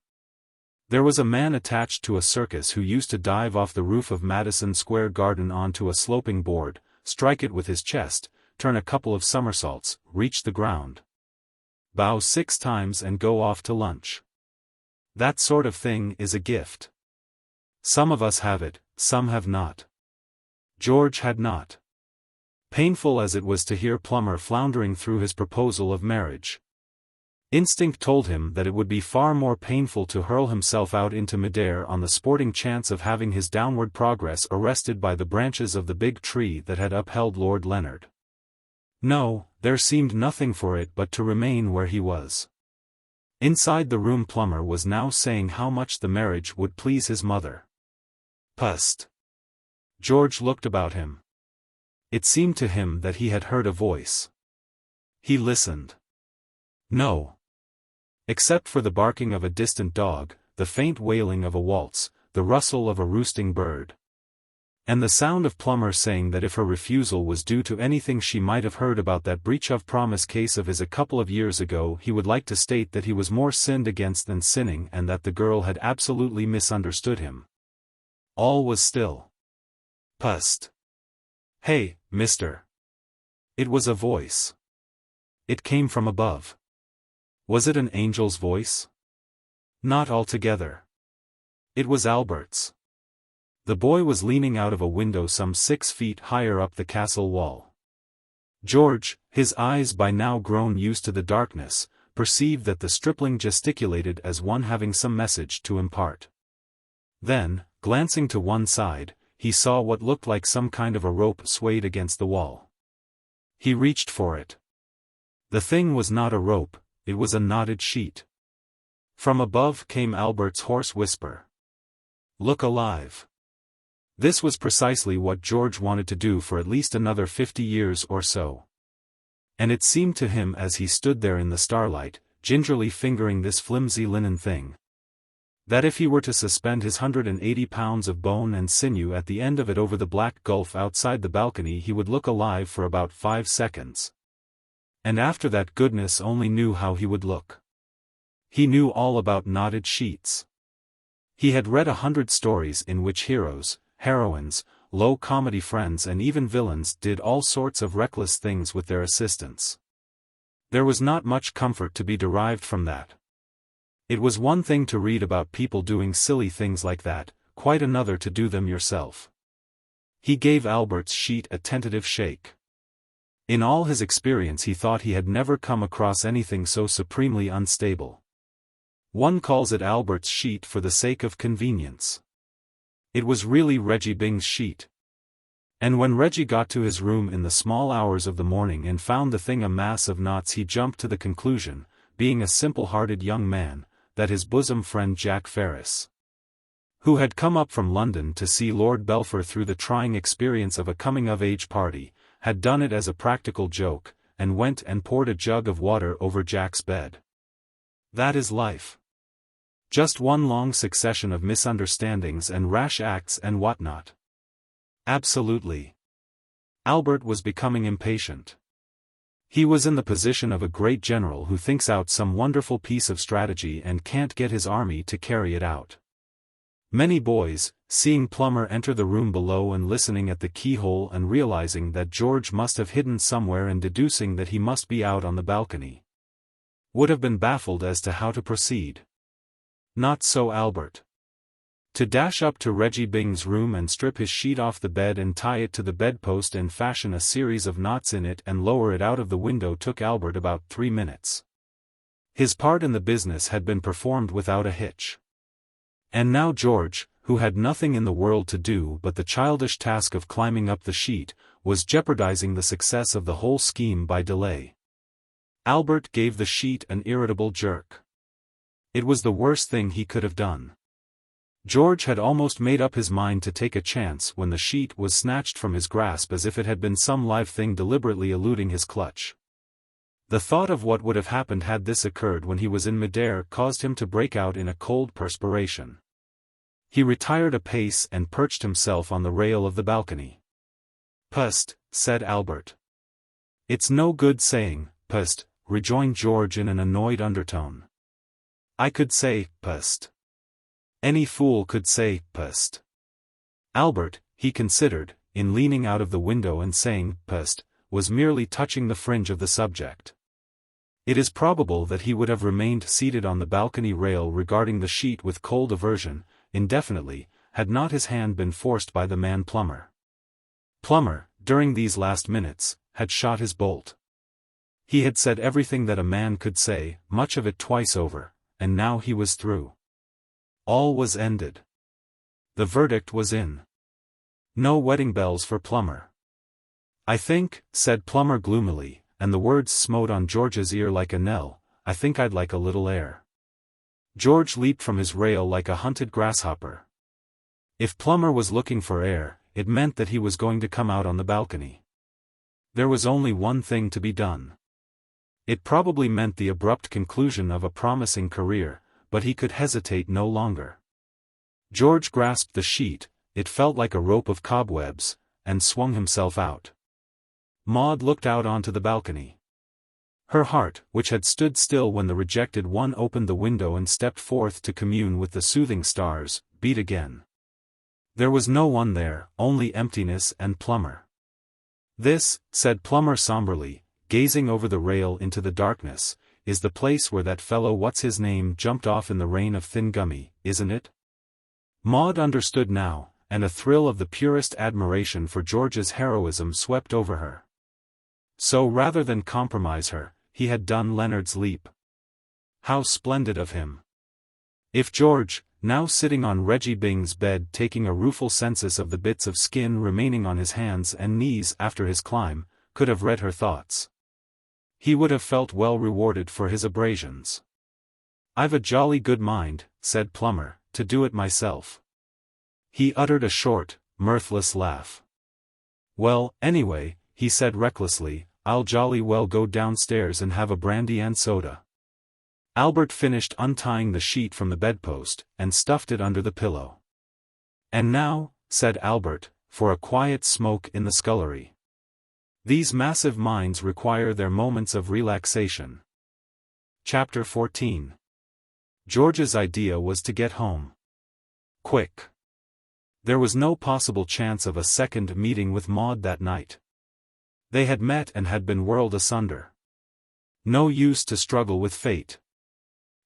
There was a man attached to a circus who used to dive off the roof of Madison Square Garden onto a sloping board, strike it with his chest, turn a couple of somersaults, reach the ground, bow 6 times and go off to lunch. That sort of thing is a gift. Some of us have it, some have not. George had not. Painful as it was to hear Plummer floundering through his proposal of marriage, instinct told him that it would be far more painful to hurl himself out into midair on the sporting chance of having his downward progress arrested by the branches of the big tree that had upheld Lord Leonard. No, there seemed nothing for it but to remain where he was. Inside the room Plummer was now saying how much the marriage would please his mother. Pust. George looked about him. It seemed to him that he had heard a voice. He listened. No. Except for the barking of a distant dog, the faint wailing of a waltz, the rustle of a roosting bird, and the sound of Plummer saying that if her refusal was due to anything she might have heard about that breach of promise case of his a couple of years ago, he would like to state that he was more sinned against than sinning and that the girl had absolutely misunderstood him. All was still. Pust. Hey, mister. It was a voice. It came from above. Was it an angel's voice? Not altogether. It was Albert's. The boy was leaning out of a window some 6 feet higher up the castle wall. George, his eyes by now grown used to the darkness, perceived that the stripling gesticulated as one having some message to impart. Then, glancing to one side, he saw what looked like some kind of a rope swayed against the wall. He reached for it. The thing was not a rope, it was a knotted sheet. From above came Albert's hoarse whisper. "Look alive." This was precisely what George wanted to do for at least another 50 years or so. And it seemed to him as he stood there in the starlight, gingerly fingering this flimsy linen thing, that if he were to suspend his 180 pounds of bone and sinew at the end of it over the black gulf outside the balcony, he would look alive for about 5 seconds. And after that, goodness only knew how he would look. He knew all about knotted sheets. He had read 100 stories in which heroes, heroines, low comedy friends and even villains did all sorts of reckless things with their assistants. There was not much comfort to be derived from that. It was one thing to read about people doing silly things like that, quite another to do them yourself. He gave Albert's sheet a tentative shake. In all his experience he thought he had never come across anything so supremely unstable. One calls it Albert's sheet for the sake of convenience. It was really Reggie Byng's sheet. And when Reggie got to his room in the small hours of the morning and found the thing a mass of knots, he jumped to the conclusion, being a simple-hearted young man, that his bosom friend Jack Ferris, who had come up from London to see Lord Belpher through the trying experience of a coming-of-age party, had done it as a practical joke, and went and poured a jug of water over Jack's bed. That is life. Just one long succession of misunderstandings and rash acts and whatnot. Absolutely. Albert was becoming impatient. He was in the position of a great general who thinks out some wonderful piece of strategy and can't get his army to carry it out. Many boys, seeing Plummer enter the room below and listening at the keyhole and realizing that George must have hidden somewhere and deducing that he must be out on the balcony, would have been baffled as to how to proceed. Not so Albert. To dash up to Reggie Byng's room and strip his sheet off the bed and tie it to the bedpost and fashion a series of knots in it and lower it out of the window took Albert about 3 minutes. His part in the business had been performed without a hitch. And now George, who had nothing in the world to do but the childish task of climbing up the sheet, was jeopardizing the success of the whole scheme by delay. Albert gave the sheet an irritable jerk. It was the worst thing he could have done. George had almost made up his mind to take a chance when the sheet was snatched from his grasp as if it had been some live thing deliberately eluding his clutch. The thought of what would have happened had this occurred when he was in midair caused him to break out in a cold perspiration. He retired a pace and perched himself on the rail of the balcony. "Pust," said Albert. "It's no good saying, pust," rejoined George in an annoyed undertone. "I could say, pust. Any fool could say, pust." Albert, he considered, in leaning out of the window and saying, pust, was merely touching the fringe of the subject. It is probable that he would have remained seated on the balcony rail regarding the sheet with cold aversion, indefinitely, had not his hand been forced by the man Plummer. Plummer, during these last minutes, had shot his bolt. He had said everything that a man could say, much of it twice over, and now he was through. All was ended. The verdict was in. No wedding bells for Plummer. "I think," said Plummer gloomily, and the words smote on George's ear like a knell, "I think I'd like a little air." George leaped from his rail like a hunted grasshopper. If Plummer was looking for air, it meant that he was going to come out on the balcony. There was only one thing to be done. It probably meant the abrupt conclusion of a promising career, but he could hesitate no longer. George grasped the sheet, it felt like a rope of cobwebs, and swung himself out. Maud looked out onto the balcony. Her heart, which had stood still when the rejected one opened the window and stepped forth to commune with the soothing stars, beat again. There was no one there, only emptiness and Plummer. "This," said Plummer somberly, gazing over the rail into the darkness, "is the place where that fellow what's-his-name jumped off in the rain of thin gummy, isn't it?" Maud understood now, and a thrill of the purest admiration for George's heroism swept over her. So rather than compromise her, he had done Leonard's leap. How splendid of him! If George, now sitting on Reggie Byng's bed taking a rueful census of the bits of skin remaining on his hands and knees after his climb, could have read her thoughts. He would have felt well rewarded for his abrasions. "I've a jolly good mind," said Plummer, "to do it myself." He uttered a short, mirthless laugh. "Well, anyway," he said recklessly, "I'll jolly well go downstairs and have a brandy and soda." Albert finished untying the sheet from the bedpost, and stuffed it under the pillow. "And now," said Albert, "for a quiet smoke in the scullery. These massive minds require their moments of relaxation." Chapter 14. George's idea was to get home quick. There was no possible chance of a second meeting with Maud that night. They had met and had been whirled asunder. No use to struggle with fate.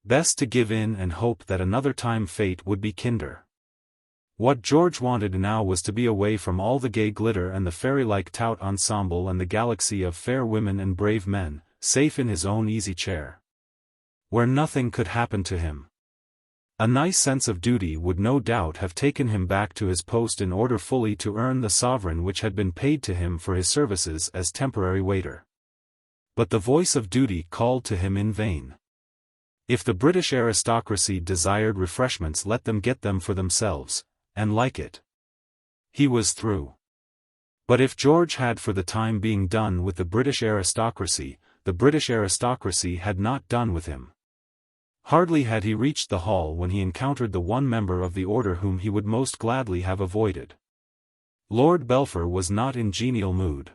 Best to give in and hope that another time fate would be kinder. What George wanted now was to be away from all the gay glitter and the fairy-like tout ensemble and the galaxy of fair women and brave men, safe in his own easy chair, where nothing could happen to him. A nice sense of duty would no doubt have taken him back to his post in order fully to earn the sovereign which had been paid to him for his services as temporary waiter. But the voice of duty called to him in vain. If the British aristocracy desired refreshments, let them get them for themselves, and like it. He was through. But if George had for the time being done with the British aristocracy had not done with him. Hardly had he reached the hall when he encountered the one member of the order whom he would most gladly have avoided. Lord Belpher was not in genial mood.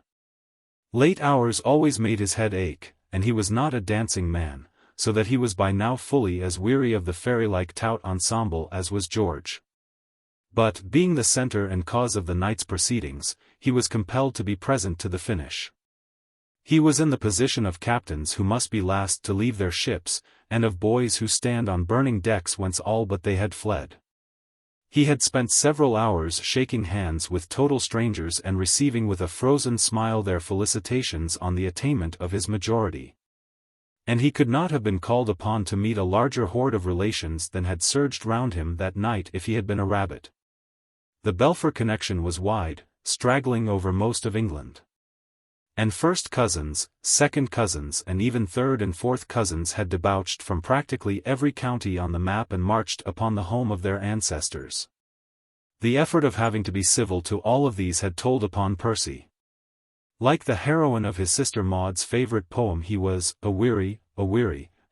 Late hours always made his head ache, and he was not a dancing man, so that he was by now fully as weary of the fairy-like tout ensemble as was George. But, being the centre and cause of the night's proceedings, he was compelled to be present to the finish. He was in the position of captains who must be last to leave their ships, and of boys who stand on burning decks whence all but they had fled. He had spent several hours shaking hands with total strangers and receiving with a frozen smile their felicitations on the attainment of his majority. And he could not have been called upon to meet a larger horde of relations than had surged round him that night if he had been a rabbit. The Belpher connection was wide, straggling over most of England. And first cousins, second cousins and even third and fourth cousins had debouched from practically every county on the map and marched upon the home of their ancestors. The effort of having to be civil to all of these had told upon Percy. Like the heroine of his sister Maud's favourite poem, he was a-weary,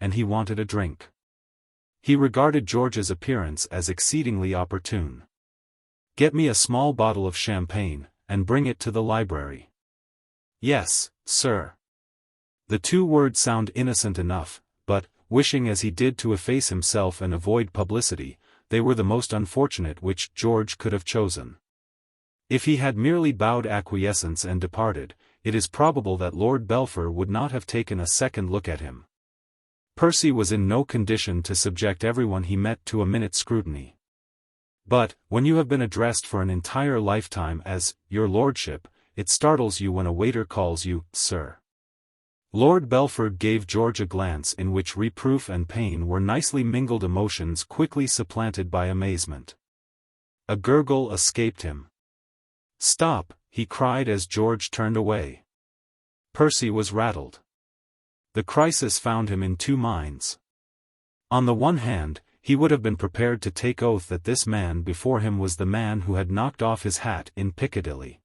and he wanted a drink. He regarded George's appearance as exceedingly opportune. "Get me a small bottle of champagne, and bring it to the library." "Yes, sir." The two words sound innocent enough, but, wishing as he did to efface himself and avoid publicity, they were the most unfortunate which George could have chosen. If he had merely bowed acquiescence and departed, it is probable that Lord Belpher would not have taken a second look at him. Percy was in no condition to subject everyone he met to a minute's scrutiny. But, when you have been addressed for an entire lifetime as, "Your Lordship," it startles you when a waiter calls you, "Sir." Lord Belpher gave George a glance in which reproof and pain were nicely mingled emotions quickly supplanted by amazement. A gurgle escaped him. "Stop," he cried as George turned away. Percy was rattled. The crisis found him in two minds. On the one hand, he would have been prepared to take oath that this man before him was the man who had knocked off his hat in Piccadilly.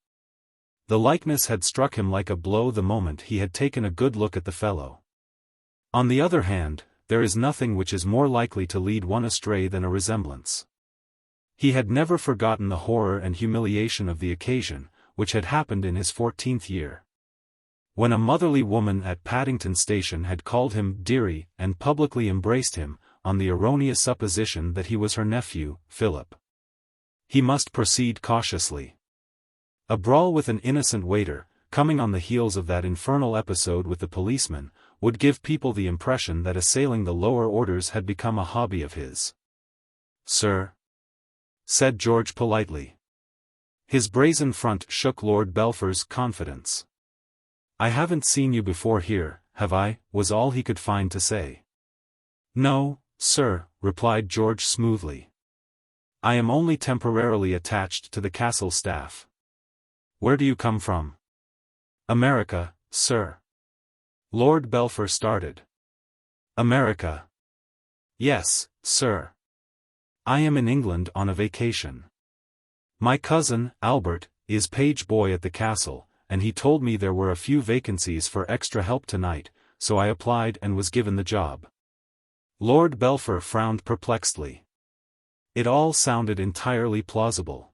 The likeness had struck him like a blow the moment he had taken a good look at the fellow. On the other hand, there is nothing which is more likely to lead one astray than a resemblance. He had never forgotten the horror and humiliation of the occasion, which had happened in his 14th year. When a motherly woman at Paddington Station had called him "dearie" and publicly embraced him, on the erroneous supposition that he was her nephew, Philip. He must proceed cautiously. A brawl with an innocent waiter, coming on the heels of that infernal episode with the policeman, would give people the impression that assailing the lower orders had become a hobby of his. "Sir," said George politely. His brazen front shook Lord Belpher's confidence. "I haven't seen you before here, have I?" was all he could find to say. "No, sir," replied George smoothly. I am only temporarily attached to the castle staff. Where do you come from? America, sir. Lord Belpher started. America. Yes, sir. I am in England on a vacation. My cousin, Albert, is page boy at the castle, and he told me there were a few vacancies for extra help tonight, so I applied and was given the job. Lord Belpher frowned perplexedly. It all sounded entirely plausible.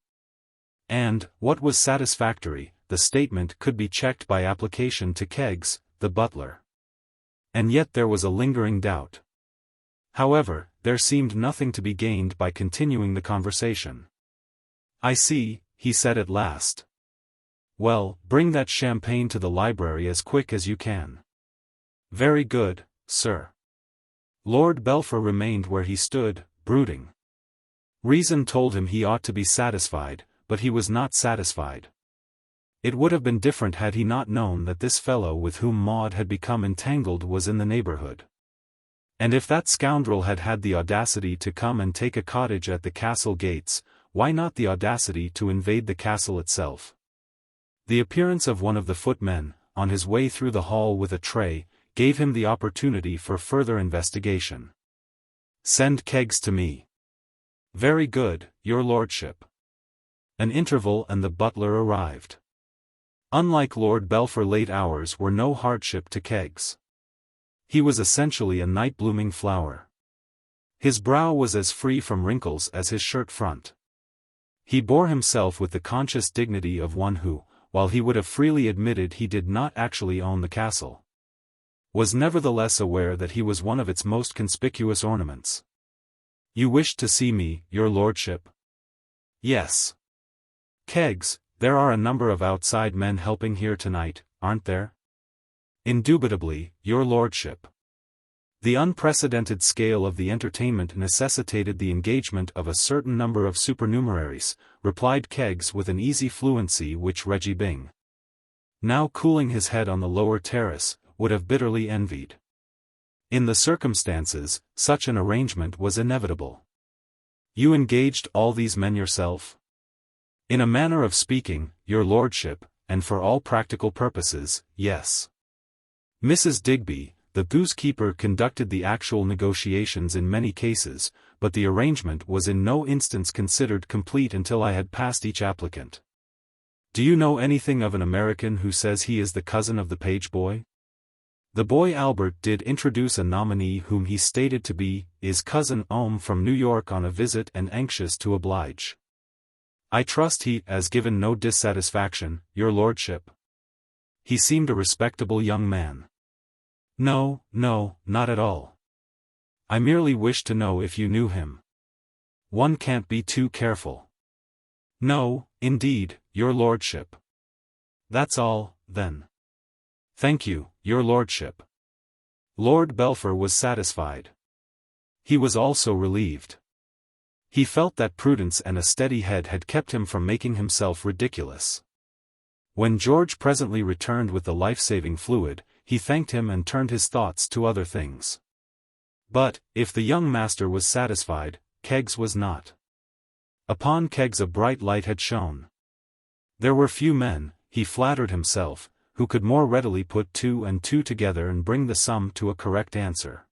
And, what was satisfactory, the statement could be checked by application to Keggs, the butler. And yet there was a lingering doubt. However, there seemed nothing to be gained by continuing the conversation. I see, he said at last. Well, bring that champagne to the library as quick as you can. Very good, sir. Lord Belpher remained where he stood, brooding. Reason told him he ought to be satisfied, but he was not satisfied. It would have been different had he not known that this fellow with whom Maud had become entangled was in the neighborhood. And if that scoundrel had had the audacity to come and take a cottage at the castle gates, why not the audacity to invade the castle itself? The appearance of one of the footmen, on his way through the hall with a tray, gave him the opportunity for further investigation. Send Keggs to me. Very good, your lordship. An interval and the butler arrived. Unlike Lord Belpher, late hours were no hardship to Keggs. He was essentially a night-blooming flower. His brow was as free from wrinkles as his shirt front. He bore himself with the conscious dignity of one who, while he would have freely admitted he did not actually own the castle, was nevertheless aware that he was one of its most conspicuous ornaments. You wished to see me, your lordship? Yes. Keggs, there are a number of outside men helping here tonight, aren't there? Indubitably, your lordship. The unprecedented scale of the entertainment necessitated the engagement of a certain number of supernumeraries, replied Keggs with an easy fluency which Reggie Byng, now cooling his head on the lower terrace, would have bitterly envied. In the circumstances, such an arrangement was inevitable. You engaged all these men yourself? In a manner of speaking, your lordship, and for all practical purposes, yes. Mrs. Digby, the goosekeeper, conducted the actual negotiations in many cases, but the arrangement was in no instance considered complete until I had passed each applicant. Do you know anything of an American who says he is the cousin of the page boy? The boy Albert did introduce a nominee whom he stated to be his cousin Ohm from New York on a visit and anxious to oblige. I trust he has given no dissatisfaction, your lordship. He seemed a respectable young man. No, not at all. I merely wished to know if you knew him. One can't be too careful. No, indeed, your lordship. That's all, then. Thank you, your lordship. Lord Belpher was satisfied. He was also relieved. He felt that prudence and a steady head had kept him from making himself ridiculous. When George presently returned with the life-saving fluid, he thanked him and turned his thoughts to other things. But, if the young master was satisfied, Keggs was not. Upon Keggs a bright light had shone. There were few men, he flattered himself, who could more readily put two and two together and bring the sum to a correct answer.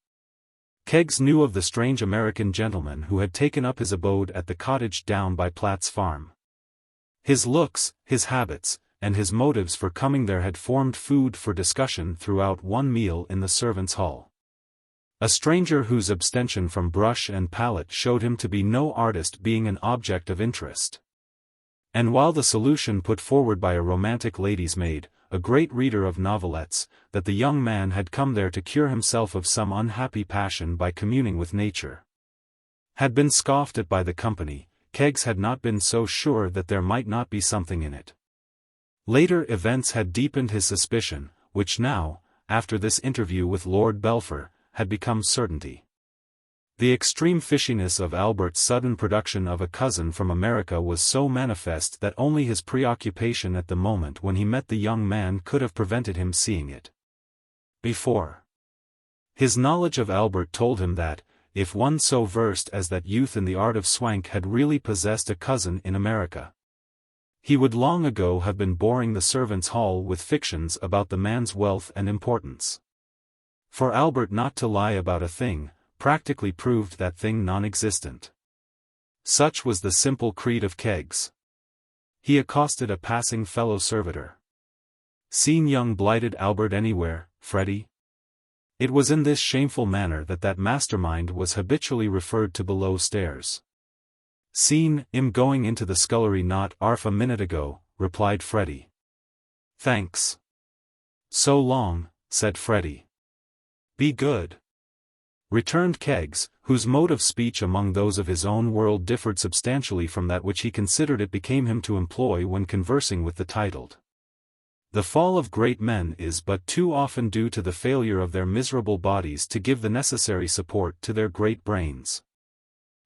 Keggs knew of the strange American gentleman who had taken up his abode at the cottage down by Platt's farm. His looks, his habits, and his motives for coming there had formed food for discussion throughout one meal in the servants' hall. A stranger whose abstention from brush and palette showed him to be no artist being an object of interest. And while the solution put forward by a romantic lady's maid, a great reader of novelettes, that the young man had come there to cure himself of some unhappy passion by communing with nature, had been scoffed at by the company, Keggs had not been so sure that there might not be something in it. Later events had deepened his suspicion, which now, after this interview with Lord Belpher, had become certainty. The extreme fishiness of Albert's sudden production of a cousin from America was so manifest that only his preoccupation at the moment when he met the young man could have prevented him seeing it before. His knowledge of Albert told him that, if one so versed as that youth in the art of swank had really possessed a cousin in America. He would long ago have been boring the servants' hall with fictions about the man's wealth and importance. For Albert not to lie about a thing, practically proved that thing non-existent. Such was the simple creed of Keggs. He accosted a passing fellow servitor. "Seen young blighted Albert anywhere, Freddie?" It was in this shameful manner that mastermind was habitually referred to below stairs. "Seen 'im going into the scullery not 'arf a minute ago," replied Freddie. "Thanks. So long," said Freddie. "Be good," returned Keggs, whose mode of speech among those of his own world differed substantially from that which he considered it became him to employ when conversing with the titled. The fall of great men is but too often due to the failure of their miserable bodies to give the necessary support to their great brains.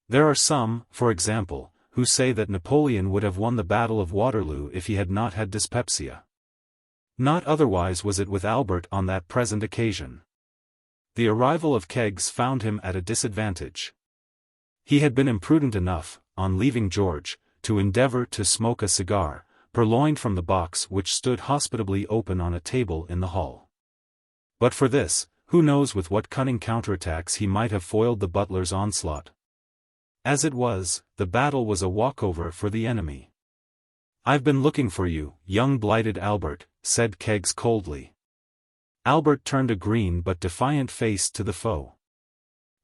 There are some, for example, who say that Napoleon would have won the Battle of Waterloo if he had not had dyspepsia. Not otherwise was it with Albert on that present occasion. The arrival of Keggs found him at a disadvantage. He had been imprudent enough, on leaving George, to endeavor to smoke a cigar, purloined from the box which stood hospitably open on a table in the hall. But for this, who knows with what cunning counterattacks he might have foiled the butler's onslaught. As it was, the battle was a walkover for the enemy. "I've been looking for you, young blighted Albert," said Keggs coldly. Albert turned a green but defiant face to the foe.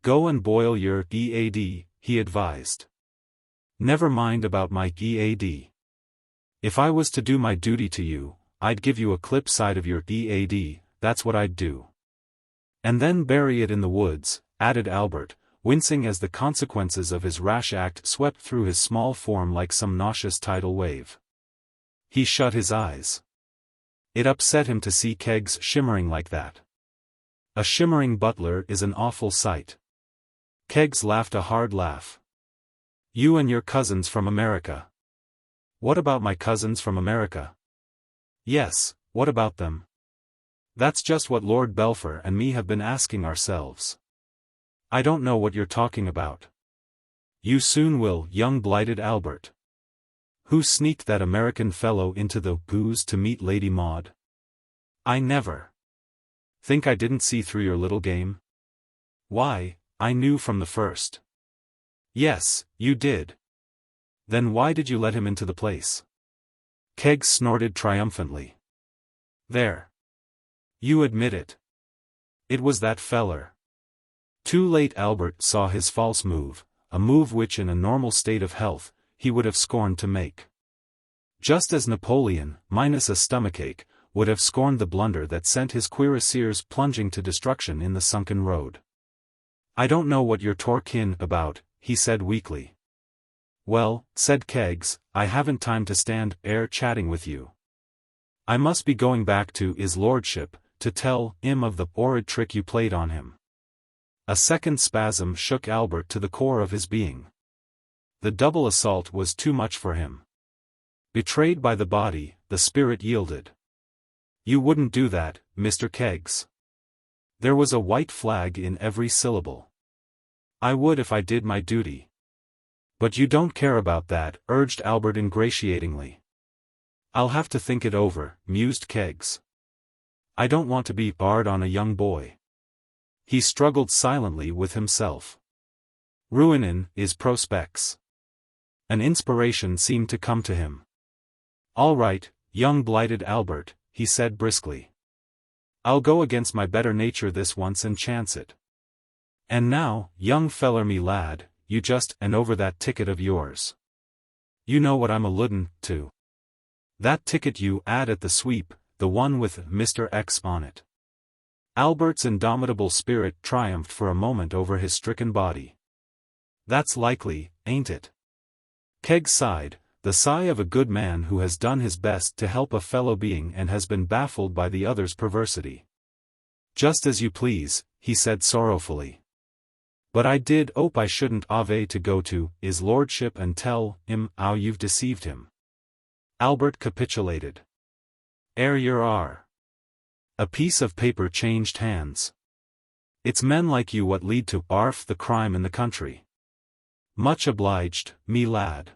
"Go and boil your EAD, he advised. "Never mind about my EAD. If I was to do my duty to you, I'd give you a clip side of your EAD, that's what I'd do." "And then bury it in the woods," added Albert, wincing as the consequences of his rash act swept through his small form like some nauseous tidal wave. He shut his eyes. It upset him to see Keggs shimmering like that. A shimmering butler is an awful sight. Keggs laughed a hard laugh. "You and your cousins from America." "What about my cousins from America?" "Yes, what about them?" "That's just what Lord Belpher and me have been asking ourselves." "I don't know what you're talking about." "You soon will, young blighted Albert." "Who sneaked that American fellow into the booze to meet Lady Maud?" "I never." "Think I didn't see through your little game?" "Why, I knew from the first." "Yes, you did. Then why did you let him into the place?" Keggs snorted triumphantly. "There. You admit it. It was that feller." Too late Albert saw his false move, a move which in a normal state of health, he would have scorned to make. Just as Napoleon, minus a stomachache, would have scorned the blunder that sent his cuirassiers plunging to destruction in the sunken road. "I don't know what you're talking about," he said weakly. "Well," said Keggs, "I haven't time to stand chatting with you. I must be going back to 'is lordship, to tell 'im of the 'orrid trick you played on him." A second spasm shook Albert to the core of his being. The double assault was too much for him. Betrayed by the body, the spirit yielded. "You wouldn't do that, Mr. Keggs." There was a white flag in every syllable. "I would if I did my duty." "But you don't care about that," urged Albert ingratiatingly. "I'll have to think it over," mused Keggs. "I don't want to be hard on a young boy." He struggled silently with himself. Ruinin his prospects. An inspiration seemed to come to him. "All right, young blighted Albert," he said briskly. "I'll go against my better nature this once and chance it. And now, young feller me lad, you just and over that ticket of yours. You know what I'm alludin' to. That ticket you 'ad at the sweep, the one with Mr. X on it." Albert's indomitable spirit triumphed for a moment over his stricken body. "That's likely, ain't it?" Keggs sighed, the sigh of a good man who has done his best to help a fellow being and has been baffled by the other's perversity. "Just as you please," he said sorrowfully. "But I did 'ope I shouldn't 'ave to go to 'is lordship and tell 'im 'ow you've deceived him." Albert capitulated. "'Ere yer are." A piece of paper changed hands. It's men like you what lead to arf the crime in the country. Much obliged, me lad.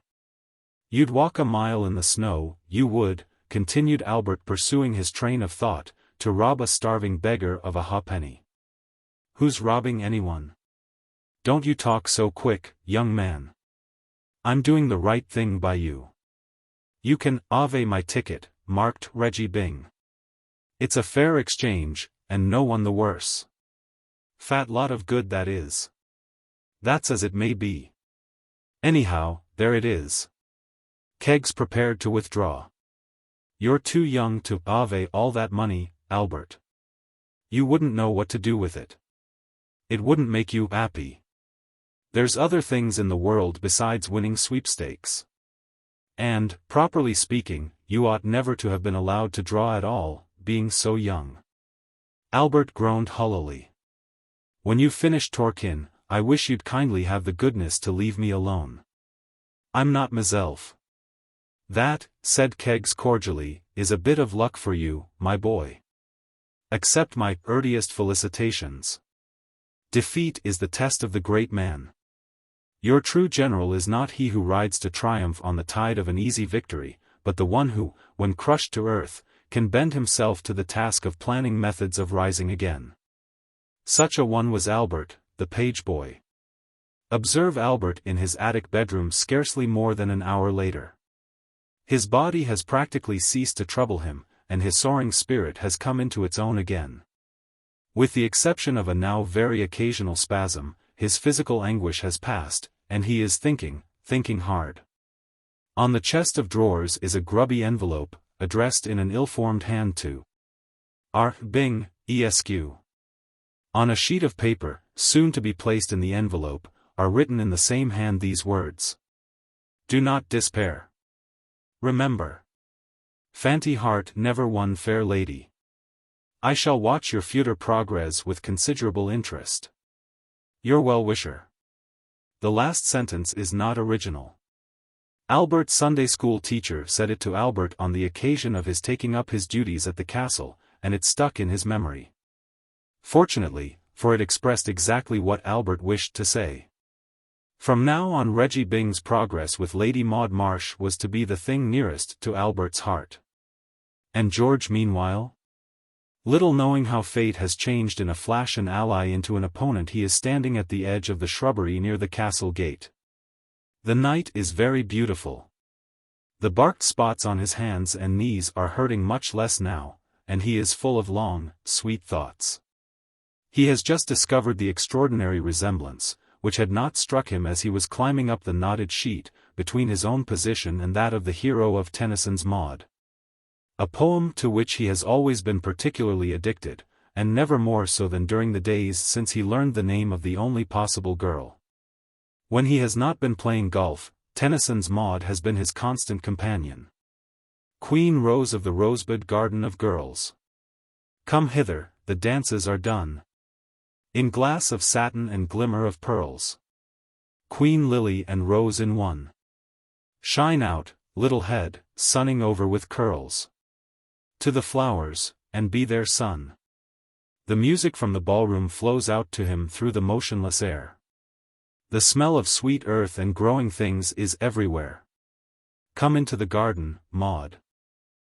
You'd walk a mile in the snow, you would, continued Albert pursuing his train of thought, to rob a starving beggar of a halfpenny. Who's robbing anyone? Don't you talk so quick, young man. I'm doing the right thing by you. You can ave my ticket, marked Reggie Byng. It's a fair exchange, and no one the worse. Fat lot of good that is. That's as it may be. Anyhow, there it is. Keggs prepared to withdraw. You're too young to ave all that money, Albert. You wouldn't know what to do with it. It wouldn't make you happy. There's other things in the world besides winning sweepstakes. And, properly speaking, you ought never to have been allowed to draw at all, being so young. Albert groaned hollowly. When you've finished Torkin, I wish you'd kindly have the goodness to leave me alone. I'm not myself. That, said Keggs cordially, is a bit of luck for you, my boy. Accept my earliest felicitations. Defeat is the test of the great man. Your true general is not he who rides to triumph on the tide of an easy victory, but the one who, when crushed to earth, can bend himself to the task of planning methods of rising again. Such a one was Albert, the page boy. Observe Albert in his attic bedroom scarcely more than an hour later. His body has practically ceased to trouble him, and his soaring spirit has come into its own again. With the exception of a now very occasional spasm, his physical anguish has passed, and he is thinking hard. On the chest of drawers is a grubby envelope, addressed in an ill-formed hand to R. Byng, Esq. On a sheet of paper, soon to be placed in the envelope, are written in the same hand these words. Do not despair. Remember. Fanty heart never won fair lady. I shall watch your future progress with considerable interest. Your well-wisher. The last sentence is not original. Albert's Sunday school teacher said it to Albert on the occasion of his taking up his duties at the castle, and it stuck in his memory. Fortunately, for it expressed exactly what Albert wished to say. From now on Reggie Byng's progress with Lady Maud Marsh was to be the thing nearest to Albert's heart. And George meanwhile? Little knowing how fate has changed in a flash an ally into an opponent, he is standing at the edge of the shrubbery near the castle gate. The night is very beautiful. The barked spots on his hands and knees are hurting much less now, and he is full of long, sweet thoughts. He has just discovered the extraordinary resemblance, which had not struck him as he was climbing up the knotted sheet, between his own position and that of the hero of Tennyson's Maud. A poem to which he has always been particularly addicted, and never more so than during the days since he learned the name of the only possible girl. When he has not been playing golf, Tennyson's Maud has been his constant companion. Queen Rose of the rosebud garden of girls. Come hither, the dances are done. In glass of satin and glimmer of pearls. Queen lily and rose in one. Shine out, little head, sunning over with curls. To the flowers, and be their sun. The music from the ballroom flows out to him through the motionless air. The smell of sweet earth and growing things is everywhere. Come into the garden, Maud.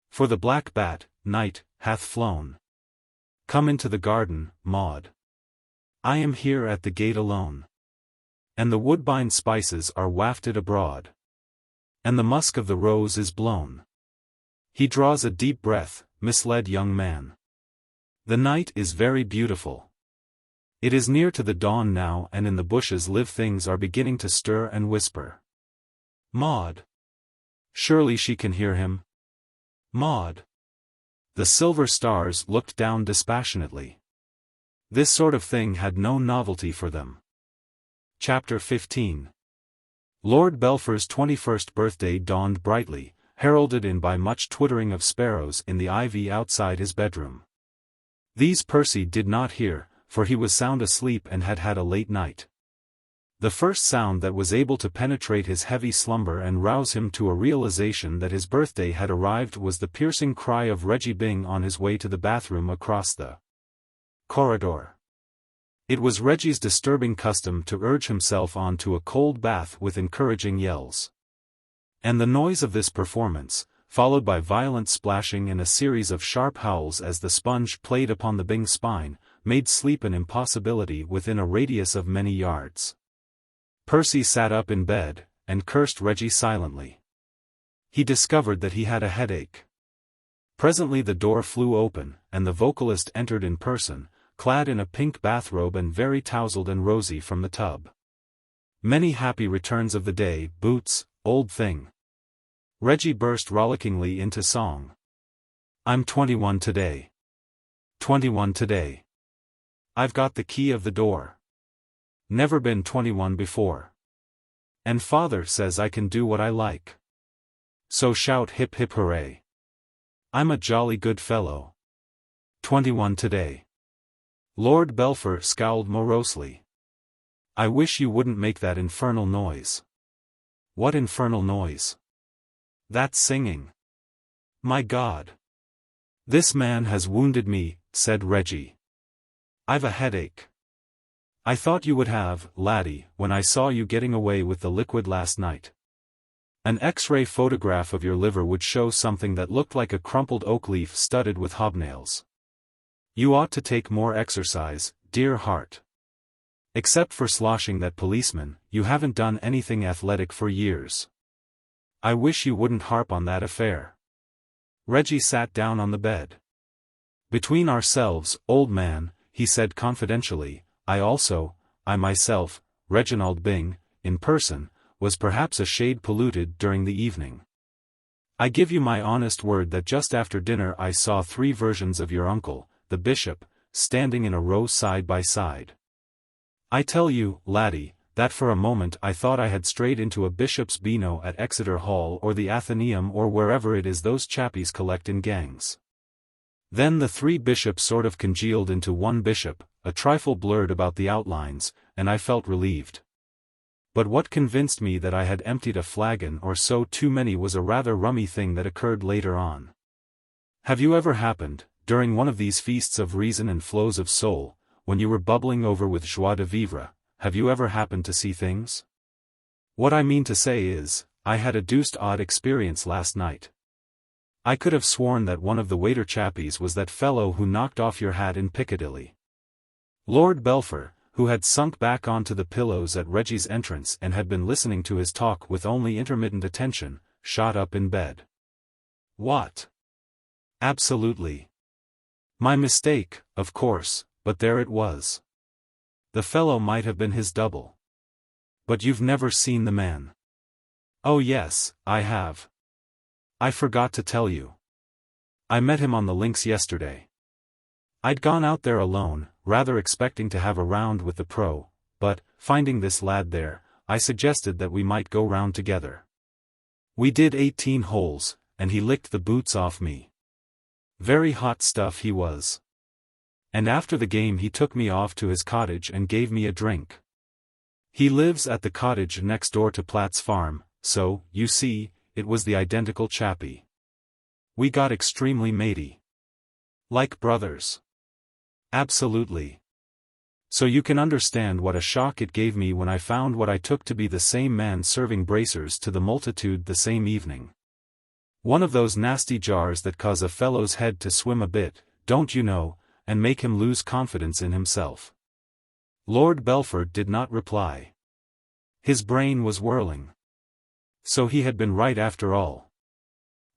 For the black bat, night, hath flown. Come into the garden, Maud. I am here at the gate alone. And the woodbine spices are wafted abroad. And the musk of the rose is blown. He draws a deep breath, misled young man. The night is very beautiful. It is near to the dawn now, and in the bushes live things are beginning to stir and whisper. Maud. Surely she can hear him. Maud. The silver stars looked down dispassionately. This sort of thing had no novelty for them. Chapter 15. Lord Belpher's 21st birthday dawned brightly, heralded in by much twittering of sparrows in the ivy outside his bedroom. These Percy did not hear, for he was sound asleep and had had a late night. The first sound that was able to penetrate his heavy slumber and rouse him to a realization that his birthday had arrived was the piercing cry of Reggie Byng on his way to the bathroom across the corridor. It was Reggie's disturbing custom to urge himself on to a cold bath with encouraging yells. And the noise of this performance, followed by violent splashing and a series of sharp howls as the sponge played upon the Byng spine, made sleep an impossibility within a radius of many yards. Percy sat up in bed, and cursed Reggie silently. He discovered that he had a headache. Presently the door flew open, and the vocalist entered in person, clad in a pink bathrobe and very tousled and rosy from the tub. "Many happy returns of the day, Boots, old thing." Reggie burst rollickingly into song. "I'm 21 today. 21 today. I've got the key of the door. Never been 21 before. And father says I can do what I like. So shout hip hip hooray. I'm a jolly good fellow. 21 today." Lord Belpher scowled morosely. "I wish you wouldn't make that infernal noise." "What infernal noise?" "That's singing." "My God. This man has wounded me," said Reggie. "I've a headache." "I thought you would have, laddie, when I saw you getting away with the liquid last night. An X-ray photograph of your liver would show something that looked like a crumpled oak leaf studded with hobnails. You ought to take more exercise, dear heart. Except for sloshing that policeman, you haven't done anything athletic for years. I wish you wouldn't harp on that affair." Reggie sat down on the bed. "Between ourselves, old man," he said confidentially, I myself, Reginald Byng, in person, was perhaps a shade polluted during the evening. I give you my honest word that just after dinner I saw 3 versions of your uncle, the bishop, standing in a row side by side. I tell you, laddie, that for a moment I thought I had strayed into a bishop's beano at Exeter Hall or the Athenaeum or wherever it is those chappies collect in gangs. Then the 3 bishops sort of congealed into one bishop, a trifle blurred about the outlines, and I felt relieved. But what convinced me that I had emptied a flagon or so too many was a rather rummy thing that occurred later on. Have you ever happened, during one of these feasts of reason and flows of soul, when you were bubbling over with joie de vivre, have you ever happened to see things? What I mean to say is, I had a deuced odd experience last night. I could have sworn that one of the waiter chappies was that fellow who knocked off your hat in Piccadilly." Lord Belpher, who had sunk back onto the pillows at Reggie's entrance and had been listening to his talk with only intermittent attention, shot up in bed. "What? Absolutely. My mistake, of course, but there it was. The fellow might have been his double." "But you've never seen the man?" "Oh yes, I have. I forgot to tell you. I met him on the links yesterday. I'd gone out there alone, rather expecting to have a round with the pro, but, finding this lad there, I suggested that we might go round together. We did 18 holes, and he licked the boots off me. Very hot stuff he was. And after the game he took me off to his cottage and gave me a drink. He lives at the cottage next door to Platt's farm, so, you see, it was the identical chappie. We got extremely matey. Like brothers. Absolutely. So you can understand what a shock it gave me when I found what I took to be the same man serving bracers to the multitude the same evening. One of those nasty jars that cause a fellow's head to swim a bit, don't you know, and make him lose confidence in himself." Lord Belpher did not reply. His brain was whirling. So he had been right after all.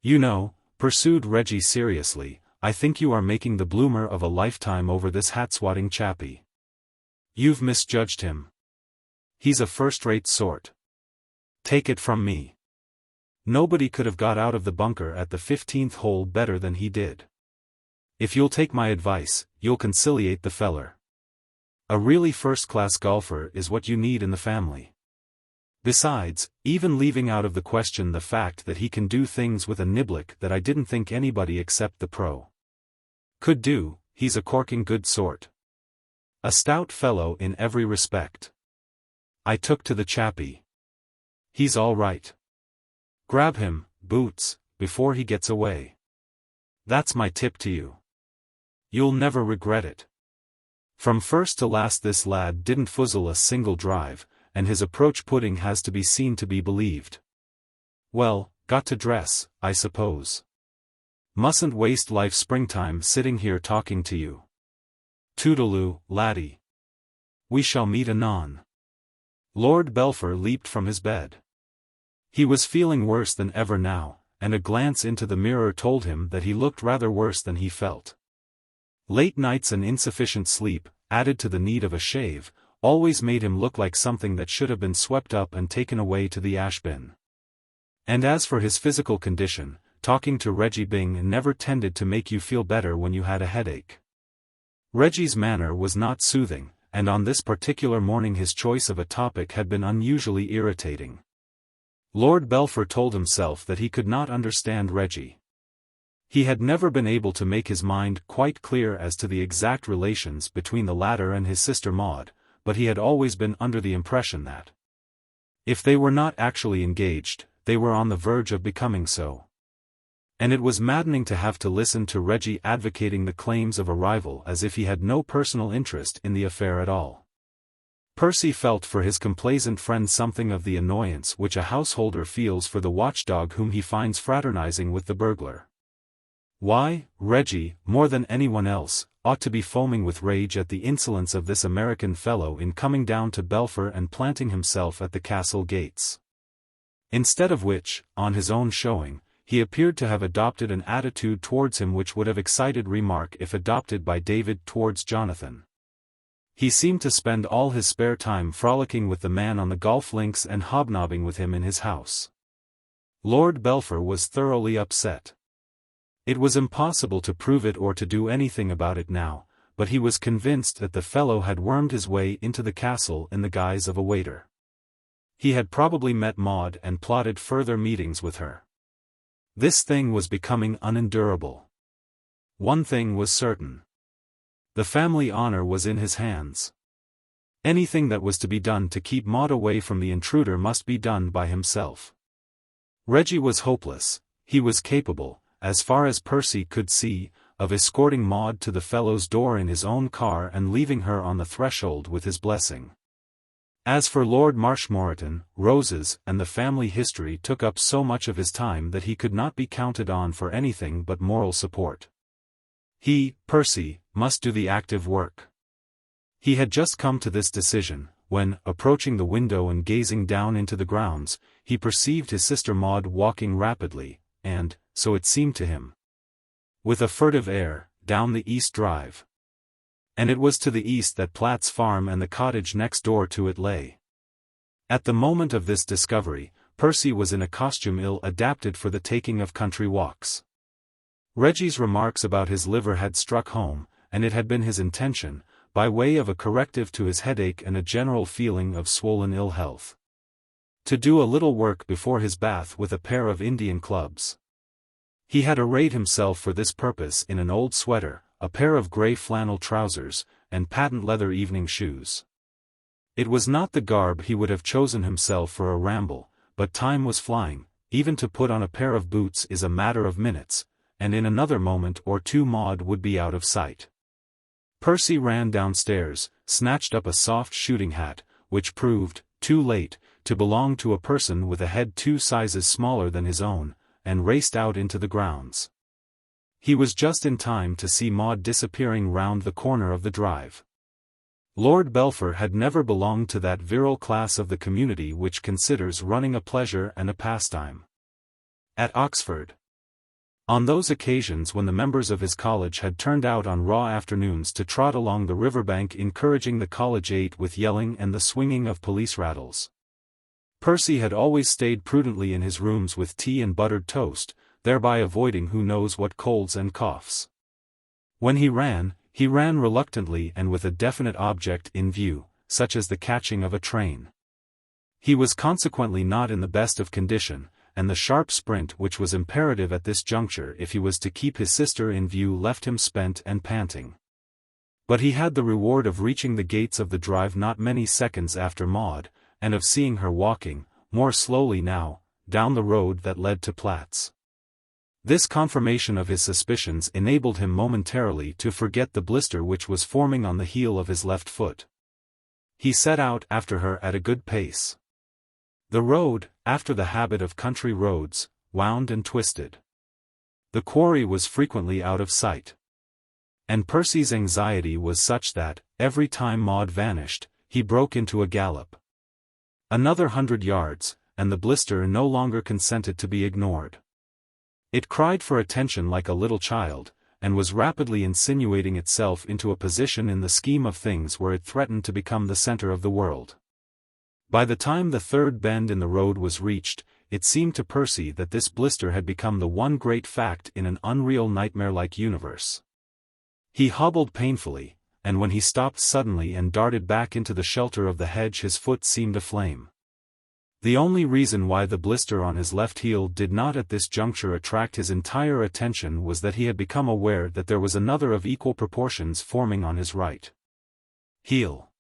"You know," pursued Reggie seriously, "I think you are making the bloomer of a lifetime over this hat-swatting chappie. You've misjudged him. He's a first-rate sort. Take it from me. Nobody could have got out of the bunker at the 15th hole better than he did. If you'll take my advice, you'll conciliate the feller. A really first-class golfer is what you need in the family. Besides, even leaving out of the question the fact that he can do things with a niblick that I didn't think anybody except the pro could do, he's a corking good sort. A stout fellow in every respect. I took to the chappie. He's all right. Grab him, Boots, before he gets away. That's my tip to you. You'll never regret it. From first to last this lad didn't fuzzle a single drive, and his approach pudding has to be seen to be believed. Well, got to dress, I suppose. Mustn't waste life springtime sitting here talking to you. Toodaloo, laddie. We shall meet anon. Lord Belpher leaped from his bed. He was feeling worse than ever now, and a glance into the mirror told him that he looked rather worse than he felt. Late nights and insufficient sleep, added to the need of a shave, always made him look like something that should have been swept up and taken away to the ash bin. And as for his physical condition, talking to Reggie Byng never tended to make you feel better when you had a headache. Reggie's manner was not soothing, and on this particular morning his choice of a topic had been unusually irritating. Lord Belpher told himself that he could not understand Reggie. He had never been able to make his mind quite clear as to the exact relations between the latter and his sister Maud, but he had always been under the impression that, if they were not actually engaged, they were on the verge of becoming so. And it was maddening to have to listen to Reggie advocating the claims of a rival as if he had no personal interest in the affair at all. Percy felt for his complaisant friend something of the annoyance which a householder feels for the watchdog whom he finds fraternizing with the burglar. Why, Reggie, more than anyone else, ought to be foaming with rage at the insolence of this American fellow in coming down to Belpher and planting himself at the castle gates. Instead of which, on his own showing, he appeared to have adopted an attitude towards him which would have excited remark if adopted by David towards Jonathan. He seemed to spend all his spare time frolicking with the man on the golf links and hobnobbing with him in his house. Lord Belpher was thoroughly upset. It was impossible to prove it or to do anything about it now, but he was convinced that the fellow had wormed his way into the castle in the guise of a waiter. He had probably met Maud and plotted further meetings with her. This thing was becoming unendurable. One thing was certain. The family honor was in his hands. Anything that was to be done to keep Maud away from the intruder must be done by himself. Reggie was hopeless. He was capable, as far as Percy could see, of escorting Maud to the fellow's door in his own car and leaving her on the threshold with his blessing. As for Lord Marshmoreton, roses and the family history took up so much of his time that he could not be counted on for anything but moral support. He, Percy, must do the active work. He had just come to this decision, when, approaching the window and gazing down into the grounds, he perceived his sister Maud walking rapidly, and, so it seemed to him, with a furtive air, down the east drive. And it was to the east that Platt's farm and the cottage next door to it lay. At the moment of this discovery, Percy was in a costume ill adapted for the taking of country walks. Reggie's remarks about his liver had struck home, and it had been his intention, by way of a corrective to his headache and a general feeling of swollen ill health, to do a little work before his bath with a pair of Indian clubs. He had arrayed himself for this purpose in an old sweater, a pair of grey flannel trousers, and patent leather evening shoes. It was not the garb he would have chosen himself for a ramble, but time was flying. Even to put on a pair of boots is a matter of minutes, and in another moment or two Maud would be out of sight. Percy ran downstairs, snatched up a soft shooting hat, which proved, too late, to belong to a person with a head 2 sizes smaller than his own, and raced out into the grounds. He was just in time to see Maud disappearing round the corner of the drive. Lord Belpher had never belonged to that virile class of the community which considers running a pleasure and a pastime. At Oxford, on those occasions when the members of his college had turned out on raw afternoons to trot along the riverbank encouraging the collegiate with yelling and the swinging of police rattles, Percy had always stayed prudently in his rooms with tea and buttered toast, thereby avoiding who knows what colds and coughs. When he ran reluctantly and with a definite object in view, such as the catching of a train. He was consequently not in the best of condition, and the sharp sprint which was imperative at this juncture if he was to keep his sister in view left him spent and panting. But he had the reward of reaching the gates of the drive not many seconds after Maud, and of seeing her walking, more slowly now, down the road that led to Platt's. This confirmation of his suspicions enabled him momentarily to forget the blister which was forming on the heel of his left foot. He set out after her at a good pace. The road, after the habit of country roads, wound and twisted. The quarry was frequently out of sight. And Percy's anxiety was such that, every time Maud vanished, he broke into a gallop. Another 100 yards, and the blister no longer consented to be ignored. It cried for attention like a little child, and was rapidly insinuating itself into a position in the scheme of things where it threatened to become the center of the world. By the time the third bend in the road was reached, it seemed to Percy that this blister had become the one great fact in an unreal nightmare-like universe. He hobbled painfully, and when he stopped suddenly and darted back into the shelter of the hedge his foot seemed aflame. The only reason why the blister on his left heel did not at this juncture attract his entire attention was that he had become aware that there was another of equal proportions forming on his right heel.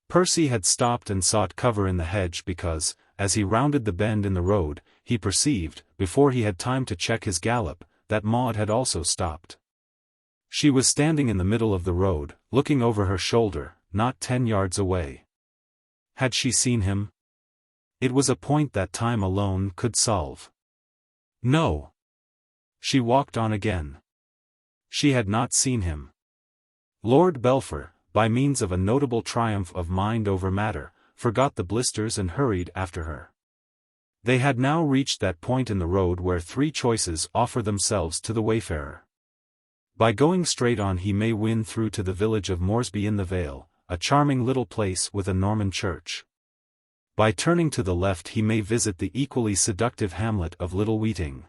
Percy had stopped and sought cover in the hedge because, as he rounded the bend in the road, he perceived, before he had time to check his gallop, that Maud had also stopped. She was standing in the middle of the road, looking over her shoulder, not 10 yards away. Had she seen him? It was a point that time alone could solve. No. She walked on again. She had not seen him. Lord Belpher, by means of a notable triumph of mind over matter, forgot the blisters and hurried after her. They had now reached that point in the road where 3 choices offer themselves to the wayfarer. By going straight on he may win through to the village of Moresby in the Vale, a charming little place with a Norman church. By turning to the left he may visit the equally seductive hamlet of Little Weeting.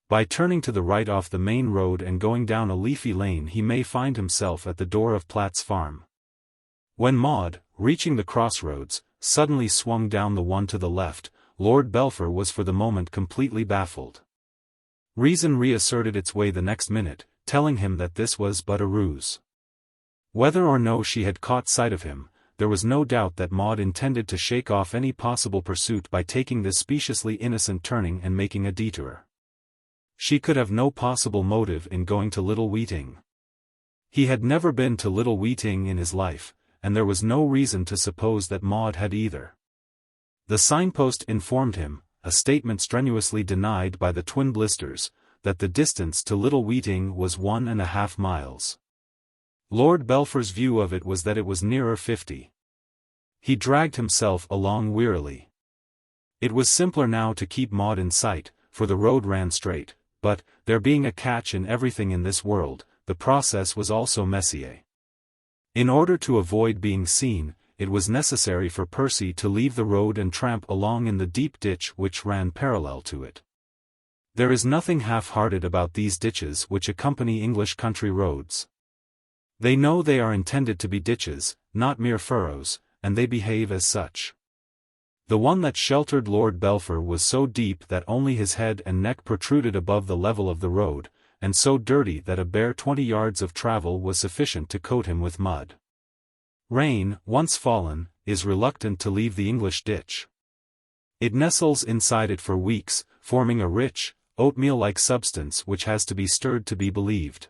By turning to the right off the main road and going down a leafy lane he may find himself at the door of Platt's farm. When Maud, reaching the crossroads, suddenly swung down the one to the left, Lord Belpher was for the moment completely baffled. Reason reasserted its way the next minute, telling him that this was but a ruse. Whether or no she had caught sight of him, there was no doubt that Maud intended to shake off any possible pursuit by taking this speciously innocent turning and making a detour. She could have no possible motive in going to Little Weeting. He had never been to Little Weeting in his life, and there was no reason to suppose that Maud had either. The signpost informed him, a statement strenuously denied by the twin blisters, that the distance to Little Weeting was 1.5 miles. Lord Belpher's view of it was that it was nearer 50. He dragged himself along wearily. It was simpler now to keep Maud in sight, for the road ran straight, but, there being a catch in everything in this world, the process was also messier. In order to avoid being seen, it was necessary for Percy to leave the road and tramp along in the deep ditch which ran parallel to it. There is nothing half-hearted about these ditches which accompany English country roads. They know they are intended to be ditches, not mere furrows, and they behave as such. The one that sheltered Lord Belpher was so deep that only his head and neck protruded above the level of the road, and so dirty that a bare 20 yards of travel was sufficient to coat him with mud. Rain, once fallen, is reluctant to leave the English ditch. It nestles inside it for weeks, forming a rich, oatmeal-like substance which has to be stirred to be believed.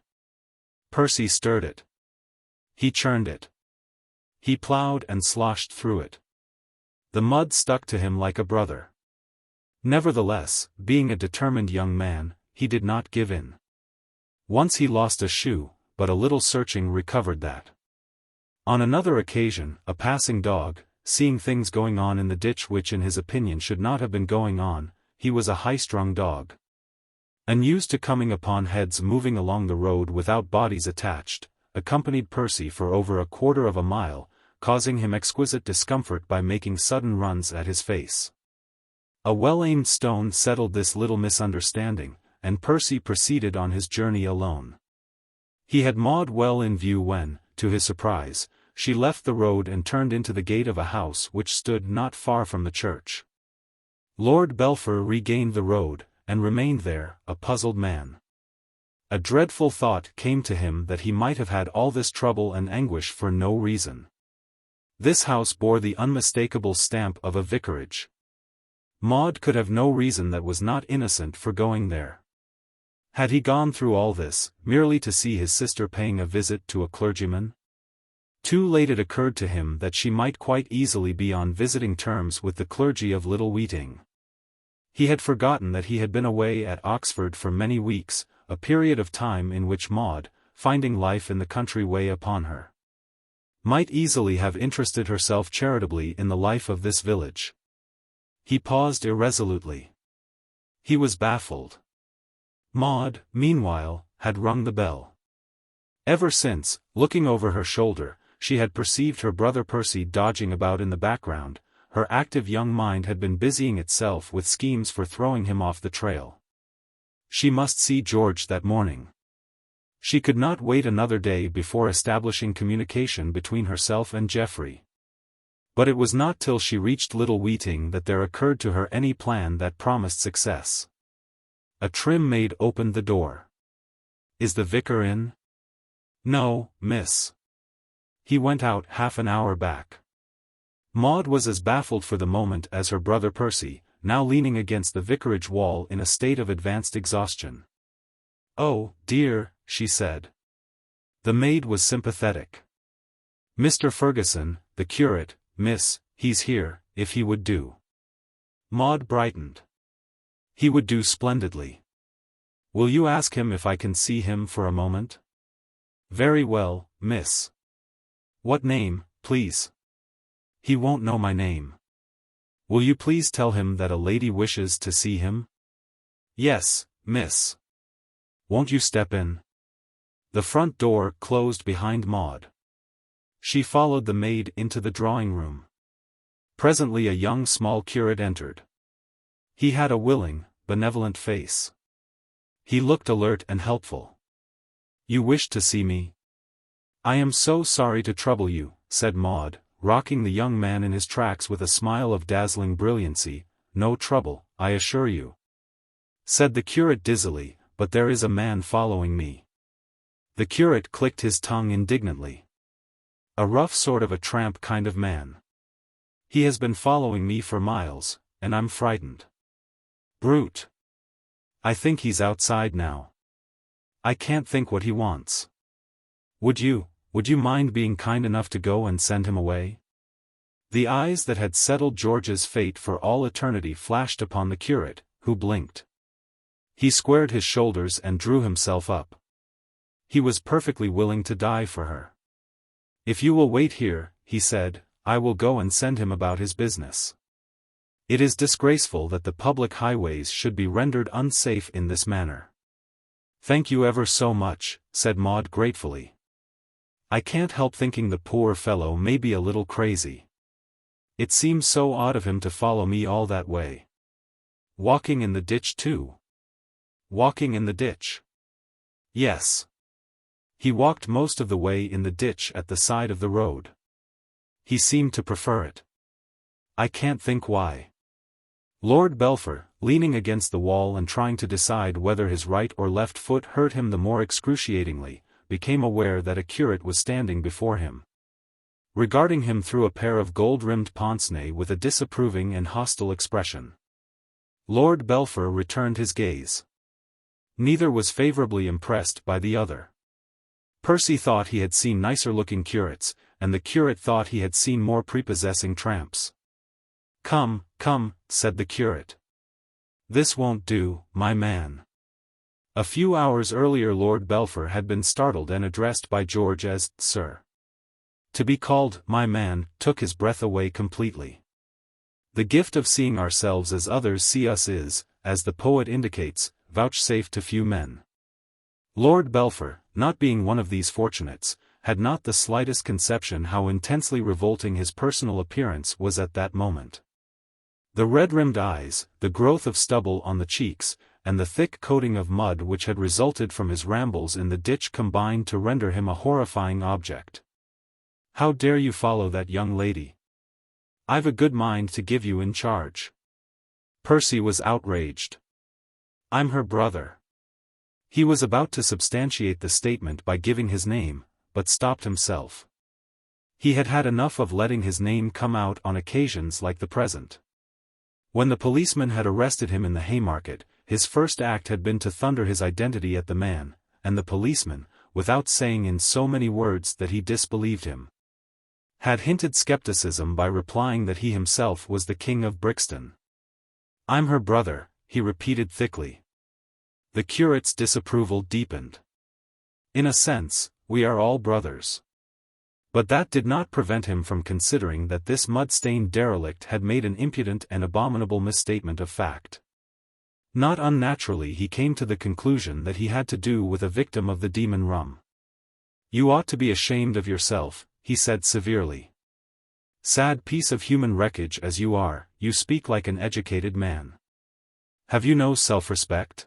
Percy stirred it. He churned it. He plowed and sloshed through it. The mud stuck to him like a brother. Nevertheless, being a determined young man, he did not give in. Once he lost a shoe, but a little searching recovered that. On another occasion, a passing dog, seeing things going on in the ditch which in his opinion should not have been going on, he was a high-strung dog. Unused to coming upon heads moving along the road without bodies attached, accompanied Percy for over 1/4 mile, causing him exquisite discomfort by making sudden runs at his face. A well-aimed stone settled this little misunderstanding, and Percy proceeded on his journey alone. He had Maud well in view when, to his surprise, she left the road and turned into the gate of a house which stood not far from the church. Lord Belpher regained the road, and remained there, a puzzled man. A dreadful thought came to him that he might have had all this trouble and anguish for no reason. This house bore the unmistakable stamp of a vicarage. Maud could have no reason that was not innocent for going there. Had he gone through all this, merely to see his sister paying a visit to a clergyman? Too late it occurred to him that she might quite easily be on visiting terms with the clergy of Little Weeting. He had forgotten that he had been away at Oxford for many weeks, a period of time in which Maud, finding life in the country weigh upon her, might easily have interested herself charitably in the life of this village. He paused irresolutely. He was baffled. Maud, meanwhile, had rung the bell. Ever since, looking over her shoulder, she had perceived her brother Percy dodging about in the background, her active young mind had been busying itself with schemes for throwing him off the trail. She must see George that morning. She could not wait another day before establishing communication between herself and Geoffrey. But it was not till she reached Little Weeting that there occurred to her any plan that promised success. A trim maid opened the door. "Is the vicar in?" "No, miss. He went out half an hour back." Maud was as baffled for the moment as her brother Percy, now leaning against the vicarage wall in a state of advanced exhaustion. "Oh, dear," she said. The maid was sympathetic. "Mr. Fergusson, the curate, miss, he's here, if he would do." Maud brightened. "He would do splendidly. Will you ask him if I can see him for a moment?" "Very well, miss." "What name, please?" "He won't know my name." "Will you please tell him that a lady wishes to see him?" "Yes, miss." "Won't you step in?" The front door closed behind Maud. She followed the maid into the drawing-room. Presently a young small curate entered. He had a willing, benevolent face. He looked alert and helpful. "You wished to see me?" "I am so sorry to trouble you," said Maud, rocking the young man in his tracks with a smile of dazzling brilliancy. "No trouble, I assure you," said the curate dizzily, "but there is a man following me." The curate clicked his tongue indignantly. "A rough sort of a tramp kind of man. He has been following me for miles, and I'm frightened. Brute. I think he's outside now. I can't think what he wants. Would you mind being kind enough to go and send him away?" The eyes that had settled George's fate for all eternity flashed upon the curate, who blinked. He squared his shoulders and drew himself up. He was perfectly willing to die for her. "If you will wait here," he said, "I will go and send him about his business. It is disgraceful that the public highways should be rendered unsafe in this manner." "Thank you ever so much," said Maud gratefully. "I can't help thinking the poor fellow may be a little crazy. It seems so odd of him to follow me all that way. Walking in the ditch too." "Walking in the ditch?" "Yes. He walked most of the way in the ditch at the side of the road. He seemed to prefer it. I can't think why." Lord Belpher, leaning against the wall and trying to decide whether his right or left foot hurt him the more excruciatingly, became aware that a curate was standing before him, regarding him through a pair of gold-rimmed pince-nez with a disapproving and hostile expression. Lord Belpher returned his gaze. Neither was favorably impressed by the other. Percy thought he had seen nicer-looking curates, and the curate thought he had seen more prepossessing tramps. "Come, come," said the curate. "This won't do, my man." A few hours earlier Lord Belpher had been startled and addressed by George as "Sir." To be called "my man" took his breath away completely. The gift of seeing ourselves as others see us is, as the poet indicates, vouchsafed to few men. Lord Belpher, not being one of these fortunates, had not the slightest conception how intensely revolting his personal appearance was at that moment. The red-rimmed eyes, the growth of stubble on the cheeks, and the thick coating of mud which had resulted from his rambles in the ditch combined to render him a horrifying object. "How dare you follow that young lady? I've a good mind to give you in charge." Percy was outraged. "I'm her brother." He was about to substantiate the statement by giving his name, but stopped himself. He had had enough of letting his name come out on occasions like the present. When the policeman had arrested him in the Haymarket, his first act had been to thunder his identity at the man, and the policeman, without saying in so many words that he disbelieved him, had hinted skepticism by replying that he himself was the King of Brixton. "I'm her brother," he repeated thickly. The curate's disapproval deepened. "In a sense, we are all brothers." But that did not prevent him from considering that this mud-stained derelict had made an impudent and abominable misstatement of fact. Not unnaturally he came to the conclusion that he had to do with a victim of the demon rum. "You ought to be ashamed of yourself," he said severely. "Sad piece of human wreckage as you are, you speak like an educated man. Have you no self-respect?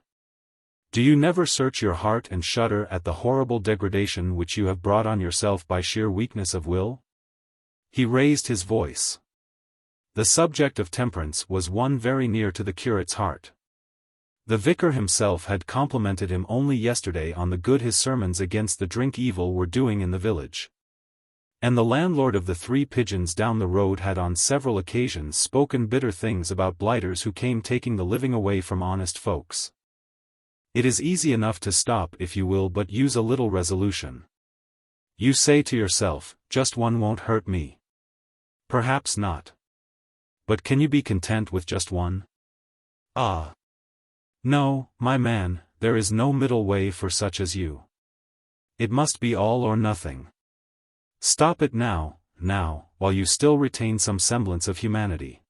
Do you never search your heart and shudder at the horrible degradation which you have brought on yourself by sheer weakness of will?" He raised his voice. The subject of temperance was one very near to the curate's heart. The vicar himself had complimented him only yesterday on the good his sermons against the drink evil were doing in the village. And the landlord of the Three Pigeons down the road had on several occasions spoken bitter things about blighters who came taking the living away from honest folks. It is easy enough to stop if you will but use a little resolution. You say to yourself, just one won't hurt me. Perhaps not. But can you be content with just one? Ah. No, my man, there is no middle way for such as you. It must be all or nothing. Stop it now, while you still retain some semblance of humanity.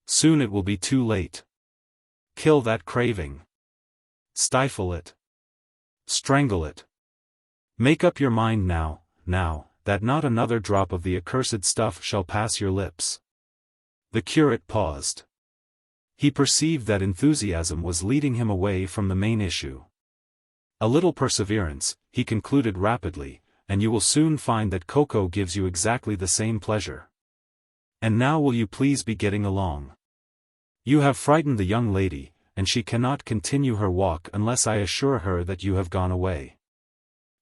Soon it will be too late. Kill that craving. Stifle it. Strangle it. Make up your mind now, that not another drop of the accursed stuff shall pass your lips." The curate paused. He perceived that enthusiasm was leading him away from the main issue. "A little perseverance," he concluded rapidly, "and you will soon find that cocoa gives you exactly the same pleasure. And now will you please be getting along? You have frightened the young lady, and she cannot continue her walk unless I assure her that you have gone away."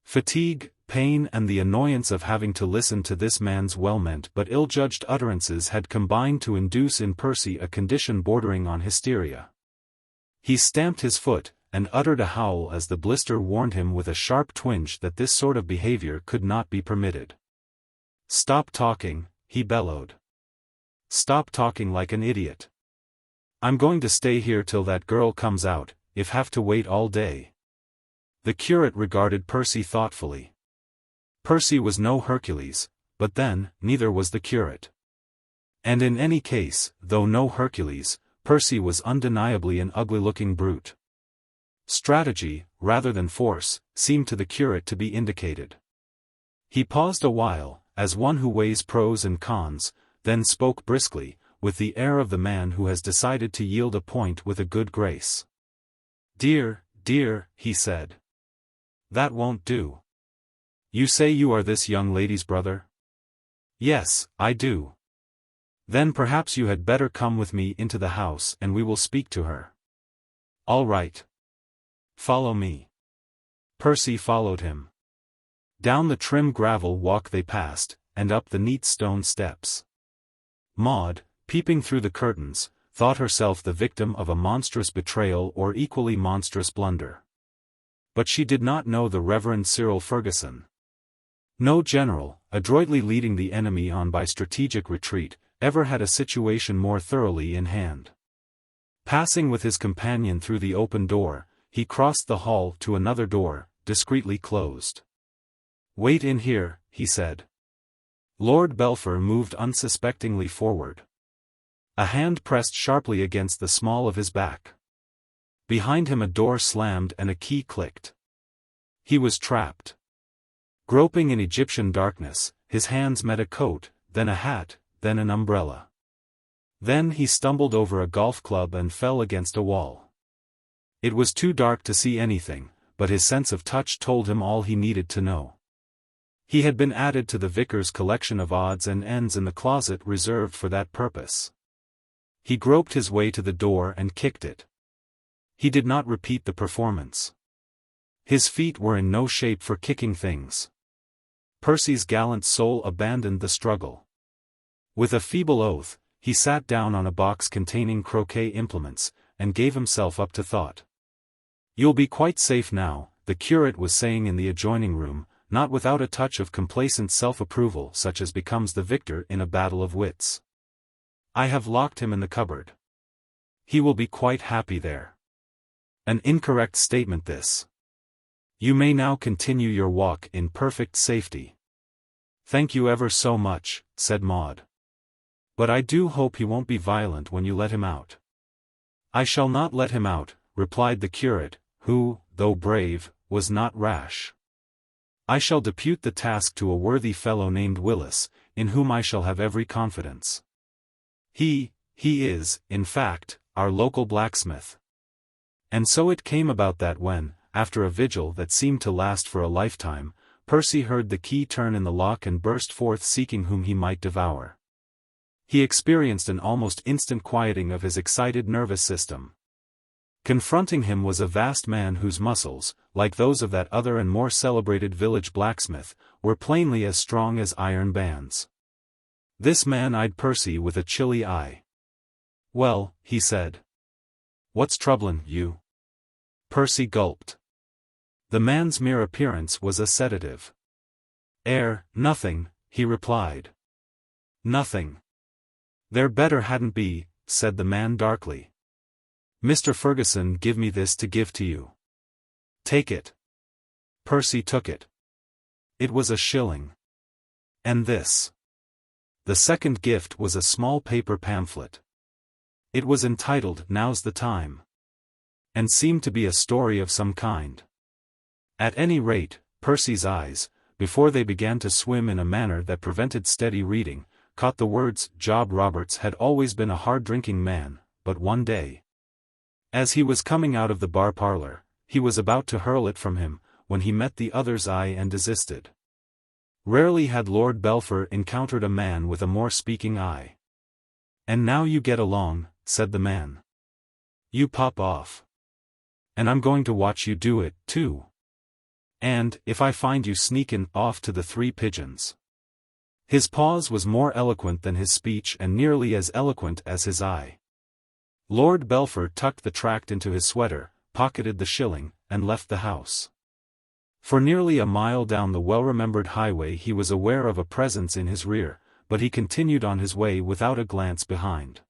Fatigue, pain and the annoyance of having to listen to this man's well-meant but ill-judged utterances had combined to induce in Percy a condition bordering on hysteria. He stamped his foot, and uttered a howl as the blister warned him with a sharp twinge that this sort of behavior could not be permitted. "Stop talking," he bellowed. "Stop talking like an idiot. I'm going to stay here till that girl comes out, if have to wait all day." The curate regarded Percy thoughtfully. Percy was no Hercules, but then, neither was the curate. And in any case, though no Hercules, Percy was undeniably an ugly-looking brute. Strategy, rather than force, seemed to the curate to be indicated. He paused a while, as one who weighs pros and cons, then spoke briskly, with the air of the man who has decided to yield a point with a good grace. Dear," he said. "That won't do. You say you are this young lady's brother?" "Yes, I do." "Then perhaps you had better come with me into the house and we will speak to her." "All right. Follow me." Percy followed him. Down the trim gravel walk they passed, and up the neat stone steps. Maud, peeping through the curtains, thought herself the victim of a monstrous betrayal or equally monstrous blunder. But she did not know the Reverend Cyril Ferguson. No general, adroitly leading the enemy on by strategic retreat, ever had a situation more thoroughly in hand. Passing with his companion through the open door, he crossed the hall to another door, discreetly closed. "Wait in here," he said. Lord Belpher moved unsuspectingly forward. A hand pressed sharply against the small of his back. Behind him a door slammed and a key clicked. He was trapped. Groping in Egyptian darkness, his hands met a coat, then a hat, then an umbrella. Then he stumbled over a golf club and fell against a wall. It was too dark to see anything, but his sense of touch told him all he needed to know. He had been added to the vicar's collection of odds and ends in the closet reserved for that purpose. He groped his way to the door and kicked it. He did not repeat the performance. His feet were in no shape for kicking things. Percy's gallant soul abandoned the struggle. With a feeble oath, he sat down on a box containing croquet implements, and gave himself up to thought. "You'll be quite safe now," the curate was saying in the adjoining room, not without a touch of complacent self-approval such as becomes the victor in a battle of wits. "I have locked him in the cupboard. He will be quite happy there." An incorrect statement this. "You may now continue your walk in perfect safety." "Thank you ever so much," said Maud. "But I do hope he won't be violent when you let him out." "I shall not let him out," replied the curate, who, though brave, was not rash. "I shall depute the task to a worthy fellow named Willis, in whom I shall have every confidence. He is, in fact, our local blacksmith." And so it came about that when, after a vigil that seemed to last for a lifetime, Percy heard the key turn in the lock and burst forth seeking whom he might devour. He experienced an almost instant quieting of his excited nervous system. Confronting him was a vast man whose muscles, like those of that other and more celebrated village blacksmith, were plainly as strong as iron bands. This man eyed Percy with a chilly eye. "Well," he said. "What's troublin' you?" Percy gulped. The man's mere appearance was a sedative. Nothing," he replied. "Nothing." "There better hadn't be," said the man darkly. "Mr. Ferguson give me this to give to you." "Take it." Percy took it. It was a shilling. "And this?" The second gift was a small paper pamphlet. It was entitled "Now's the Time," and seemed to be a story of some kind. At any rate, Percy's eyes, before they began to swim in a manner that prevented steady reading, caught the words "Job Roberts had always been a hard-drinking man, but one day." As he was coming out of the bar parlor, he was about to hurl it from him, when he met the other's eye and desisted. Rarely had Lord Belpher encountered a man with a more speaking eye. "And now you get along," said the man. "You pop off. And I'm going to watch you do it, too. And, if I find you sneakin' off to the Three Pigeons." His pause was more eloquent than his speech and nearly as eloquent as his eye. Lord Belpher tucked the tract into his sweater, pocketed the shilling, and left the house. For nearly a mile down the well-remembered highway he was aware of a presence in his rear, but he continued on his way without a glance behind.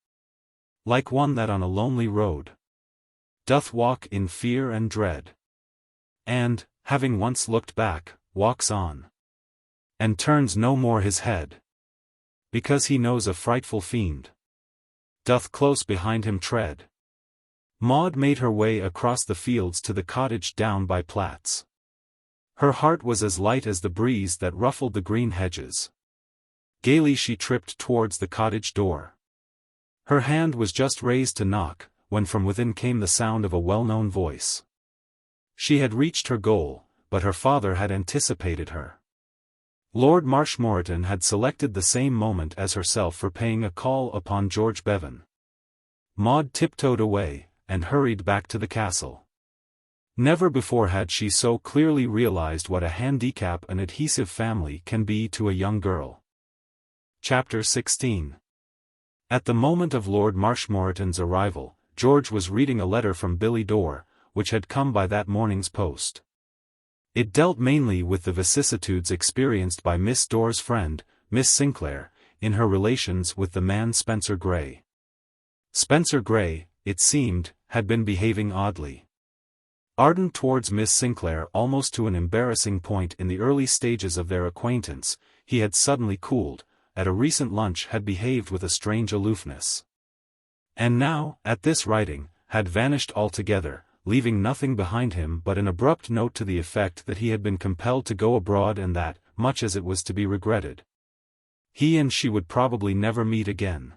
Like one that on a lonely road doth walk in fear and dread, and, having once looked back, walks on, and turns no more his head, because he knows a frightful fiend doth close behind him tread. Maud made her way across the fields to the cottage down by Platt's. Her heart was as light as the breeze that ruffled the green hedges. Gaily she tripped towards the cottage door. Her hand was just raised to knock, when from within came the sound of a well-known voice. She had reached her goal, but her father had anticipated her. Lord Marshmoreton had selected the same moment as herself for paying a call upon George Bevan. Maud tiptoed away, and hurried back to the castle. Never before had she so clearly realized what a handicap an adhesive family can be to a young girl. Chapter 16. At the moment of Lord Marshmoreton's arrival, George was reading a letter from Billy Dore, which had come by that morning's post. It dealt mainly with the vicissitudes experienced by Miss Dore's friend, Miss Sinclair, in her relations with the man Spencer Gray. Spencer Gray, it seemed, had been behaving oddly. Ardent towards Miss Sinclair almost to an embarrassing point in the early stages of their acquaintance, he had suddenly cooled, at a recent lunch had behaved with a strange aloofness. And now, at this writing, had vanished altogether, leaving nothing behind him but an abrupt note to the effect that he had been compelled to go abroad and that, much as it was to be regretted, he and she would probably never meet again.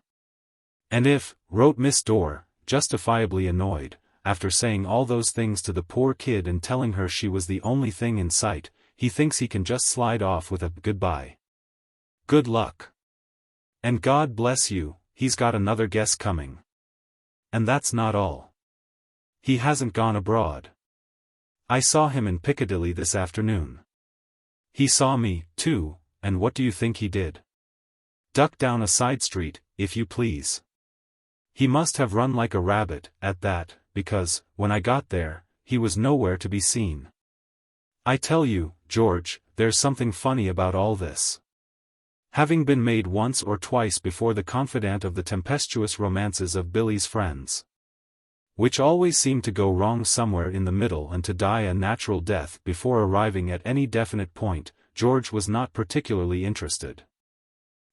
And if, wrote Miss Dore, justifiably annoyed, after saying all those things to the poor kid and telling her she was the only thing in sight, he thinks he can just slide off with a goodbye. Good luck. And God bless you, he's got another guess coming. And that's not all. He hasn't gone abroad. I saw him in Piccadilly this afternoon. He saw me, too, and what do you think he did? Ducked down a side street, if you please. He must have run like a rabbit, at that, because, when I got there, he was nowhere to be seen. I tell you, George, there's something funny about all this. Having been made once or twice before the confidant of the tempestuous romances of Billy's friends, which always seemed to go wrong somewhere in the middle and to die a natural death before arriving at any definite point, George was not particularly interested.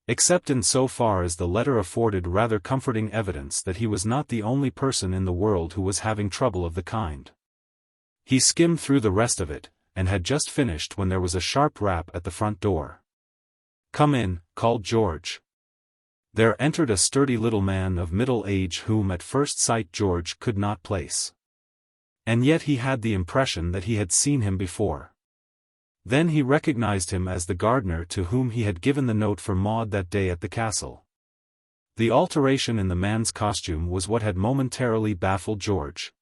Except in so far as the letter afforded rather comforting evidence that he was not the only person in the world who was having trouble of the kind. He skimmed through the rest of it, and had just finished when there was a sharp rap at the front door. "Come in," called George. There entered a sturdy little man of middle age whom at first sight George could not place. And yet he had the impression that he had seen him before. Then he recognized him as the gardener to whom he had given the note for Maud that day at the castle. The alteration in the man's costume was what had momentarily baffled George.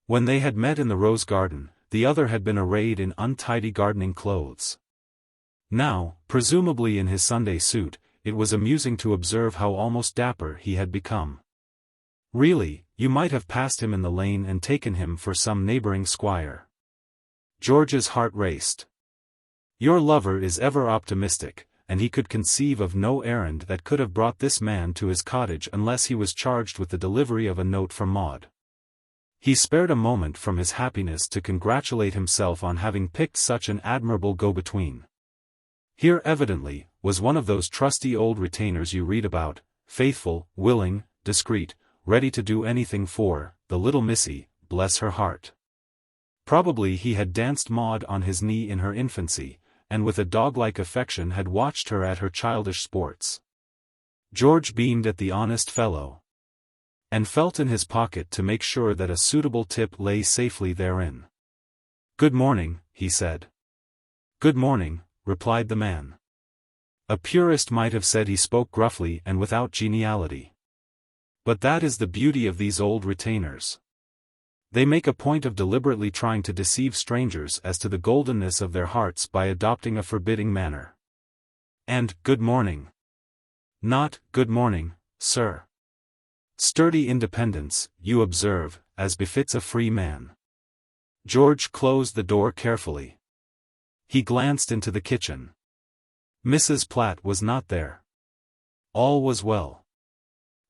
When they had met in the rose garden, the other had been arrayed in untidy gardening clothes. Now, presumably in his Sunday suit, it was amusing to observe how almost dapper he had become. Really, you might have passed him in the lane and taken him for some neighboring squire. George's heart raced. Your lover is ever optimistic, and he could conceive of no errand that could have brought this man to his cottage unless he was charged with the delivery of a note from Maud. He spared a moment from his happiness to congratulate himself on having picked such an admirable go-between. Here evidently, was one of those trusty old retainers you read about, faithful, willing, discreet, ready to do anything for the little missy, bless her heart. Probably he had danced Maud on his knee in her infancy, and with a dog-like affection had watched her at her childish sports. George beamed at the honest fellow, and felt in his pocket to make sure that a suitable tip lay safely therein. "Good morning," he said. "Good morning," replied the man. A purist might have said he spoke gruffly and without geniality. But that is the beauty of these old retainers. They make a point of deliberately trying to deceive strangers as to the goldenness of their hearts by adopting a forbidding manner. And, "good morning." Not, "good morning, sir." Sturdy independence, you observe, as befits a free man. George closed the door carefully. He glanced into the kitchen. Mrs. Platt was not there. All was well.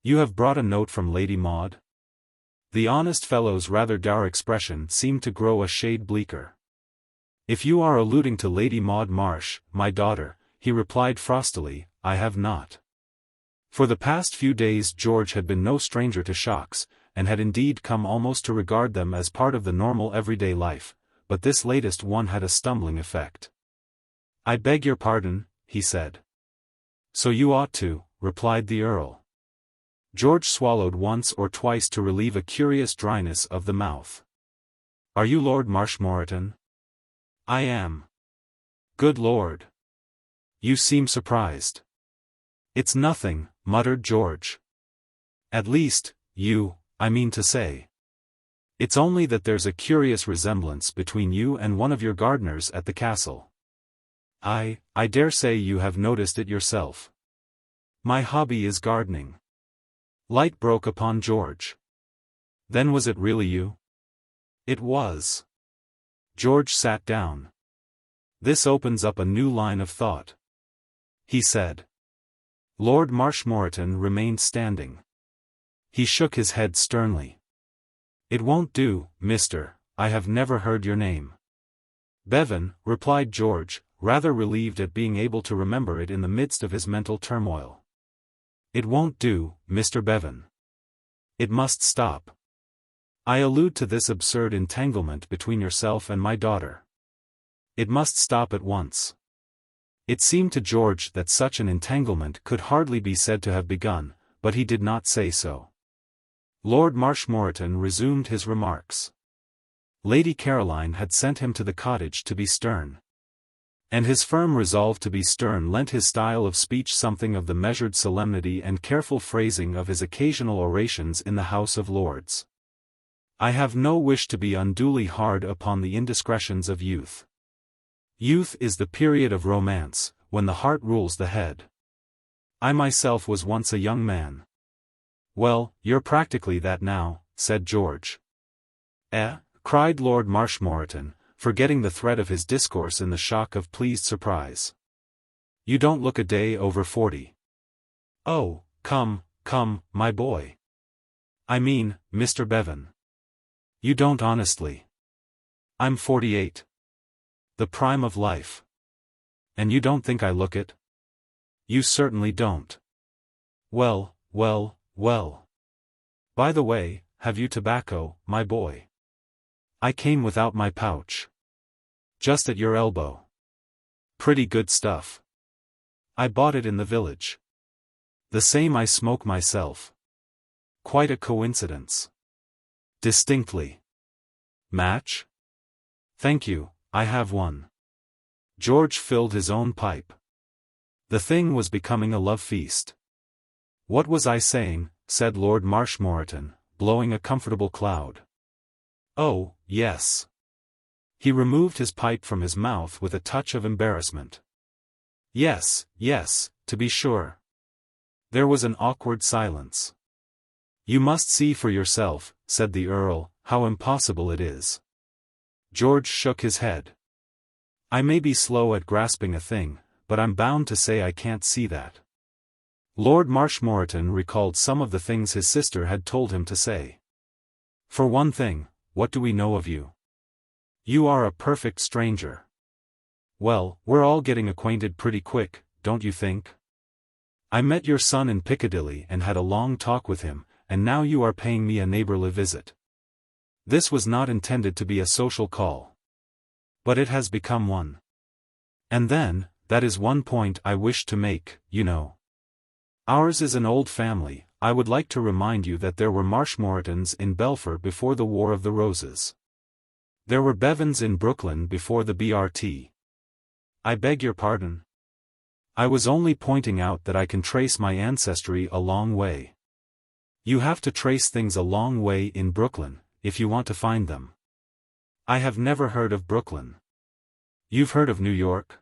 "You have brought a note from Lady Maud?" The honest fellow's rather dour expression seemed to grow a shade bleaker. "If you are alluding to Lady Maud Marsh, my daughter," he replied frostily, "I have not." For the past few days George had been no stranger to shocks, and had indeed come almost to regard them as part of the normal everyday life, but this latest one had a stumbling effect. "I beg your pardon," he said. "So you ought to," replied the Earl. George swallowed once or twice to relieve a curious dryness of the mouth. "Are you Lord Marshmoreton?" "I am." "Good Lord. You seem surprised." "It's nothing," muttered George. "At least, I mean to say. It's only that there's a curious resemblance between you and one of your gardeners at the castle. I dare say you have noticed it yourself. My hobby is gardening." Light broke upon George. "Then was it really you?" "It was." George sat down. "This opens up a new line of thought," he said. Lord Marshmoreton remained standing. He shook his head sternly. "It won't do, mister, I have never heard your name." "Bevan," replied George, rather relieved at being able to remember it in the midst of his mental turmoil. "It won't do, Mr. Bevan. It must stop. I allude to this absurd entanglement between yourself and my daughter. It must stop at once." It seemed to George that such an entanglement could hardly be said to have begun, but he did not say so. Lord Marshmoreton resumed his remarks. Lady Caroline had sent him to the cottage to be stern. And his firm resolve to be stern lent his style of speech something of the measured solemnity and careful phrasing of his occasional orations in the House of Lords. "I have no wish to be unduly hard upon the indiscretions of youth. Youth is the period of romance, when the heart rules the head. I myself was once a young man. Well, you're practically that now, said George. Cried Lord Marshmoreton, forgetting the thread of his discourse in the shock of pleased surprise. You don't look a day over 40. Oh, come, my boy. I mean, Mr. Bevan. You don't honestly. I'm 48. The prime of life. And you don't think I look it? You certainly don't. Well. By the way, have you tobacco, my boy? I came without my pouch. Just at your elbow. Pretty good stuff. I bought it in the village. The same I smoke myself. Quite a coincidence. Distinctly. Match? Thank you, I have one. George filled his own pipe. The thing was becoming a love feast. What was I saying, said Lord Marshmoreton, blowing a comfortable cloud. Oh, yes. He removed his pipe from his mouth with a touch of embarrassment. Yes, to be sure. There was an awkward silence. You must see for yourself, said the Earl, how impossible it is. George shook his head. I may be slow at grasping a thing, but I'm bound to say I can't see that. Lord Marshmoreton recalled some of the things his sister had told him to say. For one thing, what do we know of you? You are a perfect stranger. Well, we're all getting acquainted pretty quick, don't you think? I met your son in Piccadilly and had a long talk with him, and now you are paying me a neighborly visit. This was not intended to be a social call. But it has become one. And then, that is one point I wish to make, you know. Ours is an old family. I would like to remind you that there were Marshmoretons in Belpher before the War of the Roses. There were Bevans in Brooklyn before the BRT. I beg your pardon? I was only pointing out that I can trace my ancestry a long way. You have to trace things a long way in Brooklyn, if you want to find them. I have never heard of Brooklyn. You've heard of New York?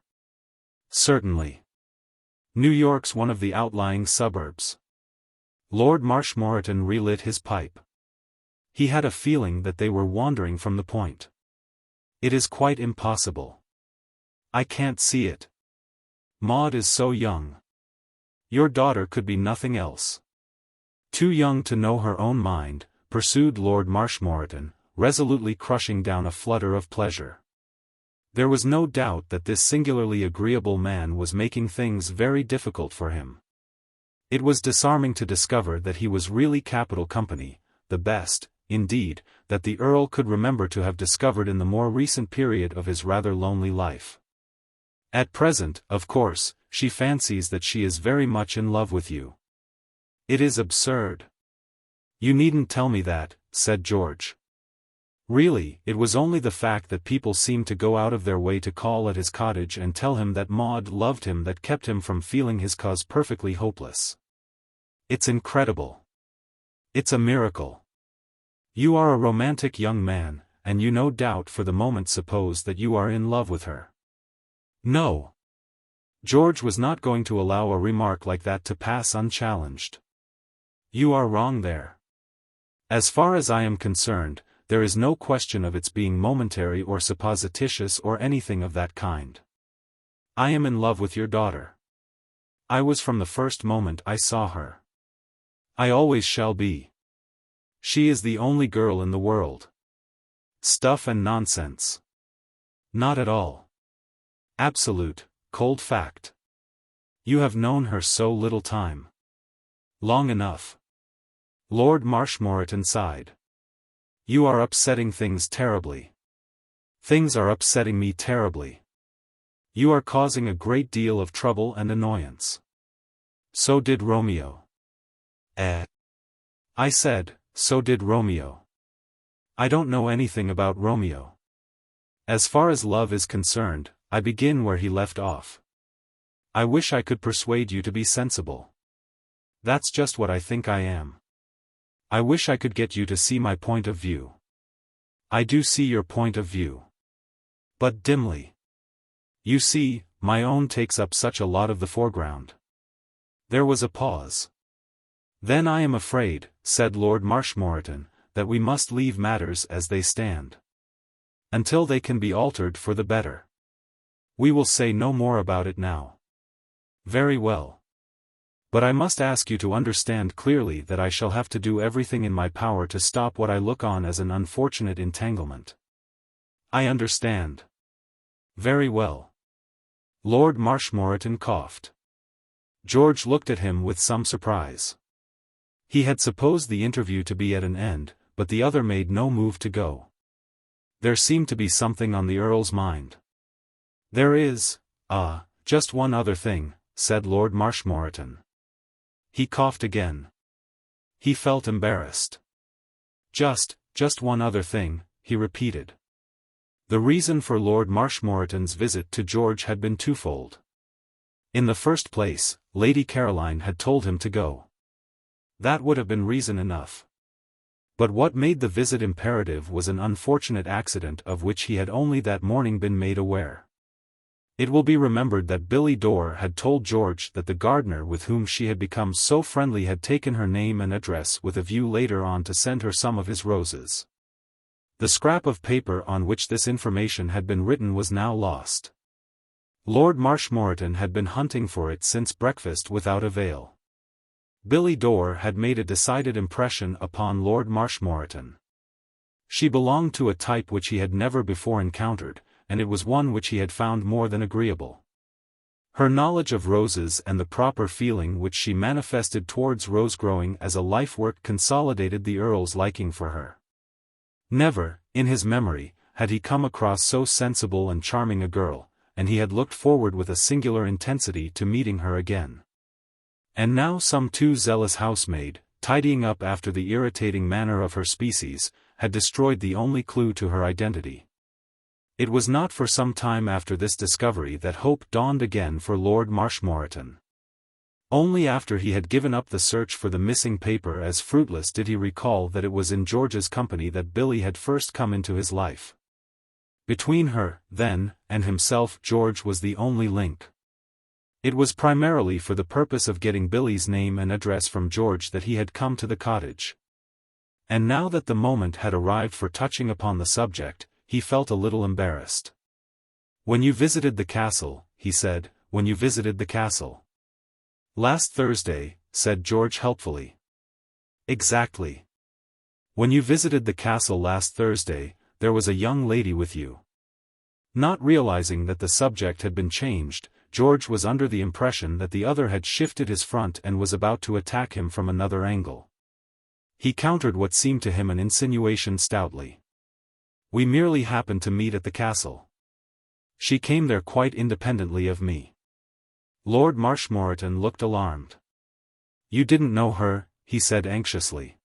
Certainly. New York's one of the outlying suburbs. Lord Marshmoreton relit his pipe. He had a feeling that they were wandering from the point. It is quite impossible. I can't see it. Maud is so young. Your daughter could be nothing else. Too young to know her own mind, pursued Lord Marshmoreton, resolutely crushing down a flutter of pleasure. There was no doubt that this singularly agreeable man was making things very difficult for him. It was disarming to discover that he was really capital company, the best, indeed, that the Earl could remember to have discovered in the more recent period of his rather lonely life. At present, of course, she fancies that she is very much in love with you. It is absurd. You needn't tell me that, said George. Really, it was only the fact that people seemed to go out of their way to call at his cottage and tell him that Maud loved him that kept him from feeling his cause perfectly hopeless. It's incredible. It's a miracle. You are a romantic young man, and you no doubt for the moment suppose that you are in love with her. No. George was not going to allow a remark like that to pass unchallenged. You are wrong there. As far as I am concerned, there is no question of its being momentary or supposititious or anything of that kind. I am in love with your daughter. I was from the first moment I saw her. I always shall be. She is the only girl in the world. Stuff and nonsense. Not at all. Absolute, cold fact. You have known her so little time. Long enough. Lord Marshmoreton sighed. You are upsetting things terribly. Things are upsetting me terribly. You are causing a great deal of trouble and annoyance. So did Romeo. I said, so did Romeo. I don't know anything about Romeo. As far as love is concerned, I begin where he left off. I wish I could persuade you to be sensible. That's just what I think I am. I wish I could get you to see my point of view. I do see your point of view. But dimly. You see, my own takes up such a lot of the foreground. There was a pause. "Then I am afraid," said Lord Marshmoreton, "that we must leave matters as they stand. Until they can be altered for the better. We will say no more about it now." "Very well. But I must ask you to understand clearly that I shall have to do everything in my power to stop what I look on as an unfortunate entanglement." "I understand." "Very well." Lord Marshmoreton coughed. George looked at him with some surprise. He had supposed the interview to be at an end, but the other made no move to go. There seemed to be something on the Earl's mind. "There is, just one other thing," said Lord Marshmoreton. He coughed again. He felt embarrassed. Just one other thing," he repeated. The reason for Lord Marshmoreton's visit to George had been twofold. In the first place, Lady Caroline had told him to go. That would have been reason enough. But what made the visit imperative was an unfortunate accident of which he had only that morning been made aware. It will be remembered that Billy Dore had told George that the gardener with whom she had become so friendly had taken her name and address with a view later on to send her some of his roses. The scrap of paper on which this information had been written was now lost. Lord Marshmoreton had been hunting for it since breakfast without avail. Billy Dore had made a decided impression upon Lord Marshmoreton. She belonged to a type which he had never before encountered, and it was one which he had found more than agreeable. Her knowledge of roses and the proper feeling which she manifested towards rose-growing as a life-work consolidated the Earl's liking for her. Never, in his memory, had he come across so sensible and charming a girl, and he had looked forward with a singular intensity to meeting her again. And now some too zealous housemaid, tidying up after the irritating manner of her species, had destroyed the only clue to her identity. It was not for some time after this discovery that hope dawned again for Lord Marshmoreton. Only after he had given up the search for the missing paper as fruitless did he recall that it was in George's company that Billy had first come into his life. Between her, then, and himself George was the only link. It was primarily for the purpose of getting Billy's name and address from George that he had come to the cottage. And now that the moment had arrived for touching upon the subject, he felt a little embarrassed. "When you visited the castle," he said, "when you visited the castle." "Last Thursday," said George helpfully. "Exactly. When you visited the castle last Thursday, there was a young lady with you." Not realizing that the subject had been changed, George was under the impression that the other had shifted his front and was about to attack him from another angle. He countered what seemed to him an insinuation stoutly. "We merely happened to meet at the castle. She came there quite independently of me." Lord Marshmoreton looked alarmed. "You didn't know her?" he said anxiously.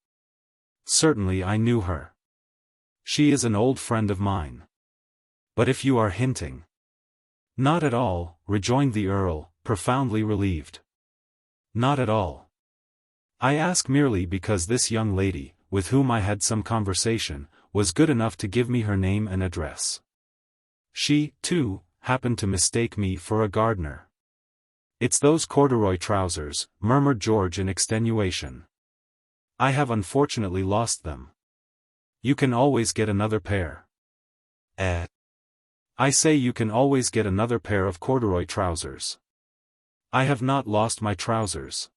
"Certainly I knew her. She is an old friend of mine. But if you are hinting—" "Not at all," rejoined the Earl, profoundly relieved. "Not at all. I ask merely because this young lady, with whom I had some conversation, was good enough to give me her name and address. She, too, happened to mistake me for a gardener." "It's those corduroy trousers," murmured George in extenuation. "I have unfortunately lost them." "You can always get another pair." "I say you can always get another pair of corduroy trousers." "I have not lost my trousers.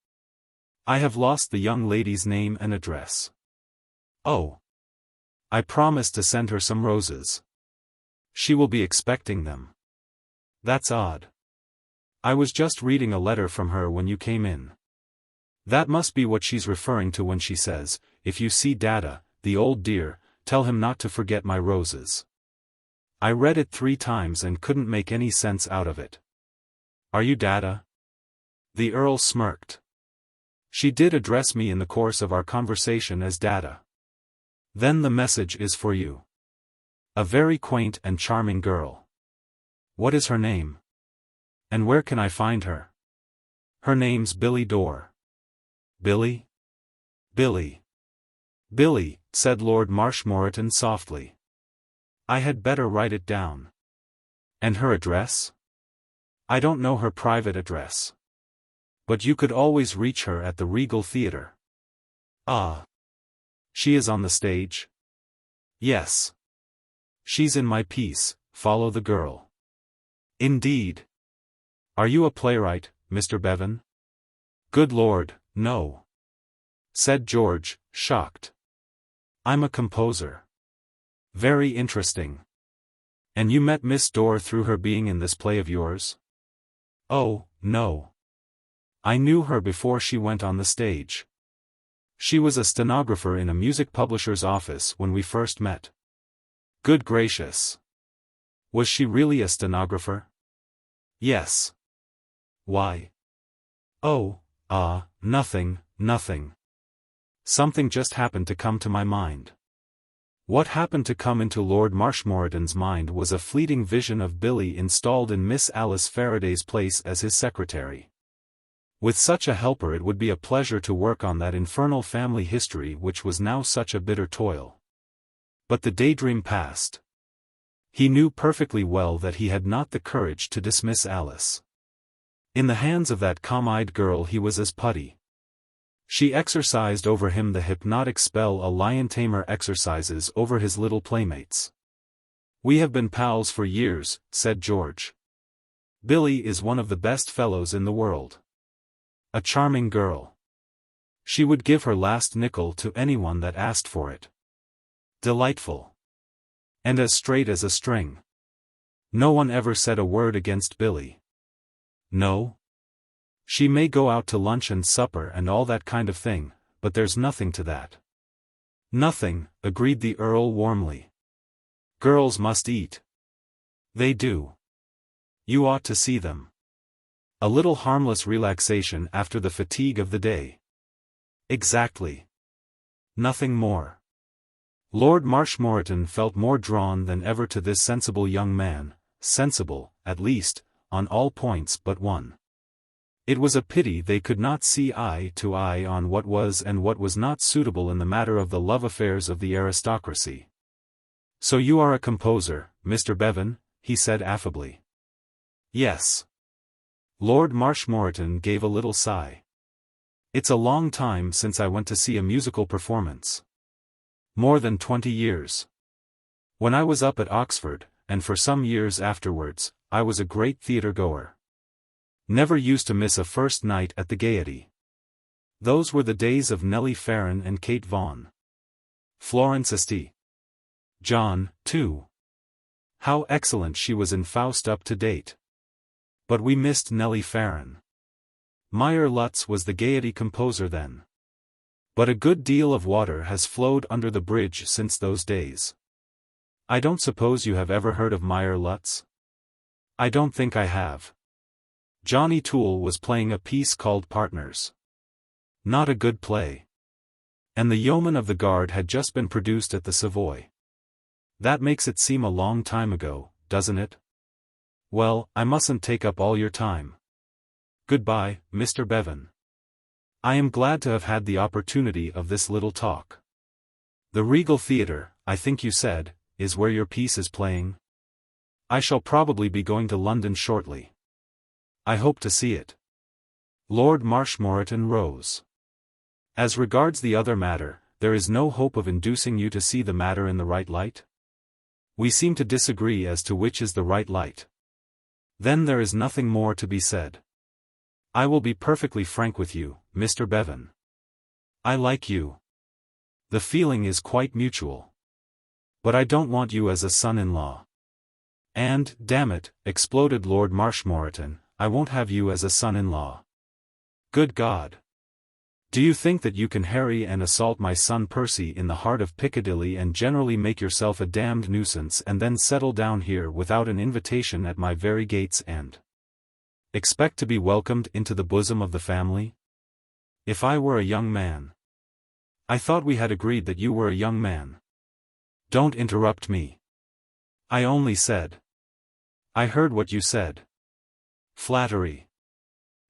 I have lost the young lady's name and address." "Oh. I promised to send her some roses. She will be expecting them." "That's odd. I was just reading a letter from her when you came in. That must be what she's referring to when she says, 'If you see Dada, the old dear, tell him not to forget my roses.' I read it 3 times and couldn't make any sense out of it." "Are you Dada?" The Earl smirked. "She did address me in the course of our conversation as Dada." "Then the message is for you. A very quaint and charming girl. What is her name? And where can I find her?" "Her name's Billy Dore." "Billy? Billy. Billy," said Lord Marshmoreton softly. "I had better write it down. And her address?" "I don't know her private address. But you could always reach her at the Regal Theatre." Ah. She is on the stage? Yes. She's in my piece, Follow the Girl. Indeed. Are you a playwright, Mr. Bevan? Good Lord, no. Said George, shocked. I'm a composer. Very interesting. And you met Miss Dorr through her being in this play of yours? Oh, no. I knew her before she went on the stage. She was a stenographer in a music publisher's office when we first met. Good gracious. Was she really a stenographer? Yes. Why? Oh, nothing. Something just happened to come to my mind. What happened to come into Lord Marshmoreton's mind was a fleeting vision of Billy installed in Miss Alice Faraday's place as his secretary. With such a helper it would be a pleasure to work on that infernal family history which was now such a bitter toil. But the daydream passed. He knew perfectly well that he had not the courage to dismiss Alice. In the hands of that calm-eyed girl he was as putty. She exercised over him the hypnotic spell a lion-tamer exercises over his little playmates. We have been pals for years, said George. Billy is one of the best fellows in the world. A charming girl. She would give her last nickel to anyone that asked for it. Delightful. And as straight as a string. No one ever said a word against Billy. No? She may go out to lunch and supper and all that kind of thing, but there's nothing to that. Nothing, agreed the Earl warmly. Girls must eat. They do. You ought to see them. A little harmless relaxation after the fatigue of the day. Exactly. Nothing more. Lord Marshmoreton felt more drawn than ever to this sensible young man, sensible, at least, on all points but one. It was a pity they could not see eye to eye on what was and what was not suitable in the matter of the love affairs of the aristocracy. So you are a composer, Mr. Bevan, he said affably. Yes. Lord Marshmoreton gave a little sigh. It's a long time since I went to see a musical performance. More than 20 years. When I was up at Oxford, and for some years afterwards, I was a great theatre-goer. Never used to miss a first night at the Gaiety. Those were the days of Nellie Farren and Kate Vaughan. Florence St. John, too. How excellent she was in Faust up to date. But we missed Nellie Farren. Meyer Lutz was the Gaiety composer then. But a good deal of water has flowed under the bridge since those days. I don't suppose you have ever heard of Meyer Lutz? I don't think I have. Johnny Toole was playing a piece called Partners. Not a good play. And the Yeoman of the Guard had just been produced at the Savoy. That makes it seem a long time ago, doesn't it? Well, I mustn't take up all your time. Goodbye, Mr. Bevan. I am glad to have had the opportunity of this little talk. The Regal Theatre, I think you said, is where your piece is playing? I shall probably be going to London shortly. I hope to see it. Lord Marshmoreton rose. As regards the other matter, there is no hope of inducing you to see the matter in the right light? We seem to disagree as to which is the right light. Then there is nothing more to be said. I will be perfectly frank with you, Mr. Bevan. I like you. The feeling is quite mutual. But I don't want you as a son-in-law. And, damn it, exploded Lord Marshmoreton, I won't have you as a son-in-law. Good God! Do you think that you can harry and assault my son Percy in the heart of Piccadilly and generally make yourself a damned nuisance and then settle down here without an invitation at my very gates and expect to be welcomed into the bosom of the family? If I were a young man. I thought we had agreed that you were a young man. Don't interrupt me. I only said. I heard what you said. Flattery.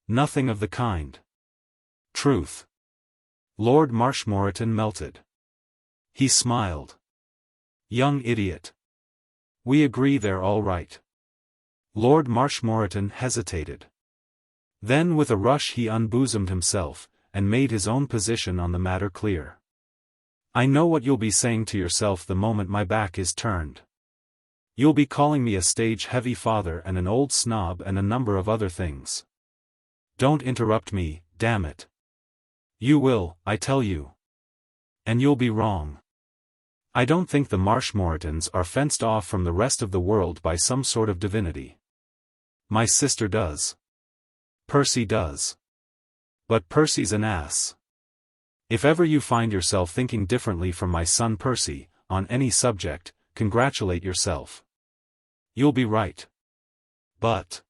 Nothing of the kind. Truth. Lord Marshmoreton melted. He smiled. Young idiot. We agree they're all right. Lord Marshmoreton hesitated. Then with a rush he unbosomed himself, and made his own position on the matter clear. "I know what you'll be saying to yourself the moment my back is turned. You'll be calling me a stage-heavy father and an old snob and a number of other things. Don't interrupt me, damn it. You will, I tell you. And you'll be wrong. I don't think the Marshmoretons are fenced off from the rest of the world by some sort of divinity. My sister does. Percy does. But Percy's an ass. If ever you find yourself thinking differently from my son Percy, on any subject, congratulate yourself. You'll be right. But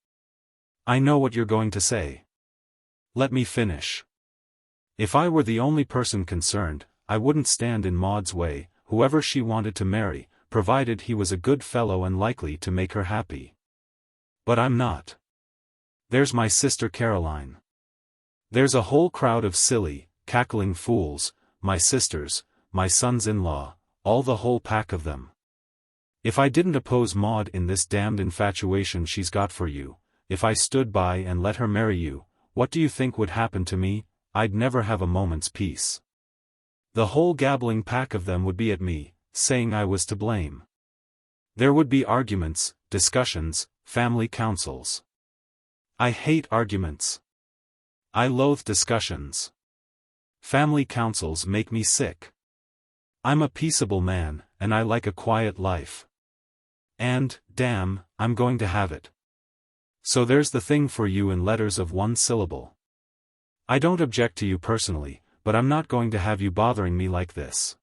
I know what you're going to say. Let me finish. If I were the only person concerned, I wouldn't stand in Maud's way, whoever she wanted to marry, provided he was a good fellow and likely to make her happy. But I'm not. There's my sister Caroline. There's a whole crowd of silly, cackling fools, my sisters, my sons-in-law, all the whole pack of them. If I didn't oppose Maud in this damned infatuation she's got for you, if I stood by and let her marry you, what do you think would happen to me? I'd never have a moment's peace. The whole gabbling pack of them would be at me, saying I was to blame. There would be arguments, discussions, family councils. I hate arguments. I loathe discussions. Family councils make me sick. I'm a peaceable man, and I like a quiet life. And, damn, I'm going to have it. So there's the thing for you in letters of one syllable. I don't object to you personally, but I'm not going to have you bothering me like this.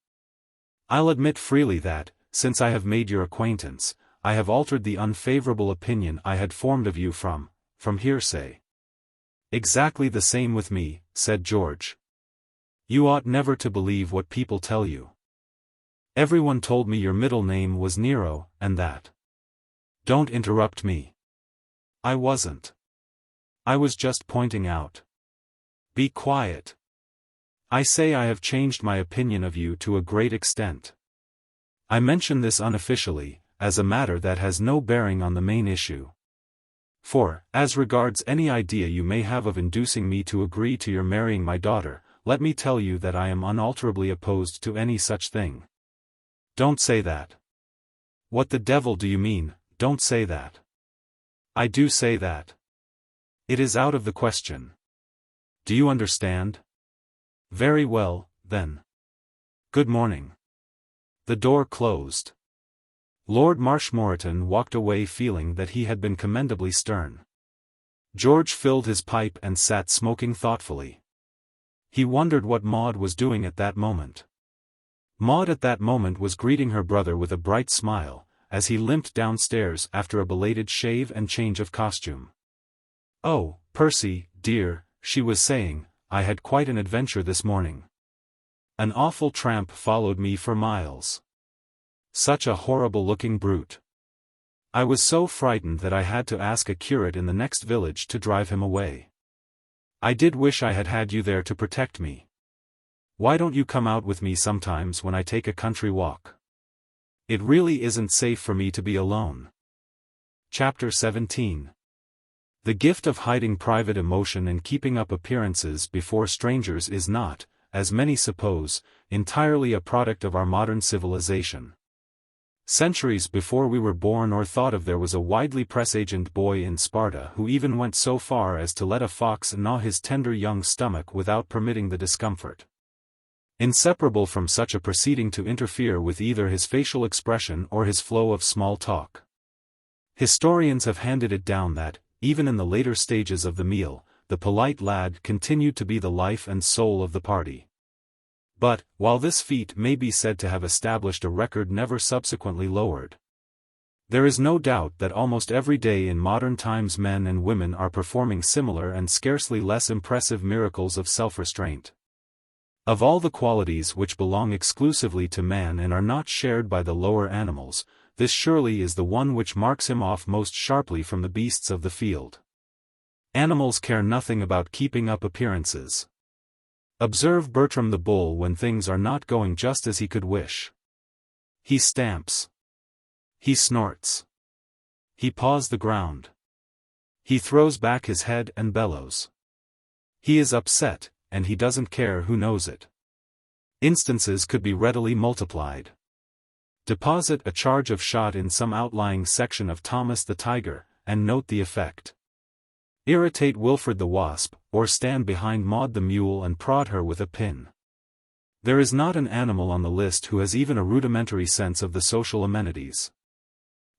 I'll admit freely that, since I have made your acquaintance, I have altered the unfavorable opinion I had formed of you from hearsay. Exactly the same with me, said George. You ought never to believe what people tell you. Everyone told me your middle name was Nero, and that. Don't interrupt me. I wasn't. I was just pointing out. Be quiet. I say I have changed my opinion of you to a great extent. I mention this unofficially, as a matter that has no bearing on the main issue. For, as regards any idea you may have of inducing me to agree to your marrying my daughter, let me tell you that I am unalterably opposed to any such thing. Don't say that. What the devil do you mean? Don't say that. I do say that. It is out of the question. Do you understand? Very well, then. Good morning. The door closed. Lord Marshmoreton walked away feeling that he had been commendably stern. George filled his pipe and sat smoking thoughtfully. He wondered what Maud was doing at that moment. Maud at that moment was greeting her brother with a bright smile, as he limped downstairs after a belated shave and change of costume. "Oh, Percy, dear," she was saying, "I had quite an adventure this morning. An awful tramp followed me for miles. Such a horrible-looking brute. I was so frightened that I had to ask a curate in the next village to drive him away. I did wish I had had you there to protect me. Why don't you come out with me sometimes when I take a country walk? It really isn't safe for me to be alone." Chapter 17. The gift of hiding private emotion and keeping up appearances before strangers is not, as many suppose, entirely a product of our modern civilization. Centuries before we were born or thought of, there was a widely presagient boy in Sparta who even went so far as to let a fox gnaw his tender young stomach without permitting the discomfort. Inseparable from such a proceeding to interfere with either his facial expression or his flow of small talk. Historians have handed it down that, even in the later stages of the meal, the polite lad continued to be the life and soul of the party. But, while this feat may be said to have established a record never subsequently lowered, there is no doubt that almost every day in modern times men and women are performing similar and scarcely less impressive miracles of self-restraint. Of all the qualities which belong exclusively to man and are not shared by the lower animals, this surely is the one which marks him off most sharply from the beasts of the field. Animals care nothing about keeping up appearances. Observe Bertram the bull when things are not going just as he could wish. He stamps. He snorts. He paws the ground. He throws back his head and bellows. He is upset, and he doesn't care who knows it. Instances could be readily multiplied. Deposit a charge of shot in some outlying section of Thomas the Tiger, and note the effect. Irritate Wilfred the Wasp, or stand behind Maud the Mule and prod her with a pin. There is not an animal on the list who has even a rudimentary sense of the social amenities.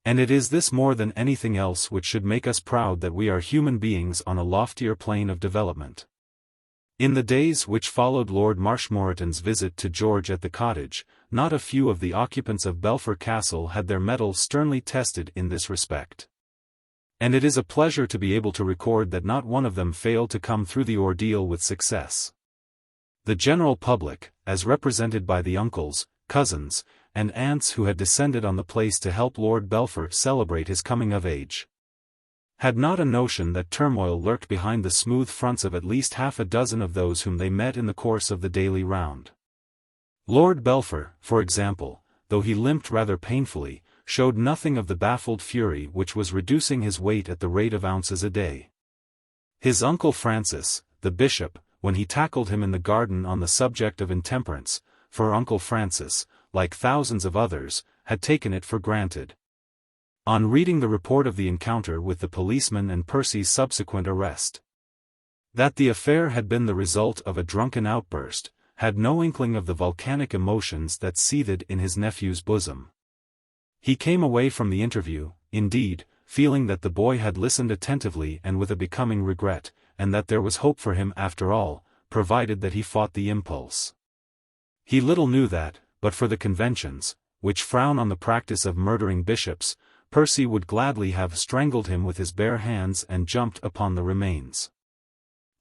And it is this more than anything else which should make us proud that we are human beings on a loftier plane of development. In the days which followed Lord Marshmoreton's visit to George at the cottage, not a few of the occupants of Belpher Castle had their mettle sternly tested in this respect. And it is a pleasure to be able to record that not one of them failed to come through the ordeal with success. The general public, as represented by the uncles, cousins, and aunts who had descended on the place to help Lord Belpher celebrate his coming of age, had not a notion that turmoil lurked behind the smooth fronts of at least half a dozen of those whom they met in the course of the daily round. Lord Belpher, for example, though he limped rather painfully, showed nothing of the baffled fury which was reducing his weight at the rate of ounces a day. His uncle Francis, the bishop, when he tackled him in the garden on the subject of intemperance, for Uncle Francis, like thousands of others, had taken it for granted. On reading the report of the encounter with the policeman and Percy's subsequent arrest, that the affair had been the result of a drunken outburst, had no inkling of the volcanic emotions that seethed in his nephew's bosom. He came away from the interview, indeed, feeling that the boy had listened attentively and with a becoming regret, and that there was hope for him after all, provided that he fought the impulse. He little knew that, but for the conventions, which frown on the practice of murdering bishops, Percy would gladly have strangled him with his bare hands and jumped upon the remains.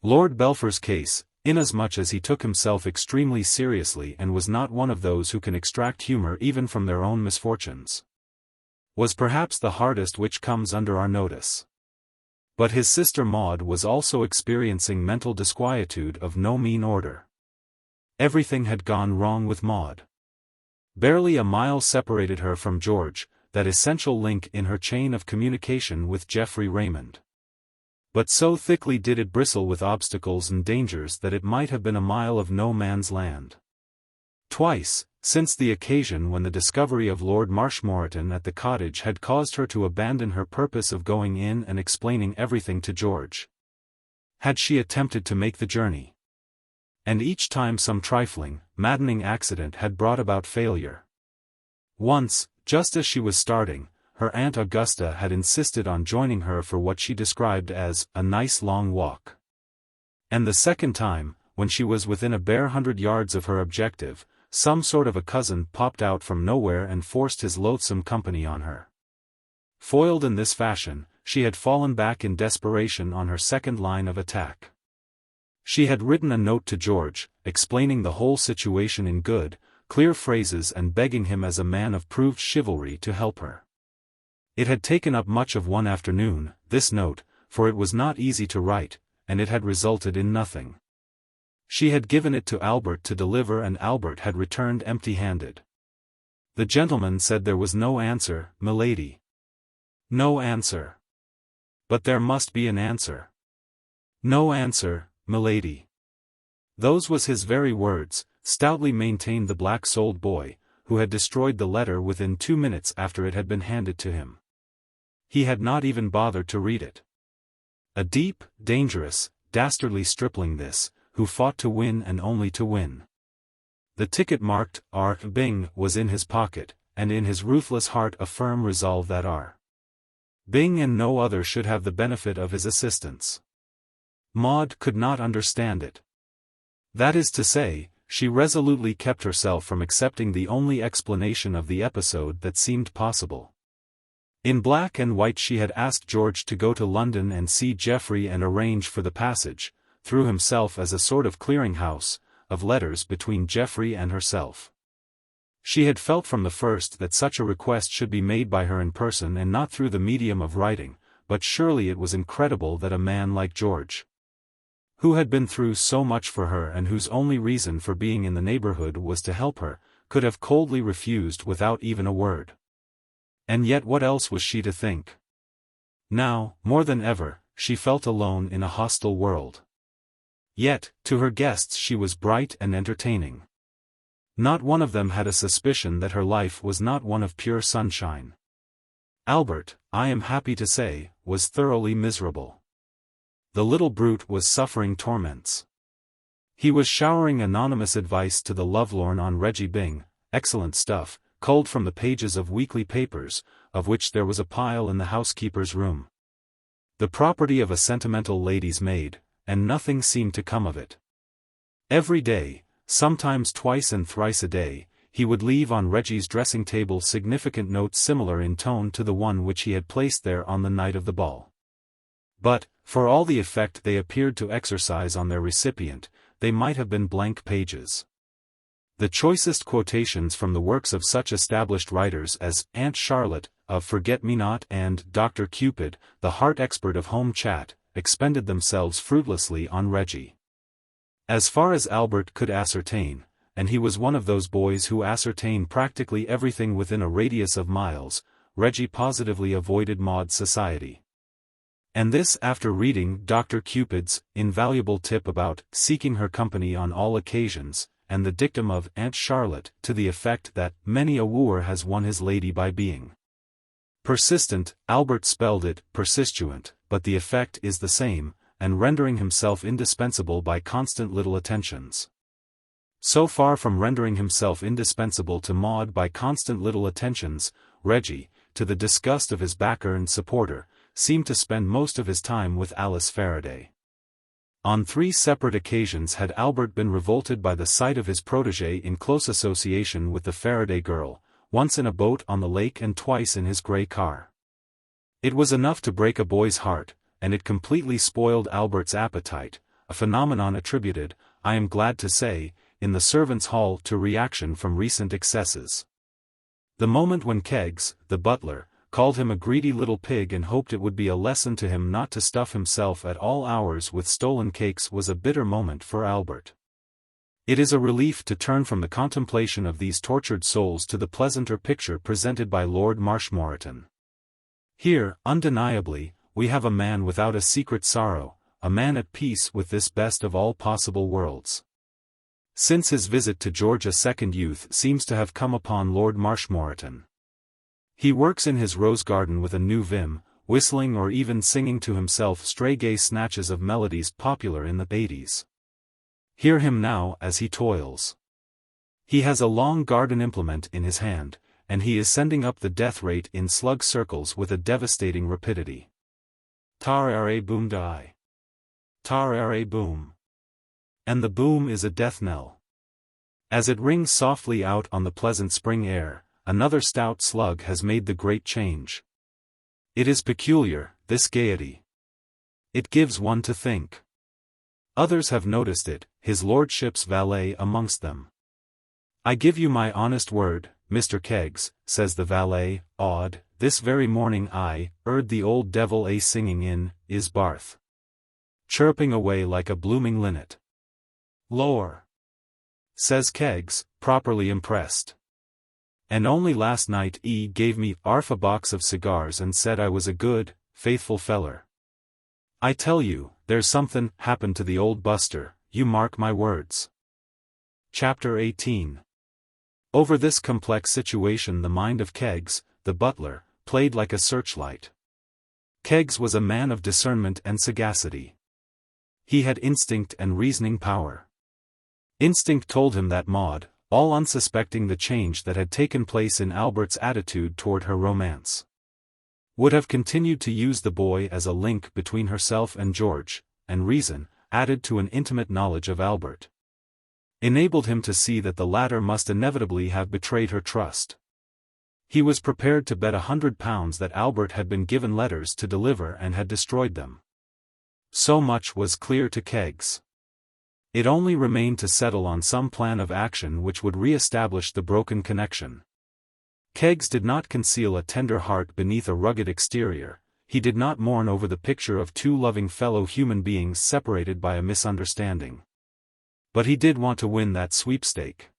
Lord Belpher's case, inasmuch as he took himself extremely seriously and was not one of those who can extract humor even from their own misfortunes, was perhaps the hardest which comes under our notice. But his sister Maud was also experiencing mental disquietude of no mean order. Everything had gone wrong with Maud. Barely a mile separated her from George, that essential link in her chain of communication with Geoffrey Raymond. But so thickly did it bristle with obstacles and dangers that it might have been a mile of no man's land. Twice, since the occasion when the discovery of Lord Marshmoreton at the cottage had caused her to abandon her purpose of going in and explaining everything to George, had she attempted to make the journey. And each time some trifling, maddening accident had brought about failure. Once, just as she was starting, her Aunt Augusta had insisted on joining her for what she described as a nice long walk. And the second time, when she was within a bare 100 yards of her objective, some sort of a cousin popped out from nowhere and forced his loathsome company on her. Foiled in this fashion, she had fallen back in desperation on her second line of attack. She had written a note to George, explaining the whole situation in good, clear phrases and begging him as a man of proved chivalry to help her. It had taken up much of one afternoon, this note, for it was not easy to write, and it had resulted in nothing. She had given it to Albert to deliver and Albert had returned empty-handed. The gentleman said there was no answer, milady. No answer. But there must be an answer. No answer, milady. Those was his very words, stoutly maintained the black-souled boy, who had destroyed the letter within 2 minutes after it had been handed to him. He had not even bothered to read it. A deep, dangerous, dastardly stripling this, who fought to win and only to win. The ticket marked R. Byng was in his pocket, and in his ruthless heart a firm resolve that R. Byng and no other should have the benefit of his assistance. Maud could not understand it. That is to say, she resolutely kept herself from accepting the only explanation of the episode that seemed possible. In black and white she had asked George to go to London and see Geoffrey and arrange for the passage, through himself as a sort of clearing-house, of letters between Geoffrey and herself. She had felt from the first that such a request should be made by her in person and not through the medium of writing, but surely it was incredible that a man like George, who had been through so much for her and whose only reason for being in the neighborhood was to help her, could have coldly refused without even a word. And yet what else was she to think? Now, more than ever, she felt alone in a hostile world. Yet, to her guests she was bright and entertaining. Not one of them had a suspicion that her life was not one of pure sunshine. Albert, I am happy to say, was thoroughly miserable. The little brute was suffering torments. He was showering anonymous advice to the lovelorn on Reggie Byng, excellent stuff, culled from the pages of weekly papers, of which there was a pile in the housekeeper's room. The property of a sentimental lady's maid, and nothing seemed to come of it. Every day, sometimes twice and thrice a day, he would leave on Reggie's dressing table significant notes similar in tone to the one which he had placed there on the night of the ball. But, for all the effect they appeared to exercise on their recipient, they might have been blank pages. The choicest quotations from the works of such established writers as Aunt Charlotte, of Forget-Me-Not, and Dr. Cupid, the heart expert of home chat, expended themselves fruitlessly on Reggie. As far as Albert could ascertain, and he was one of those boys who ascertain practically everything within a radius of miles, Reggie positively avoided Maud's society. And this after reading Dr. Cupid's invaluable tip about seeking her company on all occasions, and the dictum of Aunt Charlotte to the effect that many a wooer has won his lady by being persistent. Albert spelled it persistuant, but the effect is the same, and rendering himself indispensable by constant little attentions. So far from rendering himself indispensable to Maud by constant little attentions, Reggie, to the disgust of his backer and supporter, seemed to spend most of his time with Alice Faraday. On 3 separate occasions had Albert been revolted by the sight of his protégé in close association with the Faraday girl, once in a boat on the lake and twice in his grey car. It was enough to break a boy's heart, and it completely spoiled Albert's appetite, a phenomenon attributed, I am glad to say, in the servants' hall to reaction from recent excesses. The moment when Keggs, the butler, called him a greedy little pig and hoped it would be a lesson to him not to stuff himself at all hours with stolen cakes was a bitter moment for Albert. It is a relief to turn from the contemplation of these tortured souls to the pleasanter picture presented by Lord Marshmoreton. Here, undeniably, we have a man without a secret sorrow, a man at peace with this best of all possible worlds. Since his visit to George II, youth seems to have come upon Lord Marshmoreton. He works in his rose garden with a new vim, whistling or even singing to himself stray gay snatches of melodies popular in the 80s. Hear him now as he toils. He has a long garden implement in his hand, and he is sending up the death rate in slug circles with a devastating rapidity. Tar-are boom die. Tar-are boom. And the boom is a death knell. As it rings softly out on the pleasant spring air, another stout slug has made the great change. It is peculiar, this gaiety. It gives one to think. Others have noticed it, his lordship's valet amongst them. I give you my honest word, Mr. Keggs, says the valet, awed, this very morning I heard the old devil singing in his barth, chirping away like a blooming linnet. Lor! Says Keggs, properly impressed. And only last night he gave me arf a box of cigars and said I was a good, faithful feller. I tell you, there's something happened to the old buster, you mark my words. Chapter 18. Over this complex situation the mind of Keggs, the butler, played like a searchlight. Keggs was a man of discernment and sagacity. He had instinct and reasoning power. Instinct told him that Maud, all unsuspecting the change that had taken place in Albert's attitude toward her romance, would have continued to use the boy as a link between herself and George, and reason, added to an intimate knowledge of Albert, enabled him to see that the latter must inevitably have betrayed her trust. He was prepared to bet £100 that Albert had been given letters to deliver and had destroyed them. So much was clear to Keggs. It only remained to settle on some plan of action which would re-establish the broken connection. Keggs did not conceal a tender heart beneath a rugged exterior, he did not mourn over the picture of 2 loving fellow human beings separated by a misunderstanding. But he did want to win that sweepstake.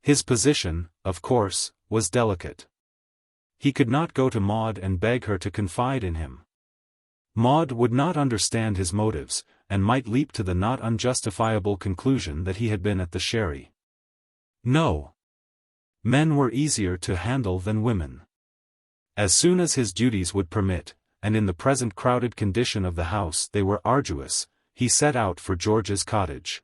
His position, of course, was delicate. He could not go to Maud and beg her to confide in him. Maud would not understand his motives, and might leap to the not unjustifiable conclusion that he had been at the sherry. No. Men were easier to handle than women. As soon as his duties would permit, and in the present crowded condition of the house they were arduous, he set out for George's cottage.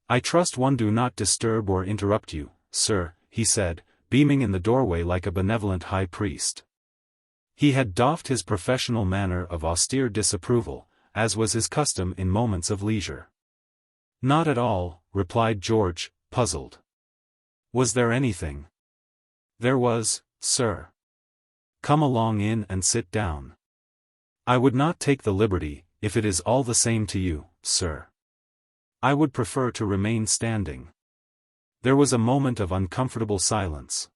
"I trust one do not disturb or interrupt you, sir," he said, beaming in the doorway like a benevolent high priest. He had doffed his professional manner of austere disapproval, as was his custom in moments of leisure. "Not at all," replied George, puzzled. "Was there anything?" "There was, sir." "Come along in and sit down." "I would not take the liberty, if it is all the same to you, sir. I would prefer to remain standing." There was a moment of uncomfortable silence.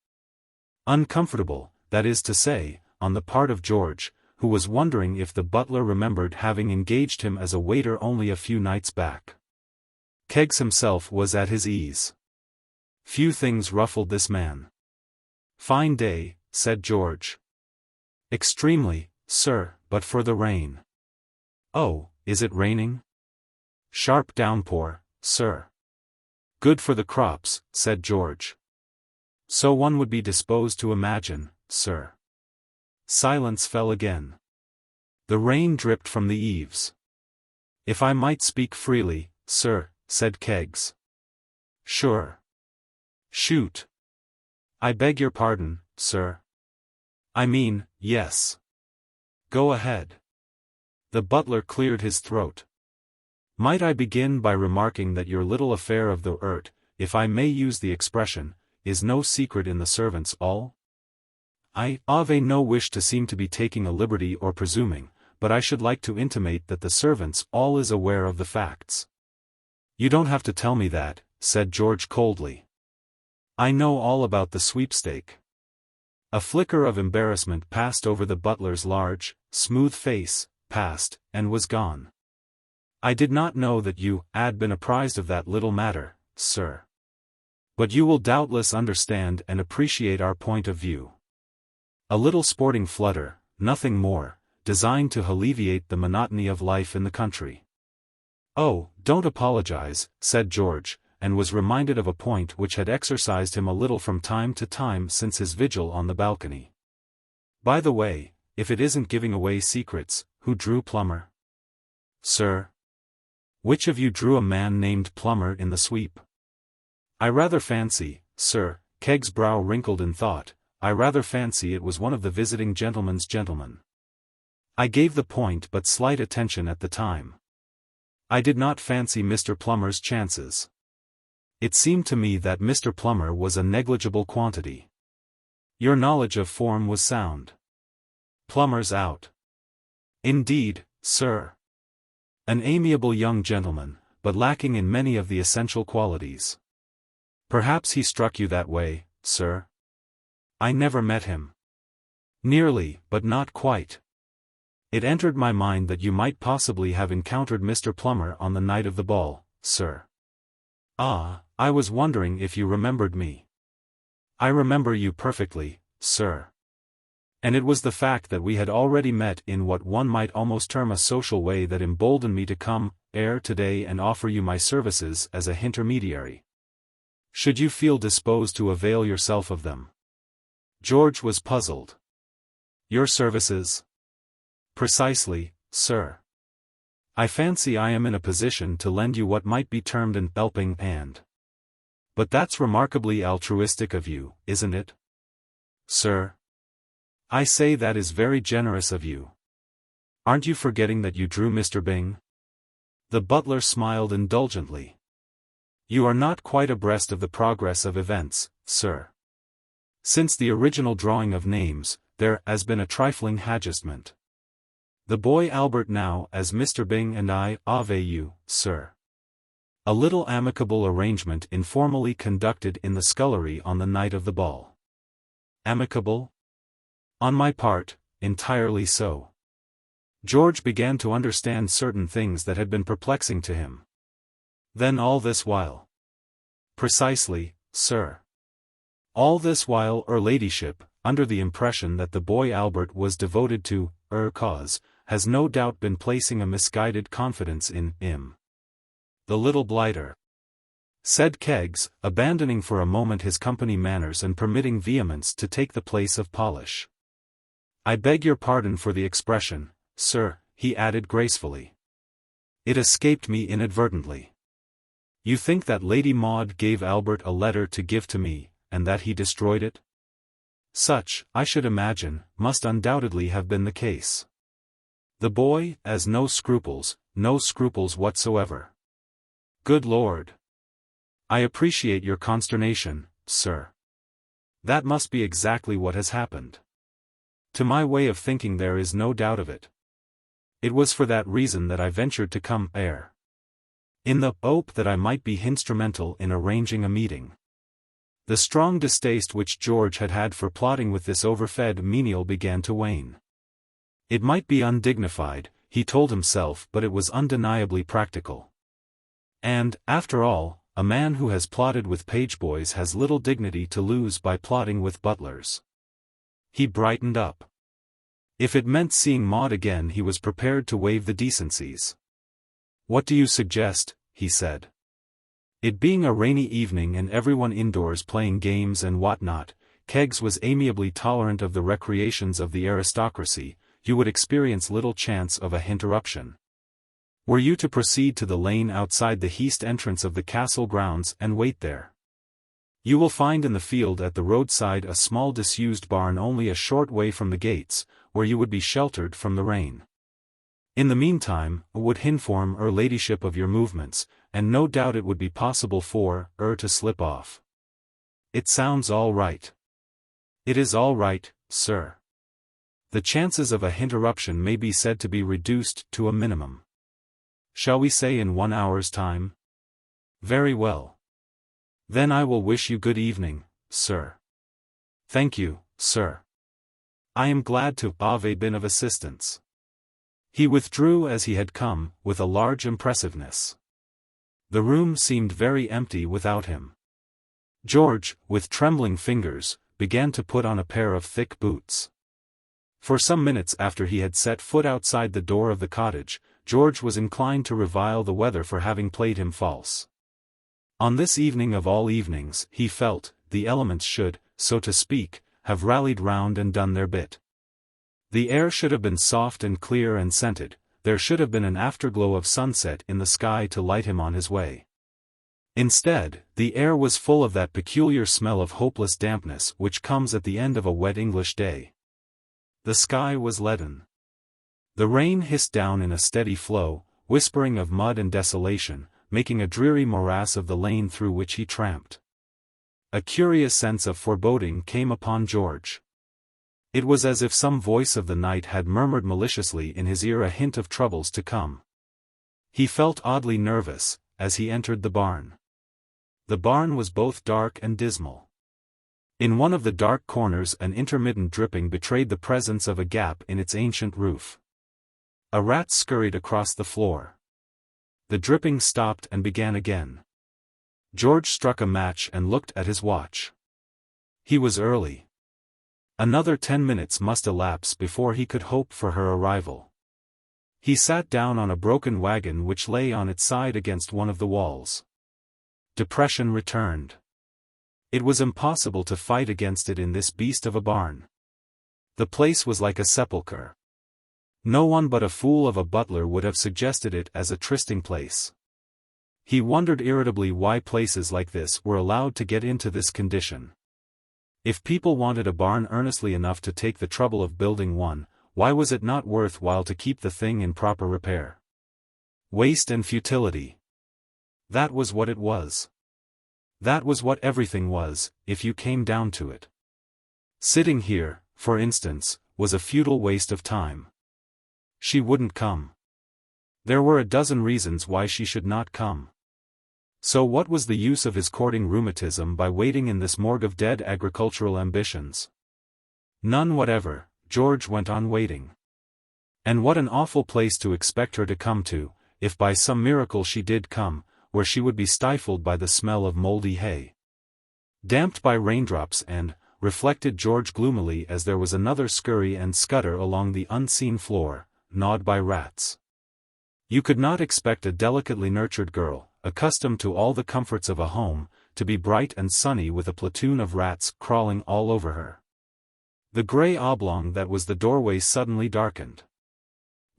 Uncomfortable, that is to say, on the part of George, who was wondering if the butler remembered having engaged him as a waiter only a few nights back. Keggs himself was at his ease. Few things ruffled this man. "Fine day," said George. "Extremely, sir, but for the rain." "Oh, is it raining?" "Sharp downpour, sir." "Good for the crops," said George. "So one would be disposed to imagine, sir." Silence fell again. The rain dripped from the eaves. "If I might speak freely, sir," said Keggs. "Sure." "Shoot." "I beg your pardon, sir." "I mean, yes." "Go ahead." The butler cleared his throat. "Might I begin by remarking that your little affair of the if I may use the expression, is no secret in the servants' all? I've no wish to seem to be taking a liberty or presuming, but I should like to intimate that the servants' all is aware of the facts." "You don't have to tell me that," said George coldly. "I know all about the sweepstake." A flicker of embarrassment passed over the butler's large, smooth face, passed, and was gone. "I did not know that you had been apprised of that little matter, sir. But you will doubtless understand and appreciate our point of view. A little sporting flutter, nothing more, designed to alleviate the monotony of life in the country." "Oh, don't apologize," said George, and was reminded of a point which had exercised him a little from time to time since his vigil on the balcony. "By the way, if it isn't giving away secrets, who drew Plummer?" "Sir? Which of you drew a man named Plummer in the sweep?" "I rather fancy, sir," Keggs' brow wrinkled in thought, "I rather fancy it was one of the visiting gentlemen's gentlemen. I gave the point but slight attention at the time. I did not fancy Mr. Plummer's chances. It seemed to me that Mr. Plummer was a negligible quantity. Your knowledge of form was sound. Plummer's out." "Indeed, sir." "An amiable young gentleman, but lacking in many of the essential qualities. Perhaps he struck you that way, sir?" "I never met him." "Nearly, but not quite. It entered my mind that you might possibly have encountered Mr. Plummer on the night of the ball, sir." "Ah, I was wondering if you remembered me." "I remember you perfectly, sir. And it was the fact that we had already met in what one might almost term a social way that emboldened me to come today and offer you my services as a intermediary. Should you feel disposed to avail yourself of them?" George was puzzled. "Your services?" "Precisely, sir. I fancy I am in a position to lend you what might be termed an helping hand. But that's remarkably altruistic of you, isn't it?" "Sir? I say that is very generous of you. Aren't you forgetting that you drew Mr. Byng?" The butler smiled indulgently. "You are not quite abreast of the progress of events, sir. Since the original drawing of names, there has been a trifling adjustment. The boy Albert now as Mr. Byng and I you, sir. A little amicable arrangement informally conducted in the scullery on the night of the ball." "Amicable?" "On my part, entirely so." George began to understand certain things that had been perplexing to him. "Then all this while?" "Precisely, sir. All this while her ladyship, under the impression that the boy Albert was devoted to her cause, has no doubt been placing a misguided confidence in him. The little blighter," said Keggs, abandoning for a moment his company manners and permitting vehemence to take the place of polish. "I beg your pardon for the expression, sir," he added gracefully. "It escaped me inadvertently. You think that Lady Maud gave Albert a letter to give to me, and that he destroyed it? Such, I should imagine, must undoubtedly have been the case. The boy has no scruples whatsoever. Good Lord! I appreciate your consternation, sir. That must be exactly what has happened. To my way of thinking there is no doubt of it. It was for that reason that I ventured to come here, in the hope that I might be instrumental in arranging a meeting." The strong distaste which George had had for plotting with this overfed menial began to wane. It might be undignified, he told himself, but it was undeniably practical. And, after all, a man who has plotted with pageboys has little dignity to lose by plotting with butlers. He brightened up. If it meant seeing Maud again, he was prepared to waive the decencies. "What do you suggest?" he said. It being a rainy evening and everyone indoors playing games and what-not, Keggs was amiably tolerant of the recreations of the aristocracy. You would experience little chance of a interruption. Were you to proceed to the lane outside the east entrance of the castle grounds and wait there? You will find in the field at the roadside a small disused barn only a short way from the gates, where you would be sheltered from the rain. In the meantime, I would inform her ladyship of your movements, and no doubt it would be possible for her to slip off. It sounds all right. It is all right, sir. The chances of a interruption may be said to be reduced to a minimum. Shall we say in 1 hour's time? Very well. Then I will wish you good evening, sir. Thank you, sir. I am glad to have been of assistance. He withdrew as he had come, with a large impressiveness. The room seemed very empty without him. George, with trembling fingers, began to put on a pair of thick boots. For some minutes after he had set foot outside the door of the cottage, George was inclined to revile the weather for having played him false. On this evening of all evenings, he felt, the elements should, so to speak, have rallied round and done their bit. The air should have been soft and clear and scented, there should have been an afterglow of sunset in the sky to light him on his way. Instead, the air was full of that peculiar smell of hopeless dampness which comes at the end of a wet English day. The sky was leaden. The rain hissed down in a steady flow, whispering of mud and desolation, making a dreary morass of the lane through which he tramped. A curious sense of foreboding came upon George. It was as if some voice of the night had murmured maliciously in his ear a hint of troubles to come. He felt oddly nervous, as he entered the barn. The barn was both dark and dismal. In one of the dark corners an intermittent dripping betrayed the presence of a gap in its ancient roof. A rat scurried across the floor. The dripping stopped and began again. George struck a match and looked at his watch. He was early. Another 10 minutes must elapse before he could hope for her arrival. He sat down on a broken wagon which lay on its side against one of the walls. Depression returned. It was impossible to fight against it in this beast of a barn. The place was like a sepulchre. No one but a fool of a butler would have suggested it as a trysting place. He wondered irritably why places like this were allowed to get into this condition. If people wanted a barn earnestly enough to take the trouble of building one, why was it not worth while to keep the thing in proper repair? Waste and futility. That was what it was. That was what everything was, if you came down to it. Sitting here, for instance, was a futile waste of time. She wouldn't come. There were a dozen reasons why she should not come. So what was the use of his courting rheumatism by waiting in this morgue of dead agricultural ambitions? None whatever. George went on waiting. And what an awful place to expect her to come to, if by some miracle she did come, where she would be stifled by the smell of mouldy hay. Damped by raindrops and, reflected George gloomily as there was another scurry and scutter along the unseen floor, gnawed by rats. You could not expect a delicately nurtured girl, accustomed to all the comforts of a home, to be bright and sunny with a platoon of rats crawling all over her. The grey oblong that was the doorway suddenly darkened.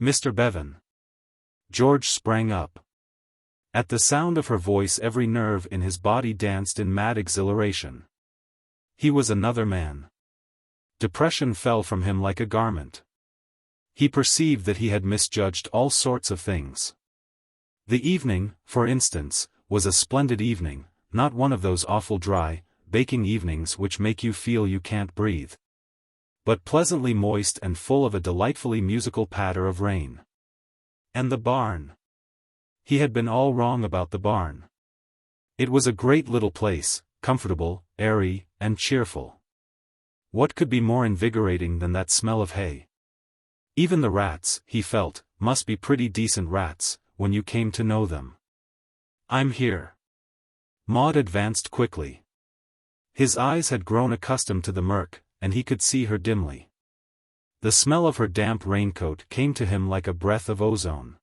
"Mr. Bevan." George sprang up. At the sound of her voice every nerve in his body danced in mad exhilaration. He was another man. Depression fell from him like a garment. He perceived that he had misjudged all sorts of things. The evening, for instance, was a splendid evening, not one of those awful dry, baking evenings which make you feel you can't breathe, but pleasantly moist and full of a delightfully musical patter of rain. And the barn. He had been all wrong about the barn. It was a great little place, comfortable, airy, and cheerful. What could be more invigorating than that smell of hay? Even the rats, he felt, must be pretty decent rats, when you came to know them. "I'm here." Maud advanced quickly. His eyes had grown accustomed to the murk, and he could see her dimly. The smell of her damp raincoat came to him like a breath of ozone.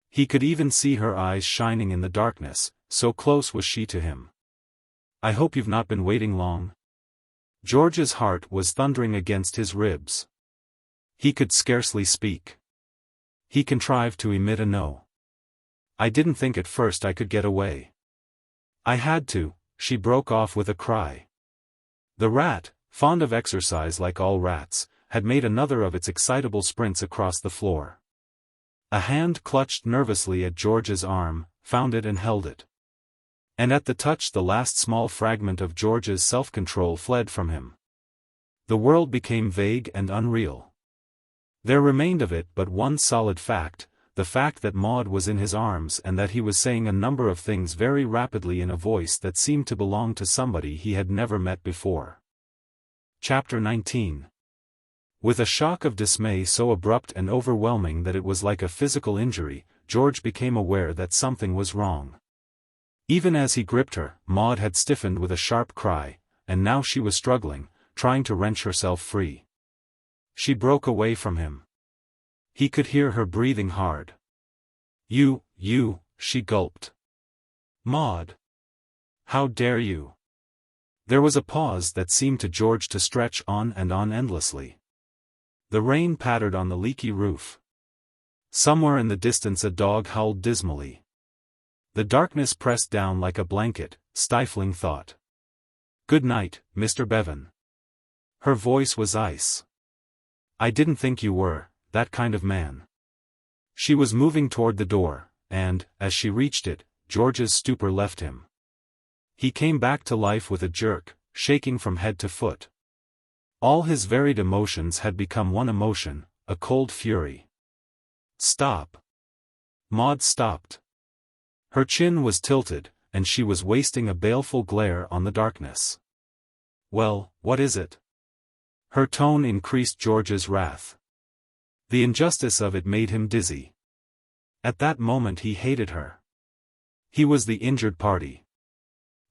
He could even see her eyes shining in the darkness, so close was she to him. "I hope you've not been waiting long." George's heart was thundering against his ribs. He could scarcely speak. He contrived to emit a no. "I didn't think at first I could get away. I had to," she broke off with a cry. The rat, fond of exercise like all rats, had made another of its excitable sprints across the floor. A hand clutched nervously at George's arm, found it and held it. And at the touch the last small fragment of George's self-control fled from him. The world became vague and unreal. There remained of it but one solid fact, the fact that Maud was in his arms and that he was saying a number of things very rapidly in a voice that seemed to belong to somebody he had never met before. Chapter 19. With a shock of dismay so abrupt and overwhelming that it was like a physical injury, George became aware that something was wrong. Even as he gripped her, Maud had stiffened with a sharp cry, and now she was struggling, trying to wrench herself free. She broke away from him. He could hear her breathing hard. You, she gulped. "Maud. How dare you?" There was a pause that seemed to George to stretch on and on endlessly. The rain pattered on the leaky roof. Somewhere in the distance a dog howled dismally. The darkness pressed down like a blanket, stifling thought. "Good night, Mr. Bevan." Her voice was ice. "I didn't think you were that kind of man." She was moving toward the door, and, as she reached it, George's stupor left him. He came back to life with a jerk, shaking from head to foot. All his varied emotions had become one emotion, a cold fury. "Stop." Maud stopped. Her chin was tilted, and she was wasting a baleful glare on the darkness. "Well, what is it?" Her tone increased George's wrath. The injustice of it made him dizzy. At that moment he hated her. He was the injured party.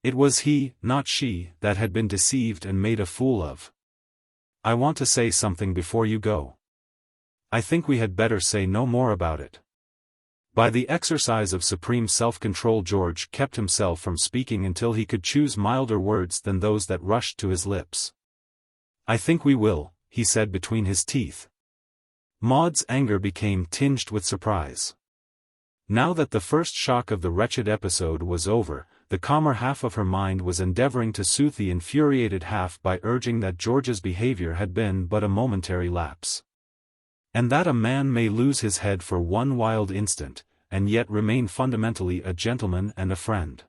It was he, not she, that had been deceived and made a fool of. "I want to say something before you go. I think we had better say no more about it." By the exercise of supreme self-control George kept himself from speaking until he could choose milder words than those that rushed to his lips. "I think we will," he said between his teeth. Maud's anger became tinged with surprise. Now that the first shock of the wretched episode was over, the calmer half of her mind was endeavoring to soothe the infuriated half by urging that George's behavior had been but a momentary lapse. And that a man may lose his head for one wild instant, and yet remain fundamentally a gentleman and a friend.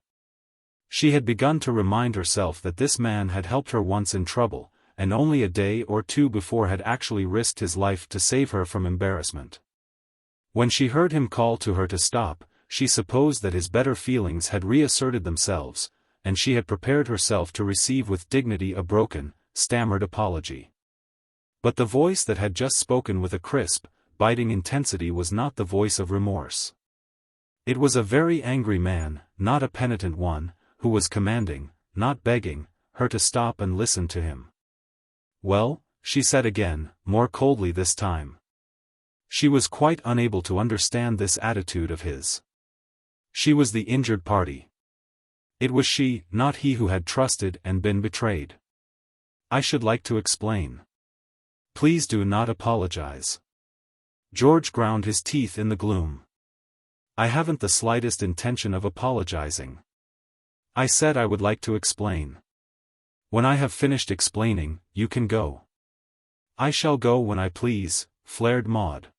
She had begun to remind herself that this man had helped her once in trouble, and only a day or two before had actually risked his life to save her from embarrassment. When she heard him call to her to stop, she supposed that his better feelings had reasserted themselves, and she had prepared herself to receive with dignity a broken, stammered apology. But the voice that had just spoken with a crisp, biting intensity was not the voice of remorse. It was a very angry man, not a penitent one, who was commanding, not begging, her to stop and listen to him. "Well?" she said again, more coldly this time. She was quite unable to understand this attitude of his. She was the injured party. It was she, not he, who had trusted and been betrayed. I should like to explain. Please do not apologize. George ground his teeth in the gloom. I haven't the slightest intention of apologizing. I said I would like to explain. When I have finished explaining, you can go. I shall go when I please, flared Maud.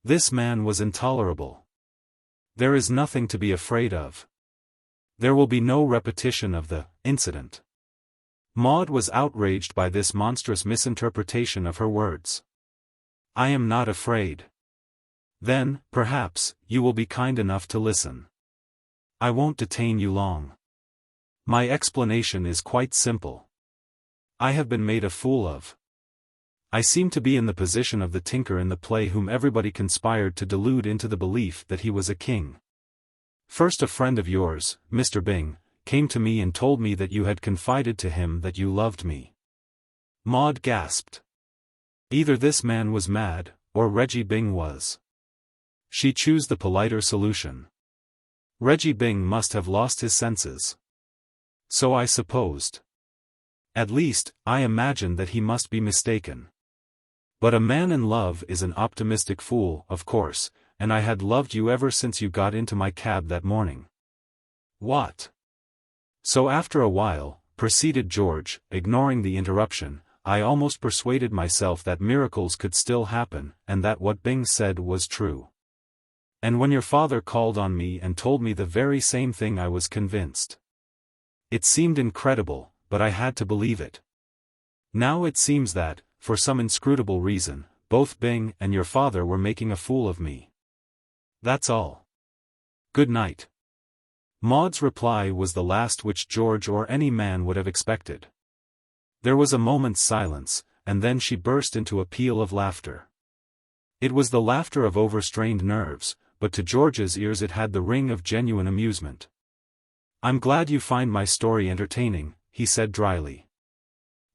This man was intolerable. There is nothing to be afraid of. There will be no repetition of the incident. Maud was outraged by this monstrous misinterpretation of her words. I am not afraid. Then, perhaps, you will be kind enough to listen. I won't detain you long. My explanation is quite simple. I have been made a fool of. I seem to be in the position of the tinker in the play whom everybody conspired to delude into the belief that he was a king. First a friend of yours, Mr. Byng, came to me and told me that you had confided to him that you loved me. Maud gasped. Either this man was mad, or Reggie Byng was. She chose the politer solution. Reggie Byng must have lost his senses. So I supposed. At least, I imagined that he must be mistaken. But a man in love is an optimistic fool, of course, and I had loved you ever since you got into my cab that morning. What? So after a while, proceeded George, ignoring the interruption, I almost persuaded myself that miracles could still happen, and that what Byng said was true. And when your father called on me and told me the very same thing, I was convinced. It seemed incredible, but I had to believe it. Now it seems that, for some inscrutable reason, both Byng and your father were making a fool of me. That's all. Good night. Maud's reply was the last which George or any man would have expected. There was a moment's silence, and then she burst into a peal of laughter. It was the laughter of overstrained nerves, but to George's ears it had the ring of genuine amusement. I'm glad you find my story entertaining, he said dryly.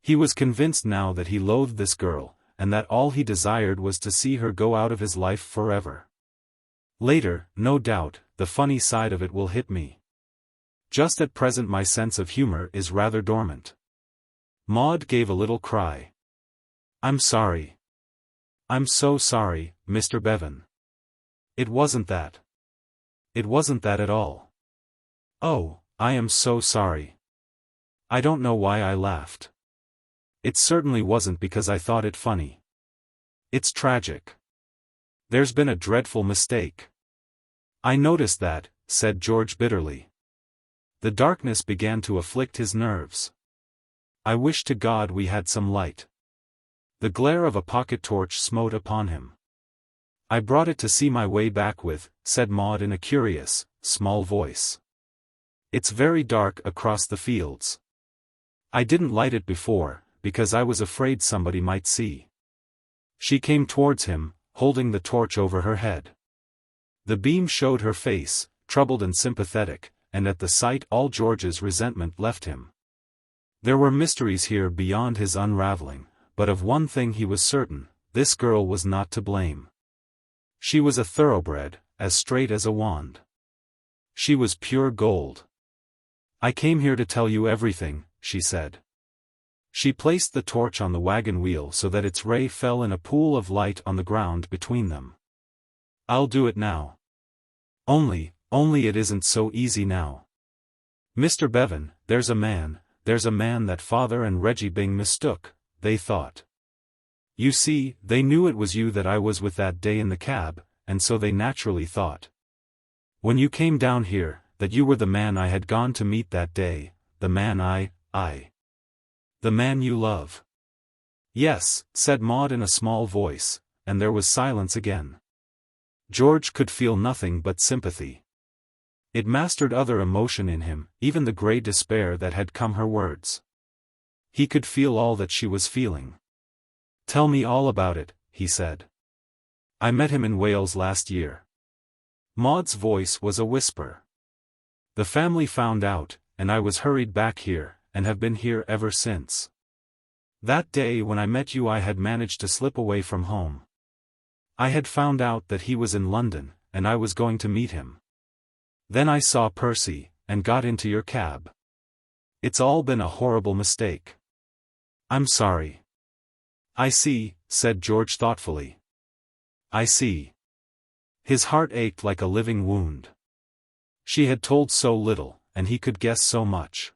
He was convinced now that he loathed this girl, and that all he desired was to see her go out of his life forever. Later, no doubt, the funny side of it will hit me. Just at present my sense of humor is rather dormant. Maud gave a little cry. I'm sorry. I'm so sorry, Mr. Bevan. It wasn't that. It wasn't that at all. Oh, I am so sorry. I don't know why I laughed. It certainly wasn't because I thought it funny. It's tragic. There's been a dreadful mistake. I noticed that, said George bitterly. The darkness began to afflict his nerves. I wish to God we had some light. The glare of a pocket torch smote upon him. I brought it to see my way back with, said Maud in a curious, small voice. It's very dark across the fields. I didn't light it before, because I was afraid somebody might see. She came towards him, holding the torch over her head. The beam showed her face, troubled and sympathetic, and at the sight all George's resentment left him. There were mysteries here beyond his unraveling, but of one thing he was certain, this girl was not to blame. She was a thoroughbred, as straight as a wand. She was pure gold. I came here to tell you everything, she said. She placed the torch on the wagon wheel so that its ray fell in a pool of light on the ground between them. I'll do it now. Only it isn't so easy now. Mr. Bevan, there's a man that father and Reggie Byng mistook, they thought. You see, they knew it was you that I was with that day in the cab, and so they naturally thought. When you came down here, that you were the man I had gone to meet that day, the man the man you love. Yes, said Maud in a small voice, and there was silence again. George could feel nothing but sympathy. It mastered other emotion in him, even the grey despair that had come her words. He could feel all that she was feeling. Tell me all about it, he said. I met him in Wales last year. Maud's voice was a whisper. The family found out, and I was hurried back here, and have been here ever since. That day when I met you I had managed to slip away from home. I had found out that he was in London, and I was going to meet him. Then I saw Percy, and got into your cab. It's all been a horrible mistake. I'm sorry. I see, said George thoughtfully. I see. His heart ached like a living wound. She had told so little, and he could guess so much.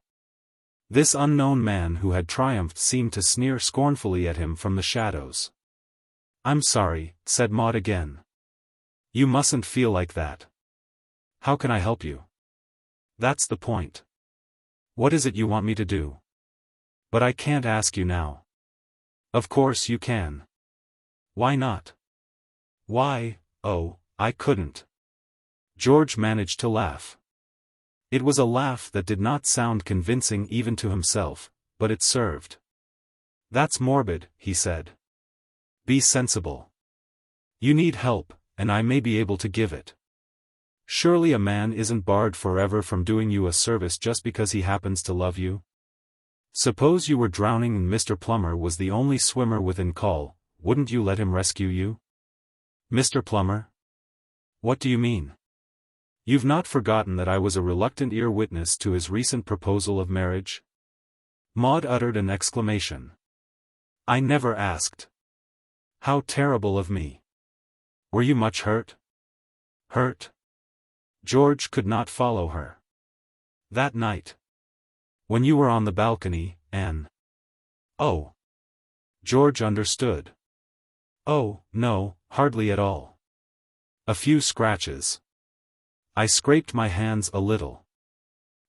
This unknown man who had triumphed seemed to sneer scornfully at him from the shadows. I'm sorry, said Maud again. You mustn't feel like that. How can I help you? That's the point. What is it you want me to do? But I can't ask you now. Of course you can. Why not? Why, oh, I couldn't. George managed to laugh. It was a laugh that did not sound convincing even to himself, but it served. That's morbid, he said. Be sensible. You need help, and I may be able to give it. Surely a man isn't barred forever from doing you a service just because he happens to love you? Suppose you were drowning and Mr. Plummer was the only swimmer within call, wouldn't you let him rescue you? Mr. Plummer? What do you mean? You've not forgotten that I was a reluctant ear witness to his recent proposal of marriage? Maud uttered an exclamation. I never asked. How terrible of me. Were you much hurt? Hurt? George could not follow her. That night. When you were on the balcony, Anne. Oh. George understood. Oh, no, hardly at all. A few scratches. I scraped my hands a little.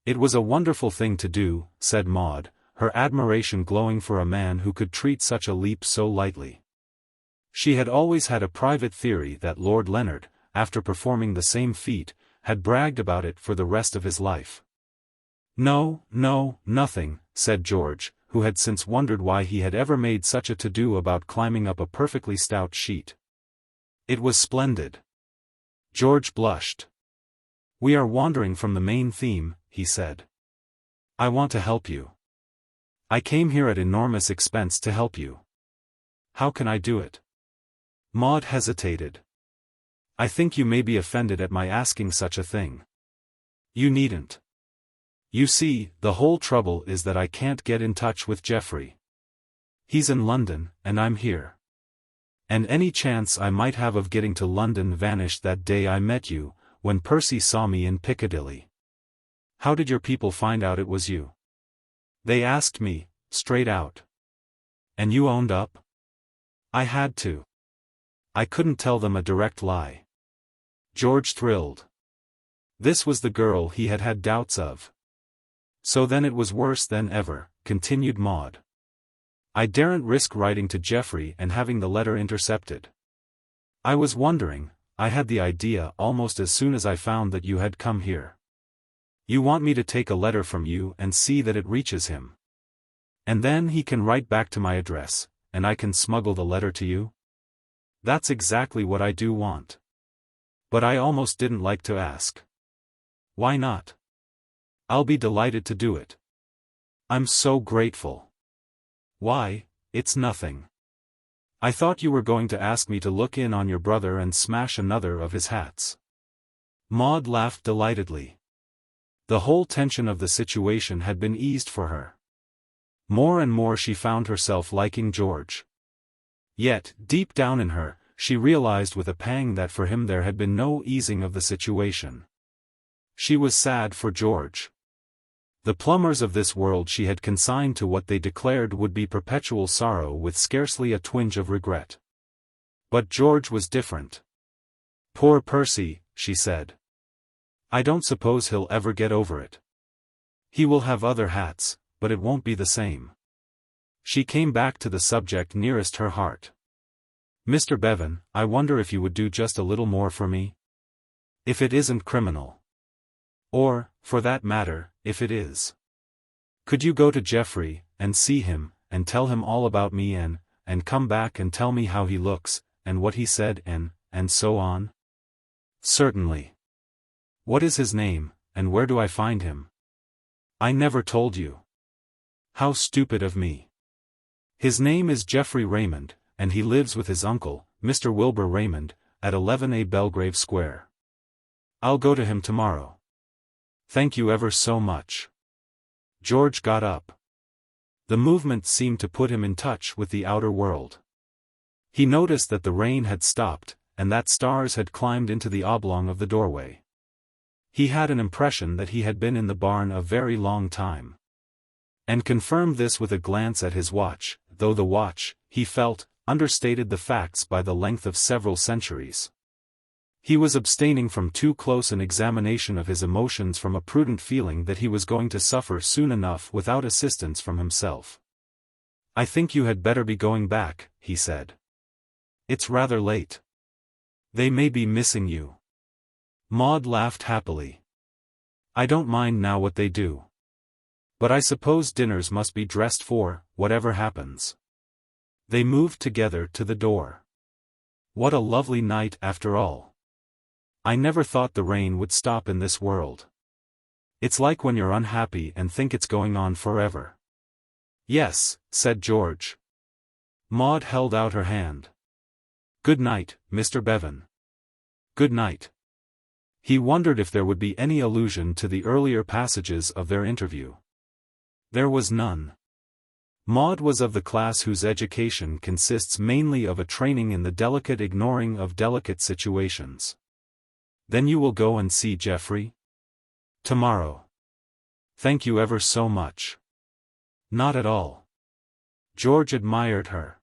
It was a wonderful thing to do, said Maud, her admiration glowing for a man who could treat such a leap so lightly. She had always had a private theory that Lord Leonard, after performing the same feat, had bragged about it for the rest of his life. No, nothing, said George, who had since wondered why he had ever made such a to-do about climbing up a perfectly stout sheet. It was splendid. George blushed. We are wandering from the main theme, he said. I want to help you. I came here at enormous expense to help you. How can I do it? Maud hesitated. I think you may be offended at my asking such a thing. You needn't. You see, the whole trouble is that I can't get in touch with Geoffrey. He's in London, and I'm here. And any chance I might have of getting to London vanished that day I met you, when Percy saw me in Piccadilly. How did your people find out it was you? They asked me, straight out. And you owned up? I had to. I couldn't tell them a direct lie. George thrilled. This was the girl he had had doubts of. So then it was worse than ever, continued Maud. I daren't risk writing to Geoffrey and having the letter intercepted. I was wondering, I had the idea almost as soon as I found that you had come here. You want me to take a letter from you and see that it reaches him. And then he can write back to my address, and I can smuggle the letter to you? That's exactly what I do want. But I almost didn't like to ask. Why not? I'll be delighted to do it. I'm so grateful. Why, it's nothing. I thought you were going to ask me to look in on your brother and smash another of his hats. Maud laughed delightedly. The whole tension of the situation had been eased for her. More and more she found herself liking George. Yet, deep down in her, she realized with a pang that for him there had been no easing of the situation. She was sad for George. The Plummers of this world she had consigned to what they declared would be perpetual sorrow with scarcely a twinge of regret. But George was different. Poor Percy, she said. I don't suppose he'll ever get over it. He will have other hats, but it won't be the same. She came back to the subject nearest her heart. Mr. Bevan, I wonder if you would do just a little more for me? If it isn't criminal. Or, for that matter, if it is. Could you go to Geoffrey, and see him, and tell him all about me and come back and tell me how he looks, and what he said and so on? Certainly. What is his name, and where do I find him? I never told you. How stupid of me. His name is Geoffrey Raymond, and he lives with his uncle, Mr. Wilbur Raymond, at 11A Belgrave Square. I'll go to him tomorrow. Thank you ever so much. George got up. The movement seemed to put him in touch with the outer world. He noticed that the rain had stopped, and that stars had climbed into the oblong of the doorway. He had an impression that he had been in the barn a very long time. And confirmed this with a glance at his watch, though the watch, he felt, understated the facts by the length of several centuries. He was abstaining from too close an examination of his emotions from a prudent feeling that he was going to suffer soon enough without assistance from himself. I think you had better be going back, he said. It's rather late. They may be missing you. Maud laughed happily. I don't mind now what they do. But I suppose dinners must be dressed for, whatever happens. They moved together to the door. What a lovely night after all. I never thought the rain would stop in this world. It's like when you're unhappy and think it's going on forever. Yes, said George. Maud held out her hand. Good night, Mr. Bevan. Good night. He wondered if there would be any allusion to the earlier passages of their interview. There was none. Maud was of the class whose education consists mainly of a training in the delicate ignoring of delicate situations. Then you will go and see Geoffrey? Tomorrow. Thank you ever so much. Not at all. George admired her.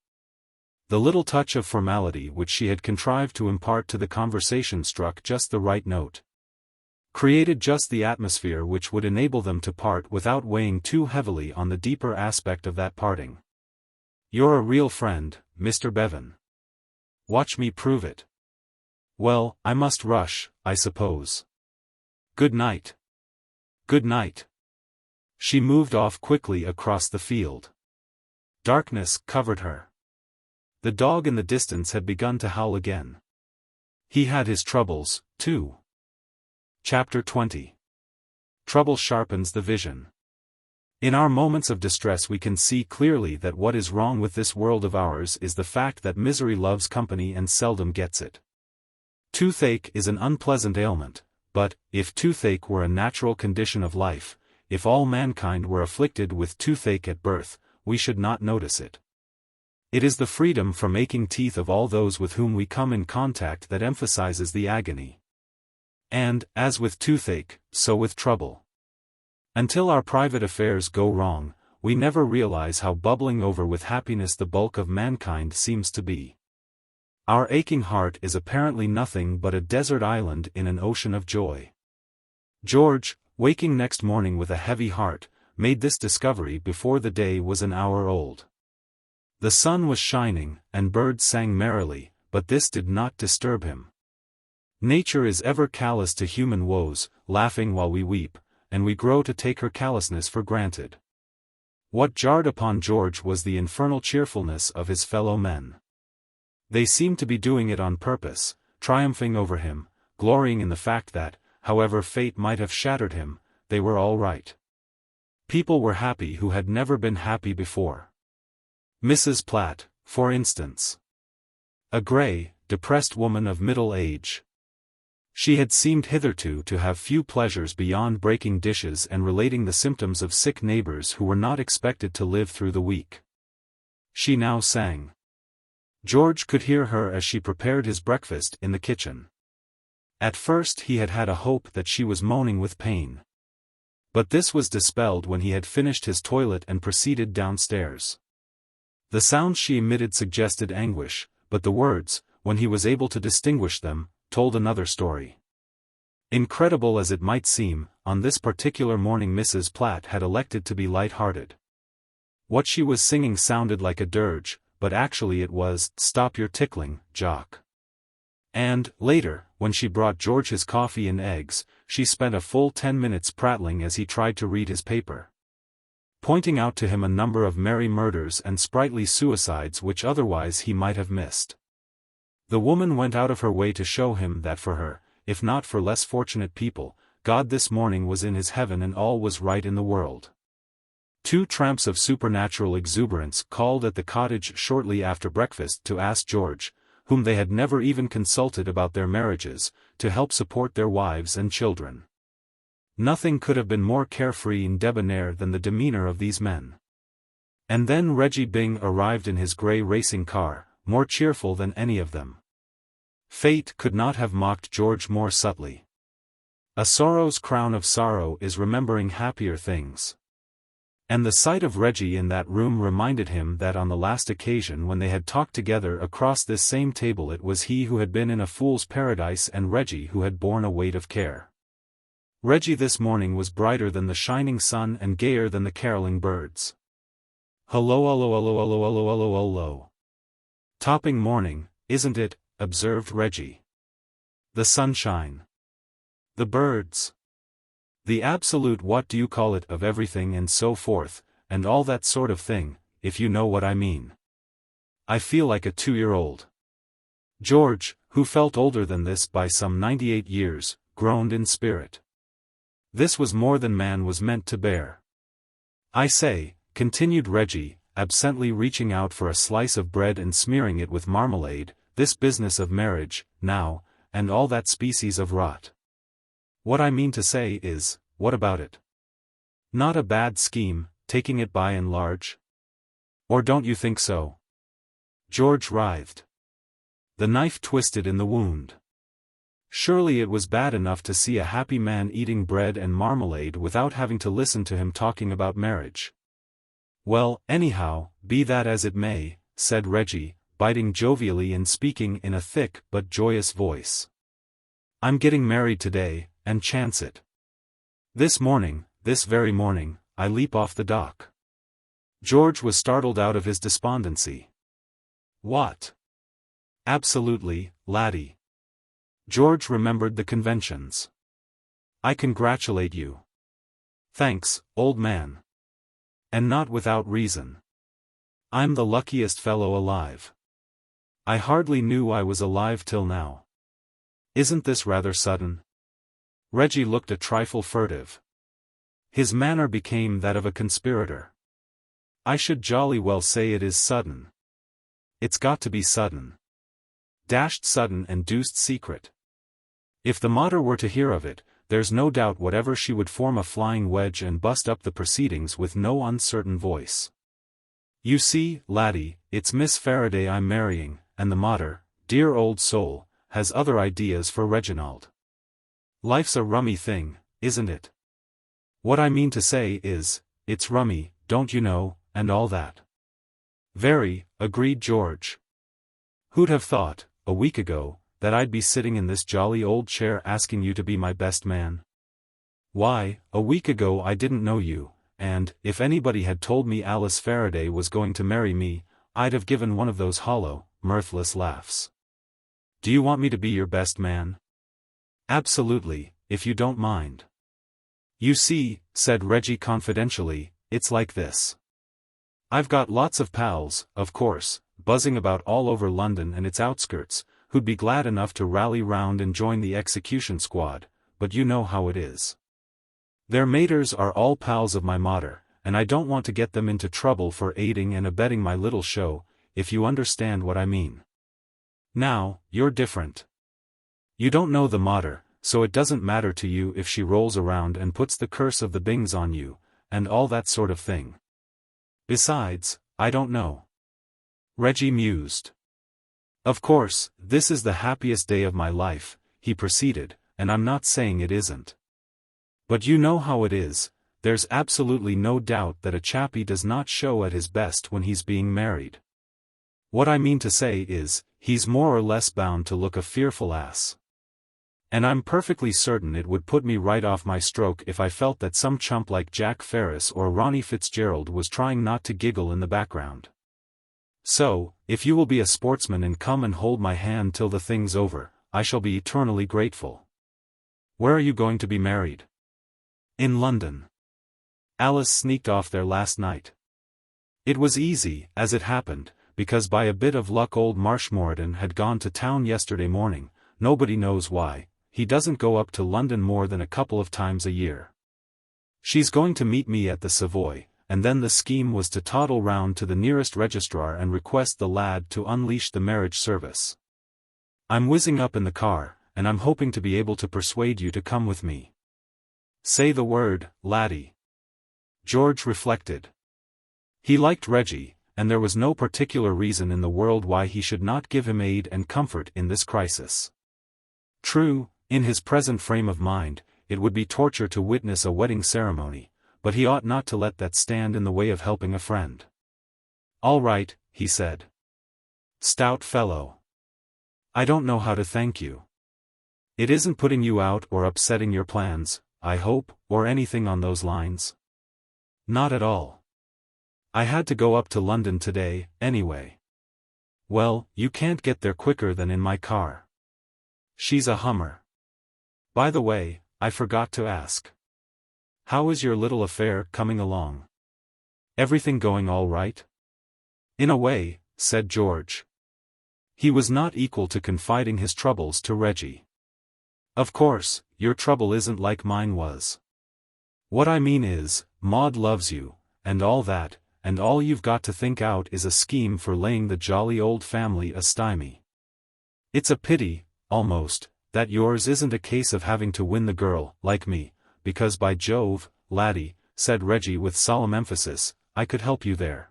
The little touch of formality which she had contrived to impart to the conversation struck just the right note. Created just the atmosphere which would enable them to part without weighing too heavily on the deeper aspect of that parting. You're a real friend, Mr. Bevan. Watch me prove it. Well, I must rush, I suppose. Good night. Good night. She moved off quickly across the field. Darkness covered her. The dog in the distance had begun to howl again. He had his troubles, too. Chapter 20. Trouble sharpens the vision. In our moments of distress we can see clearly that what is wrong with this world of ours is the fact that misery loves company and seldom gets it. Toothache is an unpleasant ailment, but, if toothache were a natural condition of life, if all mankind were afflicted with toothache at birth, we should not notice it. It is the freedom from aching teeth of all those with whom we come in contact that emphasizes the agony. And, as with toothache, so with trouble. Until our private affairs go wrong, we never realize how bubbling over with happiness the bulk of mankind seems to be. Our aching heart is apparently nothing but a desert island in an ocean of joy. George, waking next morning with a heavy heart, made this discovery before the day was an hour old. The sun was shining, and birds sang merrily, but this did not disturb him. Nature is ever callous to human woes, laughing while we weep, and we grow to take her callousness for granted. What jarred upon George was the infernal cheerfulness of his fellow men. They seemed to be doing it on purpose, triumphing over him, glorying in the fact that, however fate might have shattered him, they were all right. People were happy who had never been happy before. Mrs. Platt, for instance. A grey, depressed woman of middle age. She had seemed hitherto to have few pleasures beyond breaking dishes and relating the symptoms of sick neighbors who were not expected to live through the week. She now sang. George could hear her as she prepared his breakfast in the kitchen. At first he had had a hope that she was moaning with pain. But this was dispelled when he had finished his toilet and proceeded downstairs. The sounds she emitted suggested anguish, but the words, when he was able to distinguish them, told another story. Incredible as it might seem, on this particular morning Mrs. Platt had elected to be light-hearted. What she was singing sounded like a dirge, but actually it was, "Stop your tickling, Jock." And, later, when she brought George his coffee and eggs, she spent a full 10 minutes prattling as he tried to read his paper, pointing out to him a number of merry murders and sprightly suicides which otherwise he might have missed. The woman went out of her way to show him that for her, if not for less fortunate people, God this morning was in his heaven and all was right in the world. 2 tramps of supernatural exuberance called at the cottage shortly after breakfast to ask George, whom they had never even consulted about their marriages, to help support their wives and children. Nothing could have been more carefree and debonair than the demeanor of these men. And then Reggie Byng arrived in his grey racing car, more cheerful than any of them. Fate could not have mocked George more subtly. A sorrow's crown of sorrow is remembering happier things. And the sight of Reggie in that room reminded him that on the last occasion when they had talked together across this same table it was he who had been in a fool's paradise and Reggie who had borne a weight of care. Reggie this morning was brighter than the shining sun and gayer than the caroling birds. Hello, hello, hello, hello, hello, hello, hello. Topping morning, isn't it? Observed Reggie. The sunshine. The birds. The absolute what do you call it of everything and so forth, and all that sort of thing, if you know what I mean. I feel like a 2-year-old. George, who felt older than this by some 98 years, groaned in spirit. This was more than man was meant to bear. I say, continued Reggie, absently reaching out for a slice of bread and smearing it with marmalade, this business of marriage, now, and all that species of rot. What I mean to say is, what about it? Not a bad scheme, taking it by and large? Or don't you think so? George writhed. The knife twisted in the wound. Surely it was bad enough to see a happy man eating bread and marmalade without having to listen to him talking about marriage. Well, anyhow, be that as it may, said Reggie, biting jovially and speaking in a thick but joyous voice. I'm getting married today, and chance it. This morning, this very morning, I leap off the dock. George was startled out of his despondency. What? Absolutely, laddie. George remembered the conventions. I congratulate you. Thanks, old man. And not without reason. I'm the luckiest fellow alive. I hardly knew I was alive till now. Isn't this rather sudden? Reggie looked a trifle furtive. His manner became that of a conspirator. I should jolly well say it is sudden. It's got to be sudden. Dashed sudden and deuced secret. If the mater were to hear of it, there's no doubt whatever she would form a flying wedge and bust up the proceedings with no uncertain voice. You see, laddie, it's Miss Faraday I'm marrying, and the mater, dear old soul, has other ideas for Reginald. Life's a rummy thing, isn't it? What I mean to say is, it's rummy, don't you know, and all that. Very, agreed George. Who'd have thought, a week ago, that I'd be sitting in this jolly old chair asking you to be my best man? Why, a week ago I didn't know you, and, if anybody had told me Alice Faraday was going to marry me, I'd have given one of those hollow, mirthless laughs. Do you want me to be your best man? Absolutely, if you don't mind. You see, said Reggie confidentially, it's like this. I've got lots of pals, of course, buzzing about all over London and its outskirts, who'd be glad enough to rally round and join the execution squad, but you know how it is. Their maters are all pals of my mater, and I don't want to get them into trouble for aiding and abetting my little show, if you understand what I mean. Now, you're different. You don't know the mater, so it doesn't matter to you if she rolls around and puts the curse of the Byngs on you, and all that sort of thing. Besides, I don't know. Reggie mused. Of course, this is the happiest day of my life, he proceeded, and I'm not saying it isn't. But you know how it is, there's absolutely no doubt that a chappie does not show at his best when he's being married. What I mean to say is, he's more or less bound to look a fearful ass. And I'm perfectly certain it would put me right off my stroke if I felt that some chump like Jack Ferris or Ronnie Fitzgerald was trying not to giggle in the background. So, if you will be a sportsman and come and hold my hand till the thing's over, I shall be eternally grateful. Where are you going to be married? In London. Alice sneaked off there last night. It was easy, as it happened, because by a bit of luck old Marshmoreton had gone to town yesterday morning, nobody knows why, he doesn't go up to London more than a couple of times a year. She's going to meet me at the Savoy, and then the scheme was to toddle round to the nearest registrar and request the lad to unleash the marriage service. I'm whizzing up in the car, and I'm hoping to be able to persuade you to come with me. Say the word, laddie. George reflected. He liked Reggie, and there was no particular reason in the world why he should not give him aid and comfort in this crisis. True, in his present frame of mind, it would be torture to witness a wedding ceremony, but he ought not to let that stand in the way of helping a friend. All right, he said. Stout fellow. I don't know how to thank you. It isn't putting you out or upsetting your plans, I hope, or anything on those lines. Not at all. I had to go up to London today, anyway. Well, you can't get there quicker than in my car. She's a Hummer. By the way, I forgot to ask. How is your little affair coming along? Everything going all right? In a way, said George. He was not equal to confiding his troubles to Reggie. Of course, your trouble isn't like mine was. What I mean is, Maud loves you, and all that, and all you've got to think out is a scheme for laying the jolly old family a stymie. It's a pity, almost, that yours isn't a case of having to win the girl, like me, because by Jove, laddie, said Reggie with solemn emphasis, I could help you there.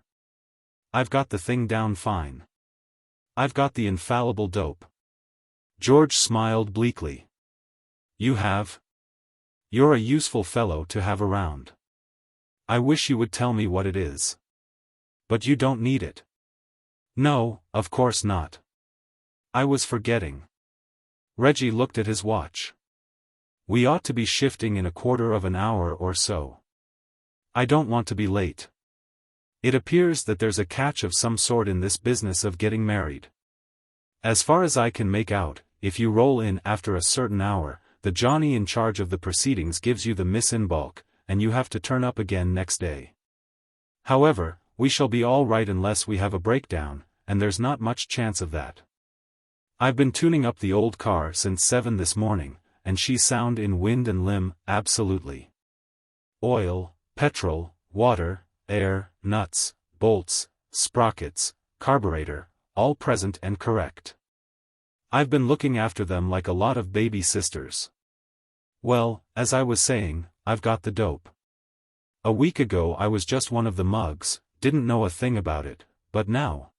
I've got the thing down fine. I've got the infallible dope. George smiled bleakly. You have? You're a useful fellow to have around. I wish you would tell me what it is. But you don't need it. No, of course not. I was forgetting. Reggie looked at his watch. We ought to be shifting in a quarter of an hour or so. I don't want to be late. It appears that there's a catch of some sort in this business of getting married. As far as I can make out, if you roll in after a certain hour, the Johnny in charge of the proceedings gives you the miss in bulk, and you have to turn up again next day. However, we shall be all right unless we have a breakdown, and there's not much chance of that. I've been tuning up the old car since 7 this morning, and she's sound in wind and limb, absolutely. Oil, petrol, water, air, nuts, bolts, sprockets, carburetor, all present and correct. I've been looking after them like a lot of baby sisters. Well, as I was saying, I've got the dope. A week ago I was just one of the mugs, didn't know a thing about it, but now.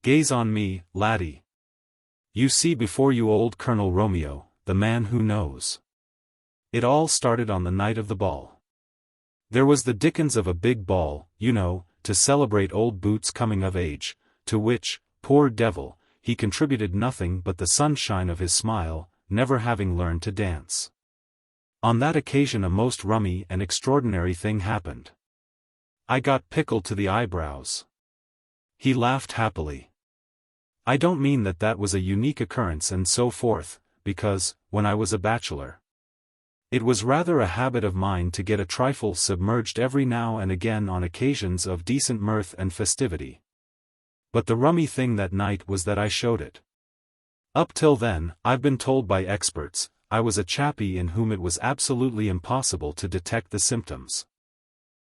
Gaze on me, laddie. You see before you old Colonel Romeo, the man who knows. It all started on the night of the ball. There was the dickens of a big ball, you know, to celebrate old Boots' coming of age, to which, poor devil, he contributed nothing but the sunshine of his smile, never having learned to dance. On that occasion a most rummy and extraordinary thing happened. I got pickled to the eyebrows. He laughed happily. I don't mean that that was a unique occurrence and so forth, because, when I was a bachelor, it was rather a habit of mine to get a trifle submerged every now and again on occasions of decent mirth and festivity. But the rummy thing that night was that I showed it. Up till then, I've been told by experts, I was a chappie in whom it was absolutely impossible to detect the symptoms.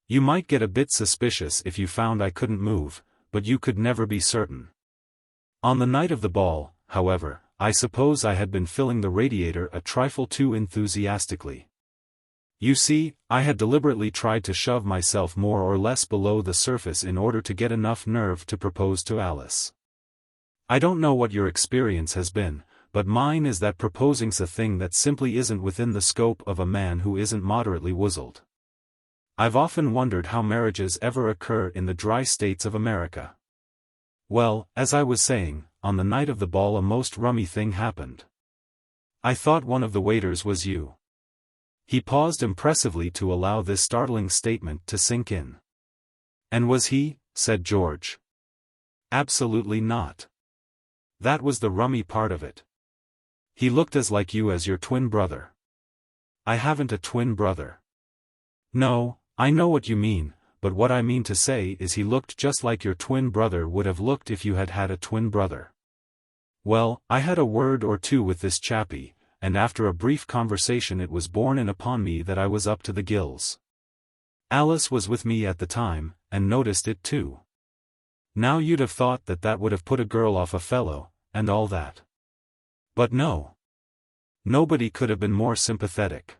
You might get a bit suspicious if you found I couldn't move, but you could never be certain. On the night of the ball, however, I suppose I had been filling the radiator a trifle too enthusiastically. You see, I had deliberately tried to shove myself more or less below the surface in order to get enough nerve to propose to Alice. I don't know what your experience has been, but mine is that proposing's a thing that simply isn't within the scope of a man who isn't moderately woozled. I've often wondered how marriages ever occur in the dry states of America. Well, as I was saying, on the night of the ball a most rummy thing happened. I thought one of the waiters was you. He paused impressively to allow this startling statement to sink in. And was he? Said George. Absolutely not. That was the rummy part of it. He looked as like you as your twin brother. I haven't a twin brother. No, I know what you mean, but what I mean to say is he looked just like your twin brother would have looked if you had had a twin brother. Well, I had a word or two with this chappie, and after a brief conversation it was borne in upon me that I was up to the gills. Alice was with me at the time, and noticed it too. Now you'd have thought that that would have put a girl off a fellow, and all that. But no. Nobody could have been more sympathetic.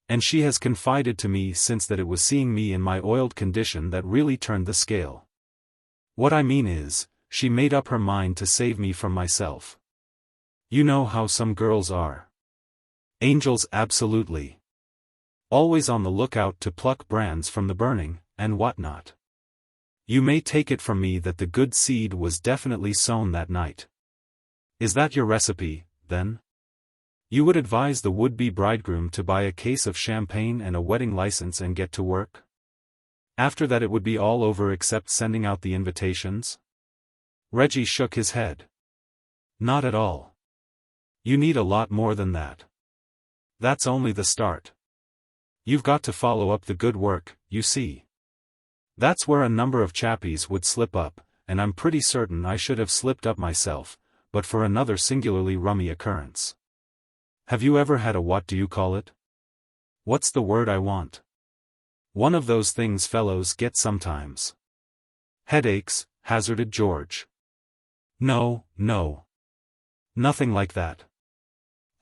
And she has confided to me since that it was seeing me in my oiled condition that really turned the scale. What I mean is, she made up her mind to save me from myself. You know how some girls are. Angels, absolutely. Always on the lookout to pluck brands from the burning, and whatnot. You may take it from me that the good seed was definitely sown that night. Is that your recipe, then? You would advise the would-be bridegroom to buy a case of champagne and a wedding license and get to work? After that it would be all over except sending out the invitations? Reggie shook his head. Not at all. You need a lot more than that. That's only the start. You've got to follow up the good work, you see. That's where a number of chappies would slip up, and I'm pretty certain I should have slipped up myself, but for another singularly rummy occurrence. Have you ever had a what-do-you-call-it? What's the word I want? One of those things fellows get sometimes. Headaches, hazarded George. No. Nothing like that.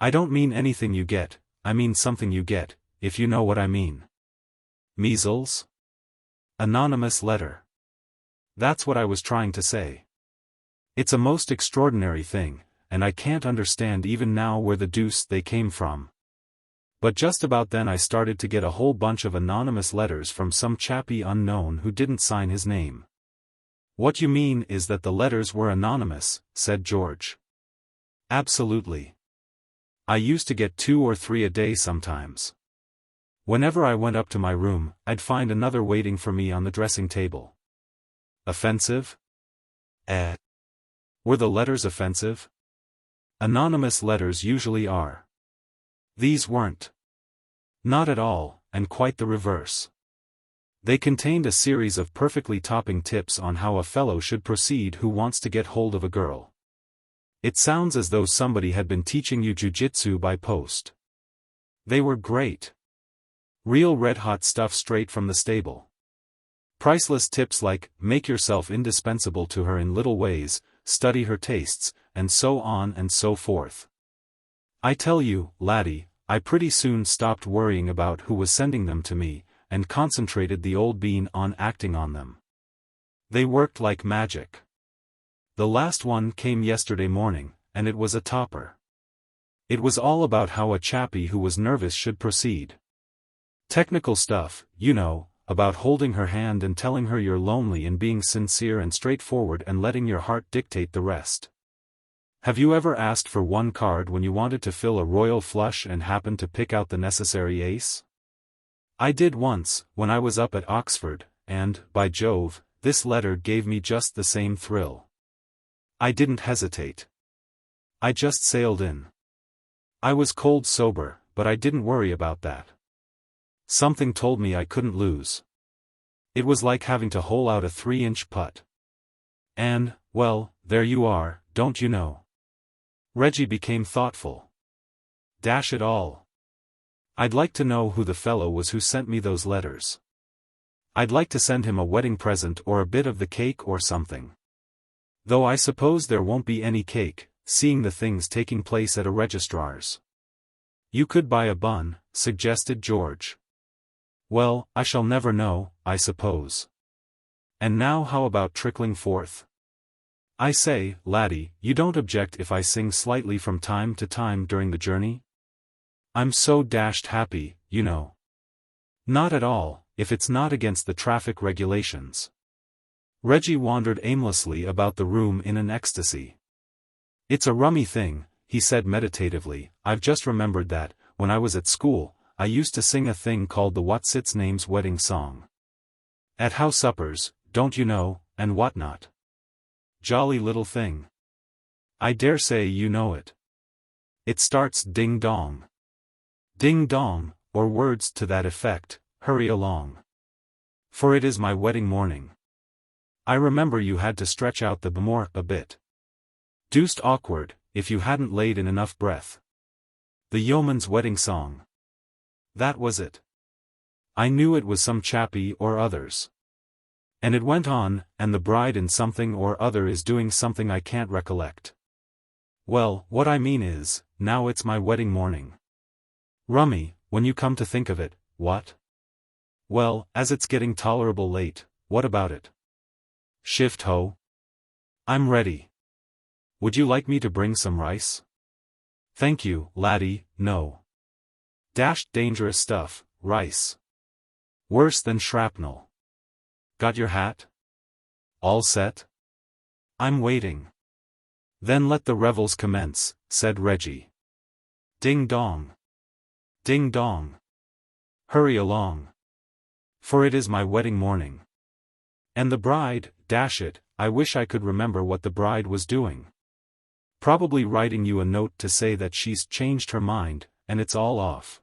I don't mean anything you get, I mean something you get, if you know what I mean. Measles? Anonymous letter. That's what I was trying to say. It's a most extraordinary thing, and I can't understand even now where the deuce they came from. But just about then I started to get a whole bunch of anonymous letters from some chappie unknown who didn't sign his name. What you mean is that the letters were anonymous, said George. Absolutely. I used to get 2 or 3 a day sometimes. Whenever I went up to my room, I'd find another waiting for me on the dressing table. Offensive? Were the letters offensive? Anonymous letters usually are. These weren't. Not at all, and quite the reverse. They contained a series of perfectly topping tips on how a fellow should proceed who wants to get hold of a girl. It sounds as though somebody had been teaching you jujitsu by post. They were great. Real red-hot stuff straight from the stable. Priceless tips like, make yourself indispensable to her in little ways, study her tastes, and so on and so forth. I tell you, laddie, I pretty soon stopped worrying about who was sending them to me, and concentrated the old bean on acting on them. They worked like magic. The last one came yesterday morning, and it was a topper. It was all about how a chappie who was nervous should proceed. Technical stuff, you know, about holding her hand and telling her you're lonely and being sincere and straightforward and letting your heart dictate the rest. Have you ever asked for one card when you wanted to fill a royal flush and happened to pick out the necessary ace? I did once, when I was up at Oxford, and, by Jove, this letter gave me just the same thrill. I didn't hesitate. I just sailed in. I was cold sober, but I didn't worry about that. Something told me I couldn't lose. It was like having to hole out a 3-inch putt. And, well, there you are, don't you know. Reggie became thoughtful. Dash it all. I'd like to know who the fellow was who sent me those letters. I'd like to send him a wedding present or a bit of the cake or something. Though I suppose there won't be any cake, seeing the things taking place at a registrar's. You could buy a bun, suggested George. Well, I shall never know, I suppose. And now how about trickling forth? I say, laddie, you don't object if I sing slightly from time to time during the journey? I'm so dashed happy, you know. Not at all, if it's not against the traffic regulations. Reggie wandered aimlessly about the room in an ecstasy. It's a rummy thing, he said meditatively. I've just remembered that, when I was at school, I used to sing a thing called the What's Its Name's wedding song. At house suppers, don't you know, and whatnot. Jolly little thing. I dare say you know it. It starts ding-dong. Ding-dong, or words to that effect, hurry along. For it is my wedding morning. I remember you had to stretch out the b'more a bit. Deuced awkward, if you hadn't laid in enough breath. The yeoman's wedding song. That was it. I knew it was some chappie or others. And it went on, and the bride in something or other is doing something I can't recollect. Well, what I mean is, now it's my wedding morning. Rummy, when you come to think of it, what? Well, as it's getting tolerable late, what about it? Shift ho? I'm ready. Would you like me to bring some rice? Thank you, laddie, no. Dashed dangerous stuff, rice. Worse than shrapnel. Got your hat? All set? I'm waiting. Then let the revels commence, said Reggie. Ding dong. Ding dong. Hurry along. For it is my wedding morning. And the bride, dash it, I wish I could remember what the bride was doing. Probably writing you a note to say that she's changed her mind, and it's all off.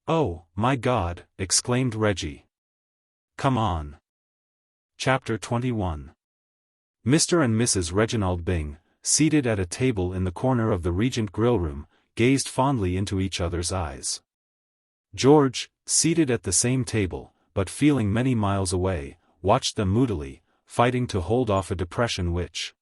Oh, my God, exclaimed Reggie. Come on. Chapter 21. Mr. and Mrs. Reginald Byng, seated at a table in the corner of the Regent grill room, gazed fondly into each other's eyes. George, seated at the same table, but feeling many miles away, watched them moodily, fighting to hold off a depression which,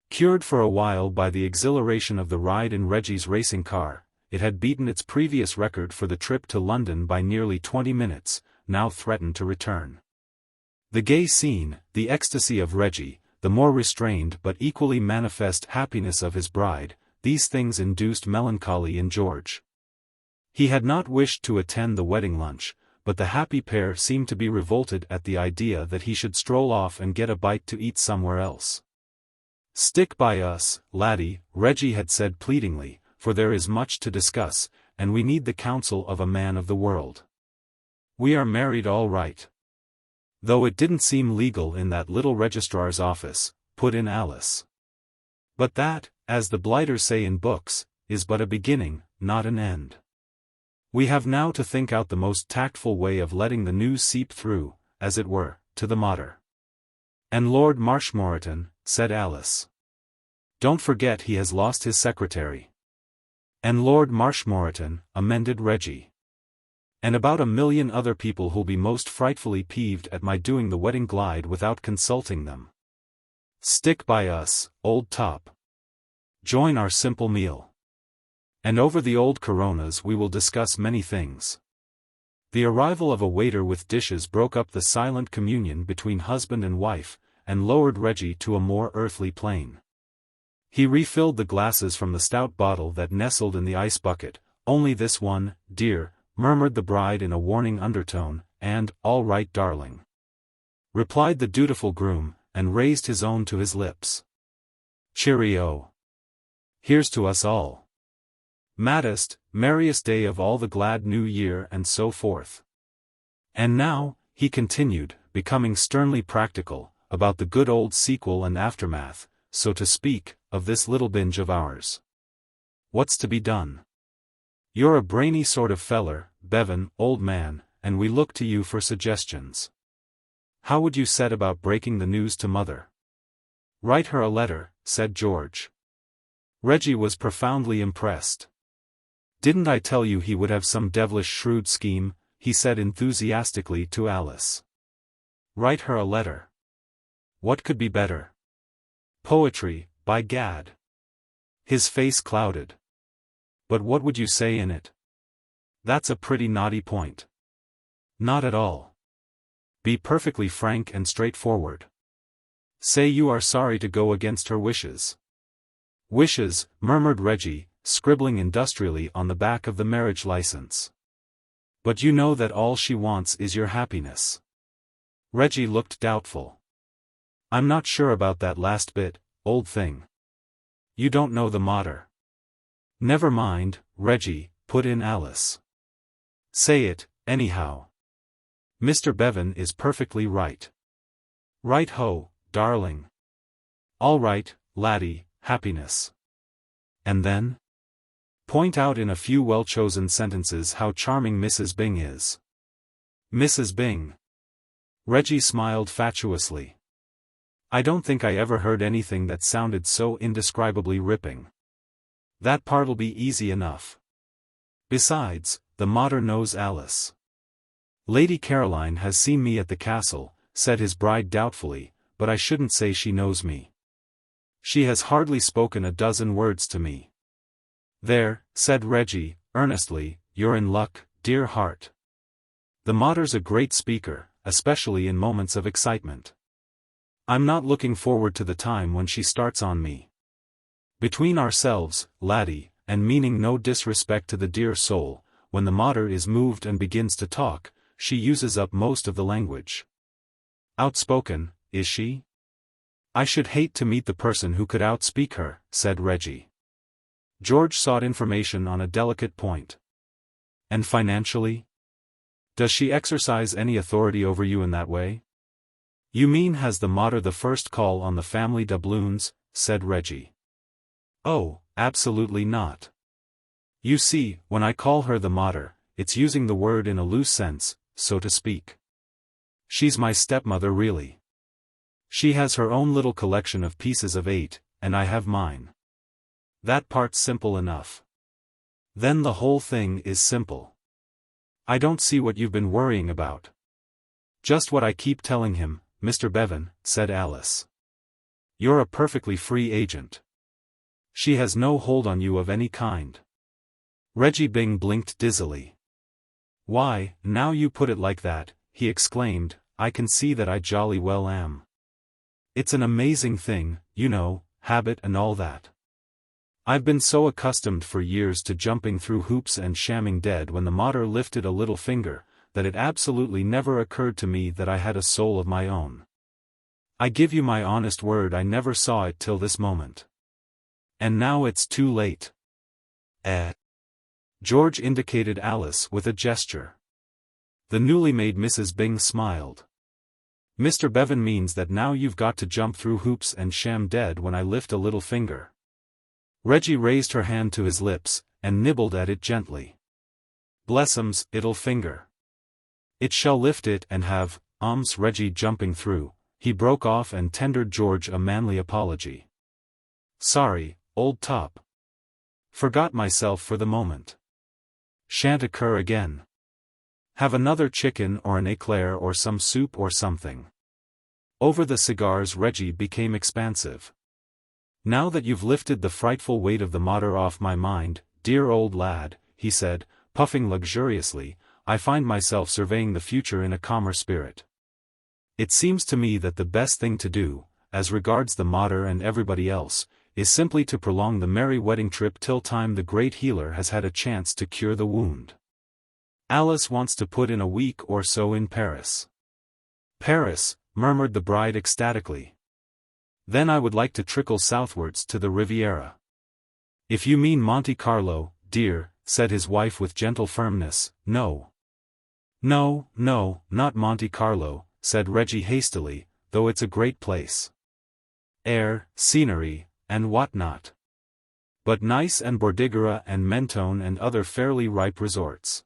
cured for a while by the exhilaration of the ride in Reggie's racing car, it had beaten its previous record for the trip to London by nearly 20 minutes, now threatened to return. The gay scene, the ecstasy of Reggie, the more restrained but equally manifest happiness of his bride, these things induced melancholy in George. He had not wished to attend the wedding lunch, but the happy pair seemed to be revolted at the idea that he should stroll off and get a bite to eat somewhere else. Stick by us, laddie, Reggie had said pleadingly, for there is much to discuss, and we need the counsel of a man of the world. We are married all right. Though it didn't seem legal in that little registrar's office, put in Alice. But that, as the blighters say in books, is but a beginning, not an end. We have now to think out the most tactful way of letting the news seep through, as it were, to the mater. And Lord Marshmoreton, said Alice. Don't forget he has lost his secretary. And Lord Marshmoreton, amended Reggie. And about 1,000,000 other people who'll be most frightfully peeved at my doing the wedding glide without consulting them. Stick by us, old top. Join our simple meal. And over the old Coronas we will discuss many things. The arrival of a waiter with dishes broke up the silent communion between husband and wife, and lowered Reggie to a more earthly plane. He refilled the glasses from the stout bottle that nestled in the ice bucket. Only this one, dear, murmured the bride in a warning undertone, and, all right darling, replied the dutiful groom, and raised his own to his lips. Cheerio. Here's to us all. Maddest, merriest day of all the glad new year and so forth. And now, he continued, becoming sternly practical, about the good old sequel and aftermath, so to speak, of this little binge of ours. What's to be done? You're a brainy sort of feller, Bevan, old man, and we look to you for suggestions. How would you set about breaking the news to mother? Write her a letter, said George. Reggie was profoundly impressed. Didn't I tell you he would have some devilish shrewd scheme, he said enthusiastically to Alice. Write her a letter. What could be better? Poetry, by gad. His face clouded. But what would you say in it? That's a pretty knotty point. Not at all. Be perfectly frank and straightforward. Say you are sorry to go against her wishes. Wishes, murmured Reggie, scribbling industrially on the back of the marriage license. But you know that all she wants is your happiness. Reggie looked doubtful. I'm not sure about that last bit, old thing. You don't know the mater. Never mind, Reggie, put in Alice. Say it, anyhow. Mr. Bevan is perfectly right. Right ho, darling. All right, laddie, happiness. And then? Point out in a few well-chosen sentences how charming Mrs. Byng is. Mrs. Byng. Reggie smiled fatuously. I don't think I ever heard anything that sounded so indescribably ripping. That part'll be easy enough. Besides, the mater knows Alice. Lady Caroline has seen me at the castle, said his bride doubtfully, but I shouldn't say she knows me. She has hardly spoken a dozen words to me. There, said Reggie, earnestly, you're in luck, dear heart. The mater's a great speaker, especially in moments of excitement. I'm not looking forward to the time when she starts on me. Between ourselves, laddie, and meaning no disrespect to the dear soul, when the mater is moved and begins to talk, she uses up most of the language. Outspoken, is she? I should hate to meet the person who could outspeak her, said Reggie. George sought information on a delicate point. And financially? Does she exercise any authority over you in that way? You mean has the mater the first call on the family doubloons, said Reggie. Oh, absolutely not. You see, when I call her the mater, it's using the word in a loose sense, so to speak. She's my stepmother really. She has her own little collection of pieces of 8, and I have mine. That part's simple enough. Then the whole thing is simple. I don't see what you've been worrying about. Just what I keep telling him, Mr. Bevan, said Alice. You're a perfectly free agent. She has no hold on you of any kind. Reggie Byng blinked dizzily. Why, now you put it like that, he exclaimed, I can see that I jolly well am. It's an amazing thing, you know, habit and all that. I've been so accustomed for years to jumping through hoops and shamming dead when the mater lifted a little finger, that it absolutely never occurred to me that I had a soul of my own. I give you my honest word I never saw it till this moment. And now it's too late. George indicated Alice with a gesture. The newly made Mrs. Byng smiled. Mr. Bevan means that now you've got to jump through hoops and sham dead when I lift a little finger. Reggie raised her hand to his lips, and nibbled at it gently. Bless'em's, it'll finger. It shall lift it and have, Reggie jumping through, he broke off and tendered George a manly apology. Sorry, old top. Forgot myself for the moment. Shan't occur again. Have another chicken or an éclair or some soup or something. Over the cigars Reggie became expansive. Now that you've lifted the frightful weight of the mater off my mind, dear old lad, he said, puffing luxuriously, I find myself surveying the future in a calmer spirit. It seems to me that the best thing to do, as regards the mater and everybody else, is simply to prolong the merry wedding trip till time the great healer has had a chance to cure the wound. Alice wants to put in a week or so in Paris. Paris, murmured the bride ecstatically. Then I would like to trickle southwards to the Riviera. If you mean Monte Carlo, dear, said his wife with gentle firmness, no. No, not Monte Carlo, said Reggie hastily, though it's a great place. Air, scenery, and what not. But Nice and Bordighera and Mentone and other fairly ripe resorts.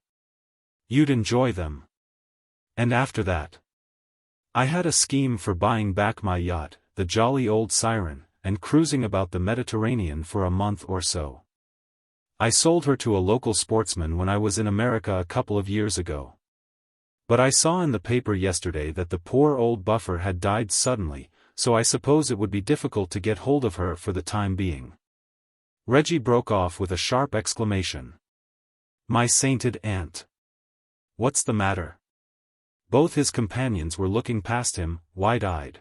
You'd enjoy them. And after that? I had a scheme for buying back my yacht, the Jolly Old Siren, and cruising about the Mediterranean for a month or so. I sold her to a local sportsman when I was in America a couple of years ago. But I saw in the paper yesterday that the poor old buffer had died suddenly, so I suppose it would be difficult to get hold of her for the time being. Reggie broke off with a sharp exclamation. My sainted aunt! What's the matter? Both his companions were looking past him, wide-eyed.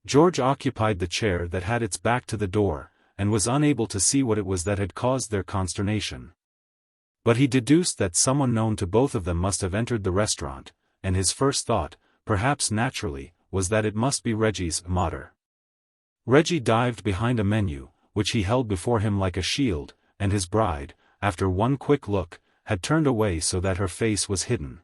George occupied the chair that had its back to the door, and was unable to see what it was that had caused their consternation. But he deduced that someone known to both of them must have entered the restaurant, and his first thought, perhaps naturally, was that it must be Reggie's mater. Reggie dived behind a menu, which he held before him like a shield, and his bride, after one quick look, had turned away so that her face was hidden.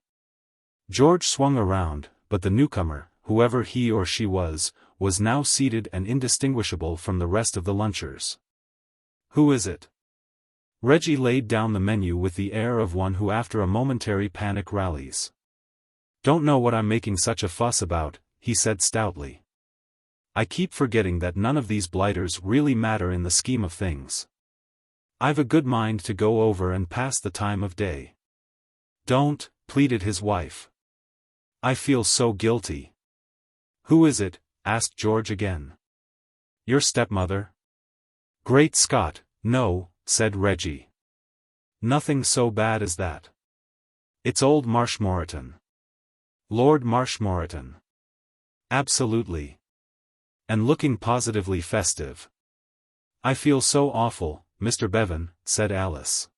George swung around, but the newcomer, whoever he or she was now seated and indistinguishable from the rest of the lunchers. Who is it? Reggie laid down the menu with the air of one who after a momentary panic rallies. Don't know what I'm making such a fuss about, he said stoutly. I keep forgetting that none of these blighters really matter in the scheme of things. I've a good mind to go over and pass the time of day. Don't, pleaded his wife. I feel so guilty. Who is it? Asked George again. Your stepmother? Great Scott, no, said Reggie. Nothing so bad as that. It's old Marshmoreton. Lord Marshmoreton. Absolutely. And looking positively festive. I feel so awful, Mr. Bevan, said Alice.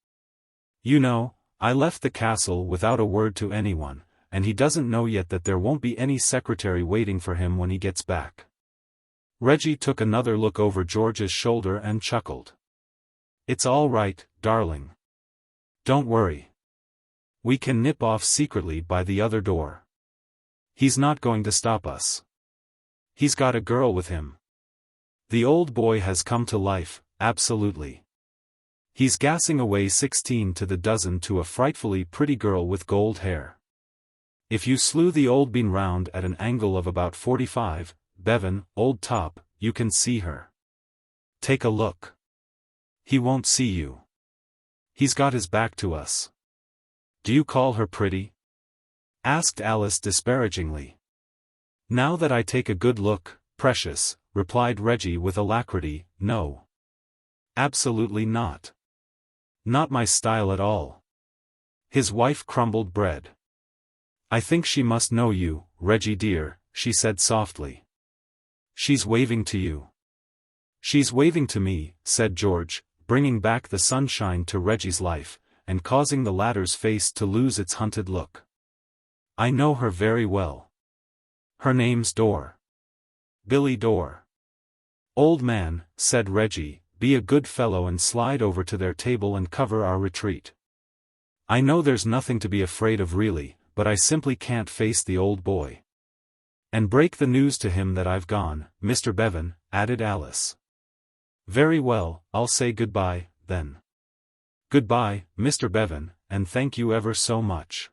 You know, I left the castle without a word to anyone, and he doesn't know yet that there won't be any secretary waiting for him when he gets back. Reggie took another look over George's shoulder and chuckled. It's all right, darling. Don't worry. We can nip off secretly by the other door. He's not going to stop us. He's got a girl with him. The old boy has come to life, absolutely. He's gassing away 16 to the dozen to a frightfully pretty girl with gold hair. If you slew the old bean round at an angle of about 45, Bevan, old top, you can see her. Take a look. He won't see you. He's got his back to us. Do you call her pretty? Asked Alice disparagingly. Now that I take a good look, precious, replied Reggie with alacrity, no. Absolutely not. Not my style at all. His wife crumbled bread. I think she must know you, Reggie dear, she said softly. She's waving to you. She's waving to me, said George, bringing back the sunshine to Reggie's life, and causing the latter's face to lose its hunted look. I know her very well. Her name's Dor. Billy Dor. Old man, said Reggie, be a good fellow and slide over to their table and cover our retreat. I know there's nothing to be afraid of really, but I simply can't face the old boy. And break the news to him that I've gone, Mr. Bevan, added Alice. Very well, I'll say goodbye, then. Goodbye, Mr. Bevan, and thank you ever so much.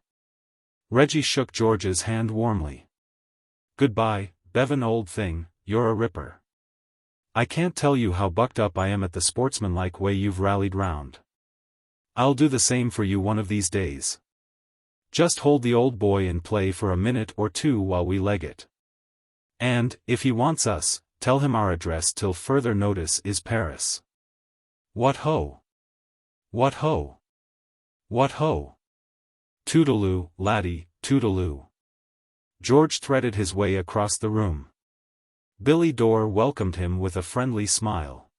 Reggie shook George's hand warmly. Goodbye, Bevan old thing, you're a ripper. I can't tell you how bucked up I am at the sportsmanlike way you've rallied round. I'll do the same for you one of these days. Just hold the old boy in play for a minute or two while we leg it. And, if he wants us, tell him our address till further notice is Paris. What ho! What ho! What ho! Toodaloo, laddie, toodaloo. George threaded his way across the room. Billy Dor welcomed him with a friendly smile.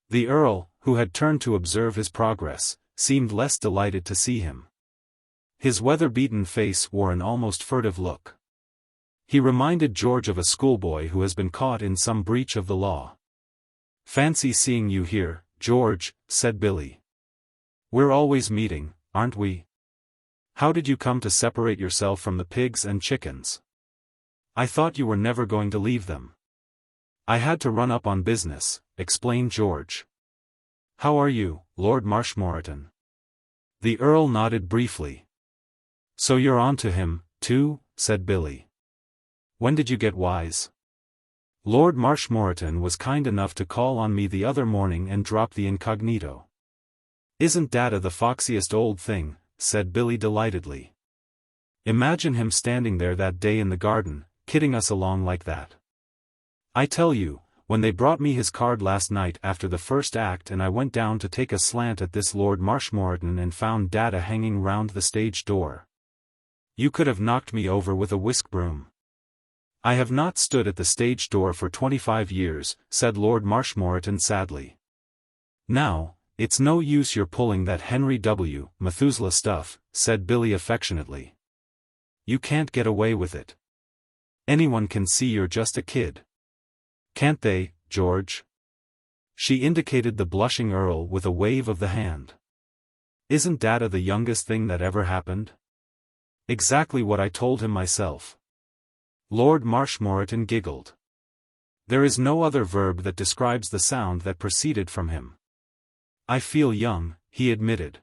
The Earl, who had turned to observe his progress, seemed less delighted to see him. His weather-beaten face wore an almost furtive look. He reminded George of a schoolboy who has been caught in some breach of the law. Fancy seeing you here, George, said Billy. We're always meeting, aren't we? How did you come to separate yourself from the pigs and chickens? I thought you were never going to leave them. I had to run up on business, explained George. How are you, Lord Marshmoreton? The Earl nodded briefly. So you're on to him, too, said Billy. When did you get wise? Lord Marshmoreton was kind enough to call on me the other morning and drop the incognito. Isn't Dada the foxiest old thing, said Billy delightedly. Imagine him standing there that day in the garden, kidding us along like that. I tell you, when they brought me his card last night after the first act and I went down to take a slant at this Lord Marshmoreton and found Dada hanging round the stage door. You could have knocked me over with a whisk broom. I have not stood at the stage door for 25 years, said Lord Marshmoreton sadly. Now, it's no use your pulling that Henry W. Methuselah stuff, said Billy affectionately. You can't get away with it. Anyone can see you're just a kid. Can't they, George? She indicated the blushing Earl with a wave of the hand. Isn't Dada the youngest thing that ever happened? Exactly what I told him myself. Lord Marshmoreton giggled. There is no other verb that describes the sound that proceeded from him. I feel young, he admitted.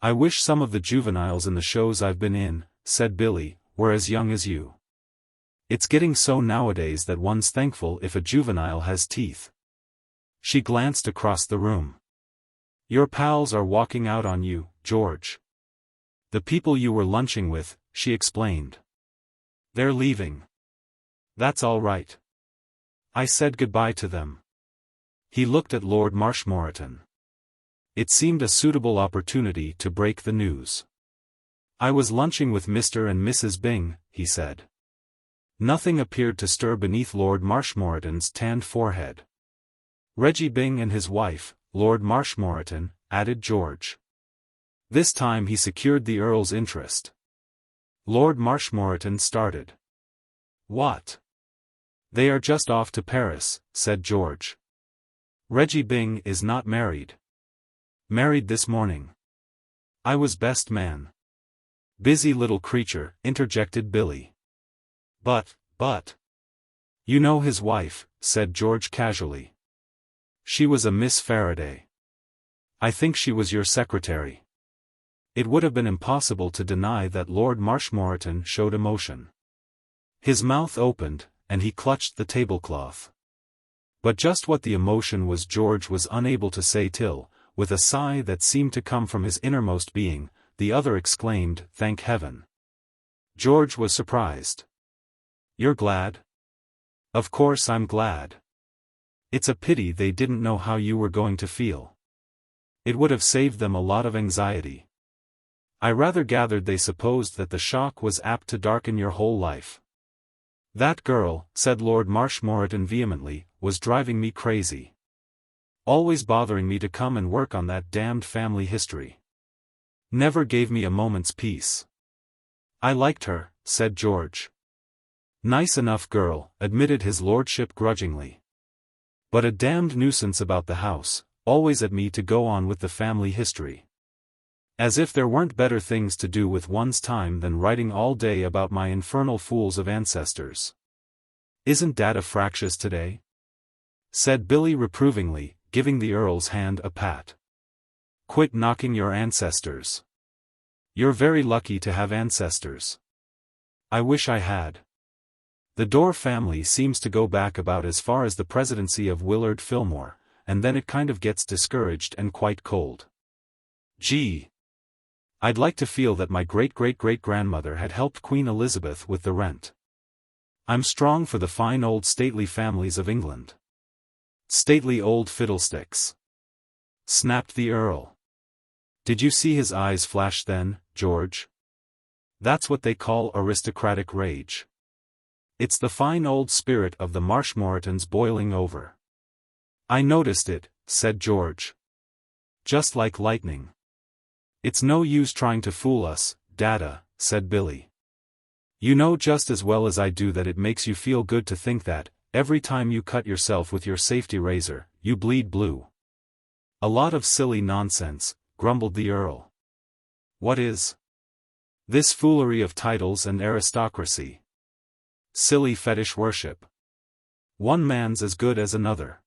I wish some of the juveniles in the shows I've been in, said Billy, were as young as you. It's getting so nowadays that one's thankful if a juvenile has teeth. She glanced across the room. Your pals are walking out on you, George. The people you were lunching with, she explained. They're leaving. That's all right. I said goodbye to them. He looked at Lord Marshmoreton. It seemed a suitable opportunity to break the news. I was lunching with Mr. and Mrs. Byng, he said. Nothing appeared to stir beneath Lord Marshmoreton's tanned forehead. Reggie Byng and his wife, Lord Marshmoreton, added George. This time he secured the Earl's interest. Lord Marshmoreton started. What? They are just off to Paris, said George. Reggie Byng is not married. Married this morning. I was best man. Busy little creature, interjected Billy. But. You know his wife, said George casually. She was a Miss Faraday. I think she was your secretary. It would have been impossible to deny that Lord Marshmoreton showed emotion. His mouth opened, and he clutched the tablecloth. But just what the emotion was George was unable to say till, with a sigh that seemed to come from his innermost being, the other exclaimed, "Thank heaven." George was surprised. You're glad? Of course I'm glad. It's a pity they didn't know how you were going to feel. It would have saved them a lot of anxiety. I rather gathered they supposed that the shock was apt to darken your whole life. That girl, said Lord Marshmoreton vehemently, was driving me crazy. Always bothering me to come and work on that damned family history. Never gave me a moment's peace. I liked her, said George. Nice enough girl, admitted his lordship grudgingly. But a damned nuisance about the house, always at me to go on with the family history. As if there weren't better things to do with one's time than writing all day about my infernal fools of ancestors. Isn't Dad a fractious today? Said Billy reprovingly, giving the Earl's hand a pat. Quit knocking your ancestors. You're very lucky to have ancestors. I wish I had. The Dorr family seems to go back about as far as the presidency of Willard Fillmore, and then it kind of gets discouraged and quite cold. Gee. I'd like to feel that my great-great-great-grandmother had helped Queen Elizabeth with the rent. I'm strong for the fine old stately families of England. Stately old fiddlesticks. Snapped the Earl. Did you see his eyes flash then, George? That's what they call aristocratic rage. It's the fine old spirit of the Marshmoretons boiling over. I noticed it, said George. Just like lightning. It's no use trying to fool us, Dada, said Billy. You know just as well as I do that it makes you feel good to think that, every time you cut yourself with your safety razor, you bleed blue. A lot of silly nonsense, grumbled the Earl. What is? This foolery of titles and aristocracy. Silly fetish worship. One man's as good as another.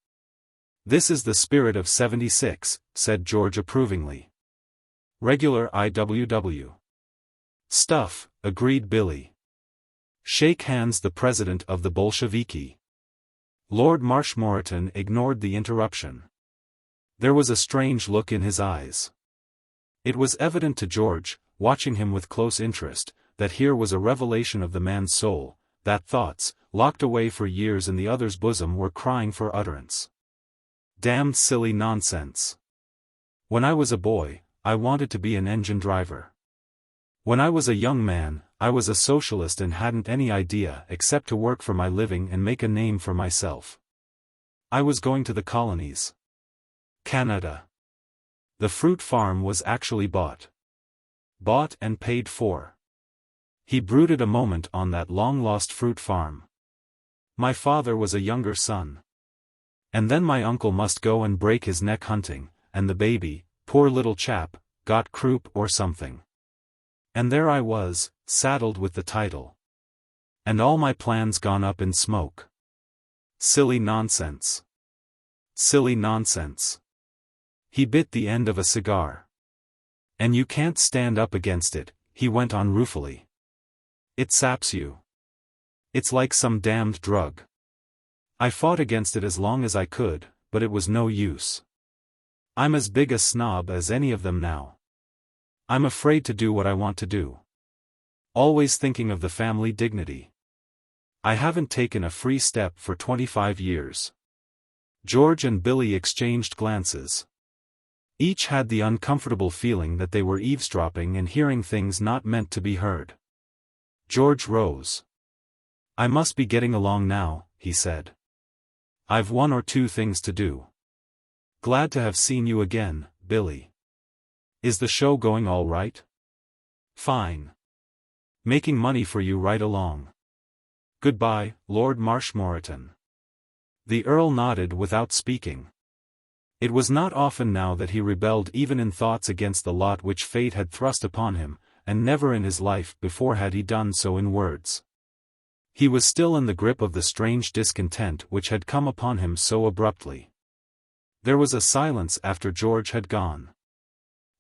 This is the spirit of '76, said George approvingly. Regular IWW. Stuff, agreed Billy. Shake hands the president of the Bolsheviki. Lord Marshmoreton ignored the interruption. There was a strange look in his eyes. It was evident to George, watching him with close interest, that here was a revelation of the man's soul, that thoughts, locked away for years in the other's bosom were crying for utterance. Damned silly nonsense. When I was a boy, I wanted to be an engine driver. When I was a young man, I was a socialist and hadn't any idea except to work for my living and make a name for myself. I was going to the colonies. Canada. The fruit farm was actually bought. Bought and paid for. He brooded a moment on that long-lost fruit farm. My father was a younger son. And then my uncle must go and break his neck hunting, and the baby, poor little chap, got croup or something. And there I was, saddled with the title. And all my plans gone up in smoke. Silly nonsense. Silly nonsense. He bit the end of a cigar. And you can't stand up against it, he went on ruefully. It saps you. It's like some damned drug. I fought against it as long as I could, but it was no use. I'm as big a snob as any of them now. I'm afraid to do what I want to do. Always thinking of the family dignity. I haven't taken a free step for 25 years. George and Billy exchanged glances. Each had the uncomfortable feeling that they were eavesdropping and hearing things not meant to be heard. George rose. I must be getting along now, he said. I've one or two things to do. Glad to have seen you again, Billy. Is the show going all right? Fine. Making money for you right along. Goodbye, Lord Marshmoreton. The Earl nodded without speaking. It was not often now that he rebelled even in thoughts against the lot which fate had thrust upon him, and never in his life before had he done so in words. He was still in the grip of the strange discontent which had come upon him so abruptly. There was a silence after George had gone.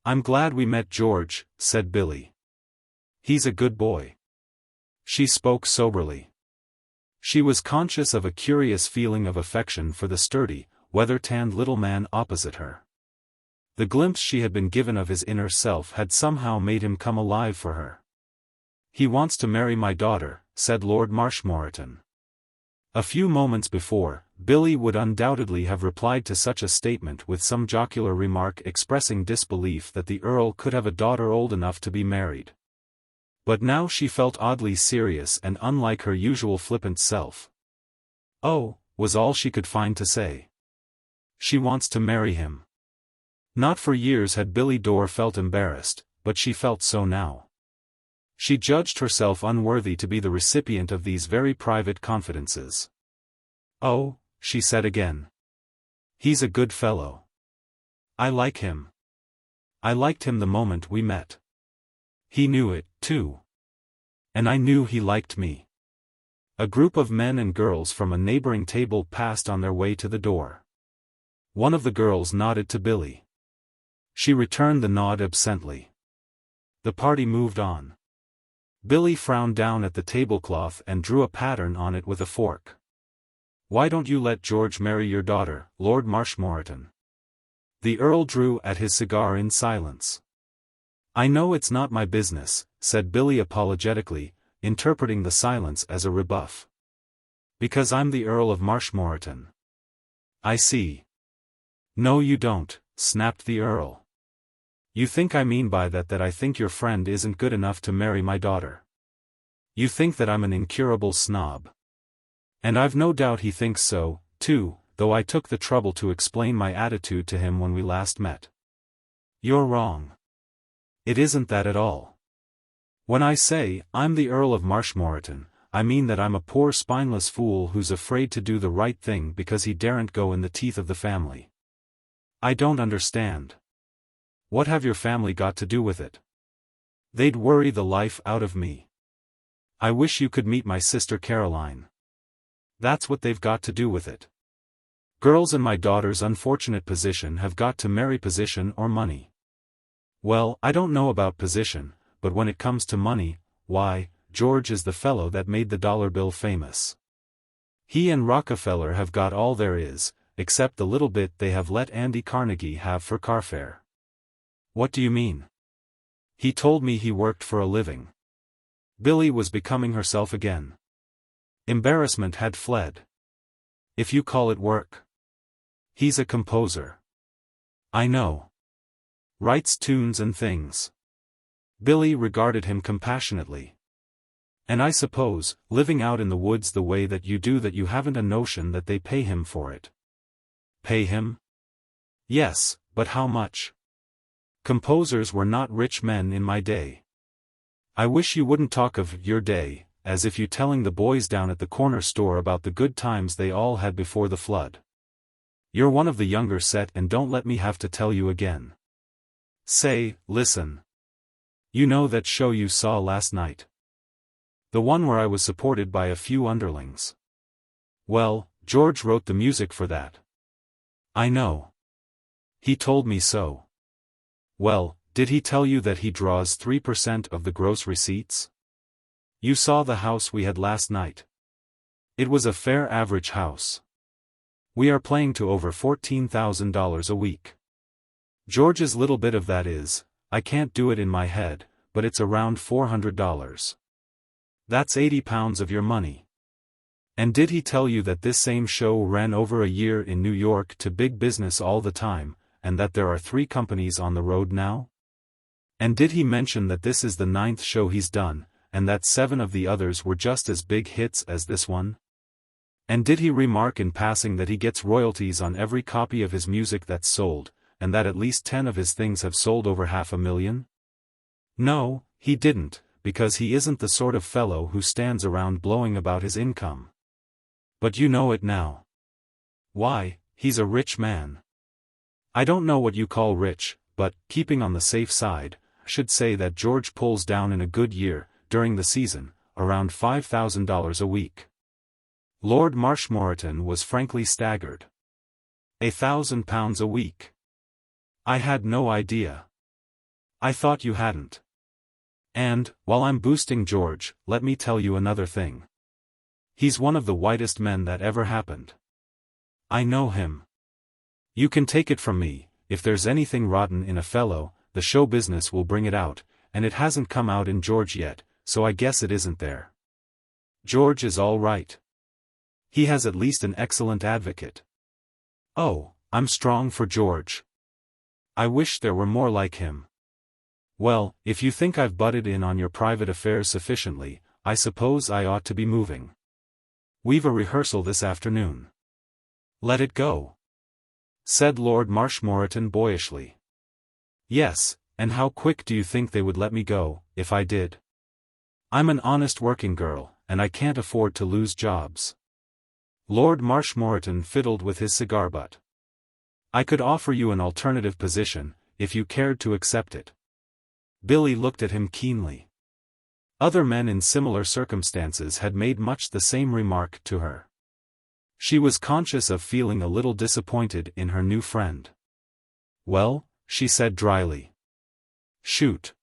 I'm glad we met, George, said Billy. He's a good boy. She spoke soberly. She was conscious of a curious feeling of affection for the sturdy, weather-tanned little man opposite her. The glimpse she had been given of his inner self had somehow made him come alive for her. He wants to marry my daughter, said Lord Marshmoreton. A few moments before, Billy would undoubtedly have replied to such a statement with some jocular remark expressing disbelief that the Earl could have a daughter old enough to be married. But now she felt oddly serious and unlike her usual flippant self. Oh, was all she could find to say. She wants to marry him. Not for years had Billy Dore felt embarrassed, but she felt so now. She judged herself unworthy to be the recipient of these very private confidences. Oh, she said again. He's a good fellow. I like him. I liked him the moment we met. He knew it, too. And I knew he liked me. A group of men and girls from a neighboring table passed on their way to the door. One of the girls nodded to Billy. She returned the nod absently. The party moved on. Billy frowned down at the tablecloth and drew a pattern on it with a fork. Why don't you let George marry your daughter, Lord Marshmoreton? The Earl drew at his cigar in silence. I know it's not my business, said Billy apologetically, interpreting the silence as a rebuff. Because I'm the Earl of Marshmoreton. I see. No you don't, snapped the Earl. You think I mean by that I think your friend isn't good enough to marry my daughter. You think that I'm an incurable snob. And I've no doubt he thinks so, too, though I took the trouble to explain my attitude to him when we last met. You're wrong. It isn't that at all. When I say, I'm the Earl of Marshmoreton, I mean that I'm a poor spineless fool who's afraid to do the right thing because he daren't go in the teeth of the family. I don't understand. What have your family got to do with it? They'd worry the life out of me. I wish you could meet my sister Caroline. That's what they've got to do with it. Girls in my daughter's unfortunate position have got to marry position or money. Well, I don't know about position, but when it comes to money, why, George is the fellow that made the dollar bill famous. He and Rockefeller have got all there is, except the little bit they have let Andy Carnegie have for carfare. What do you mean? He told me he worked for a living. Billy was becoming herself again. Embarrassment had fled. If you call it work. He's a composer. I know. Writes tunes and things. Billy regarded him compassionately. And I suppose, living out in the woods the way that you haven't a notion that they pay him for it. Pay him? Yes, but how much? Composers were not rich men in my day. I wish you wouldn't talk of your day, as if you telling the boys down at the corner store about the good times they all had before the flood. You're one of the younger set and don't let me have to tell you again. Say, listen. You know that show you saw last night? The one where I was supported by a few underlings. Well, George wrote the music for that. I know. He told me so. Well, did he tell you that he draws 3% of the gross receipts? You saw the house we had last night. It was a fair average house. We are playing to over $14,000 a week. George's little bit of that is, I can't do it in my head, but it's around $400. That's £80 of your money. And did he tell you that this same show ran over a year in New York to big business all the time, and that there are 3 companies on the road now? And did he mention that this is the 9th show he's done, and that 7 of the others were just as big hits as this one? And did he remark in passing that he gets royalties on every copy of his music that's sold, and that at least 10 of his things have sold over $500,000? No, he didn't, because he isn't the sort of fellow who stands around blowing about his income. But you know it now. Why, he's a rich man. I don't know what you call rich, but, keeping on the safe side, I should say that George pulls down in a good year, during the season, around $5,000 a week. Lord Marshmoreton was frankly staggered. £1,000 a week. I had no idea. I thought you hadn't. And, while I'm boosting George, let me tell you another thing. He's one of the whitest men that ever happened. I know him. You can take it from me, if there's anything rotten in a fellow, the show business will bring it out, and it hasn't come out in George yet, so I guess it isn't there. George is all right. He has at least an excellent advocate. Oh, I'm strong for George. I wish there were more like him. Well, if you think I've butted in on your private affairs sufficiently, I suppose I ought to be moving. We've a rehearsal this afternoon. Let it go, said Lord Marshmoreton boyishly. Yes, and how quick do you think they would let me go, if I did? I'm an honest working girl, and I can't afford to lose jobs. Lord Marshmoreton fiddled with his cigar butt. I could offer you an alternative position, if you cared to accept it. Billy looked at him keenly. Other men in similar circumstances had made much the same remark to her. She was conscious of feeling a little disappointed in her new friend. Well, she said dryly. Shoot.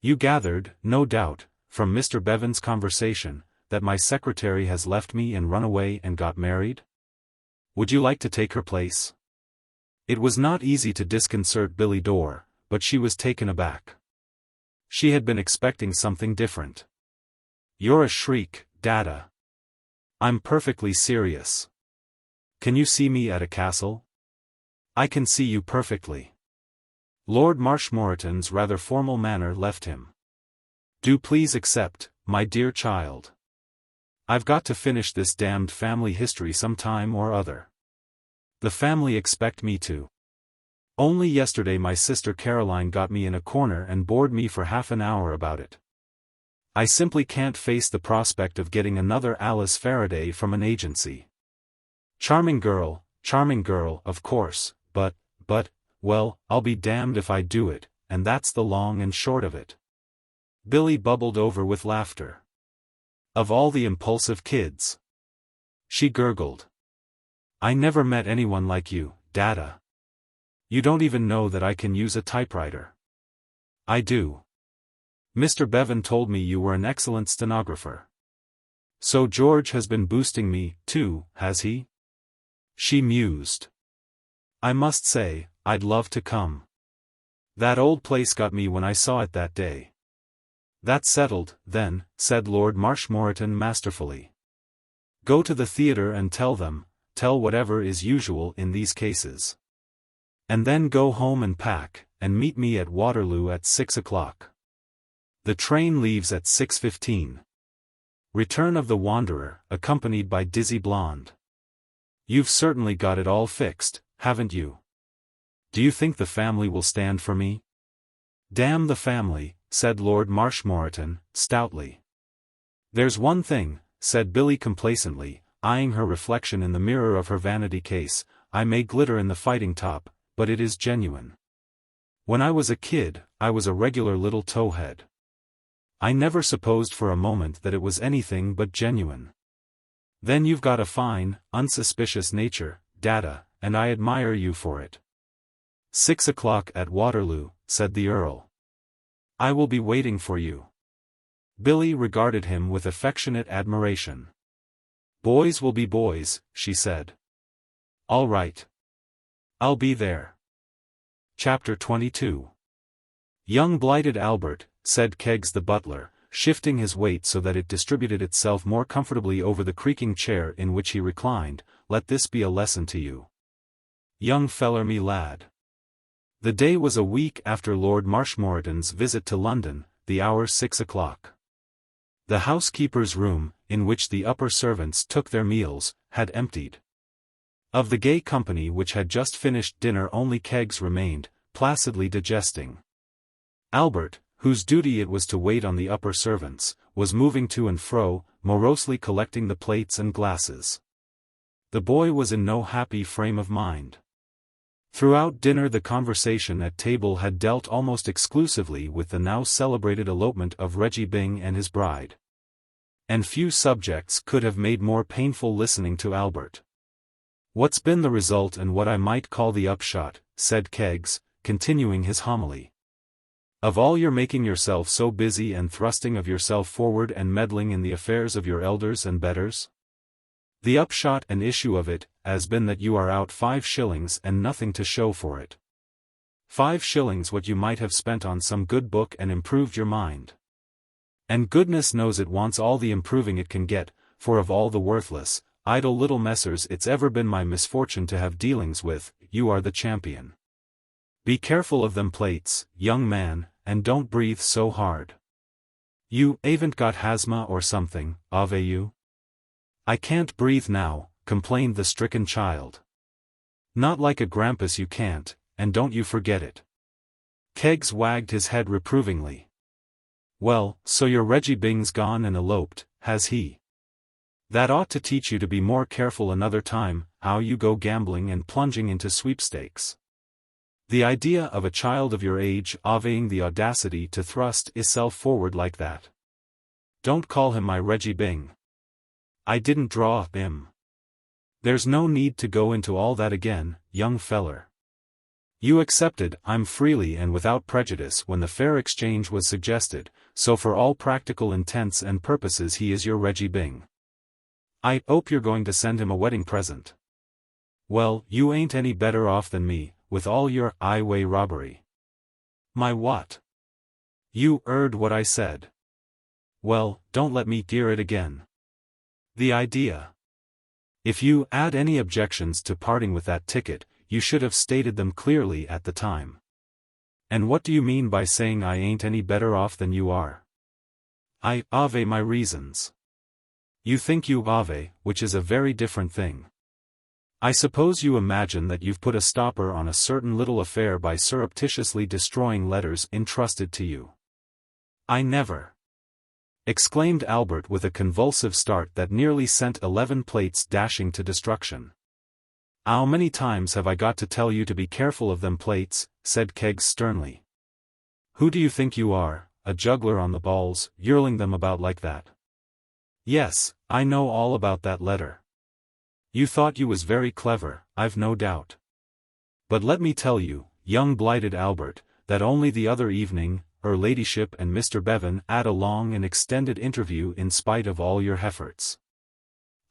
You gathered, no doubt, from Mr. Bevan's conversation, that my secretary has left me and run away and got married? Would you like to take her place? It was not easy to disconcert Billy Dorr, but she was taken aback. She had been expecting something different. You're a shriek, Dada. I'm perfectly serious. Can you see me at a castle? I can see you perfectly. Lord Marshmoreton's rather formal manner left him. Do please accept, my dear child. I've got to finish this damned family history some time or other. The family expect me to. Only yesterday my sister Caroline got me in a corner and bored me for half an hour about it. I simply can't face the prospect of getting another Alice Faraday from an agency. Charming girl, of course, but, well, I'll be damned if I do it, and that's the long and short of it. Billy bubbled over with laughter. Of all the impulsive kids. She gurgled. I never met anyone like you, Dada. You don't even know that I can use a typewriter. I do. Mr. Bevan told me you were an excellent stenographer. So George has been boosting me, too, has he? She mused. I must say, I'd love to come. That old place got me when I saw it that day. That's settled, then, said Lord Marshmoreton masterfully. Go to the theatre and tell whatever is usual in these cases. And then go home and pack, and meet me at Waterloo at 6 o'clock. The train leaves at 6:15. Return of the Wanderer, accompanied by Dizzy Blonde. You've certainly got it all fixed, haven't you? Do you think the family will stand for me? Damn the family, said Lord Marshmoreton, stoutly. There's one thing, said Billy complacently, eyeing her reflection in the mirror of her vanity case, I may glitter in the fighting top, but it is genuine. When I was a kid, I was a regular little towhead. I never supposed for a moment that it was anything but genuine. Then you've got a fine, unsuspicious nature, Dada, and I admire you for it. 6 o'clock at Waterloo, said the Earl. I will be waiting for you. Billy regarded him with affectionate admiration. Boys will be boys, she said. All right. I'll be there. Chapter 22. Young blighted Albert, said Keggs the butler, shifting his weight so that it distributed itself more comfortably over the creaking chair in which he reclined. "Let this be a lesson to you, young feller me lad." The day was a week after Lord Marshmoreton's visit to London, the hour 6 o'clock. The housekeeper's room, in which the upper servants took their meals, had emptied. Of the gay company which had just finished dinner only Keggs remained, placidly digesting. Albert, whose duty it was to wait on the upper servants, was moving to and fro, morosely collecting the plates and glasses. The boy was in no happy frame of mind. Throughout dinner the conversation at table had dealt almost exclusively with the now celebrated elopement of Reggie Byng and his bride. And few subjects could have made more painful listening to Albert. "What's been the result and what I might call the upshot," said Keggs, continuing his homily, "of all your making yourself so busy and thrusting of yourself forward and meddling in the affairs of your elders and betters? The upshot and issue of it has been that you are out 5 shillings and nothing to show for it. 5 shillings what you might have spent on some good book and improved your mind. And goodness knows it wants all the improving it can get, for of all the worthless, idle little messers it's ever been my misfortune to have dealings with, you are the champion. Be careful of them plates, young man, and don't breathe so hard. You aven't got asthma or something, have you?" "I can't breathe now," complained the stricken child. "Not like a grampus you can't, and don't you forget it." Keggs wagged his head reprovingly. "Well, so your Reggie Byng's gone and eloped, has he? That ought to teach you to be more careful another time, how you go gambling and plunging into sweepstakes. The idea of a child of your age having the audacity to thrust hisself forward like that. Don't call him my Reggie Byng. I didn't draw him. There's no need to go into all that again, young feller. You accepted I'm freely and without prejudice when the fair exchange was suggested, so for all practical intents and purposes he is your Reggie Byng. I hope you're going to send him a wedding present. Well, you ain't any better off than me, with all your highway robbery." "My what?" "You heard what I said." "Well, don't let me hear it again. The idea. If you had any objections to parting with that ticket, you should have stated them clearly at the time. And what do you mean by saying I ain't any better off than you are?" "I have my reasons." "You think you have, which is a very different thing. I suppose you imagine that you've put a stopper on a certain little affair by surreptitiously destroying letters entrusted to you." "I never," exclaimed Albert with a convulsive start that nearly sent 11 plates dashing to destruction. "How many times have I got to tell you to be careful of them plates?" said Keggs sternly. "Who do you think you are, a juggler on the balls, hurling them about like that?" "Yes, I know all about that letter. You thought you was very clever, I've no doubt. But let me tell you, young blighted Albert, that only the other evening, her ladyship and Mr. Bevan had a long and extended interview in spite of all your efforts.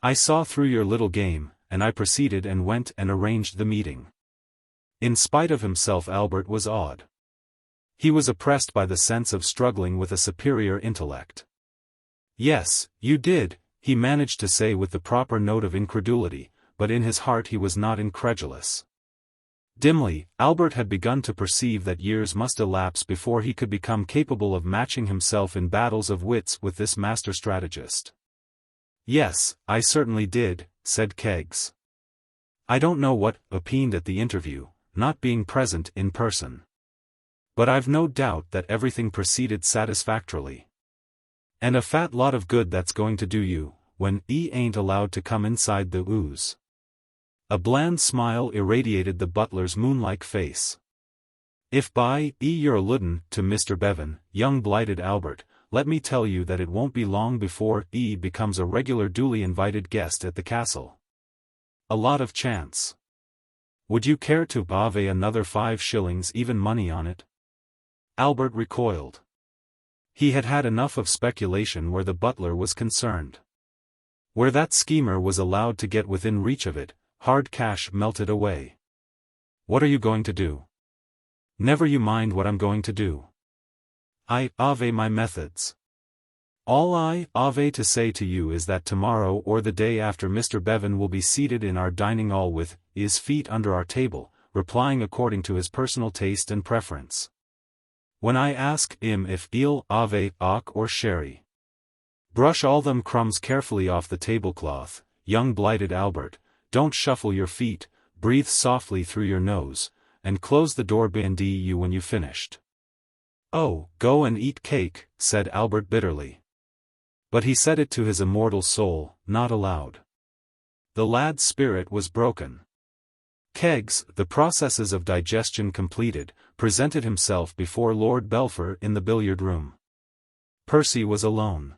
I saw through your little game, and I proceeded and went and arranged the meeting." In spite of himself Albert was awed. He was oppressed by the sense of struggling with a superior intellect. "Yes, you did," he managed to say with the proper note of incredulity, but in his heart he was not incredulous. Dimly, Albert had begun to perceive that years must elapse before he could become capable of matching himself in battles of wits with this master strategist. "Yes, I certainly did," said Keggs. "I don't know what opined at the interview, not being present in person. But I've no doubt that everything proceeded satisfactorily. And a fat lot of good that's going to do you, when he ain't allowed to come inside the ooze." A bland smile irradiated the butler's moon-like face. "If by you're alludin' to Mr. Bevan, young blighted Albert, let me tell you that it won't be long before he becomes a regular duly invited guest at the castle. A lot of chance. Would you care to have another 5 shillings even money on it?" Albert recoiled. He had had enough of speculation where the butler was concerned. Where that schemer was allowed to get within reach of it, hard cash melted away. "What are you going to do?" "Never you mind what I'm going to do. I have my methods." All I have to say to you is that tomorrow or the day after Mr. Bevan will be seated in our dining hall with his feet under our table, replying according to his personal taste and preference. When I ask him if he'll have hock or sherry, brush all them crumbs carefully off the tablecloth, young blighted Albert, don't shuffle your feet, breathe softly through your nose, and close the door behind you when you've finished. Oh, go and eat cake, said Albert bitterly. But he said it to his immortal soul, not aloud. The lad's spirit was broken. Keggs, the processes of digestion completed, presented himself before Lord Belpher in the billiard-room. Percy was alone.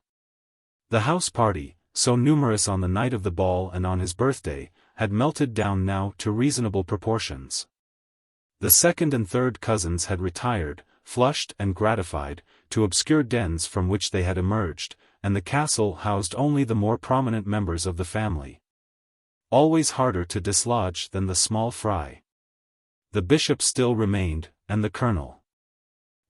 The house party, so numerous on the night of the ball and on his birthday, had melted down now to reasonable proportions. The second and third cousins had retired, flushed and gratified, to obscure dens from which they had emerged, and the castle housed only the more prominent members of the family. Always harder to dislodge than the small fry. The bishop still remained, and the colonel.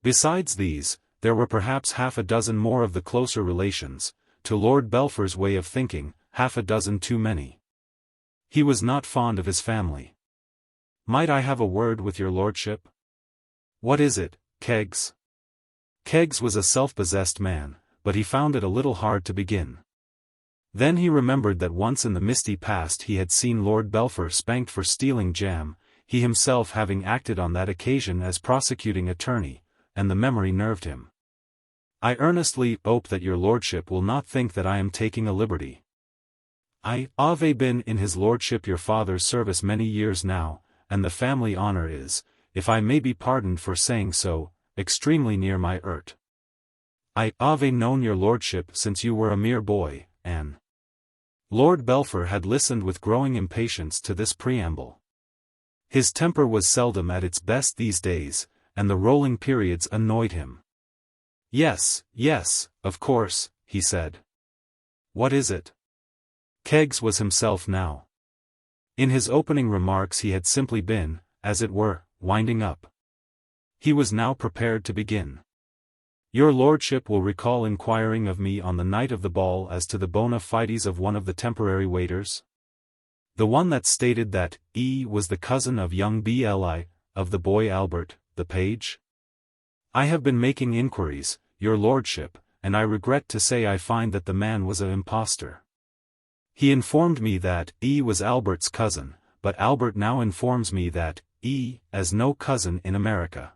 Besides these, there were perhaps half a dozen more of the closer relations, to Lord Belpher's way of thinking, half a dozen too many. He was not fond of his family. Might I have a word with your lordship? What is it, Keggs? Keggs was a self-possessed man, but he found it a little hard to begin. Then he remembered that once in the misty past he had seen Lord Belpher spanked for stealing jam, he himself having acted on that occasion as prosecuting attorney, and the memory nerved him. I earnestly hope that your lordship will not think that I am taking a liberty. I have been in his lordship your father's service many years now, and the family honour is, if I may be pardoned for saying so, extremely near my heart. I have known your lordship since you were a mere boy, and Lord Belpher had listened with growing impatience to this preamble. His temper was seldom at its best these days, and the rolling periods annoyed him. Yes, of course, he said. What is it? Keggs was himself now. In his opening remarks he had simply been, as it were, winding up. He was now prepared to begin. Your lordship will recall inquiring of me on the night of the ball as to the bona fides of one of the temporary waiters? The one that stated that E was the cousin of young Bli, of the boy Albert, the page? I have been making inquiries, your lordship, and I regret to say I find that the man was an impostor. He informed me that E was Albert's cousin, but Albert now informs me that E has no cousin in America.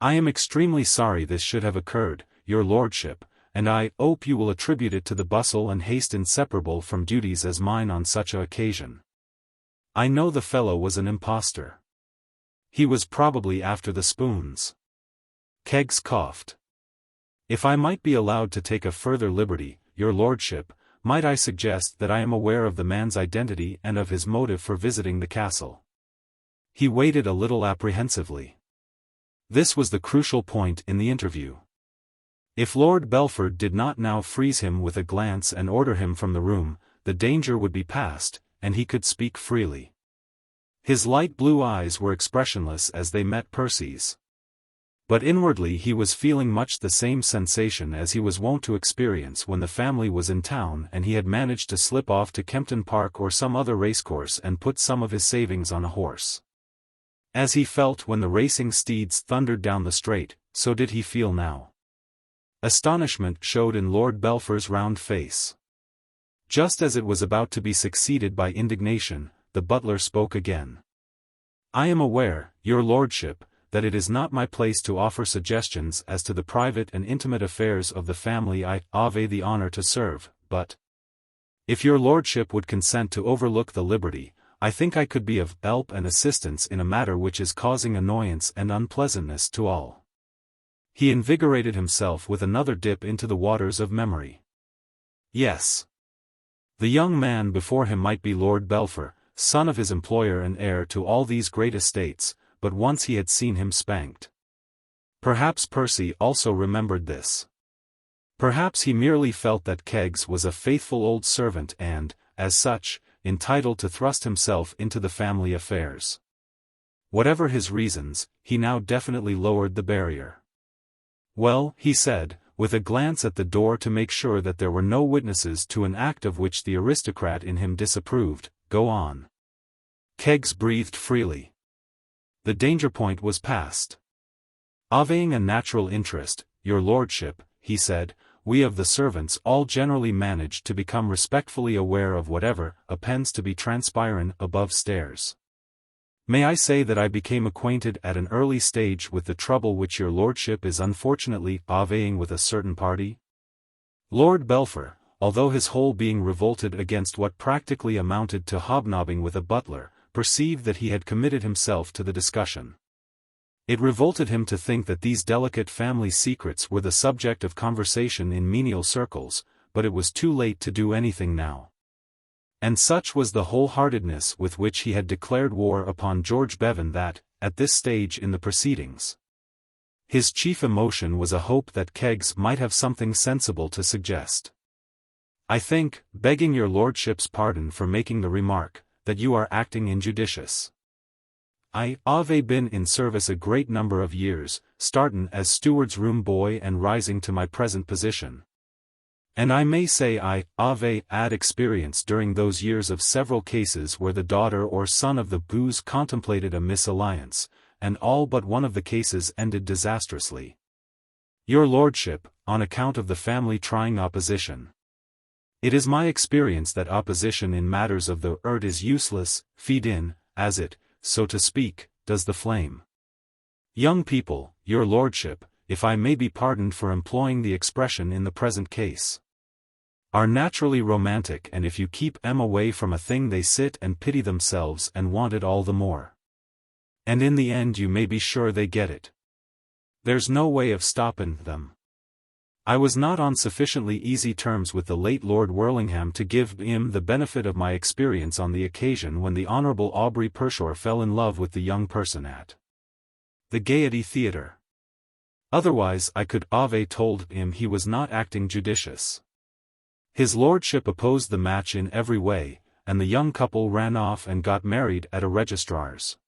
I am extremely sorry this should have occurred, your lordship, and I hope you will attribute it to the bustle and haste inseparable from duties as mine on such a occasion. I know the fellow was an impostor. He was probably after the spoons. Keggs coughed. If I might be allowed to take a further liberty, your lordship, might I suggest that I am aware of the man's identity and of his motive for visiting the castle? He waited a little apprehensively. This was the crucial point in the interview. If Lord Belpher did not now freeze him with a glance and order him from the room, the danger would be past, and he could speak freely. His light blue eyes were expressionless as they met Percy's. But inwardly he was feeling much the same sensation as he was wont to experience when the family was in town and he had managed to slip off to Kempton Park or some other racecourse and put some of his savings on a horse. As he felt when the racing steeds thundered down the straight, so did he feel now. Astonishment showed in Lord Belpher's round face. Just as it was about to be succeeded by indignation, the butler spoke again. I am aware, your lordship, that it is not my place to offer suggestions as to the private and intimate affairs of the family I have the honor to serve, but if your lordship would consent to overlook the liberty, I think I could be of help and assistance in a matter which is causing annoyance and unpleasantness to all. He invigorated himself with another dip into the waters of memory. Yes. The young man before him might be Lord Belpher, son of his employer and heir to all these great estates, but once he had seen him spanked. Perhaps Percy also remembered this. Perhaps he merely felt that Keggs was a faithful old servant and, as such, entitled to thrust himself into the family affairs. Whatever his reasons, he now definitely lowered the barrier. Well, he said, with a glance at the door to make sure that there were no witnesses to an act of which the aristocrat in him disapproved. Go on. Keggs breathed freely. The danger point was passed. Obeying a natural interest, your lordship, he said, we of the servants all generally managed to become respectfully aware of whatever appends to be transpiring above stairs. May I say that I became acquainted at an early stage with the trouble which your lordship is unfortunately obeying with a certain party? Lord Belpher, although his whole being revolted against what practically amounted to hobnobbing with a butler, perceived that he had committed himself to the discussion. It revolted him to think that these delicate family secrets were the subject of conversation in menial circles, but it was too late to do anything now. And such was the wholeheartedness with which he had declared war upon George Bevan that, at this stage in the proceedings, his chief emotion was a hope that Keggs might have something sensible to suggest. I think, begging your lordship's pardon for making the remark, that you are acting injudicious. I have been in service a great number of years, startin' as steward's room boy and rising to my present position. And I may say I have had experience during those years of several cases where the daughter or son of the booze contemplated a misalliance, and all but one of the cases ended disastrously. Your lordship, on account of the family trying opposition. It is my experience that opposition in matters of the earth is useless, feed in, as it, so to speak, does the flame. Young people, your lordship, if I may be pardoned for employing the expression in the present case, are naturally romantic, and if you keep 'em away from a thing they sit and pity themselves and want it all the more. And in the end you may be sure they get it. There's no way of stopping them. I was not on sufficiently easy terms with the late Lord Worlingham to give him the benefit of my experience on the occasion when the Honourable Aubrey Pershore fell in love with the young person at the Gaiety Theatre. Otherwise I could have told him he was not acting judicious. His lordship opposed the match in every way, and the young couple ran off and got married at a registrar's.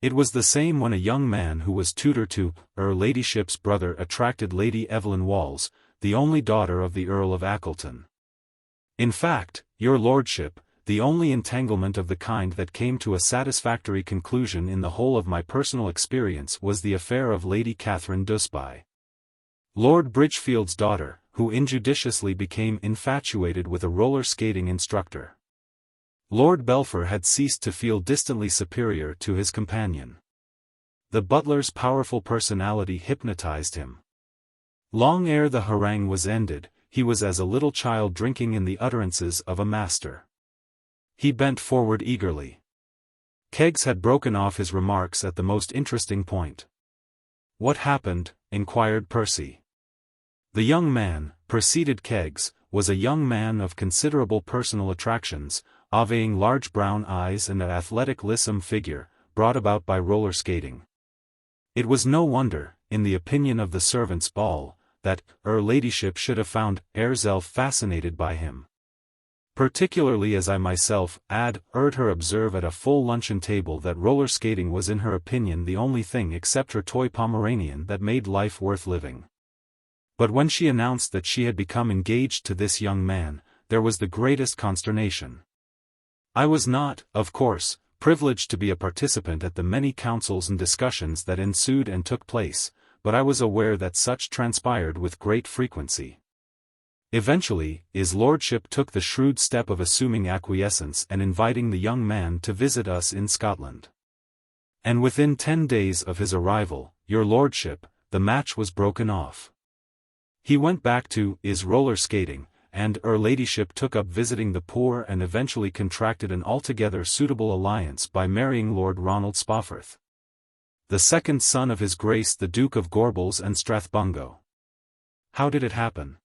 It was the same when a young man who was tutor to her ladyship's brother attracted Lady Evelyn Walls, the only daughter of the Earl of Akkleton. In fact, your lordship, the only entanglement of the kind that came to a satisfactory conclusion in the whole of my personal experience was the affair of Lady Catherine Dusby, Lord Bridgefield's daughter, who injudiciously became infatuated with a roller skating instructor. Lord Belpher had ceased to feel distantly superior to his companion. The butler's powerful personality hypnotized him. Long ere the harangue was ended, he was as a little child drinking in the utterances of a master. He bent forward eagerly. Keggs had broken off his remarks at the most interesting point. "What happened?" inquired Percy. The young man, proceeded Keggs, was a young man of considerable personal attractions, having large brown eyes and an athletic lissom figure, brought about by roller skating. It was no wonder, in the opinion of the servants' ball, that her ladyship should have found Erzell fascinated by him. Particularly as I myself had heard her observe at a full luncheon table that roller skating was in her opinion the only thing except her toy Pomeranian that made life worth living. But when she announced that she had become engaged to this young man, there was the greatest consternation. I was not, of course, privileged to be a participant at the many councils and discussions that ensued and took place, but I was aware that such transpired with great frequency. Eventually, his lordship took the shrewd step of assuming acquiescence and inviting the young man to visit us in Scotland. And within 10 days of his arrival, your lordship, the match was broken off. He went back to his roller skating, and her ladyship took up visiting the poor and eventually contracted an altogether suitable alliance by marrying Lord Ronald Spofford, the second son of his Grace the Duke of Gorbals and Strathbungo. How did it happen?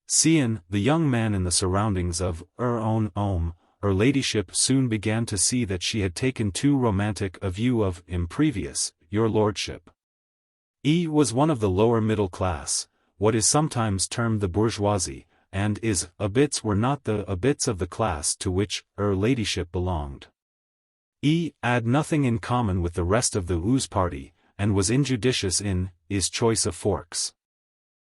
Seeing the young man in the surroundings of her own home, her ladyship soon began to see that she had taken too romantic a view of him previous, your lordship. He was one of the lower middle class, what is sometimes termed the bourgeoisie, and his habits were not the habits of the class to which her ladyship belonged. He had nothing in common with the rest of the ooze party, and was injudicious in his choice of forks.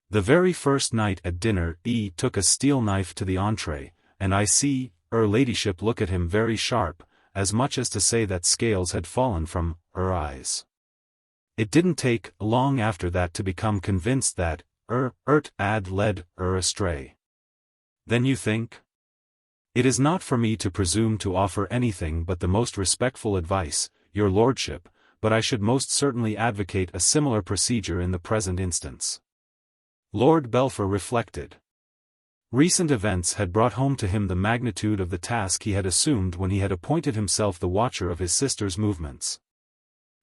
The very first night at dinner took a steel knife to the entree, and I see her ladyship look at him very sharp, as much as to say that scales had fallen from her eyes. It didn't take long after that to become convinced that had led her astray. Then you think? It is not for me to presume to offer anything but the most respectful advice, your lordship, but I should most certainly advocate a similar procedure in the present instance. Lord Belpher reflected. Recent events had brought home to him the magnitude of the task he had assumed when he had appointed himself the watcher of his sister's movements.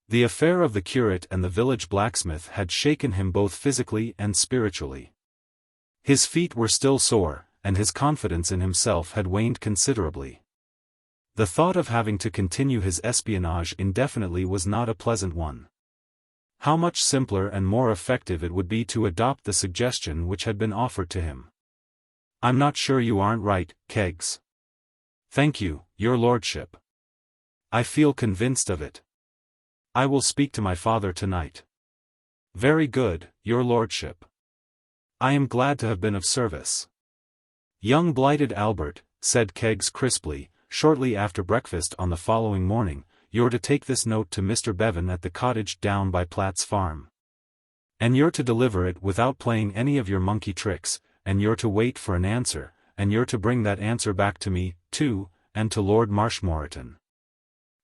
The affair of the curate and the village blacksmith had shaken him both physically and spiritually. His feet were still sore, and his confidence in himself had waned considerably. The thought of having to continue his espionage indefinitely was not a pleasant one. How much simpler and more effective it would be to adopt the suggestion which had been offered to him. I'm not sure you aren't right, Keggs. Thank you, your lordship. I feel convinced of it. I will speak to my father tonight. Very good, your lordship. I am glad to have been of service. Young blighted Albert, said Keggs crisply, shortly after breakfast on the following morning, you're to take this note to Mr. Bevan at the cottage down by Platt's farm. And you're to deliver it without playing any of your monkey tricks, and you're to wait for an answer, and you're to bring that answer back to me, too, and to Lord Marshmoreton.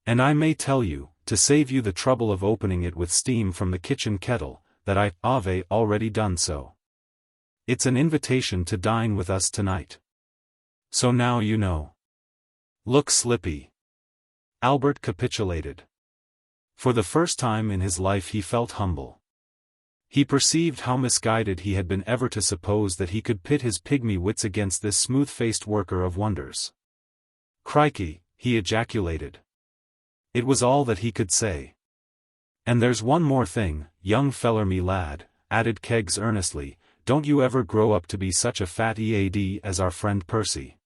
And I may tell you, to save you the trouble of opening it with steam from the kitchen kettle, that I've already done so. It's an invitation to dine with us tonight. So now you know. Look slippy. Albert capitulated. For the first time in his life he felt humble. He perceived how misguided he had been ever to suppose that he could pit his pygmy wits against this smooth-faced worker of wonders. Crikey, he ejaculated. It was all that he could say. And there's one more thing, young feller me lad, added Keggs earnestly, don't you ever grow up to be such a fat EAD as our friend Percy.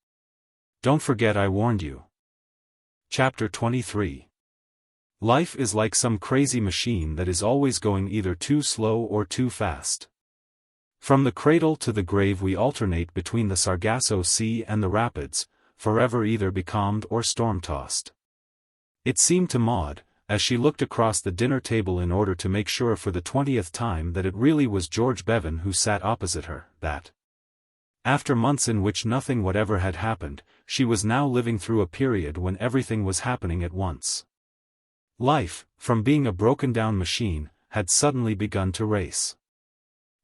Don't forget I warned you. Chapter 23. Life is like some crazy machine that is always going either too slow or too fast. From the cradle to the grave we alternate between the Sargasso Sea and the rapids, forever either becalmed or storm-tossed. It seemed to Maud, as she looked across the dinner table in order to make sure for the 20th time that it really was George Bevan who sat opposite her, that, after months in which nothing whatever had happened, she was now living through a period when everything was happening at once. Life, from being a broken-down machine, had suddenly begun to race.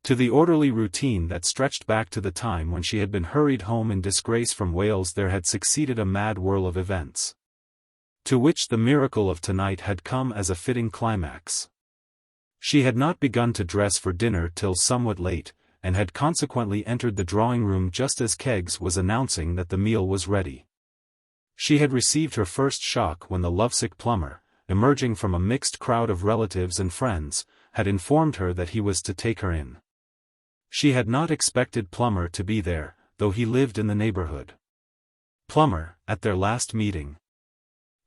To the orderly routine that stretched back to the time when she had been hurried home in disgrace from Wales there had succeeded a mad whirl of events, to which the miracle of tonight had come as a fitting climax. She had not begun to dress for dinner till somewhat late, and had consequently entered the drawing-room just as Keggs was announcing that the meal was ready. She had received her first shock when the lovesick plumber, emerging from a mixed crowd of relatives and friends, had informed her that he was to take her in. She had not expected Plummer to be there, though he lived in the neighborhood. Plummer, at their last meeting,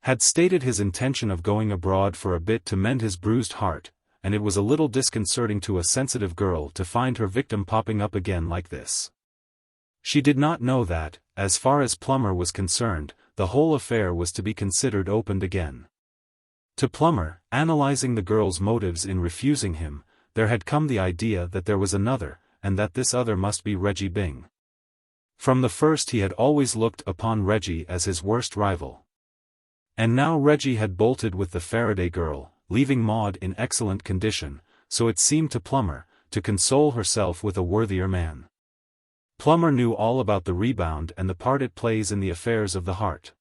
had stated his intention of going abroad for a bit to mend his bruised heart, and it was a little disconcerting to a sensitive girl to find her victim popping up again like this. She did not know that, as far as Plummer was concerned, the whole affair was to be considered opened again. To Plummer, analyzing the girl's motives in refusing him, there had come the idea that there was another, and that this other must be Reggie Byng. From the first he had always looked upon Reggie as his worst rival. And now Reggie had bolted with the Faraday girl, leaving Maud in excellent condition, so it seemed to Plummer, to console herself with a worthier man. Plummer knew all about the rebound and the part it plays in the affairs of the heart.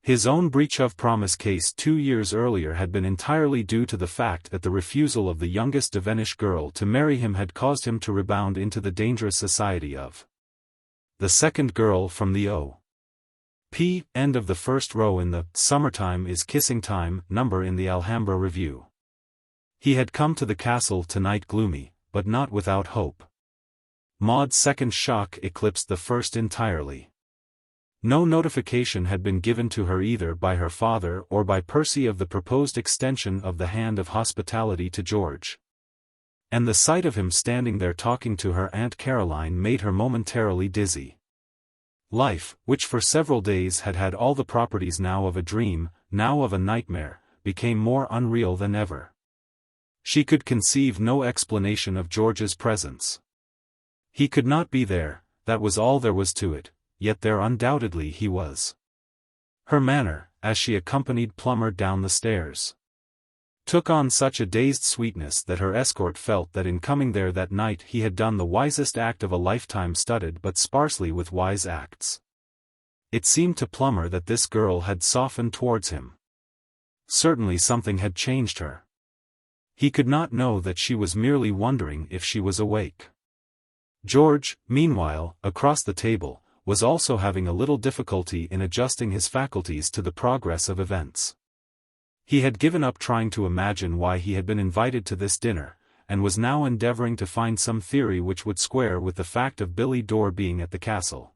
His own breach of promise case 2 years earlier had been entirely due to the fact that the refusal of the youngest Devenish girl to marry him had caused him to rebound into the dangerous society of the second girl from the end of the first row in the "Summertime is Kissing Time" number in the Alhambra Review. He had come to the castle tonight gloomy, but not without hope. Maud's second shock eclipsed the first entirely. No notification had been given to her either by her father or by Percy of the proposed extension of the hand of hospitality to George. And the sight of him standing there talking to her Aunt Caroline made her momentarily dizzy. Life, which for several days had had all the properties now of a dream, now of a nightmare, became more unreal than ever. She could conceive no explanation of George's presence. He could not be there, that was all there was to it, yet there undoubtedly he was. Her manner, as she accompanied Plummer down the stairs, took on such a dazed sweetness that her escort felt that in coming there that night he had done the wisest act of a lifetime studded but sparsely with wise acts. It seemed to Plummer that this girl had softened towards him. Certainly something had changed her. He could not know that she was merely wondering if she was awake. George, meanwhile, across the table, was also having a little difficulty in adjusting his faculties to the progress of events. He had given up trying to imagine why he had been invited to this dinner, and was now endeavoring to find some theory which would square with the fact of Billy Dore being at the castle.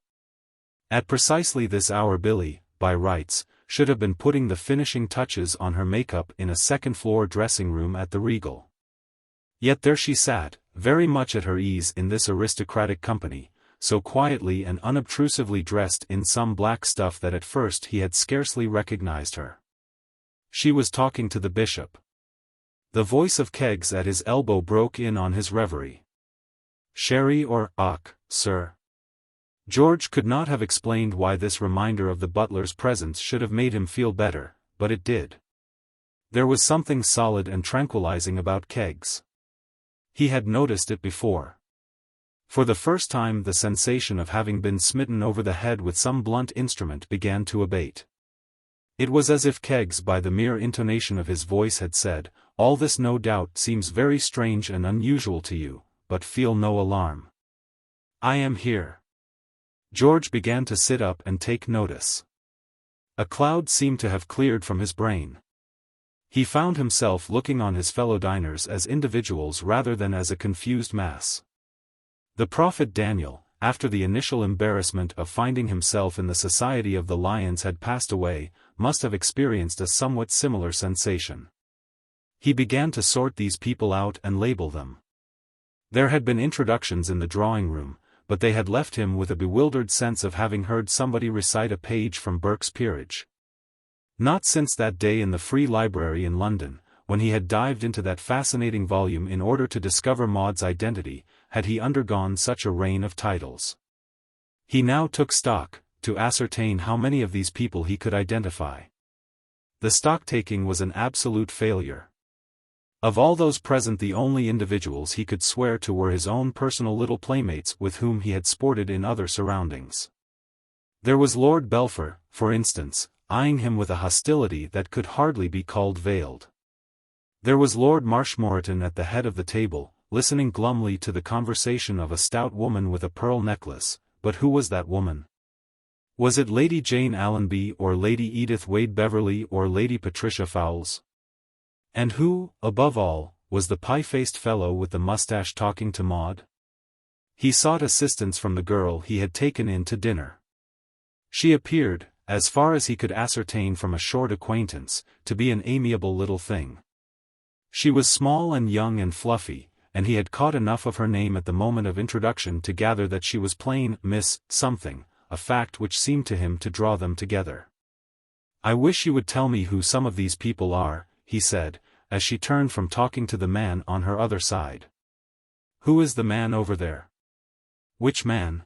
At precisely this hour Billy, by rights, should have been putting the finishing touches on her makeup in a second-floor dressing-room at the Regal. Yet there she sat, very much at her ease in this aristocratic company, so quietly and unobtrusively dressed in some black stuff that at first he had scarcely recognized her. She was talking to the bishop. The voice of Keggs at his elbow broke in on his reverie. "Sherry or hock, sir?" George could not have explained why this reminder of the butler's presence should have made him feel better, but it did. There was something solid and tranquilizing about Keggs. He had noticed it before. For the first time the sensation of having been smitten over the head with some blunt instrument began to abate. It was as if Keggs by the mere intonation of his voice had said, "All this no doubt seems very strange and unusual to you, but feel no alarm. I am here." George began to sit up and take notice. A cloud seemed to have cleared from his brain. He found himself looking on his fellow diners as individuals rather than as a confused mass. The prophet Daniel, after the initial embarrassment of finding himself in the society of the lions had passed away, must have experienced a somewhat similar sensation. He began to sort these people out and label them. There had been introductions in the drawing-room, but they had left him with a bewildered sense of having heard somebody recite a page from Burke's Peerage. Not since that day in the Free Library in London, when he had dived into that fascinating volume in order to discover Maud's identity, had he undergone such a rain of titles. He now took stock, to ascertain how many of these people he could identify. The stock-taking was an absolute failure. Of all those present the only individuals he could swear to were his own personal little playmates with whom he had sported in other surroundings. There was Lord Belpher, for instance, eyeing him with a hostility that could hardly be called veiled. There was Lord Marshmoreton at the head of the table, listening glumly to the conversation of a stout woman with a pearl necklace, but who was that woman? Was it Lady Jane Allenby or Lady Edith Wade Beverley or Lady Patricia Fowles? And who, above all, was the pie-faced fellow with the mustache talking to Maud? He sought assistance from the girl he had taken in to dinner. She appeared, as far as he could ascertain from a short acquaintance, to be an amiable little thing. She was small and young and fluffy, and he had caught enough of her name at the moment of introduction to gather that she was plain Miss Something, a fact which seemed to him to draw them together. "I wish you would tell me who some of these people are," he said, as she turned from talking to the man on her other side. "Who is the man over there?" "Which man?"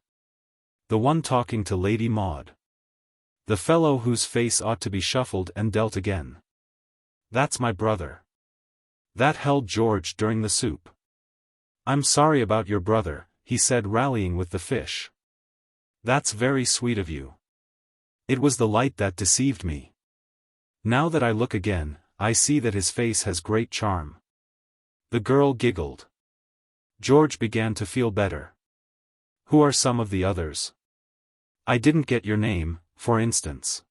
"The one talking to Lady Maud. The fellow whose face ought to be shuffled and dealt again." "That's my brother." That held George during the soup. "I'm sorry about your brother," he said, rallying with the fish. "That's very sweet of you. It was the light that deceived me. Now that I look again, I see that his face has great charm." The girl giggled. George began to feel better. "Who are some of the others? I didn't get your name, for instance."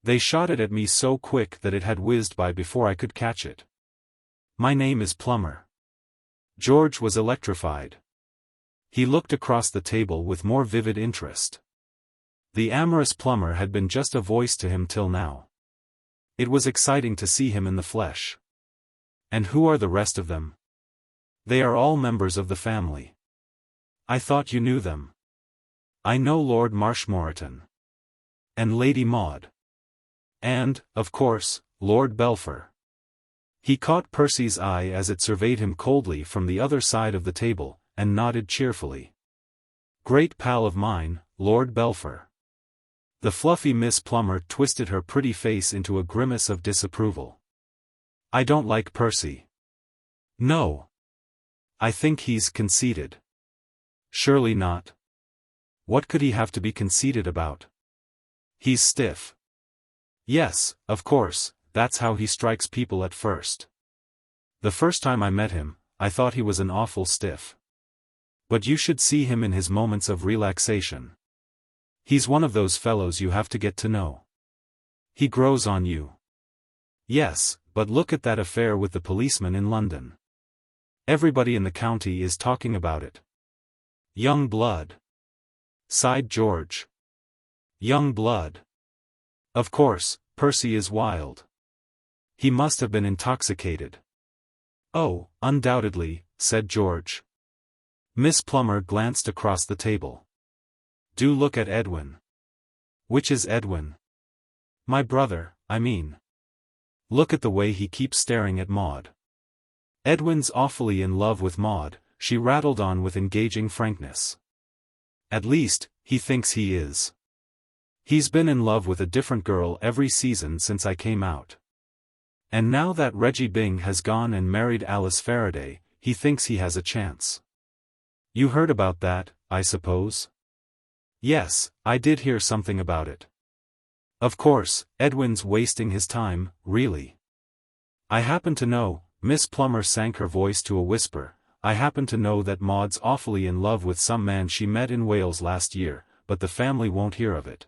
They shot it at me so quick that it had whizzed by before I could catch it. "My name is Plummer." George was electrified. He looked across the table with more vivid interest. The amorous Plummer had been just a voice to him till now. It was exciting to see him in the flesh. "And who are the rest of them?" They are all members of the family. I thought you knew them. I know Lord Marshmoreton. And Lady Maud. And, of course, Lord Belpher. He caught Percy's eye as it surveyed him coldly from the other side of the table, and nodded cheerfully. Great pal of mine, Lord Belpher. The fluffy Miss Plummer twisted her pretty face into a grimace of disapproval. I don't like Percy. No. I think he's conceited. Surely not. What could he have to be conceited about? He's stiff. Yes, of course, that's how he strikes people at first. The first time I met him, I thought he was an awful stiff. But you should see him in his moments of relaxation. He's one of those fellows you have to get to know. He grows on you. Yes, but look at that affair with the policeman in London. Everybody in the county is talking about it. Young blood. Sighed George. Young blood. Of course, Percy is wild. He must have been intoxicated. Oh, undoubtedly, said George. Miss Plummer glanced across the table. Do look at Edwin. Which is Edwin? My brother, I mean. Look at the way he keeps staring at Maud. Edwin's awfully in love with Maud, she rattled on with engaging frankness. At least, he thinks he is. He's been in love with a different girl every season since I came out. And now that Reggie Byng has gone and married Alice Faraday, he thinks he has a chance. You heard about that, I suppose? Yes, I did hear something about it. Of course, Edwin's wasting his time, really. I happen to know, Miss Plummer sank her voice to a whisper, I happen to know that Maud's awfully in love with some man she met in Wales last year, but the family won't hear of it.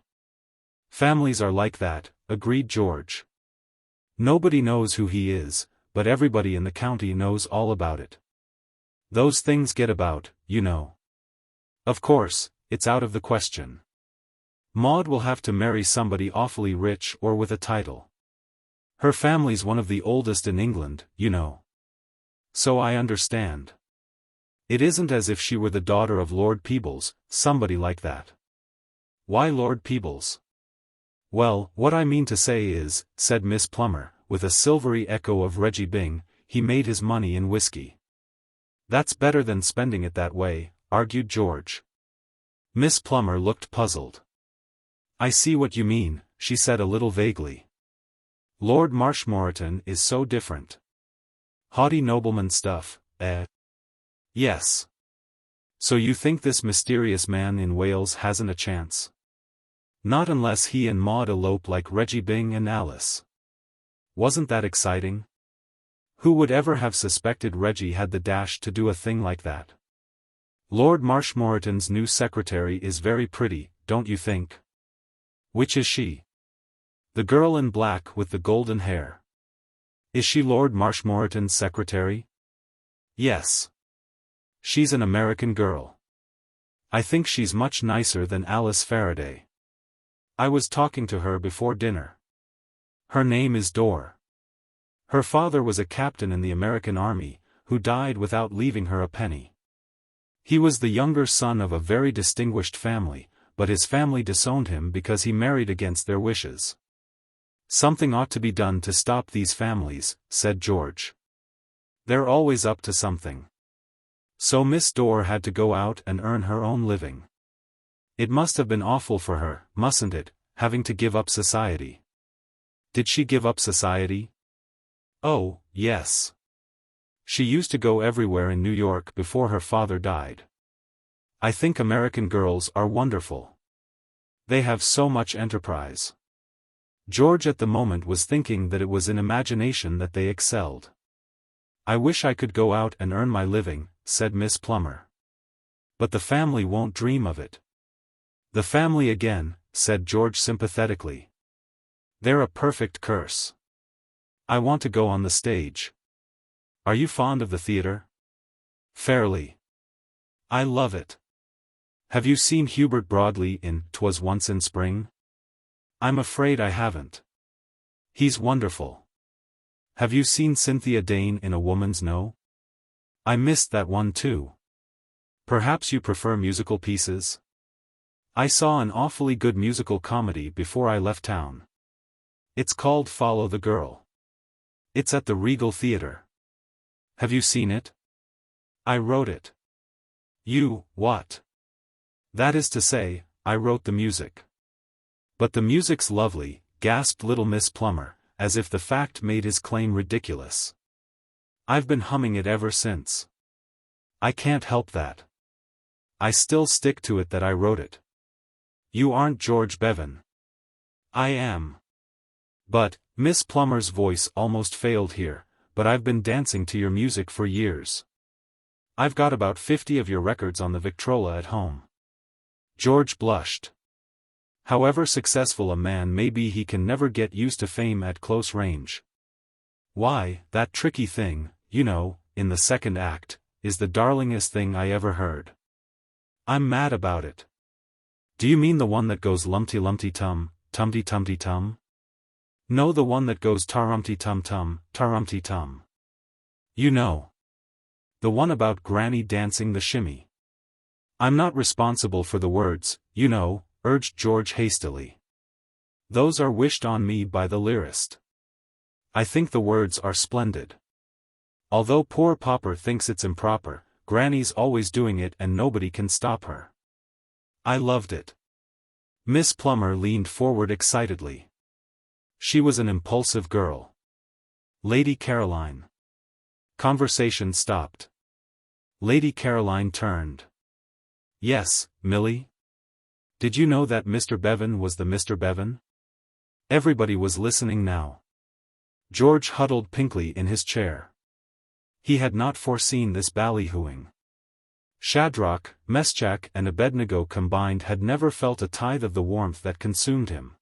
Families are like that, agreed George. Nobody knows who he is, but everybody in the county knows all about it. Those things get about, you know. Of course, it's out of the question. Maud will have to marry somebody awfully rich or with a title. Her family's one of the oldest in England, you know. So I understand. It isn't as if she were the daughter of Lord Peebles, somebody like that. Why Lord Peebles? Well, what I mean to say is, said Miss Plummer, with a silvery echo of Reggie Byng, he made his money in whiskey. That's better than spending it that way, argued George. Miss Plummer looked puzzled. I see what you mean, she said a little vaguely. Lord Marshmoreton is so different. Haughty nobleman stuff, eh? Yes. So you think this mysterious man in Wales hasn't a chance? Not unless he and Maud elope like Reggie Byng and Alice. Wasn't that exciting? Who would ever have suspected Reggie had the dash to do a thing like that? Lord Marshmoreton's new secretary is very pretty, don't you think? Which is she? The girl in black with the golden hair. Is she Lord Marshmoreton's secretary? Yes. She's an American girl. I think she's much nicer than Alice Faraday. I was talking to her before dinner. Her name is Dor. Her father was a captain in the American army, who died without leaving her a penny. He was the younger son of a very distinguished family, but his family disowned him because he married against their wishes. Something ought to be done to stop these families, said George. They're always up to something. So Miss Dor had to go out and earn her own living. It must have been awful for her, mustn't it, having to give up society? Did she give up society? Oh, yes. She used to go everywhere in New York before her father died. I think American girls are wonderful. They have so much enterprise. George at the moment was thinking that it was in imagination that they excelled. I wish I could go out and earn my living, said Miss Plummer. But the family won't dream of it. The family again, said George sympathetically. They're a perfect curse. I want to go on the stage. Are you fond of the theater? Fairly. I love it. Have you seen Hubert Broadley in 'Twas Once in Spring? I'm afraid I haven't. He's wonderful. Have you seen Cynthia Dane in A Woman's No? I missed that one too. Perhaps you prefer musical pieces? I saw an awfully good musical comedy before I left town. It's called Follow the Girl. It's at the Regal Theatre. Have you seen it? I wrote it. You, what? That is to say, I wrote the music. But the music's lovely, gasped little Miss Plummer, as if the fact made his claim ridiculous. I've been humming it ever since. I can't help that. I still stick to it that I wrote it. You aren't George Bevan. I am. But, Miss Plummer's voice almost failed here, but I've been dancing to your music for years. I've got about 50 of your records on the Victrola at home. George blushed. However successful a man may be, he can never get used to fame at close range. Why, that tricky thing, you know, in the second act, is the darlingest thing I ever heard. I'm mad about it. Do you mean the one that goes lumpty-lumpty-tum, tumty-tumty-tum? No, the one that goes tarumty-tum-tum, tarumty-tum. You know. The one about Granny dancing the shimmy. I'm not responsible for the words, you know, urged George hastily. Those are wished on me by the lyrist. I think the words are splendid. Although poor Popper thinks it's improper, Granny's always doing it and nobody can stop her. I loved it. Miss Plummer leaned forward excitedly. She was an impulsive girl. Lady Caroline. Conversation stopped. Lady Caroline turned. Yes, Millie? Did you know that Mr. Bevan was the Mr. Bevan? Everybody was listening now. George huddled pinkly in his chair. He had not foreseen this ballyhooing. Shadrach, Meshach and Abednego combined had never felt a tithe of the warmth that consumed him.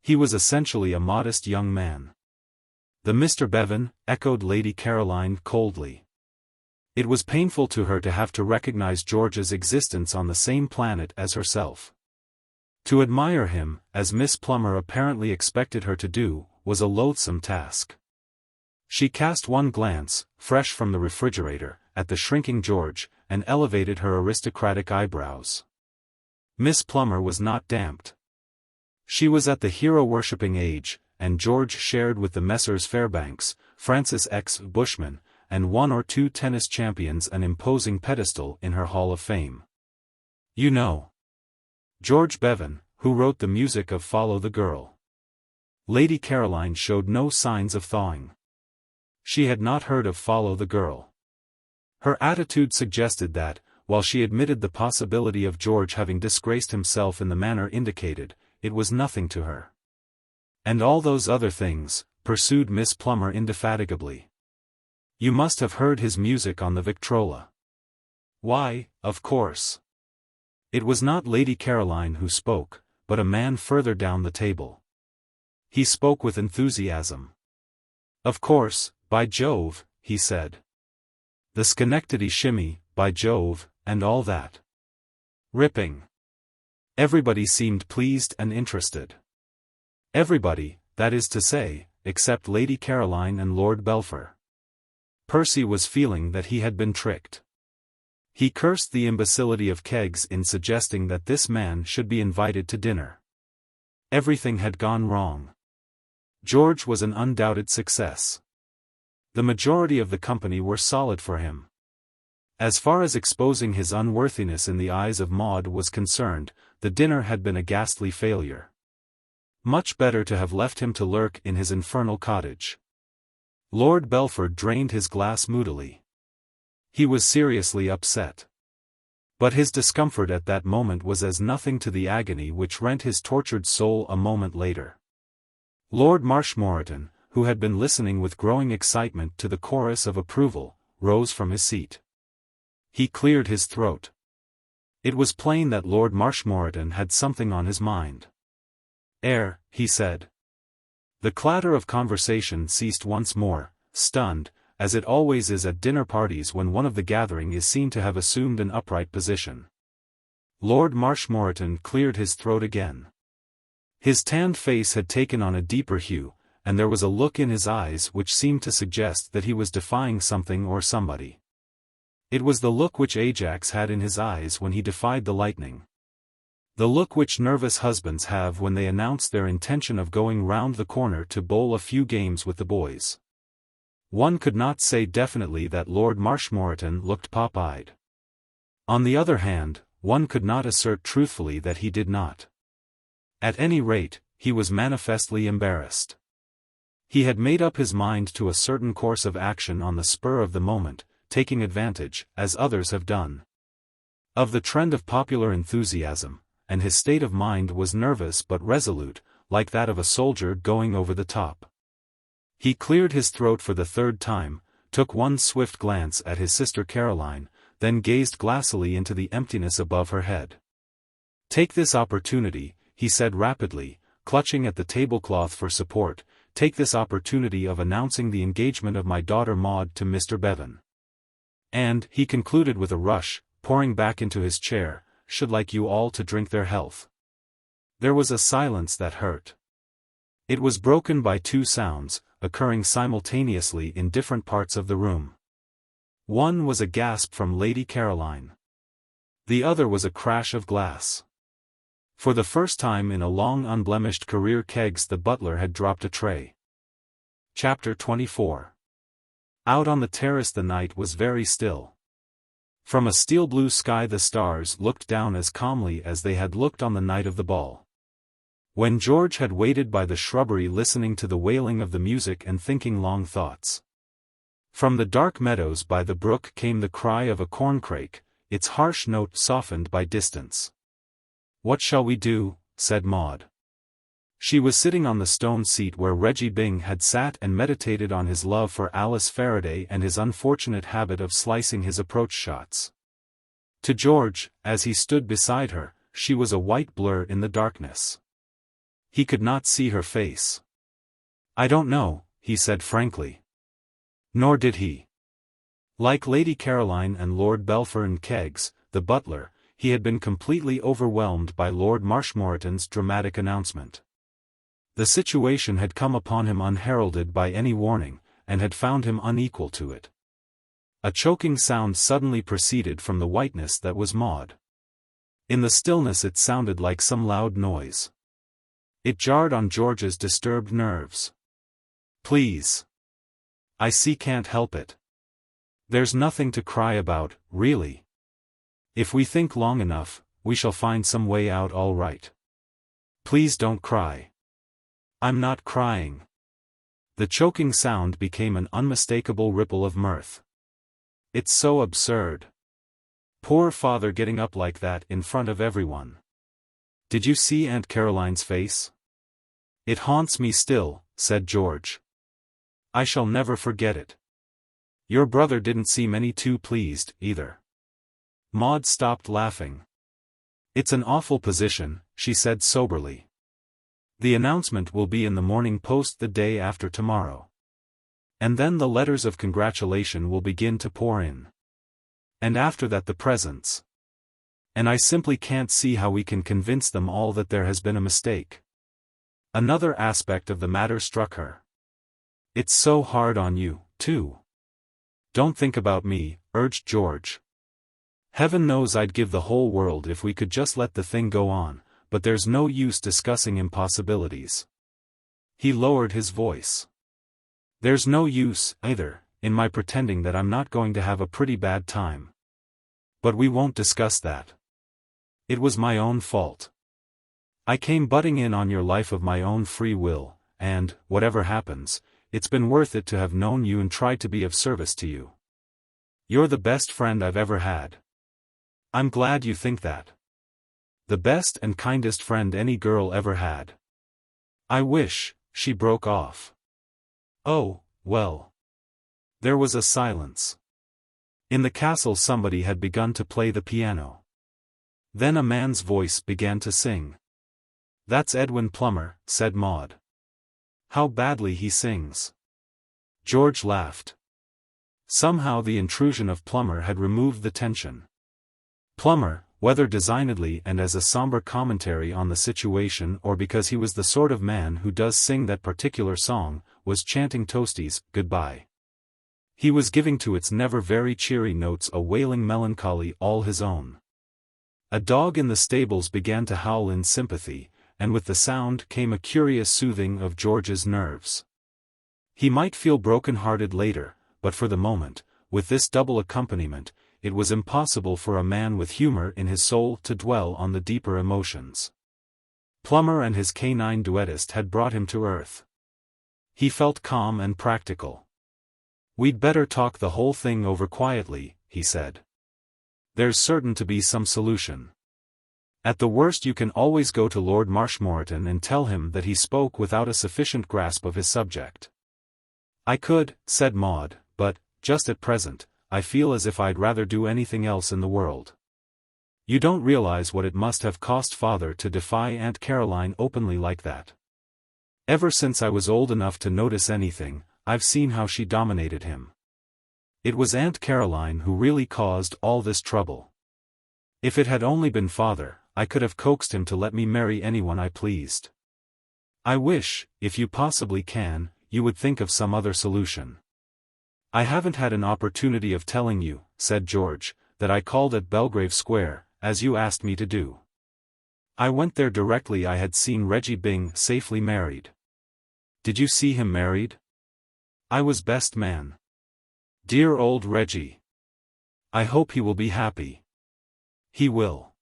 He was essentially a modest young man. The Mr. Bevan, echoed Lady Caroline coldly. It was painful to her to have to recognize George's existence on the same planet as herself. To admire him, as Miss Plummer apparently expected her to do, was a loathsome task. She cast one glance, fresh from the refrigerator, at the shrinking George, and elevated her aristocratic eyebrows. Miss Plummer was not damped. She was at the hero-worshipping age, and George shared with the Messrs. Fairbanks, Francis X. Bushman, and one or two tennis champions an imposing pedestal in her Hall of Fame. You know. George Bevan, who wrote the music of Follow the Girl. Lady Caroline showed no signs of thawing. She had not heard of Follow the Girl. Her attitude suggested that, while she admitted the possibility of George having disgraced himself in the manner indicated, it was nothing to her. And all those other things, pursued Miss Plummer indefatigably. You must have heard his music on the Victrola. Why, of course. It was not Lady Caroline who spoke, but a man further down the table. He spoke with enthusiasm. Of course, by Jove, he said. The Schenectady shimmy, by Jove, and all that. Ripping. Everybody seemed pleased and interested. Everybody, that is to say, except Lady Caroline and Lord Belpher. Percy was feeling that he had been tricked. He cursed the imbecility of Keggs in suggesting that this man should be invited to dinner. Everything had gone wrong. George was an undoubted success. The majority of the company were solid for him. As far as exposing his unworthiness in the eyes of Maud was concerned, the dinner had been a ghastly failure. Much better to have left him to lurk in his infernal cottage. Lord Belpher drained his glass moodily. He was seriously upset. But his discomfort at that moment was as nothing to the agony which rent his tortured soul a moment later. Lord Marshmoreton, who had been listening with growing excitement to the chorus of approval, rose from his seat. He cleared his throat. It was plain that Lord Marshmoreton had something on his mind. He said. The clatter of conversation ceased once more, stunned, as it always is at dinner parties when one of the gathering is seen to have assumed an upright position. Lord Marshmoreton cleared his throat again. His tanned face had taken on a deeper hue, and there was a look in his eyes which seemed to suggest that he was defying something or somebody. It was the look which Ajax had in his eyes when he defied the lightning. The look which nervous husbands have when they announce their intention of going round the corner to bowl a few games with the boys. One could not say definitely that Lord Marshmoreton looked pop-eyed. On the other hand, one could not assert truthfully that he did not. At any rate, he was manifestly embarrassed. He had made up his mind to a certain course of action on the spur of the moment, taking advantage, as others have done, of the trend of popular enthusiasm, and his state of mind was nervous but resolute, like that of a soldier going over the top. He cleared his throat for the third time, took one swift glance at his sister Caroline, then gazed glassily into the emptiness above her head. "Take this opportunity," he said rapidly, clutching at the tablecloth for support, "take this opportunity of announcing the engagement of my daughter Maud to Mr. Bevan. And," he concluded with a rush, pouring back into his chair, "should like you all to drink their health." There was a silence that hurt. It was broken by two sounds, occurring simultaneously in different parts of the room. One was a gasp from Lady Caroline. The other was a crash of glass. For the first time in a long unblemished career Keggs the butler had dropped a tray. Chapter 24. Out on the terrace the night was very still. From a steel-blue sky the stars looked down as calmly as they had looked on the night of the ball. When George had waited by the shrubbery listening to the wailing of the music and thinking long thoughts. From the dark meadows by the brook came the cry of a corncrake, its harsh note softened by distance. "What shall we do?" said Maud. She was sitting on the stone seat where Reggie Byng had sat and meditated on his love for Alice Faraday and his unfortunate habit of slicing his approach shots. To George, as he stood beside her, she was a white blur in the darkness. He could not see her face. "I don't know," he said frankly. Nor did he. Like Lady Caroline and Lord Belpher and Keggs, the butler, he had been completely overwhelmed by Lord Marshmoreton's dramatic announcement. The situation had come upon him unheralded by any warning, and had found him unequal to it. A choking sound suddenly proceeded from the whiteness that was Maud. In the stillness it sounded like some loud noise. It jarred on George's disturbed nerves. "Please. I can't help it. There's nothing to cry about, really. If we think long enough, we shall find some way out all right. Please don't cry." "I'm not crying." The choking sound became an unmistakable ripple of mirth. "It's so absurd. Poor father getting up like that in front of everyone. Did you see Aunt Caroline's face?" "It haunts me still," said George. "I shall never forget it. Your brother didn't seem any too pleased, either." Maud stopped laughing. "It's an awful position," she said soberly. "The announcement will be in the Morning Post the day after tomorrow. And then the letters of congratulation will begin to pour in. And after that the presents. And I simply can't see how we can convince them all that there has been a mistake." Another aspect of the matter struck her. "It's so hard on you, too." "Don't think about me," urged George. "Heaven knows I'd give the whole world if we could just let the thing go on, but there's no use discussing impossibilities." He lowered his voice. "There's no use, either, in my pretending that I'm not going to have a pretty bad time. But we won't discuss that. It was my own fault. I came butting in on your life of my own free will, and, whatever happens, it's been worth it to have known you and tried to be of service to you. You're the best friend I've ever had. I'm glad you think that. The best and kindest friend any girl ever had. I wish," she broke off. "Oh, well." There was a silence. In the castle somebody had begun to play the piano. Then a man's voice began to sing. "That's Edwin Plummer," said Maud. "How badly he sings." George laughed. Somehow the intrusion of Plummer had removed the tension. Plummer, whether designedly and as a somber commentary on the situation or because he was the sort of man who does sing that particular song, was chanting Toastie's "Goodbye." He was giving to its never very cheery notes a wailing melancholy all his own. A dog in the stables began to howl in sympathy, and with the sound came a curious soothing of George's nerves. He might feel broken-hearted later, but for the moment, with this double accompaniment, it was impossible for a man with humor in his soul to dwell on the deeper emotions. Plummer and his canine duettist had brought him to earth. He felt calm and practical. "We'd better talk the whole thing over quietly," he said. "There's certain to be some solution. At the worst you can always go to Lord Marshmoreton and tell him that he spoke without a sufficient grasp of his subject." "I could," said Maud, "but, just at present, I feel as if I'd rather do anything else in the world. You don't realize what it must have cost Father to defy Aunt Caroline openly like that. Ever since I was old enough to notice anything, I've seen how she dominated him. It was Aunt Caroline who really caused all this trouble. If it had only been Father, I could have coaxed him to let me marry anyone I pleased. I wish, if you possibly can, you would think of some other solution." "I haven't had an opportunity of telling you," said George, "that I called at Belgrave Square, as you asked me to do. I went there directly I had seen Reggie Byng safely married." "Did you see him married?" "I was best man. Dear old Reggie. I hope he will be happy." "He will.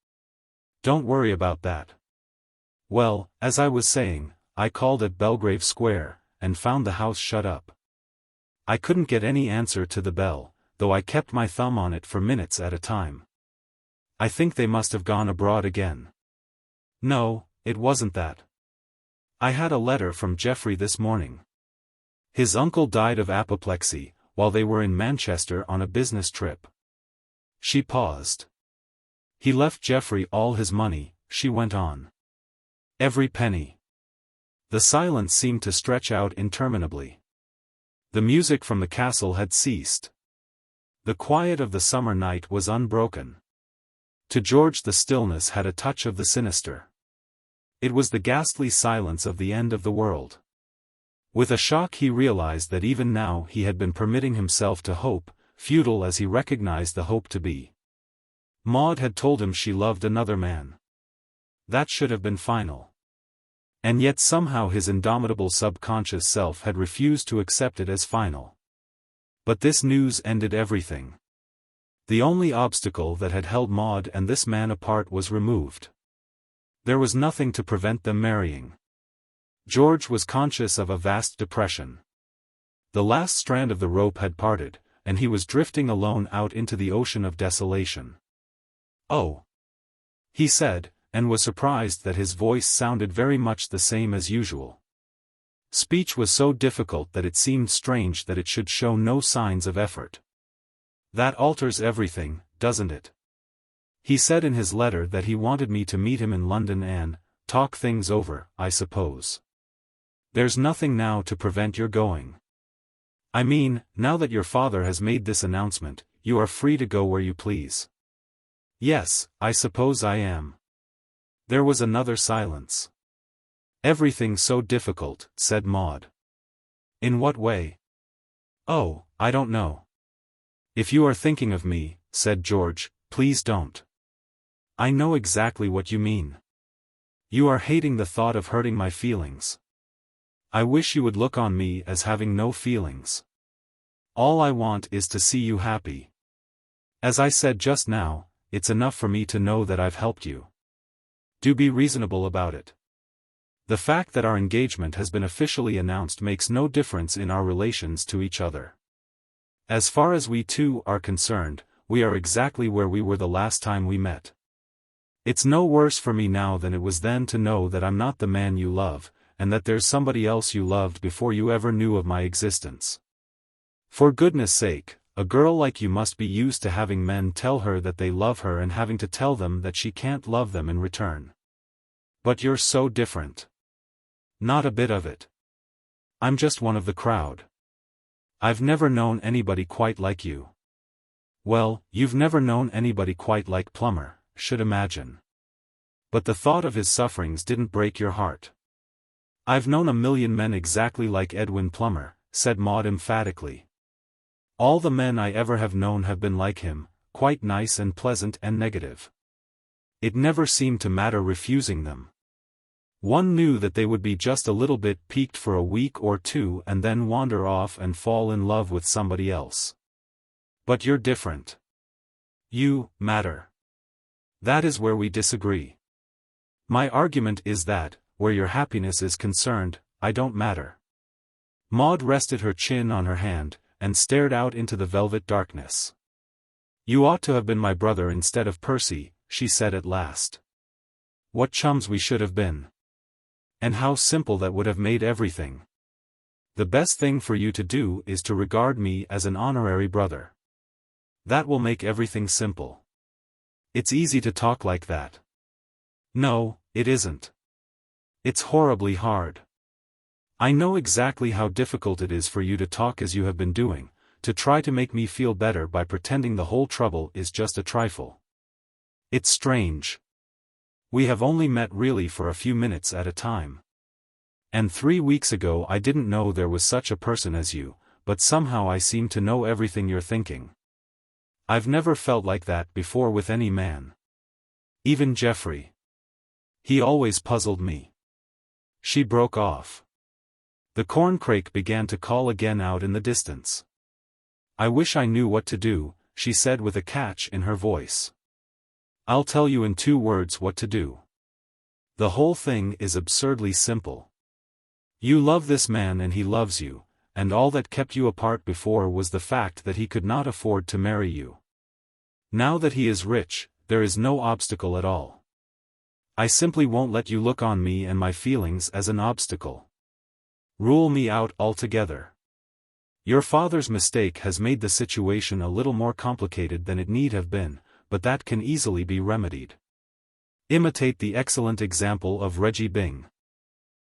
Don't worry about that. Well, as I was saying, I called at Belgrave Square, and found the house shut up. I couldn't get any answer to the bell, though I kept my thumb on it for minutes at a time. I think they must have gone abroad again. No, it wasn't that. I had a letter from Geoffrey this morning. His uncle died of apoplexy, while they were in Manchester on a business trip." She paused. "He left Geoffrey all his money," she went on. "Every penny." The silence seemed to stretch out interminably. The music from the castle had ceased. The quiet of the summer night was unbroken. To George the stillness had a touch of the sinister. It was the ghastly silence of the end of the world. With a shock he realized that even now he had been permitting himself to hope, futile as he recognized the hope to be. Maud had told him she loved another man. That should have been final. And yet somehow his indomitable subconscious self had refused to accept it as final. But this news ended everything. The only obstacle that had held Maud and this man apart was removed. There was nothing to prevent them marrying. George was conscious of a vast depression. The last strand of the rope had parted, and he was drifting alone out into the ocean of desolation. "Oh," he said, and was surprised that his voice sounded very much the same as usual. Speech was so difficult that it seemed strange that it should show no signs of effort. "That alters everything, doesn't it? He said in his letter that he wanted me to meet him in London and talk things over, I suppose. There's nothing now to prevent your going. I mean, now that your father has made this announcement, you are free to go where you please." "Yes, I suppose I am." There was another silence. "Everything's so difficult," said Maud. "In what way?" "Oh, I don't know." "If you are thinking of me," said George, "please don't." "I know exactly what you mean. You are hating the thought of hurting my feelings. I wish you would look on me as having no feelings. All I want is to see you happy. As I said just now, it's enough for me to know that I've helped you. Do be reasonable about it. The fact that our engagement has been officially announced makes no difference in our relations to each other. As far as we two are concerned, we are exactly where we were the last time we met. It's no worse for me now than it was then to know that I'm not the man you love, and that there's somebody else you loved before you ever knew of my existence. For goodness sake, a girl like you must be used to having men tell her that they love her and having to tell them that she can't love them in return. But you're so different. Not a bit of it. I'm just one of the crowd. I've never known anybody quite like you. Well, you've never known anybody quite like Plummer, should imagine. But the thought of his sufferings didn't break your heart. I've known a million men exactly like Edwin Plummer, said Maud emphatically. All the men I ever have known have been like him, quite nice and pleasant and negative. It never seemed to matter refusing them. One knew that they would be just a little bit piqued for a week or two and then wander off and fall in love with somebody else. But you're different. You matter. That is where we disagree. My argument is that, where your happiness is concerned, I don't matter. Maud rested her chin on her hand, and stared out into the velvet darkness. You ought to have been my brother instead of Percy, she said at last. What chums we should have been. And how simple that would have made everything. The best thing for you to do is to regard me as an honorary brother. That will make everything simple. It's easy to talk like that. No, it isn't. It's horribly hard. I know exactly how difficult it is for you to talk as you have been doing, to try to make me feel better by pretending the whole trouble is just a trifle. It's strange. We have only met really for a few minutes at a time. And 3 weeks ago I didn't know there was such a person as you, but somehow I seem to know everything you're thinking. I've never felt like that before with any man. Even Geoffrey. He always puzzled me. She broke off. The corncrake began to call again out in the distance. I wish I knew what to do, she said with a catch in her voice. I'll tell you in 2 words what to do. The whole thing is absurdly simple. You love this man and he loves you, and all that kept you apart before was the fact that he could not afford to marry you. Now that he is rich, there is no obstacle at all. I simply won't let you look on me and my feelings as an obstacle. Rule me out altogether. Your father's mistake has made the situation a little more complicated than it need have been, but that can easily be remedied. Imitate the excellent example of Reggie Byng.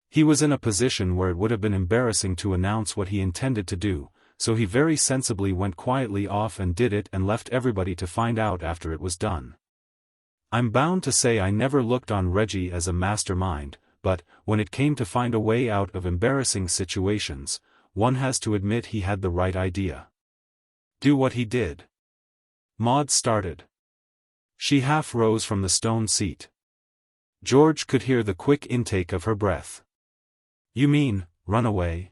He was in a position where it would have been embarrassing to announce what he intended to do, so he very sensibly went quietly off and did it and left everybody to find out after it was done. I'm bound to say I never looked on Reggie as a mastermind, but, when it came to find a way out of embarrassing situations, one has to admit he had the right idea. Do what he did. Maud started. She half rose from the stone seat. George could hear the quick intake of her breath. You mean, run away?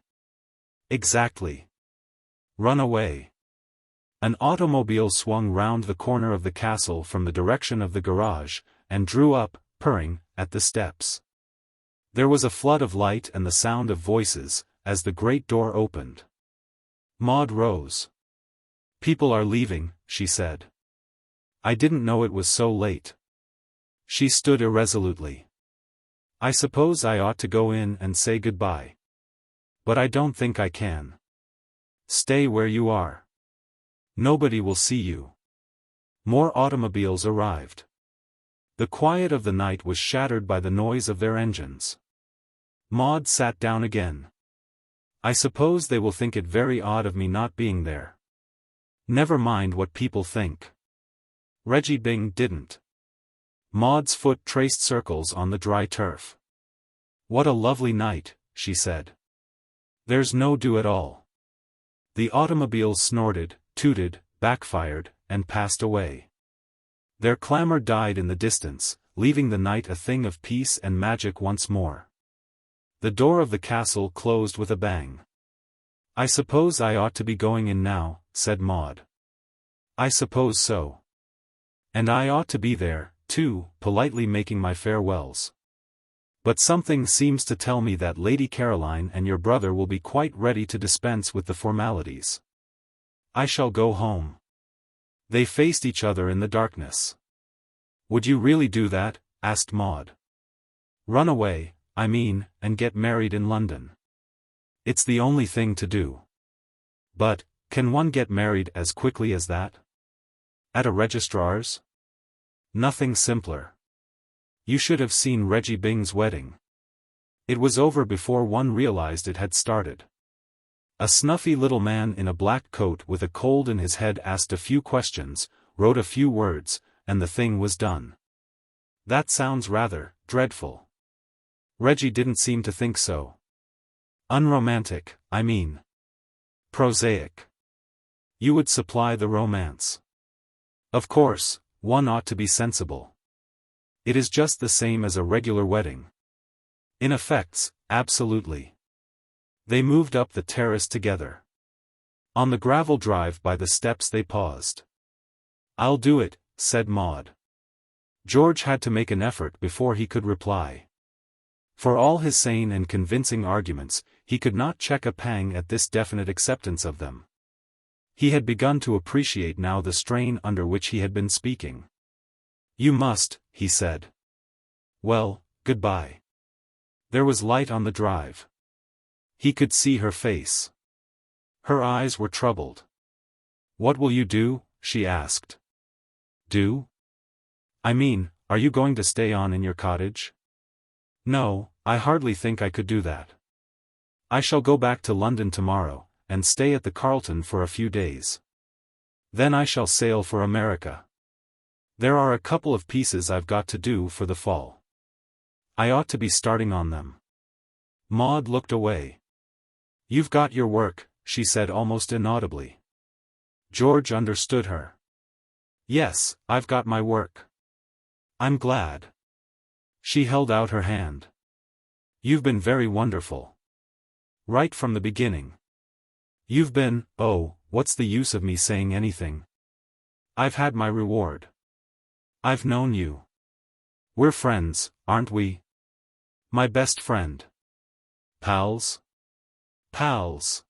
Exactly. Run away. An automobile swung round the corner of the castle from the direction of the garage, and drew up, purring, at the steps. There was a flood of light and the sound of voices, as the great door opened. Maud rose. People are leaving, she said. I didn't know it was so late. She stood irresolutely. I suppose I ought to go in and say goodbye. But I don't think I can. Stay where you are. Nobody will see you. More automobiles arrived. The quiet of the night was shattered by the noise of their engines. Maud sat down again. I suppose they will think it very odd of me not being there. Never mind what people think. Reggie Byng didn't. Maud's foot traced circles on the dry turf. What a lovely night, she said. There's no dew at all. The automobiles snorted, tooted, backfired, and passed away. Their clamor died in the distance, leaving the night a thing of peace and magic once more. The door of the castle closed with a bang. I suppose I ought to be going in now, said Maud. I suppose so. And I ought to be there, too, politely making my farewells. But something seems to tell me that Lady Caroline and your brother will be quite ready to dispense with the formalities. I shall go home. They faced each other in the darkness. Would you really do that? Asked Maud. Run away, I mean, and get married in London. It's the only thing to do. But, can one get married as quickly as that? At a registrar's? Nothing simpler. You should have seen Reggie Byng's wedding. It was over before one realized it had started. A snuffy little man in a black coat with a cold in his head asked a few questions, wrote a few words, and the thing was done. That sounds rather dreadful. Reggie didn't seem to think so. Unromantic, I mean. Prosaic. You would supply the romance. Of course, one ought to be sensible. It is just the same as a regular wedding. In effects, absolutely. They moved up the terrace together. On the gravel drive by the steps they paused. "I'll do it," said Maud. George had to make an effort before he could reply. For all his sane and convincing arguments, he could not check a pang at this definite acceptance of them. He had begun to appreciate now the strain under which he had been speaking. "You must," he said. "Well, goodbye." There was light on the drive. He could see her face. Her eyes were troubled. "What will you do?" she asked. "Do? I mean, are you going to stay on in your cottage?" "No, I hardly think I could do that. I shall go back to London tomorrow, and stay at the Carlton for a few days. Then I shall sail for America. There are a couple of pieces I've got to do for the fall. I ought to be starting on them." Maud looked away. "You've got your work," she said almost inaudibly. George understood her. "Yes, I've got my work. I'm glad." She held out her hand. "You've been very wonderful. Right from the beginning. You've been, oh, what's the use of me saying anything? I've had my reward. I've known you. We're friends, aren't we? My best friend. Pals? Pals."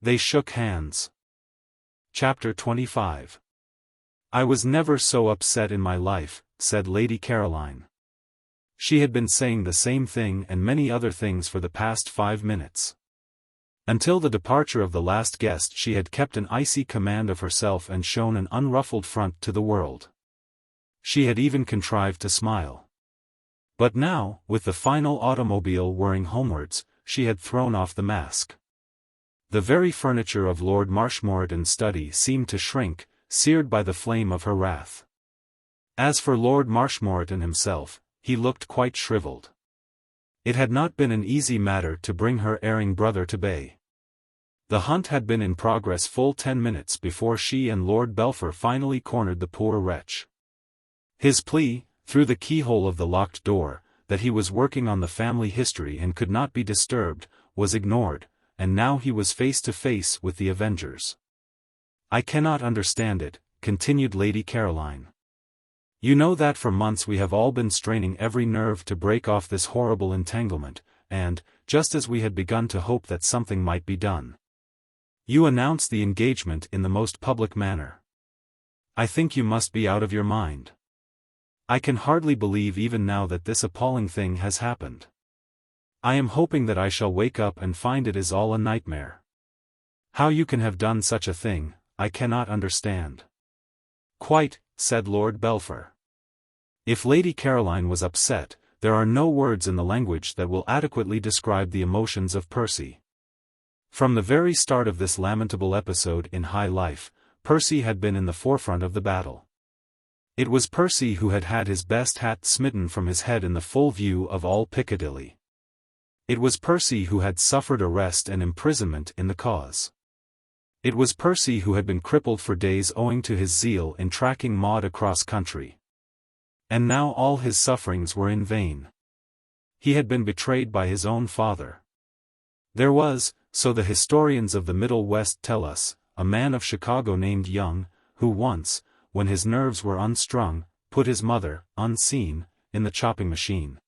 They shook hands. Chapter 25. "I was never so upset in my life," said Lady Caroline. She had been saying the same thing and many other things for the past 5 minutes. Until the departure of the last guest she had kept an icy command of herself and shown an unruffled front to the world. She had even contrived to smile. But now, with the final automobile whirring homewards, she had thrown off the mask. The very furniture of Lord Marshmoreton's study seemed to shrink, seared by the flame of her wrath. As for Lord Marshmoreton himself, he looked quite shriveled. It had not been an easy matter to bring her erring brother to bay. The hunt had been in progress full 10 minutes before she and Lord Belpher finally cornered the poor wretch. His plea, through the keyhole of the locked door, that he was working on the family history and could not be disturbed, was ignored, and now he was face to face with the avengers. "I cannot understand it," continued Lady Caroline. "You know that for months we have all been straining every nerve to break off this horrible entanglement, and, just as we had begun to hope that something might be done, you announced the engagement in the most public manner. I think you must be out of your mind. I can hardly believe even now that this appalling thing has happened. I am hoping that I shall wake up and find it is all a nightmare. How you can have done such a thing, I cannot understand." "Quite," said Lord Belpher. If Lady Caroline was upset, there are no words in the language that will adequately describe the emotions of Percy. From the very start of this lamentable episode in high life, Percy had been in the forefront of the battle. It was Percy who had had his best hat smitten from his head in the full view of all Piccadilly. It was Percy who had suffered arrest and imprisonment in the cause. It was Percy who had been crippled for days owing to his zeal in tracking Maud across country. And now all his sufferings were in vain. He had been betrayed by his own father. There was, so the historians of the Middle West tell us, a man of Chicago named Young, who once, when his nerves were unstrung, put his mother, unseen, in the chopping machine.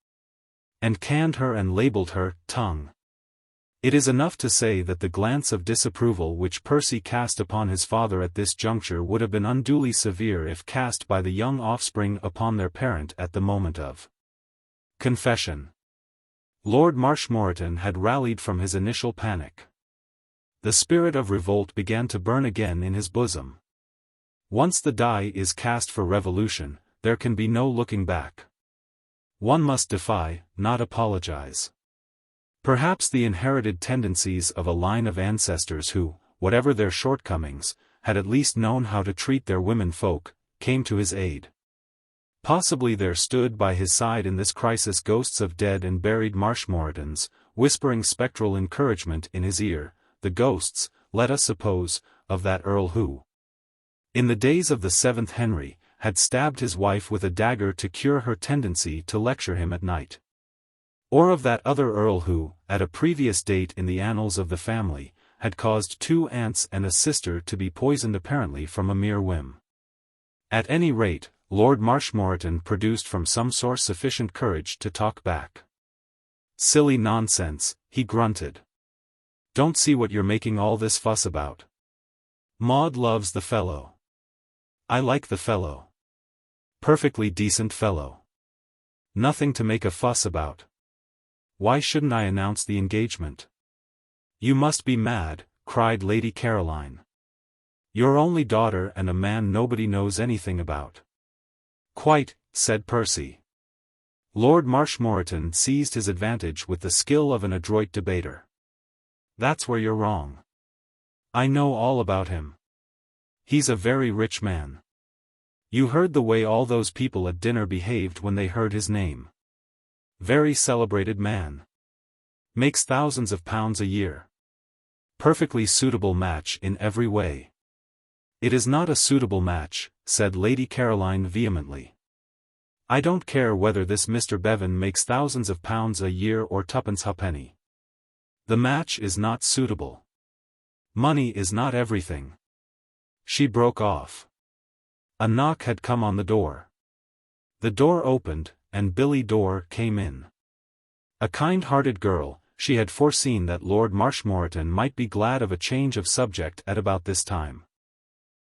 And canned her and labeled her, Tongue. It is enough to say that the glance of disapproval which Percy cast upon his father at this juncture would have been unduly severe if cast by the young offspring upon their parent at the moment of confession. Lord Marshmoreton had rallied from his initial panic. The spirit of revolt began to burn again in his bosom. Once the die is cast for revolution, there can be no looking back. One must defy, not apologize. Perhaps the inherited tendencies of a line of ancestors who, whatever their shortcomings, had at least known how to treat their women folk, came to his aid. Possibly there stood by his side in this crisis ghosts of dead and buried Marshmoretons, whispering spectral encouragement in his ear, the ghosts, let us suppose, of that earl who, in the days of the 7th Henry, had stabbed his wife with a dagger to cure her tendency to lecture him at night. Or of that other earl who, at a previous date in the annals of the family, had caused 2 aunts and a sister to be poisoned apparently from a mere whim. At any rate, Lord Marshmoreton produced from some source sufficient courage to talk back. "Silly nonsense," he grunted. "Don't see what you're making all this fuss about. Maud loves the fellow. I like the fellow. Perfectly decent fellow. Nothing to make a fuss about. Why shouldn't I announce the engagement?" "You must be mad," cried Lady Caroline. "Your only daughter and a man nobody knows anything about." "Quite," said Percy. Lord Marshmoreton seized his advantage with the skill of an adroit debater. "That's where you're wrong. I know all about him. He's a very rich man. You heard the way all those people at dinner behaved when they heard his name. Very celebrated man. Makes thousands of pounds a year. Perfectly suitable match in every way." "It is not a suitable match," said Lady Caroline vehemently. "I don't care whether this Mr. Bevan makes thousands of pounds a year or 2 halfpenny. The match is not suitable. Money is not everything." She broke off. A knock had come on the door. The door opened, and Billy Dore came in. A kind-hearted girl, she had foreseen that Lord Marshmoreton might be glad of a change of subject at about this time.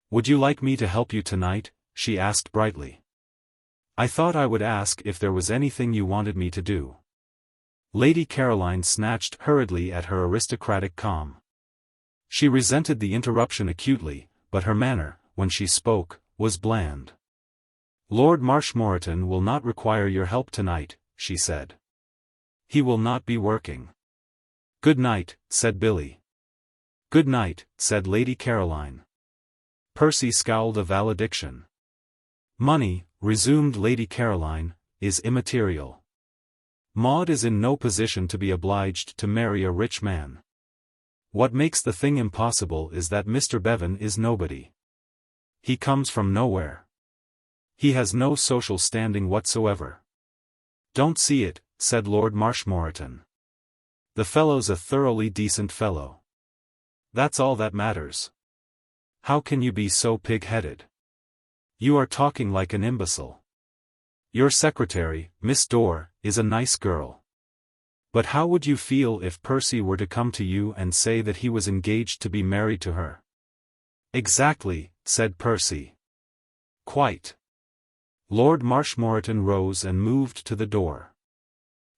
"Would you like me to help you tonight?" she asked brightly. "I thought I would ask if there was anything you wanted me to do." Lady Caroline snatched hurriedly at her aristocratic calm. She resented the interruption acutely, but her manner, when she spoke, was bland. "Lord Marshmoreton will not require your help tonight," she said. "He will not be working." "Good night," said Billy. "Good night," said Lady Caroline. Percy scowled a valediction. "Money," resumed Lady Caroline, "is immaterial. Maud is in no position to be obliged to marry a rich man. What makes the thing impossible is that Mr. Bevan is nobody. He comes from nowhere. He has no social standing whatsoever." "Don't see it," said Lord Marshmoreton. "The fellow's a thoroughly decent fellow. That's all that matters. How can you be so pig-headed? You are talking like an imbecile. Your secretary, Miss Dore, is a nice girl. But how would you feel if Percy were to come to you and say that he was engaged to be married to her?" "Exactly," said Percy. "Quite." Lord Marshmoreton rose and moved to the door.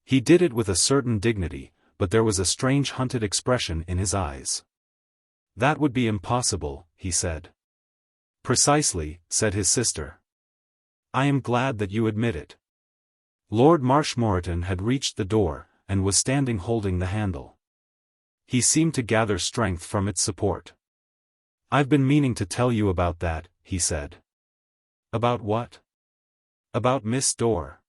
He did it with a certain dignity, but there was a strange hunted expression in his eyes. "That would be impossible," he said. "Precisely," said his sister. "I am glad that you admit it." Lord Marshmoreton had reached the door, and was standing holding the handle. He seemed to gather strength from its support. "I've been meaning to tell you about that," he said. "About what?" "About Miss Dore.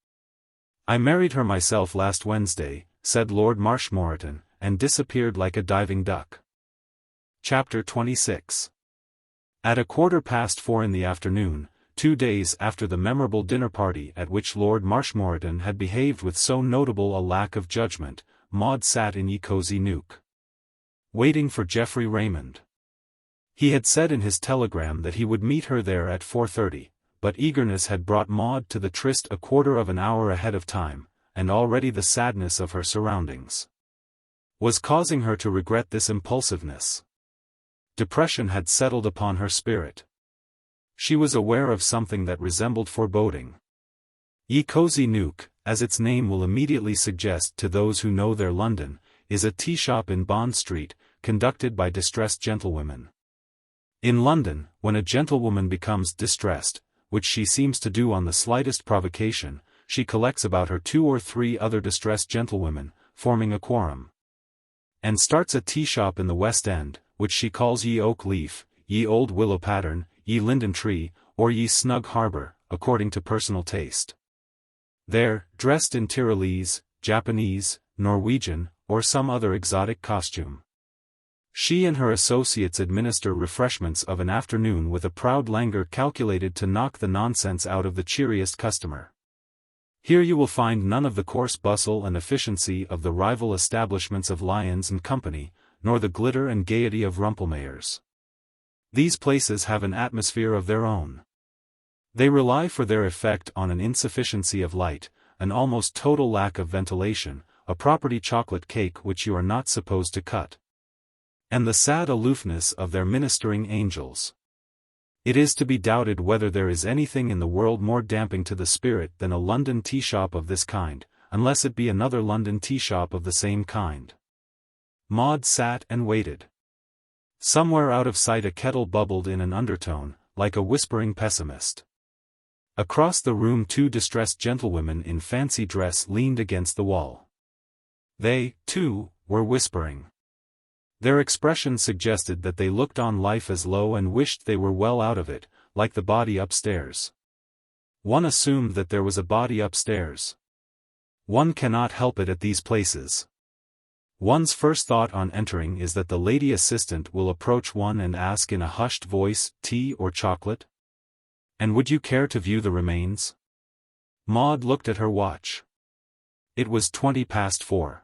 I married her myself last Wednesday," said Lord Marshmoreton, and disappeared like a diving duck. Chapter 26. At 4:15 in the afternoon, 2 days after the memorable dinner party at which Lord Marshmoreton had behaved with so notable a lack of judgment, Maud sat in Ye Cosy Nook, waiting for Geoffrey Raymond. He had said in his telegram that he would meet her there at 4:30, but eagerness had brought Maud to the tryst a quarter of an hour ahead of time, and already the sadness of her surroundings was causing her to regret this impulsiveness. Depression had settled upon her spirit. She was aware of something that resembled foreboding. Ye Cosy Nook, as its name will immediately suggest to those who know their London, is a tea-shop in Bond Street, conducted by distressed gentlewomen. In London, when a gentlewoman becomes distressed, which she seems to do on the slightest provocation, she collects about her 2 or 3 other distressed gentlewomen, forming a quorum, and starts a tea-shop in the West End, which she calls Ye Oak Leaf, Ye Old Willow Pattern, Ye Linden Tree, or Ye Snug Harbor, according to personal taste. There, dressed in Tyrolese, Japanese, Norwegian, or some other exotic costume, She and her associates administer refreshments of an afternoon with a proud languor calculated to knock the nonsense out of the cheeriest customer. Here you will find none of the coarse bustle and efficiency of the rival establishments of Lyons and Company, nor the glitter and gaiety of Rumpelmayer's. These places have an atmosphere of their own. They rely for their effect on an insufficiency of light, an almost total lack of ventilation, a property chocolate cake which you are not supposed to cut, and the sad aloofness of their ministering angels. It is to be doubted whether there is anything in the world more damping to the spirit than a London tea-shop of this kind, unless it be another London tea-shop of the same kind. Maud sat and waited. Somewhere out of sight a kettle bubbled in an undertone, like a whispering pessimist. Across the room two distressed gentlewomen in fancy dress leaned against the wall. They, too, were whispering. Their expression suggested that they looked on life as low and wished they were well out of it, like the body upstairs. One assumed that there was a body upstairs. One cannot help it at these places. One's first thought on entering is that the lady assistant will approach one and ask in a hushed voice, tea or chocolate? And would you care to view the remains? Maud looked at her watch. It was 4:20.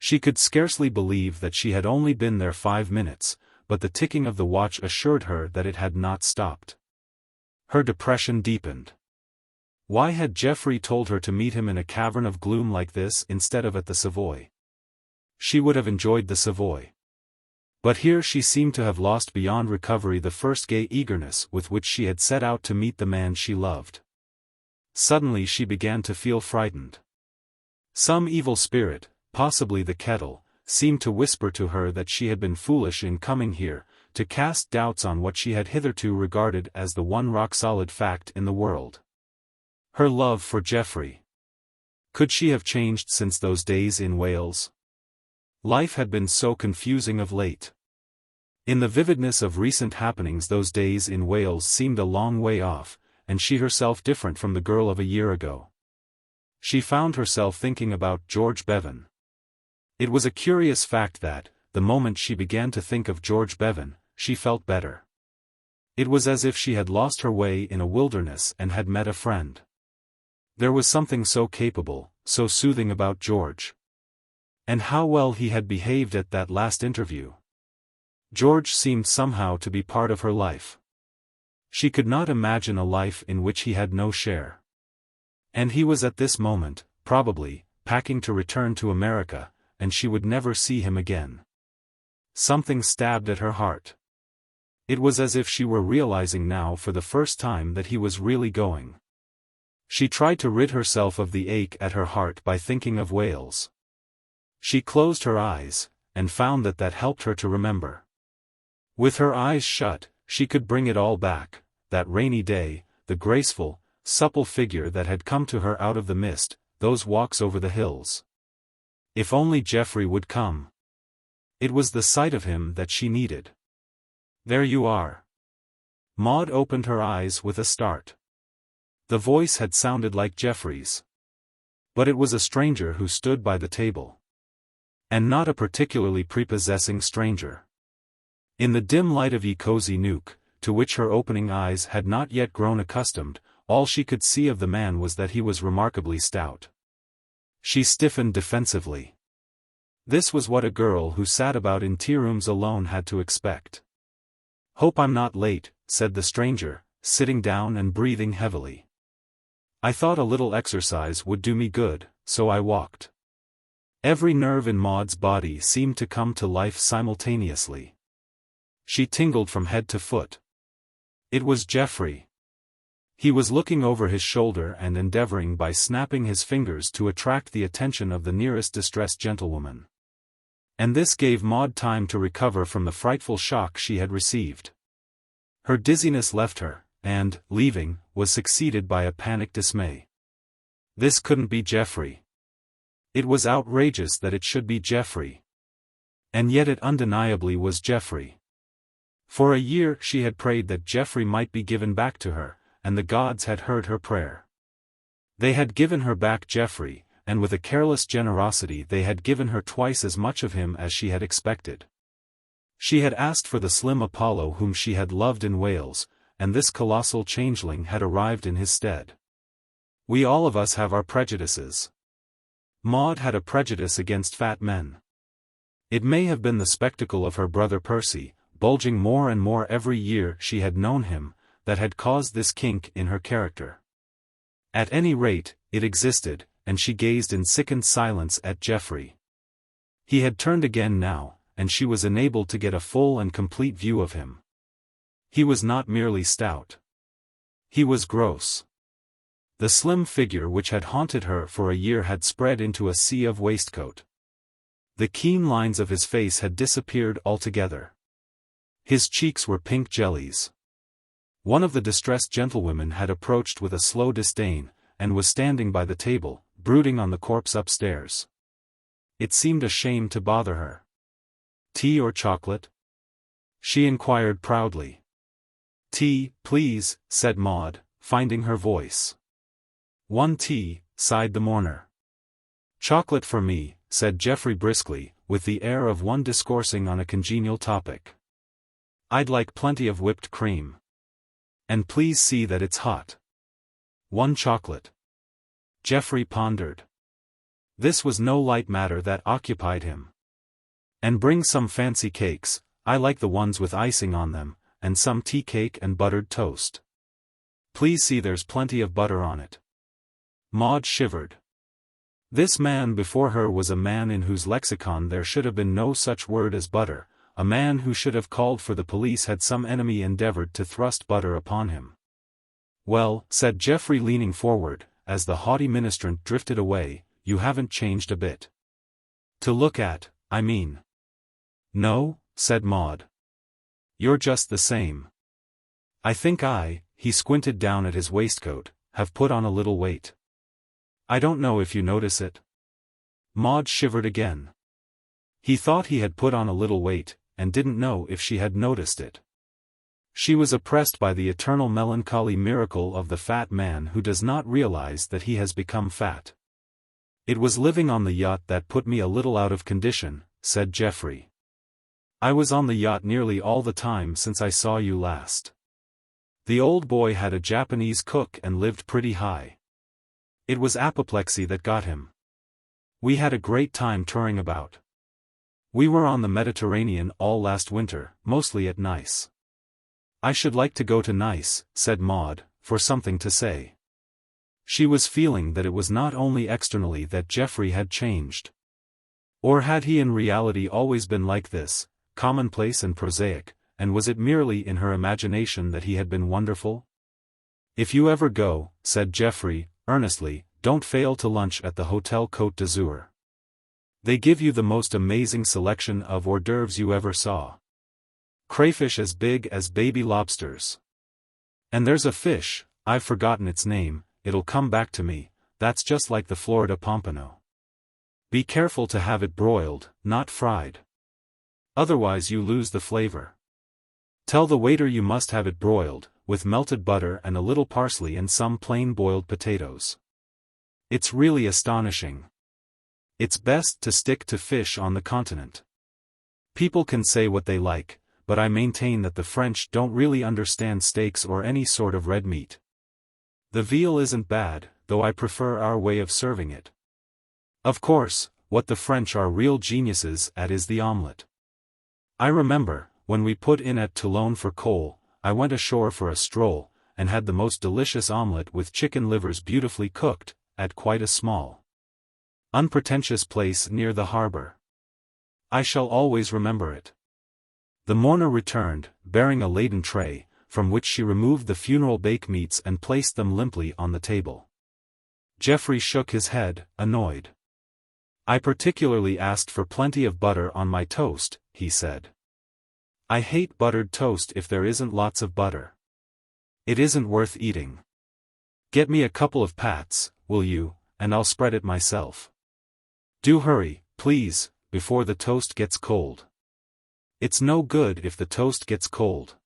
She could scarcely believe that she had only been there 5 minutes, but the ticking of the watch assured her that it had not stopped. Her depression deepened. Why had Geoffrey told her to meet him in a cavern of gloom like this instead of at the Savoy? She would have enjoyed the Savoy. But here she seemed to have lost beyond recovery the first gay eagerness with which she had set out to meet the man she loved. Suddenly she began to feel frightened. Some evil spirit, possibly the kettle, seemed to whisper to her that she had been foolish in coming here, to cast doubts on what she had hitherto regarded as the one rock-solid fact in the world. Her love for Geoffrey. Could she have changed since those days in Wales? Life had been so confusing of late. In the vividness of recent happenings those days in Wales seemed a long way off, and she herself different from the girl of a year ago. She found herself thinking about George Bevan. It was a curious fact that, the moment she began to think of George Bevan, she felt better. It was as if she had lost her way in a wilderness and had met a friend. There was something so capable, so soothing about George. And how well he had behaved at that last interview. George seemed somehow to be part of her life. She could not imagine a life in which he had no share. And he was at this moment, probably, packing to return to America, and she would never see him again. Something stabbed at her heart. It was as if she were realizing now for the first time that he was really going. She tried to rid herself of the ache at her heart by thinking of Wales. She closed her eyes, and found that that helped her to remember. With her eyes shut, she could bring it all back, that rainy day, the graceful, supple figure that had come to her out of the mist, those walks over the hills. If only Geoffrey would come. It was the sight of him that she needed. There you are. Maud opened her eyes with a start. The voice had sounded like Geoffrey's. But it was a stranger who stood by the table. And not a particularly prepossessing stranger. In the dim light of Ye Cosy Nook, to which her opening eyes had not yet grown accustomed, all she could see of the man was that he was remarkably stout. She stiffened defensively. This was what a girl who sat about in tea-rooms alone had to expect. "Hope I'm not late," said the stranger, sitting down and breathing heavily. "I thought a little exercise would do me good, so I walked." Every nerve in Maud's body seemed to come to life simultaneously. She tingled from head to foot. It was Geoffrey. He was looking over his shoulder and endeavoring by snapping his fingers to attract the attention of the nearest distressed gentlewoman. And this gave Maud time to recover from the frightful shock she had received. Her dizziness left her, and, leaving, was succeeded by a panicked dismay. This couldn't be Geoffrey. It was outrageous that it should be Geoffrey. And yet it undeniably was Geoffrey. For a year she had prayed that Geoffrey might be given back to her, and the gods had heard her prayer. They had given her back Geoffrey, and with a careless generosity they had given her twice as much of him as she had expected. She had asked for the slim Apollo whom she had loved in Wales, and this colossal changeling had arrived in his stead. We all of us have our prejudices. Maud had a prejudice against fat men. It may have been the spectacle of her brother Percy, bulging more and more every year she had known him, that had caused this kink in her character. At any rate, it existed, and she gazed in sickened silence at Geoffrey. He had turned again now, and she was enabled to get a full and complete view of him. He was not merely stout. He was gross. The slim figure which had haunted her for a year had spread into a sea of waistcoat. The keen lines of his face had disappeared altogether. His cheeks were pink jellies. One of the distressed gentlewomen had approached with a slow disdain, and was standing by the table, brooding on the corpse upstairs. It seemed a shame to bother her. "Tea or chocolate?" she inquired proudly. "Tea, please," said Maud, finding her voice. "One tea," sighed the mourner. "Chocolate for me," said Geoffrey briskly, with the air of one discoursing on a congenial topic. "I'd like plenty of whipped cream. And please see that it's hot." "One chocolate." Geoffrey pondered. This was no light matter that occupied him. "And bring some fancy cakes, I like the ones with icing on them, and some tea cake and buttered toast. Please see there's plenty of butter on it." Maud shivered. This man before her was a man in whose lexicon there should have been no such word as butter, a man who should have called for the police had some enemy endeavored to thrust butter upon him. "Well," said Geoffrey leaning forward, as the haughty ministrant drifted away, "you haven't changed a bit. To look at, I mean." "No," said Maud. "You're just the same. I think he squinted down at his waistcoat, have put on a little weight. I don't know if you notice it." Maud shivered again. He thought he had put on a little weight, and didn't know if she had noticed it. She was oppressed by the eternal melancholy miracle of the fat man who does not realize that he has become fat. "It was living on the yacht that put me a little out of condition," said Geoffrey. "I was on the yacht nearly all the time since I saw you last. The old boy had a Japanese cook and lived pretty high. It was apoplexy that got him. We had a great time touring about. We were on the Mediterranean all last winter, mostly at Nice." "I should like to go to Nice," said Maud, for something to say. She was feeling that it was not only externally that Geoffrey had changed. Or had he in reality always been like this, commonplace and prosaic, and was it merely in her imagination that he had been wonderful? "If you ever go," said Geoffrey, earnestly, "don't fail to lunch at the Hotel Côte d'Azur. They give you the most amazing selection of hors d'oeuvres you ever saw. Crayfish as big as baby lobsters. And there's a fish, I've forgotten its name, it'll come back to me, that's just like the Florida pompano. Be careful to have it broiled, not fried. Otherwise you lose the flavor. Tell the waiter you must have it broiled, with melted butter and a little parsley and some plain boiled potatoes. It's really astonishing. It's best to stick to fish on the continent. People can say what they like, but I maintain that the French don't really understand steaks or any sort of red meat. The veal isn't bad, though I prefer our way of serving it. Of course, what the French are real geniuses at is the omelette. I remember, when we put in at Toulon for coal, I went ashore for a stroll, and had the most delicious omelette with chicken livers beautifully cooked, at quite a small, unpretentious place near the harbor. I shall always remember it." The mourner returned, bearing a laden tray, from which she removed the funeral bake meats and placed them limply on the table. Geoffrey shook his head, annoyed. "I particularly asked for plenty of butter on my toast," he said. "I hate buttered toast if there isn't lots of butter. It isn't worth eating. Get me a couple of pats, will you, and I'll spread it myself. Do hurry, please, before the toast gets cold. It's no good if the toast gets cold.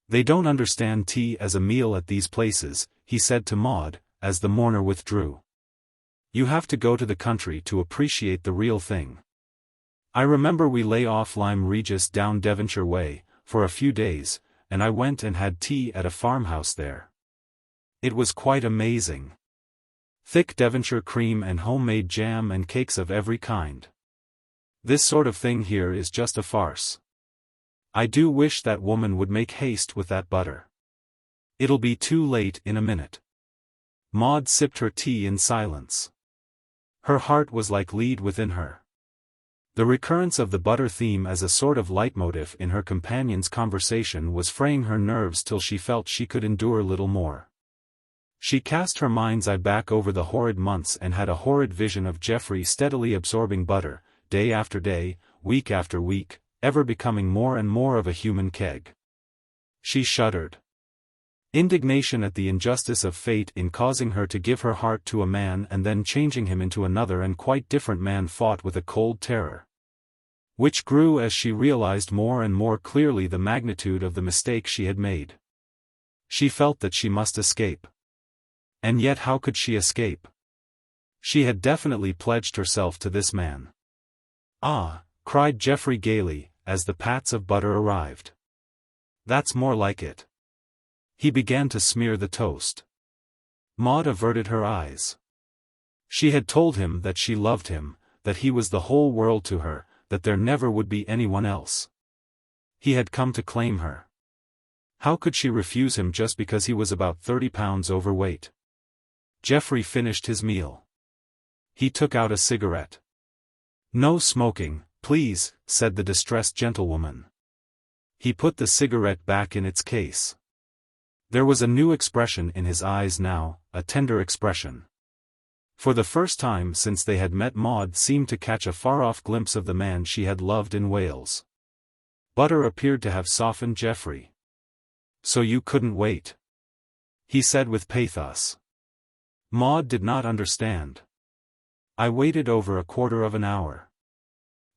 They don't understand tea as a meal at these places," he said to Maud, as the mourner withdrew. "You have to go to the country to appreciate the real thing. I remember we lay off Lyme Regis down Devonshire way, for a few days, and I went and had tea at a farmhouse there. It was quite amazing. Thick Devonshire cream and homemade jam and cakes of every kind. This sort of thing here is just a farce. I do wish that woman would make haste with that butter. It'll be too late in a minute. Maud sipped her tea in silence. Her heart was like lead within her. The recurrence of the butter theme as a sort of leitmotif in her companion's conversation was fraying her nerves till she felt she could endure little more. She cast her mind's eye back over the horrid months and had a horrid vision of Geoffrey steadily absorbing butter, day after day, week after week, ever becoming more and more of a human keg. She shuddered. Indignation at the injustice of fate in causing her to give her heart to a man and then changing him into another and quite different man fought with a cold terror, which grew as she realized more and more clearly the magnitude of the mistake she had made. She felt that she must escape. And yet how could she escape? She had definitely pledged herself to this man. "Ah," cried Geoffrey gaily, as the pats of butter arrived. "That's more like it." He began to smear the toast. Maud averted her eyes. She had told him that she loved him, that he was the whole world to her, that there never would be anyone else. He had come to claim her. How could she refuse him just because he was about 30 pounds overweight? Geoffrey finished his meal. He took out a cigarette. "No smoking, please," said the distressed gentlewoman. He put the cigarette back in its case. There was a new expression in his eyes now, a tender expression. For the first time since they had met Maud seemed to catch a far-off glimpse of the man she had loved in Wales. Butter appeared to have softened Geoffrey. "So you couldn't wait?" he said with pathos. Maud did not understand. "I waited over a quarter of an hour."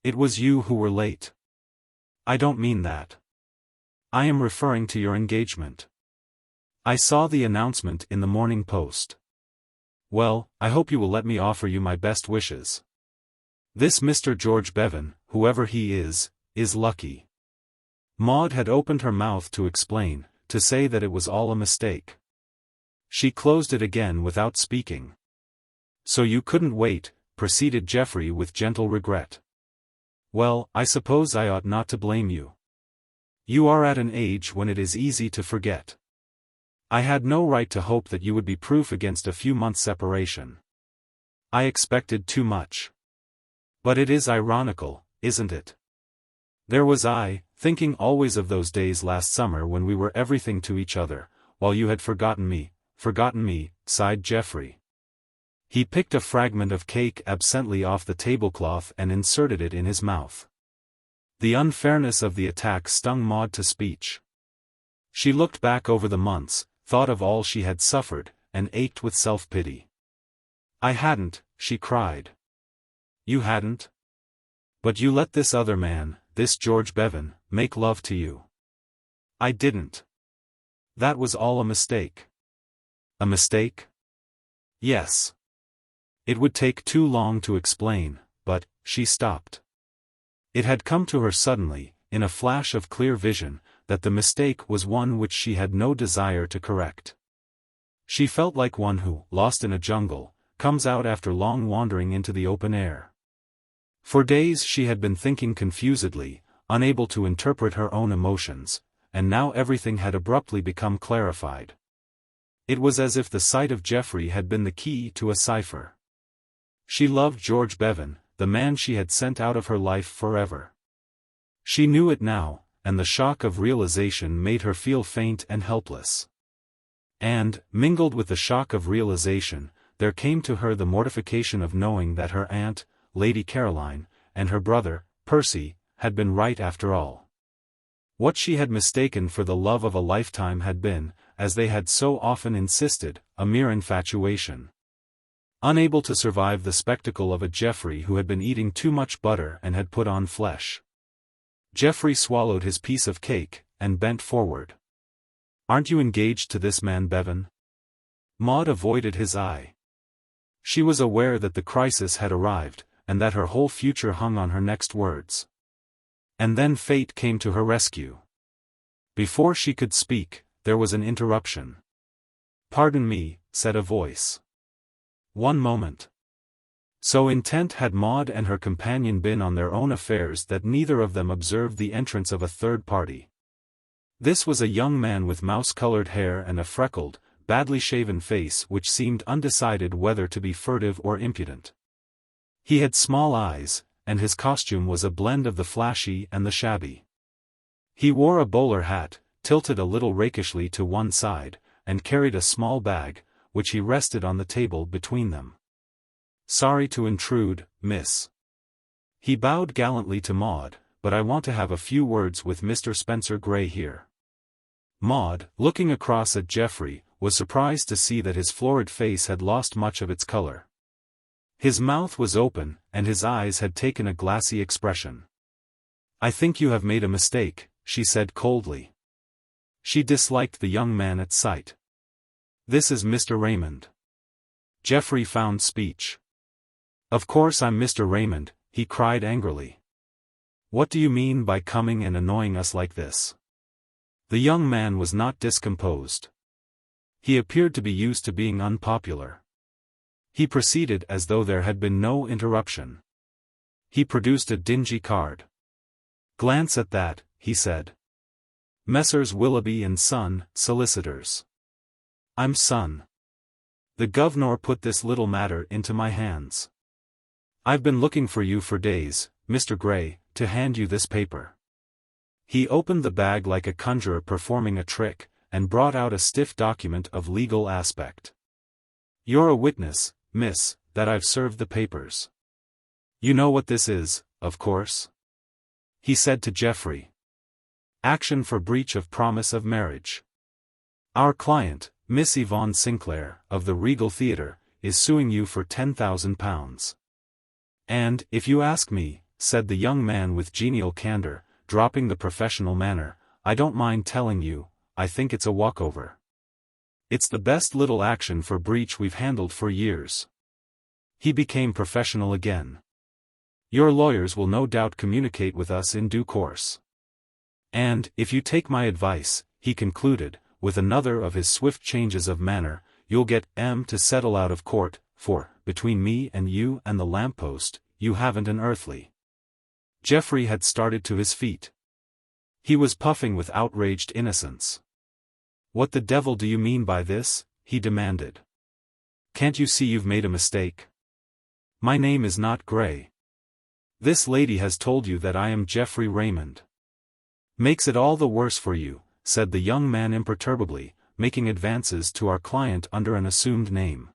"It was you who were late." "I don't mean that. I am referring to your engagement. I saw the announcement in the Morning Post." "Well, I hope you will let me offer you my best wishes. This Mr. George Bevan, whoever he is lucky." Maud had opened her mouth to explain, to say that it was all a mistake. She closed it again without speaking. "So you couldn't wait," proceeded Geoffrey with gentle regret. "Well, I suppose I ought not to blame you. You are at an age when it is easy to forget. I had no right to hope that you would be proof against a few months' separation. I expected too much. But it is ironical, isn't it? There was I, thinking always of those days last summer when we were everything to each other, while you had forgotten me, sighed Geoffrey. He picked a fragment of cake absently off the tablecloth and inserted it in his mouth. The unfairness of the attack stung Maud to speech. She looked back over the months, thought of all she had suffered, and ached with self-pity. "I hadn't," she cried. "You hadn't? But you let this other man, this George Bevan, make love to you." "I didn't. That was all a mistake." "A mistake?" "Yes. It would take too long to explain, but," she stopped. It had come to her suddenly, in a flash of clear vision, that the mistake was one which she had no desire to correct. She felt like one who, lost in a jungle, comes out after long wandering into the open air. For days she had been thinking confusedly, unable to interpret her own emotions, and now everything had abruptly become clarified. It was as if the sight of Geoffrey had been the key to a cipher. She loved George Bevan, the man she had sent out of her life forever. She knew it now, and the shock of realization made her feel faint and helpless. And, mingled with the shock of realization, there came to her the mortification of knowing that her aunt, Lady Caroline, and her brother, Percy, had been right after all. What she had mistaken for the love of a lifetime had been, as they had so often insisted, a mere infatuation. Unable to survive the spectacle of a Geoffrey who had been eating too much butter and had put on flesh. Geoffrey swallowed his piece of cake, and bent forward. "Aren't you engaged to this man Bevan?" Maud avoided his eye. She was aware that the crisis had arrived, and that her whole future hung on her next words. And then fate came to her rescue. Before she could speak, there was an interruption. "Pardon me," said a voice. "One moment." So intent had Maud and her companion been on their own affairs that neither of them observed the entrance of a third party. This was a young man with mouse-colored hair and a freckled, badly shaven face which seemed undecided whether to be furtive or impudent. He had small eyes, and his costume was a blend of the flashy and the shabby. He wore a bowler hat, tilted a little rakishly to one side, and carried a small bag, which he rested on the table between them. "Sorry to intrude, miss." He bowed gallantly to Maud, "but I want to have a few words with Mr. Spencer Gray here." Maud, looking across at Geoffrey, was surprised to see that his florid face had lost much of its color. His mouth was open, and his eyes had taken a glassy expression. "I think you have made a mistake," she said coldly. She disliked the young man at sight. "This is Mr. Raymond." Geoffrey found speech. "Of course I'm Mr. Raymond," he cried angrily. "What do you mean by coming and annoying us like this?" The young man was not discomposed. He appeared to be used to being unpopular. He proceeded as though there had been no interruption. He produced a dingy card. "Glance at that," he said. "Messrs. Willoughby and Son, solicitors. I'm son. The governor put this little matter into my hands. I've been looking for you for days, Mr. Gray, to hand you this paper." He opened the bag like a conjurer performing a trick, and brought out a stiff document of legal aspect. "You're a witness, miss, that I've served the papers. You know what this is, of course?" he said to Geoffrey. "Action for breach of promise of marriage. Our client, Miss Yvonne Sinclair, of the Regal Theatre, is suing you for £10,000. And, if you ask me," said the young man with genial candor, dropping the professional manner, "I don't mind telling you, I think it's a walkover. It's the best little action for breach we've handled for years." He became professional again. "Your lawyers will no doubt communicate with us in due course. And, if you take my advice," he concluded, with another of his swift changes of manner, "you'll get M to settle out of court, for, between me and you and the lamppost, you haven't an earthly." Geoffrey had started to his feet. He was puffing with outraged innocence. "What the devil do you mean by this?" he demanded. "Can't you see you've made a mistake? My name is not Gray. This lady has told you that I am Geoffrey Raymond." "Makes it all the worse for you," said the young man imperturbably, making advances to our client under an assumed name.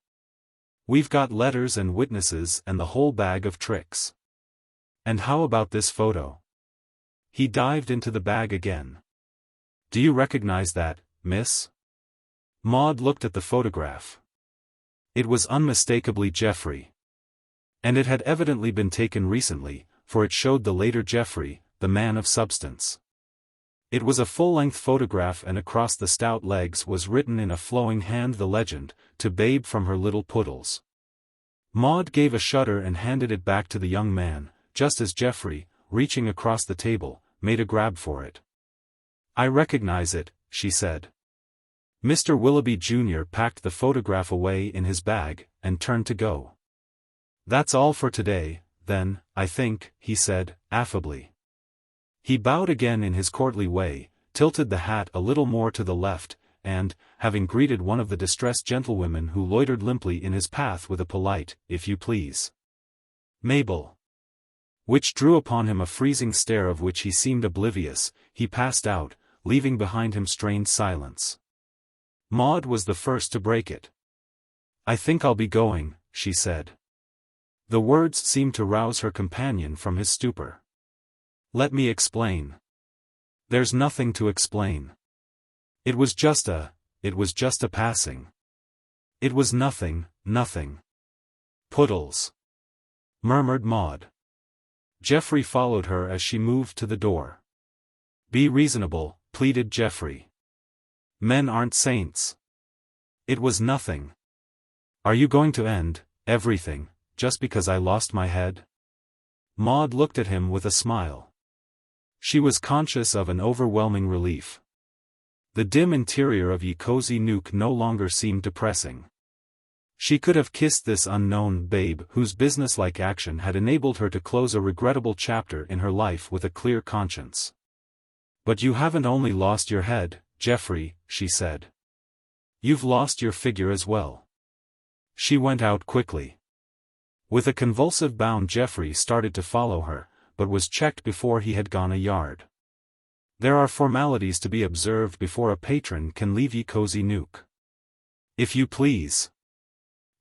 "We've got letters and witnesses and the whole bag of tricks. And how about this photo?" He dived into the bag again. "Do you recognize that, miss?" Maud looked at the photograph. It was unmistakably Geoffrey. And it had evidently been taken recently, for it showed the later Geoffrey, the man of substance. It was a full-length photograph, and across the stout legs was written in a flowing hand the legend, "To babe from her little puddles." Maud gave a shudder and handed it back to the young man, just as Geoffrey, reaching across the table, made a grab for it. "I recognize it," she said. Mr. Willoughby Jr. packed the photograph away in his bag, and turned to go. "That's all for today, then, I think," he said, affably. He bowed again in his courtly way, tilted the hat a little more to the left, and, having greeted one of the distressed gentlewomen who loitered limply in his path with a polite, "If you please, Mabel," which drew upon him a freezing stare of which he seemed oblivious, he passed out, leaving behind him strained silence. Maud was the first to break it. "I think I'll be going," she said. The words seemed to rouse her companion from his stupor. "Let me explain." "There's nothing to explain. It was just a passing. It was nothing. Puddles," murmured Maud. Geoffrey followed her as she moved to the door. "Be reasonable," pleaded Geoffrey. "Men aren't saints. It was nothing. Are you going to end everything, just because I lost my head?" Maud looked at him with a smile. She was conscious of an overwhelming relief. The dim interior of Ye Cozy Nook no longer seemed depressing. She could have kissed this unknown babe whose businesslike action had enabled her to close a regrettable chapter in her life with a clear conscience. "But you haven't only lost your head, Geoffrey," she said. "You've lost your figure as well." She went out quickly. With a convulsive bound Geoffrey started to follow her, but was checked before he had gone a yard. There are formalities to be observed before a patron can leave Ye Cozy Nook. "If you please,"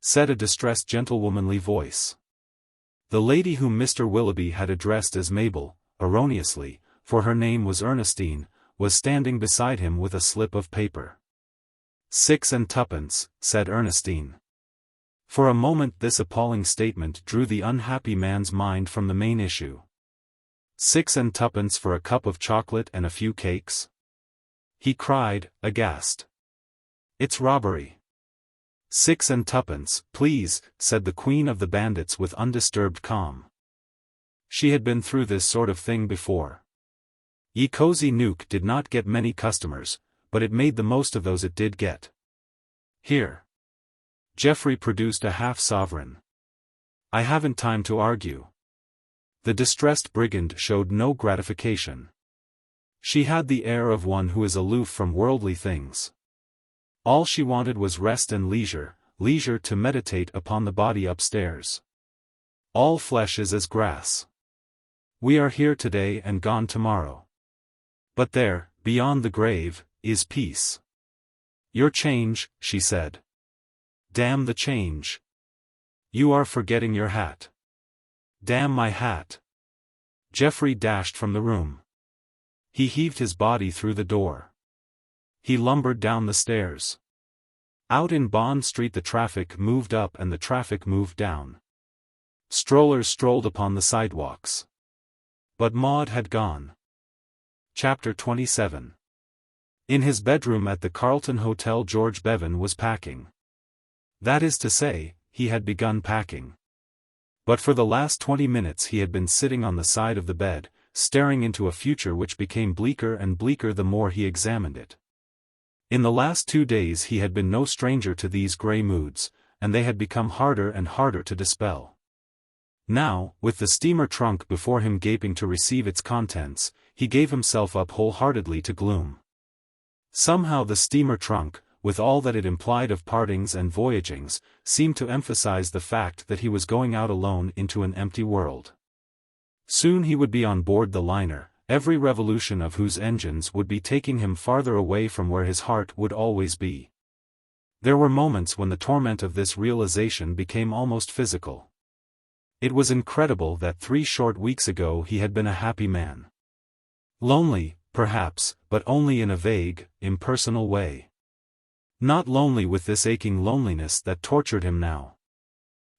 said a distressed gentlewomanly voice. The lady whom Mr. Willoughby had addressed as Mabel, erroneously, for her name was Ernestine, was standing beside him with a slip of paper. "Six and twopence," said Ernestine. For a moment this appalling statement drew the unhappy man's mind from the main issue. 6 and twopence for a cup of chocolate and a few cakes? He cried, aghast. "It's robbery." 6 and twopence, please, said the Queen of the Bandits with undisturbed calm. She had been through this sort of thing before. Ye Cozy Nook did not get many customers, but it made the most of those it did get. "Here." Geoffrey produced a half-sovereign. "I haven't time to argue." The distressed brigand showed no gratification. She had the air of one who is aloof from worldly things. All she wanted was rest and leisure to meditate upon the body upstairs. All flesh is as grass. We are here today and gone tomorrow. But there, beyond the grave, is peace. "Your change," she said. "Damn the change. You are forgetting your hat." "Damn my hat." Geoffrey dashed from the room. He heaved his body through the door. He lumbered down the stairs. Out in Bond Street the traffic moved up and the traffic moved down. Strollers strolled upon the sidewalks. But Maud had gone. Chapter 27. In his bedroom at the Carlton Hotel George Bevan was packing. That is to say, he had begun packing. But for the last 20 minutes he had been sitting on the side of the bed, staring into a future which became bleaker and bleaker the more he examined it. In the last 2 days he had been no stranger to these grey moods, and they had become harder and harder to dispel. Now, with the steamer trunk before him gaping to receive its contents, he gave himself up wholeheartedly to gloom. Somehow the steamer trunk, with all that it implied of partings and voyagings, seemed to emphasize the fact that he was going out alone into an empty world. Soon he would be on board the liner, every revolution of whose engines would be taking him farther away from where his heart would always be. There were moments when the torment of this realization became almost physical. It was incredible that 3 short weeks ago he had been a happy man. Lonely, perhaps, but only in a vague, impersonal way. Not lonely with this aching loneliness that tortured him now.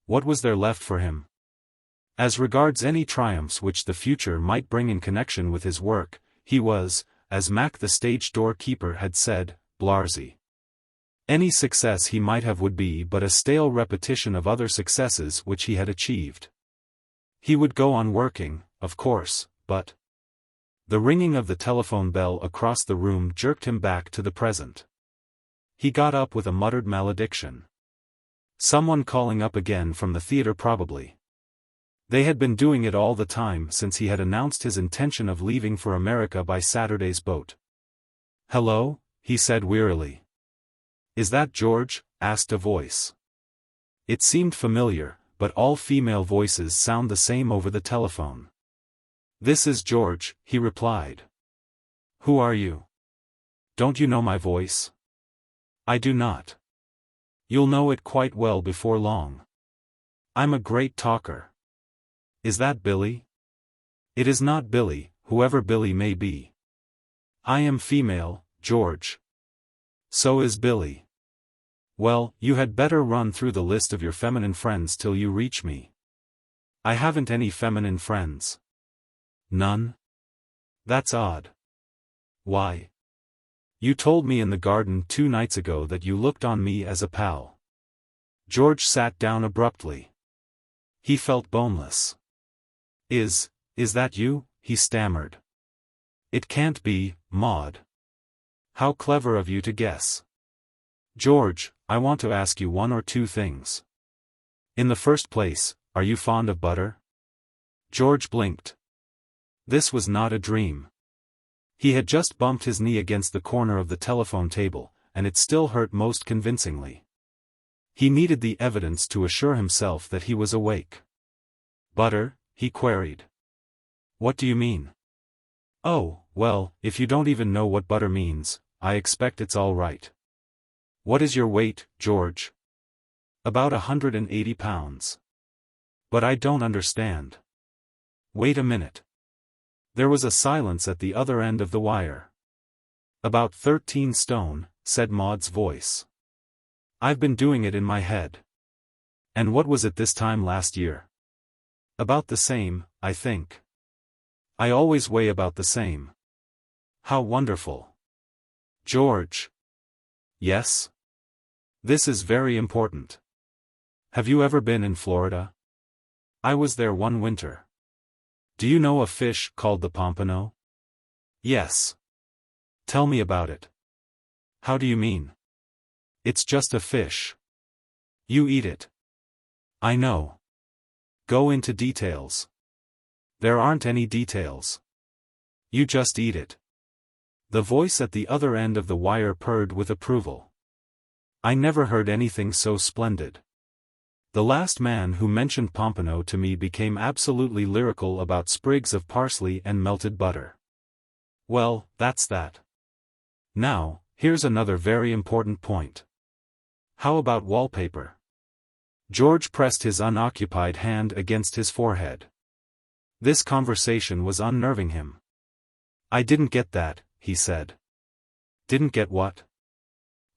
What was there left for him? As regards any triumphs which the future might bring in connection with his work, he was, as Mac the stage door-keeper had said, blasé. Any success he might have would be but a stale repetition of other successes which he had achieved. He would go on working, of course, but... The ringing of the telephone bell across the room jerked him back to the present. He got up with a muttered malediction. Someone calling up again from the theatre probably. They had been doing it all the time since he had announced his intention of leaving for America by Saturday's boat. "Hello?" he said wearily. "Is that George?" asked a voice. It seemed familiar, but all female voices sound the same over the telephone. "This is George," he replied. "Who are you? Don't you know my voice?" "I do not." "You'll know it quite well before long. I'm a great talker." "Is that Billy?" "It is not Billy, whoever Billy may be." "I am female, George." "So is Billy." "Well, you had better run through the list of your feminine friends till you reach me." "I haven't any feminine friends." "None? That's odd." "Why?" "You told me in the garden 2 nights ago that you looked on me as a pal." George sat down abruptly. He felt boneless. Is that you?" he stammered. "It can't be, Maud. How clever of you to guess. George, I want to ask you one or two things. In the first place, are you fond of butter?" George blinked. This was not a dream. He had just bumped his knee against the corner of the telephone table, and it still hurt most convincingly. He needed the evidence to assure himself that he was awake. "Butter?" he queried. "What do you mean?" "Oh, well, if you don't even know what butter means, I expect it's all right. What is your weight, George?" "About 180 pounds. But I don't understand." "Wait a minute." There was a silence at the other end of the wire. "About 13 stone, said Maud's voice. "I've been doing it in my head." "And what was it this time last year?" "About the same, I think. I always weigh about the same." "How wonderful." "George." "Yes?" "This is very important. Have you ever been in Florida?" "I was there one winter." "Do you know a fish called the pompano?" "Yes." "Tell me about it." "How do you mean?" "It's just a fish. You eat it." "I know. Go into details." "There aren't any details. You just eat it." The voice at the other end of the wire purred with approval. "I never heard anything so splendid. The last man who mentioned pompano to me became absolutely lyrical about sprigs of parsley and melted butter. Well, that's that. Now, here's another very important point. How about wallpaper?" George pressed his unoccupied hand against his forehead. This conversation was unnerving him. "I didn't get that," he said. "Didn't get what?"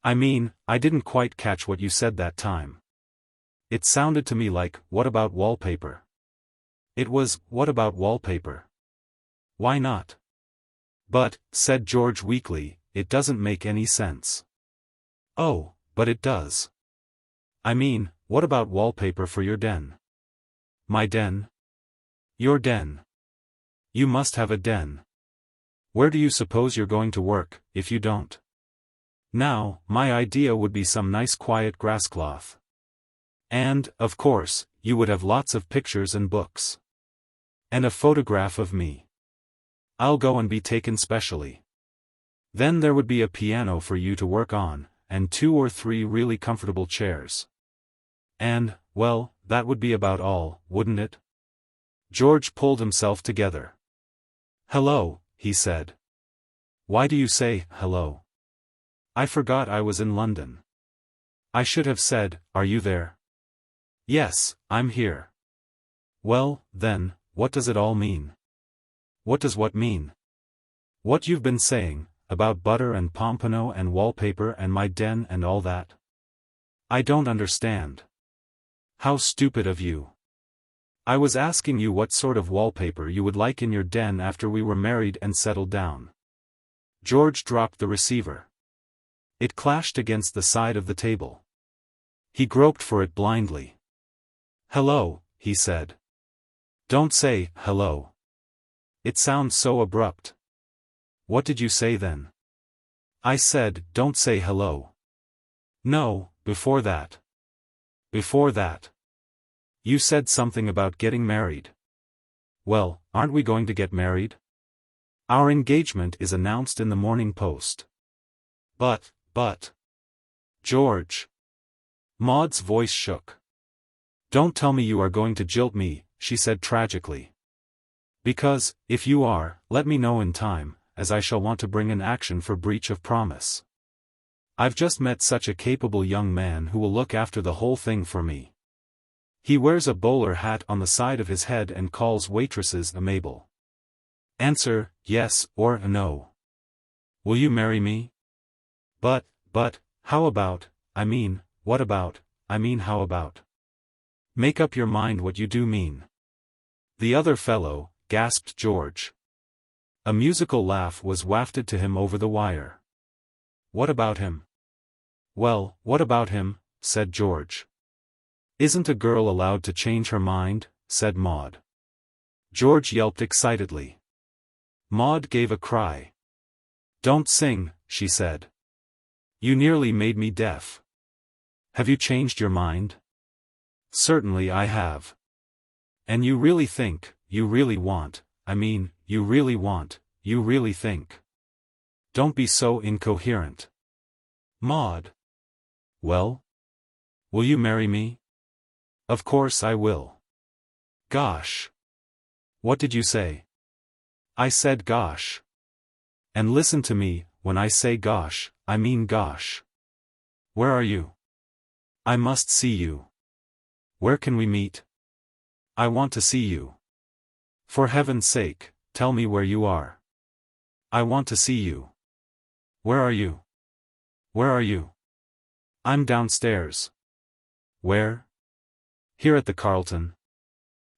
"I mean, I didn't quite catch what you said that time. It sounded to me like, what about wallpaper?" It was, what about wallpaper? Why not? "But," said George weakly, "it doesn't make any sense." "Oh, but it does. I mean, what about wallpaper for your den?" "My den?" "Your den. You must have a den. Where do you suppose you're going to work, if you don't?" "Now, my idea would be some nice quiet grasscloth. And, of course, you would have lots of pictures and books. And a photograph of me. I'll go and be taken specially. Then there would be a piano for you to work on, and 2 or 3 really comfortable chairs. And, well, that would be about all, wouldn't it?" George pulled himself together. "Hello," he said. "Why do you say, hello?" "I forgot I was in London. I should have said, are you there?" "Yes, I'm here." "Well, then, what does it all mean?" "What does what mean?" "What you've been saying, about butter and pompano and wallpaper and my den and all that." "I don't understand." "How stupid of you. I was asking you what sort of wallpaper you would like in your den after we were married and settled down." George dropped the receiver. It clashed against the side of the table. He groped for it blindly. "Hello," he said. "Don't say, hello. It sounds so abrupt." "What did you say then?" "I said, don't say hello." "No, before that." "Before that. You said something about getting married." "Well, aren't we going to get married?" "Our engagement is announced in the Morning Post." But. George." Maud's voice shook. "Don't tell me you are going to jilt me," she said tragically. "Because, if you are, let me know in time, as I shall want to bring an action for breach of promise. I've just met such a capable young man who will look after the whole thing for me. He wears a bowler hat on the side of his head and calls waitresses a Mabel. Answer, yes or no. Will you marry me?" But, how about, what about, how about? Make up your mind what you do mean." "The other fellow," gasped George. A musical laugh was wafted to him over the wire. "What about him?" "Well, what about him?" said George. "Isn't a girl allowed to change her mind?" said Maud. George yelped excitedly. Maud gave a cry. "Don't sing," she said. "You nearly made me deaf. Have you changed your mind?" "Certainly I have." "And you really think, you really want, you really want, you really think. Don't be so incoherent." "Maud." "Well? Will you marry me?" "Of course I will." "Gosh." "What did you say?" "I said gosh. And listen to me, when I say gosh, I mean gosh. Where are you? I must see you. Where can we meet? I want to see you. For heaven's sake, tell me where you are. I want to see you. Where are you? Where are you?" "I'm downstairs." "Where?" "Here at the Carlton."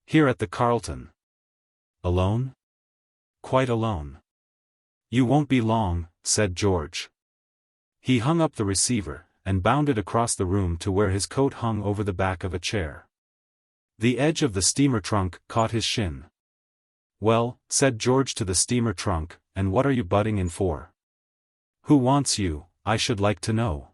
"Here at the Carlton. Alone?" "Quite alone." "You won't be long," said George. He hung up the receiver, and bounded across the room to where his coat hung over the back of a chair. The edge of the steamer trunk caught his shin. "Well," said George to the steamer trunk, "and what are you butting in for? Who wants you, I should like to know?"